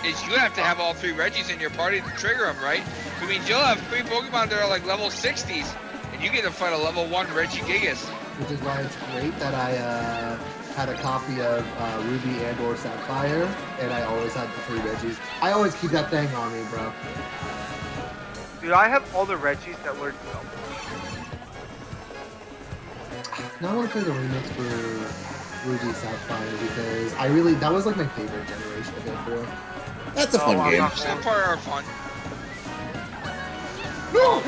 is you have to have all 3 Reggies in your party to trigger them, right? I mean, you'll have 3 Pokemon that are like level 60s, and you get to fight a level 1 Reggie Gigas. Which is why it's great that I had a copy of Ruby and or Sapphire, and I always had the 3 Reggies. I always keep that thing on me, bro. Dude, I have all the Reggies that learned Stealth. Now I want to play the remix for Ruby Sapphire because that was like my favorite generation to go for. That's a fun Oh, game. wow. Sapphire are fun. No!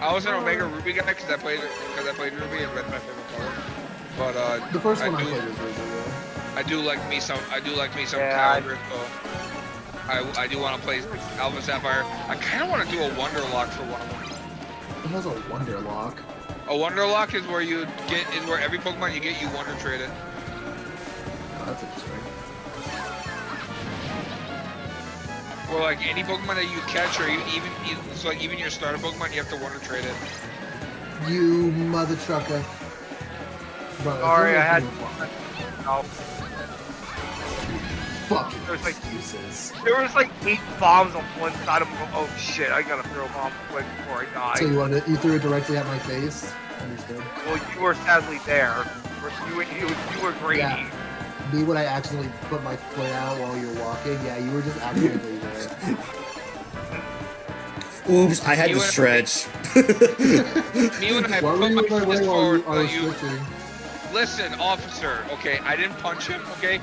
I was an Omega Ruby guy because I played Ruby and Red's my favorite part. But The first I one I do- played was Ruby, yeah. I do like me some Yeah, Kyogre, so I do want to play Alpha Sapphire. I kind of want to do a Wonderlock for one of them. It has a Wonderlock. A Wonderlock is where every Pokemon you get you Wonder Trade it. Oh, that's interesting. Or like any Pokemon that you catch, or even your starter Pokemon, you have to Wonder Trade it. You mother trucker. Bro, Sorry, I had. no. No. Fucking There's like excuses. There was like 8 bombs on one side of them. Oh shit! I gotta throw a bomb quick before I die. So you threw it directly at my face? Understood. Well, you were sadly there. You were grainy. Yeah. Me when I accidentally put my foot out while you're walking. Yeah, you were just accidentally there. Oops, I had You to went- stretch. Me when I Why were put you my in my way fist while forward, I was you switching? listen, officer. Okay, I didn't punch him. Okay,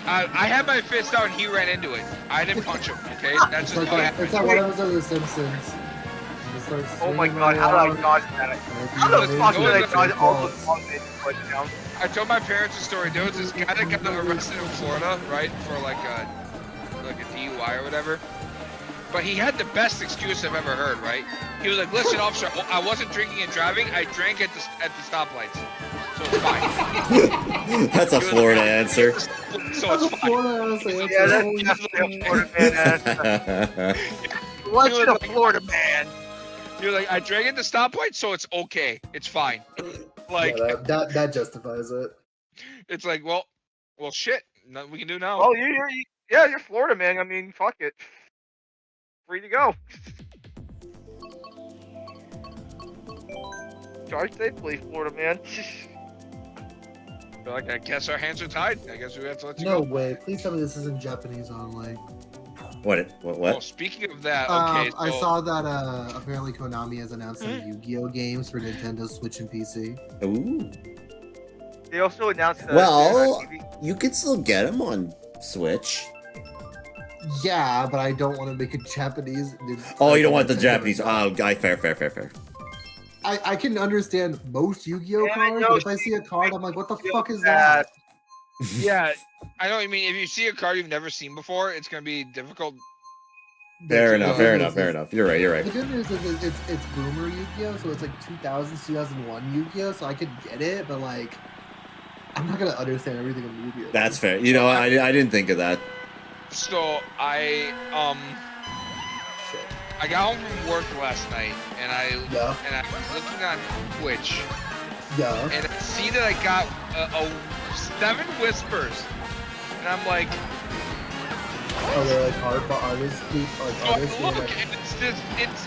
I had my fist out and he ran into it. I didn't punch him. Okay, that's It's just like how it it's happened. that one episode of The Simpsons. You start Oh my swinging god! How did I around, dodge that? and if How you the miss, fuck no, did I no, dodge all no. the bombs that put down? I told my parents a story. There was this guy that got arrested in Florida, right, for like a DUI or whatever. But he had the best excuse I've ever heard, right? He was like, "Listen, officer, I wasn't drinking and driving. I drank at the stoplights, so it's fine." That's a Florida answer. So That's a it's fine. Florida answer. Yeah, that's Holy definitely a shit. Florida man answer. What's He was a like- Florida man? You're like, "I drank at the stoplight, so it's okay. It's fine." Like, Yeah, that justifies it. it's like, well, shit. Nothing we can do now. Well, you're Florida man. I mean, fuck it. Free to go. Charge safely, Florida man. Feel like I guess our hands are tied. I guess we have to let you No go. way. Please tell me this isn't Japanese only. What? Oh, speaking of that, okay, I so saw that apparently Konami has announced some Yu-Gi-Oh games for Nintendo Switch and PC. Ooh. They also announced that. Well, you could still get them on Switch. Yeah, but I don't want to make it Japanese. Oh, you don't want the Nintendo Japanese. itself. Oh, fair. I can understand most Yu-Gi-Oh Yeah, I cards, know, but if I see a card, I'm like, what the Yu-Gi-Oh fuck is bad. that? yeah, I know what you mean. If you see a card you've never seen before, it's gonna be difficult. Fair The enough. good news is- You're right. The good news is it's Boomer Yu-Gi-Oh, so it's like 2000, 2001 Yu-Gi-Oh, so I could get it, but like, I'm not gonna understand everything immediately. That's fair. You know, I didn't think of that. So I Shit. I got home from work last night, and I'm looking on Twitch, Yeah. and I see that I got a 7 whispers, and I'm like, Oh, they're like artists, so I artists. look, Like, and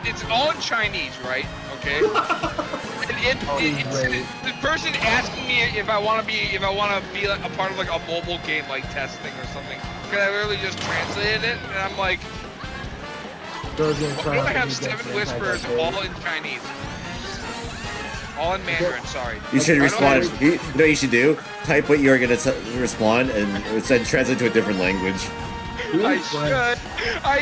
it's all in Chinese, right? Okay. And it's the person asking me if I want to be like a part of like a mobile game like testing or something. Because I literally just translated it, and I'm like, girls gonna why try do I out have the 7 new whispers Genkai all in Chinese? All in Mandarin, sorry. You should I respond. don't You know what you should do? Type what you're gonna respond and then translate to a different language. I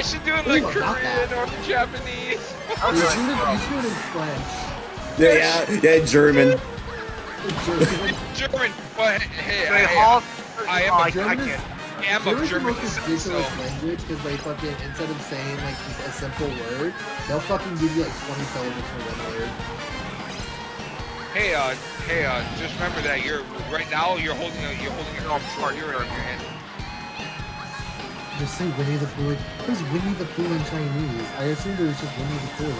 should do it like Ooh, I got Korean that. or Japanese. You should do it in French. Yeah, German. German. But hey, Wait, I am a German I is- am German's of the German most descent, ridiculous so language because they fucking, instead of saying like just a simple word, they'll fucking give you like 20 syllables for one word. hey, just remember that you're right now you're holding a controller in your hand. Just say Winnie the Pooh. Who's Winnie the Pooh in Chinese? I assumed it was just Winnie the Pooh.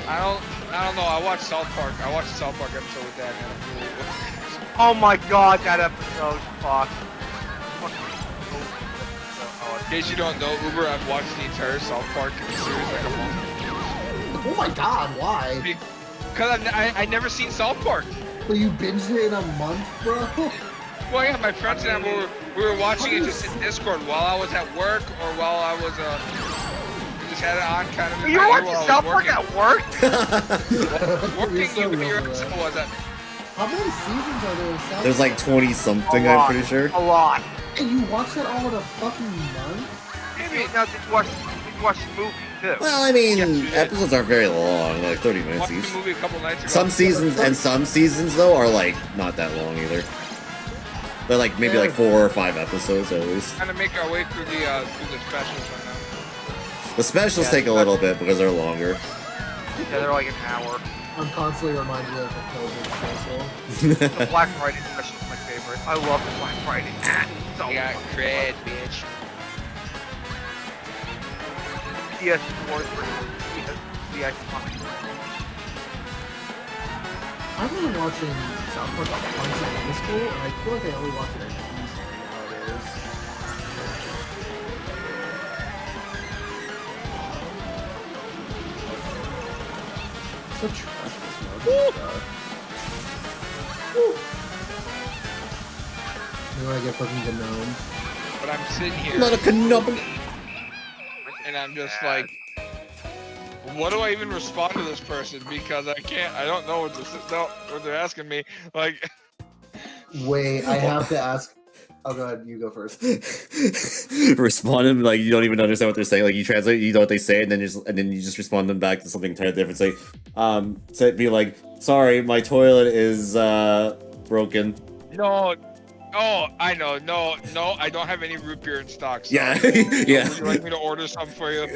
I don't know. I watched South Park. I watched the South Park episode with that, and Oh my god, that episode. Fuck. in case you don't know, Uber, I've watched the entire South Park series like a month. Oh my god, why? Because I never seen South Park. But you binged it in a month, bro? Well, yeah, my friends and I we were watching it just in Discord while I was at work or while I was we just had it on kind of. You were watching South Park at work? Working, You're so your wrong, episode bro. was that. How many seasons are there in South There's like 20 something, I'm pretty sure. A lot. And you watch that all in a fucking month? Maybe now did you watch the movie too? Well, I mean, Yeah. episodes aren't very long, like 30 minutes Watched each. the movie a couple nights ago. Some seasons though are like not that long either. They're like maybe like 4 or 5 episodes at least. Trying to make our way through the specials right now. The specials Yeah, take a the little bit because they're longer. Yeah, they're like an hour. I'm constantly reminded of the COVID special. The Black Friday special is my favorite. I love the Black Friday. So You got cred, bitch. PS4 versus the Xbox. I've been watching South Park a bunch in high school, and I feel like I only watch it on Tuesday nowadays. So trash this movie. Then I get fucking gnomes. But I'm sitting here Not a canopy. and I'm just like, what do I even respond to this person? Because I don't know what they're asking me. Like, Wait, I have to ask. Oh, go ahead. You go first. Respond them like you don't even understand what they're saying. Like you translate, you know what they say, and then you just respond them back to something entirely different. Say, be like, sorry, my toilet is broken. no. Oh, I know. No, I don't have any root beer in stock. So Yeah, Would yeah. you like me to order some for you?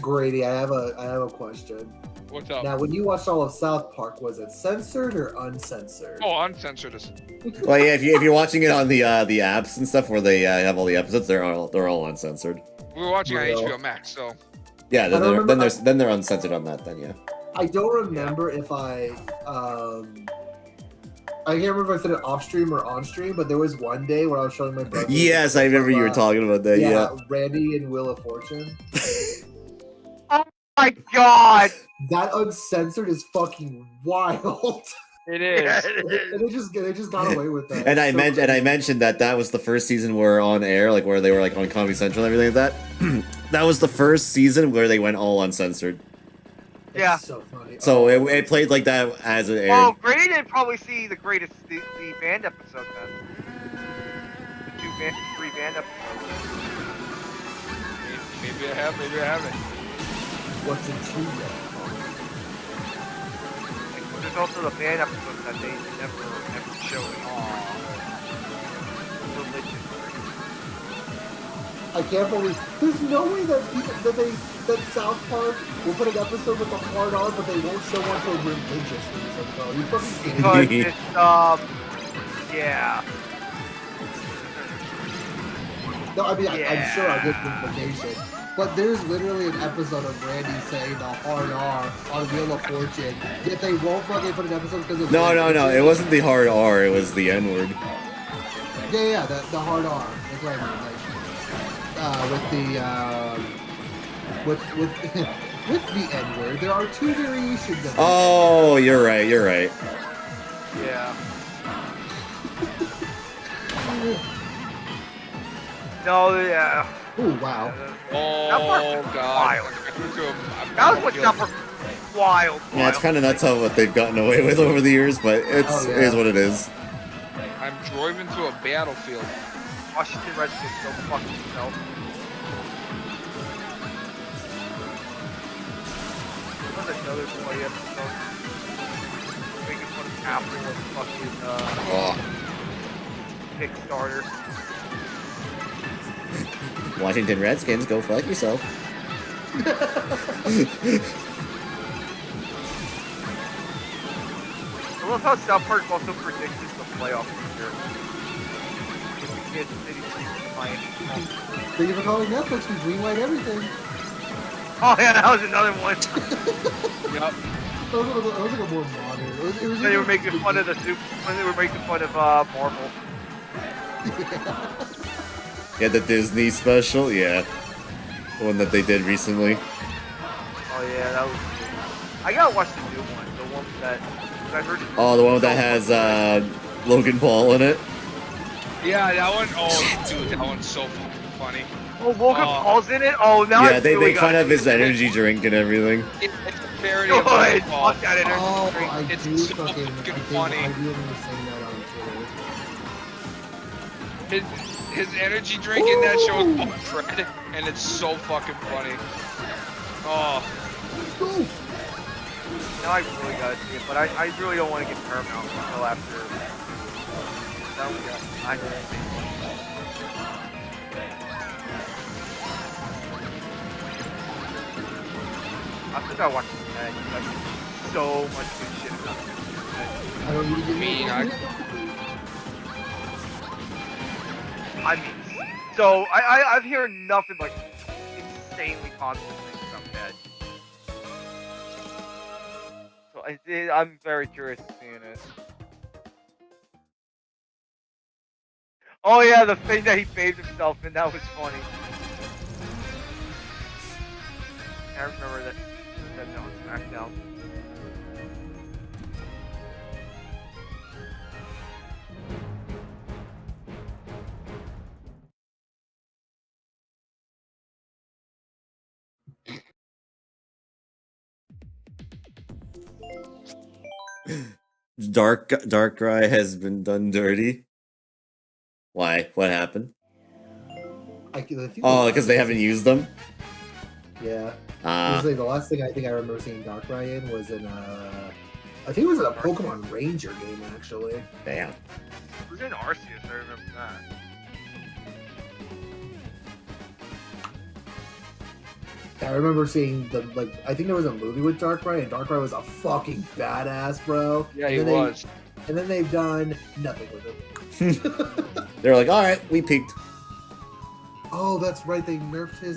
Grady, I have a question. What's up? Now, when you watched all of South Park, was it censored or uncensored? Oh, uncensored. Well, yeah. If you're watching it on the apps and stuff where they have all the episodes, they're all uncensored. We were watching on Real. HBO Max, so Yeah, I don't remember- then they're uncensored on that. Then yeah. I don't remember if I can't remember if I said it off stream or on stream, but there was one day when I was showing my brother. Yes, I remember you were talking about that. Yeah. Randy and Wheel of Fortune. My god! That uncensored is fucking wild. it is. And they just got away with that. And I So mentioned that was the first season where on air, like where they were like on Comedy Central and everything like that. That was the first season where they went all uncensored. it's Yeah. so funny. So it played like that as it aired. Well, Grady didn't probably see the band episode then. The 3 band episodes. Maybe I have. Maybe I haven't. What's it to you? There's also the band episodes that they never showed. Religion. I can't believe there's no way that South Park will put an episode with the hard R, but they won't show one for religious reasons. Bro. You fucking kidding me? Because it's yeah. No, I mean, I'm Yeah. sure I get the implication. But there's literally an episode of Randy saying the hard R on Wheel of Fortune, yet they won't fucking put an episode because of No, it wasn't the hard R, it was the N-word. Yeah, the hard R. That's what I mean. Like, with with the N-word, there are two variations of it. Oh, you're right. Yeah. No, yeah. Oh, wow. That part Oh was god. wild. That was what that part wild. Yeah, it's kind of nuts how what they've gotten away with over the years, but it is what it is. I'm driving to a battlefield. Washington Redskins go fuck yourself. What's another play episode? Making fun of Apple and fucking Kickstarter. Washington Redskins, go fuck yourself. I love how South Park also predicted the playoffs this year. Kansas City Chiefs and Miami. Thank you for calling Netflix. We greenlight everything. Oh yeah, that was another one. Yep. That was like a more modern. It was They were making fun of the Super. When they were making fun of Marvel. Yeah, the Disney special, yeah. The one that they did recently. Oh yeah, that was. I gotta watch the new one. The one that I heard. Oh, the one that has Logan Paul in it. Yeah, that one. Oh, dude, that one's so fucking funny. Oh, Logan Paul's in it. Oh, now Yeah, they really make fun of his energy drink and everything. It's a parody of Good. Logan Paul. Fuck that energy Oh, drink. I It's do so fucking. fucking I funny. do remember saying that on Twitter. His energy drink in that show is all Fred, and it's so fucking funny. Oh, Let's go. Now I really gotta see it, but I really don't want to get Paramount until after. Now we got. I think I watched it today. That's so much good shit about it. I don't need to get mean, I mean, so I've heard nothing but insanely positive things about that. So I'm very curious to seeing it. Oh yeah, the thing that he bathed himself in, that was funny. I remember that on SmackDown. Darkrai has been done dirty. Why? What happened? I think Oh, because they haven't used them? Yeah. Usually the last thing I think I remember seeing Darkrai in was in I think it was in a Pokemon Ranger game actually. Damn. It was in Arceus, I remember that. I remember seeing the I think there was a movie with Darkrai and Darkrai was a fucking badass, bro. yeah, and he then was. And then they've done nothing with him. They're like, alright, we peaked. Oh, that's right. They nerfed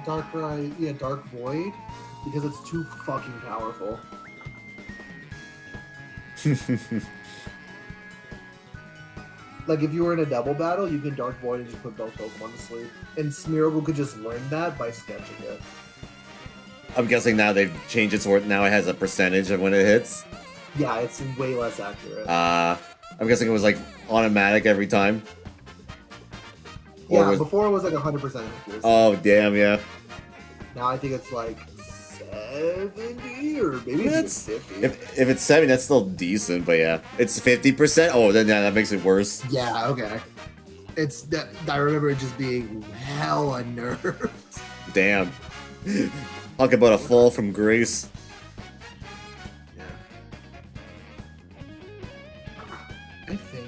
Darkrai, yeah, Dark Void, because it's too fucking powerful. Like, if you were in a double battle, you can Dark Void and just put both Pokemon to sleep. And Smeargle could just learn that by sketching it. I'm guessing now they've changed it so now it has a percentage of when it hits. Yeah, it's way less accurate. I'm guessing it was like automatic every time. Yeah, before it was like 100% accuracy. Oh, damn, yeah. Now I think it's like 70 or maybe That's, even 50. if it's 70, that's still decent, but yeah. It's 50%? Oh, then yeah, that makes it worse. Yeah, okay. It's that I remember it just being hella nerfed. Damn. Talk about a fall from grace. I think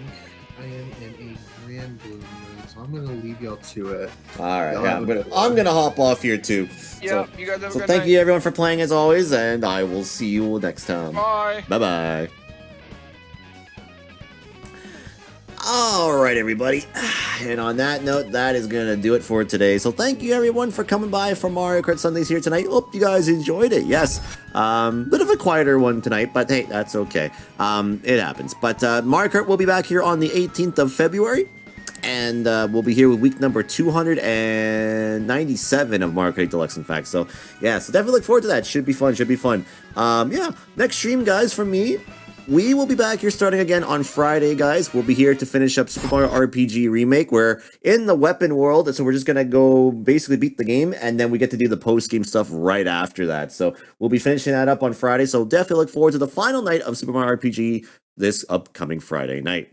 I am in a grand blue mood, so I'm gonna leave y'all to it. Alright, yeah, I'm gonna hop off here too. Yeah, you guys have a So good thank night. you everyone for playing as always, and I will see you next time. Bye. Bye-bye. Alright, everybody. And on that note, that is going to do it for today. So thank you, everyone, for coming by for Mario Kart Sundays here tonight. Hope you guys enjoyed it. Yes, bit of a quieter one tonight, but hey, that's okay. It happens. But Mario Kart will be back here on the 18th of February. And we'll be here with week number 297 of Mario Kart Deluxe, in fact. So, yeah, so definitely look forward to that. Should be fun, should be fun. Yeah, next stream, guys, from me. We will be back here starting again on Friday, guys. We'll be here to finish up Super Mario RPG Remake. We're in the weapon world, so we're just going to go basically beat the game, and then we get to do the post-game stuff right after that. So we'll be finishing that up on Friday, so definitely look forward to the final night of Super Mario RPG this upcoming Friday night.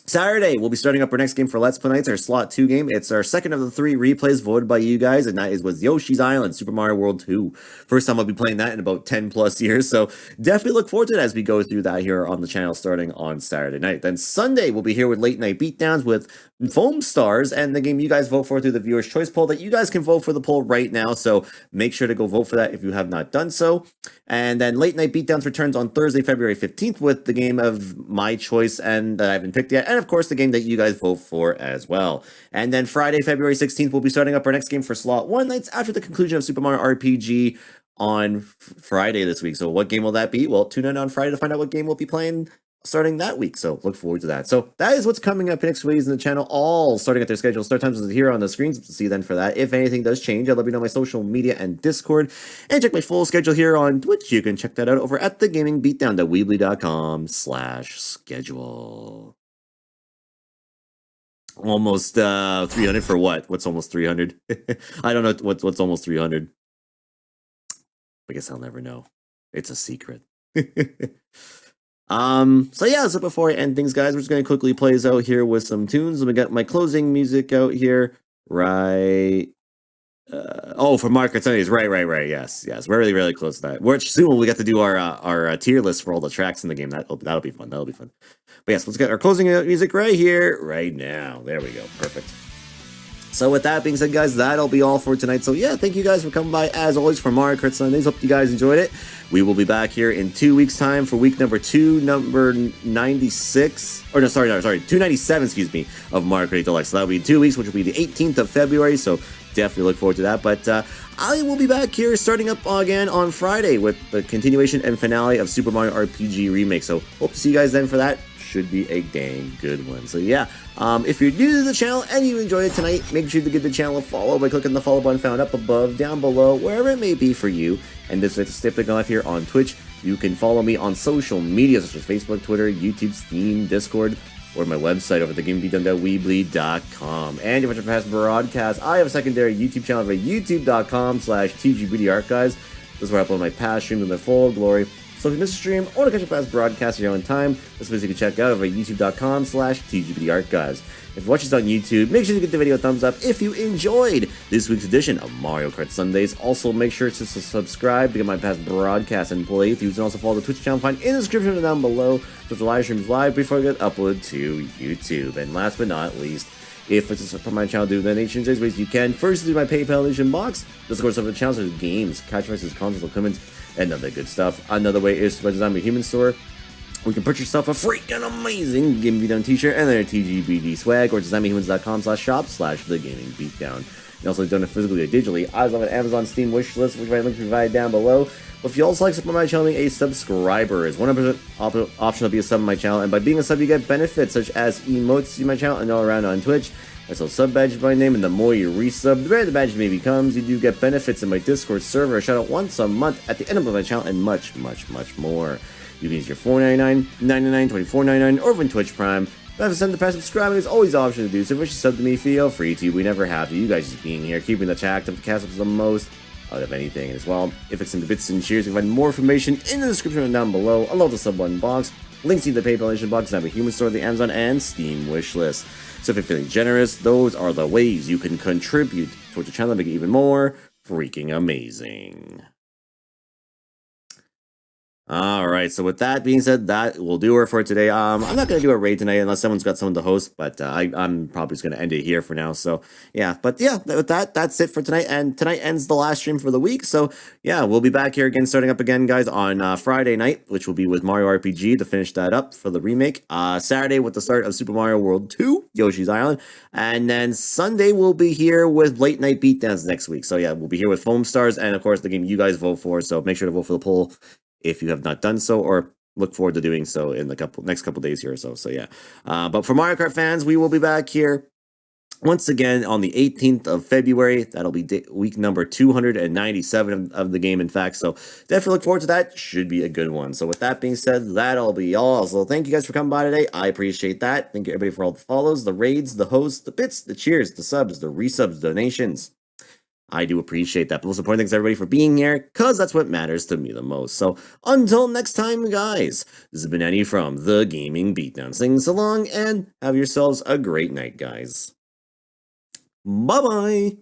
Saturday, we'll be starting up our next game for Let's Play Nights, our Slot 2 game. It's our second of the 3 replays voted by you guys, and that was Yoshi's Island, Super Mario World 2. First time I'll be playing that in about 10 plus years, so definitely look forward to it as we go through that here on the channel starting on Saturday night. Then Sunday, we'll be here with Late Night Beatdowns with Foam Stars, and the game you guys vote for through the Viewer's Choice poll that you guys can vote for the poll right now, so make sure to go vote for that if you have not done so. And then Late Night Beatdowns returns on Thursday, February 15th with the game of my choice and that I haven't picked yet, and of course the game that you guys vote for as well. And then Friday, February 16th, we'll be starting up our next game for Slot 1 nights after the conclusion of Super Mario RPG on Friday this week. So what game will that be? Well, tune in on Friday to find out what game we'll be playing starting that week, so look forward to that. So that is what's coming up next week in the channel, all starting at their schedule. Start times is here on the screens to see then for that. If anything does change, I'll let you know my social media and Discord, and check my full schedule here on Twitch. You can check that out over at thegamingbeatdown.weebly.com/schedule. Almost 300 for what? What's almost 300? I don't know what's almost 300. I guess I'll never know. It's a secret. So yeah, so before I end things, guys, we're just gonna quickly play this out here with some tunes. Let me get my closing music out here. Right. Oh, for Mario Kart Sundays. Right. Yes. We're really close to that. We're soon we get to do our tier list for all the tracks in the game. That'll be fun. But yes, let's get our closing music right here, right now. There we go. Perfect. So with that being said, guys, that'll be all for tonight. So yeah, thank you guys for coming by as always for Mario Kart Sundays. Hope you guys enjoyed it. We will be back here in 2 weeks' time for week number 2, number 96, or no, sorry, 297, excuse me, of Mario Kart Deluxe. So that'll be in 2 weeks, which will be the 18th of February. So definitely look forward to that. But I will be back here starting up again on Friday with the continuation and finale of Super Mario RPG Remake. So hope to see you guys then for that. Should be a dang good one. So yeah, if you're new to the channel and you enjoyed it tonight, make sure to give the channel a follow by clicking the follow button found up above, down below, wherever it may be for you. And this is Step Life here on Twitch. You can follow me on social media such as Facebook, Twitter, YouTube, Steam, Discord, or my website over at thegamebeatdown.weebly.com. And if you want to past broadcast, I have a secondary YouTube channel over at youtube.com/TGBD Archives. This is where I upload my past streams in their full glory. So if you missed a stream or to catch a past broadcast at your own time, this is you can check out over at youtube.com/TGBD Archives. If you watch this on YouTube, make sure to give the video a thumbs up if you enjoyed this week's edition of Mario Kart Sundays. Also, make sure to subscribe to get my past broadcasts and playthroughs, and also follow the Twitch channel find in the description down below, so the live streams live before they get uploaded to YouTube. And last but not least, if it's a support my channel, do donations, there's ways you can. First, do my PayPal donation box. This, of course, of the channel, there's games, catch prices, consoles, equipment, and other good stuff. Another way is to design my human store. We can purchase yourself a freaking amazing Gaming Beatdown t-shirt and their TGBD swag, or designmehumans.com/shop/thegamingbeatdown. You also donate physically or digitally. I love an Amazon Steam wish list, which I link provided down below. But if you also like support my channel, being a subscriber is 100% option to be a sub on my channel, and by being a sub, you get benefits such as emotes to my channel and all around on Twitch. I sell sub badges by name, and the more you resub, the better the badge may becomes. You do get benefits in my Discord server, a shout out once a month at the end of my channel, and much more. You can use your $4.99, $9.99, $24.99, or even Twitch Prime. If I have to send the past subscribing, there's always the option to do so. If you sub to me, feel free to. We never have to. You guys just being here, keeping the chat active, the cast up the most out of anything as well. If it's in the bits and cheers, you can find more information in the description and down below. I love the sub button box. Links to the PayPal donation box, and I have a human store, the Amazon, and Steam wish list. So if you're feeling generous, those are the ways you can contribute towards the channel and make it even more freaking amazing. All right, so with that being said, that will do it for today. I'm not gonna do a raid tonight unless someone's got someone to host, but I'm probably just gonna end it here for now. So yeah, but yeah, with that's it for tonight, and tonight ends the last stream for the week. So yeah, we'll be back here again, starting up again, guys, on Friday night, which will be with Mario RPG to finish that up for the remake. Saturday with the start of Super Mario World 2, Yoshi's Island, and then Sunday we'll be here with late night beatdowns next week. So yeah, we'll be here with Foam Stars, and of course the game you guys vote for. So make sure to vote for the poll if you have not done so, or look forward to doing so in the next couple days here or so. So yeah, but for Mario Kart fans, we will be back here once again on the 18th of February. That'll be week number 297 of the game, in fact. So definitely look forward to that. Should be a good one. So with that being said, that'll be all. So thank you guys for coming by today. I appreciate that. Thank you everybody for all the follows, the raids, the hosts, the bits, the cheers, the subs, the resubs, donations. I do appreciate that. But most important, thanks everybody for being here, because that's what matters to me the most. So until next time, guys, this has been Andy from the Gaming Beatdown. Sing so long and have yourselves a great night, guys. Bye-bye.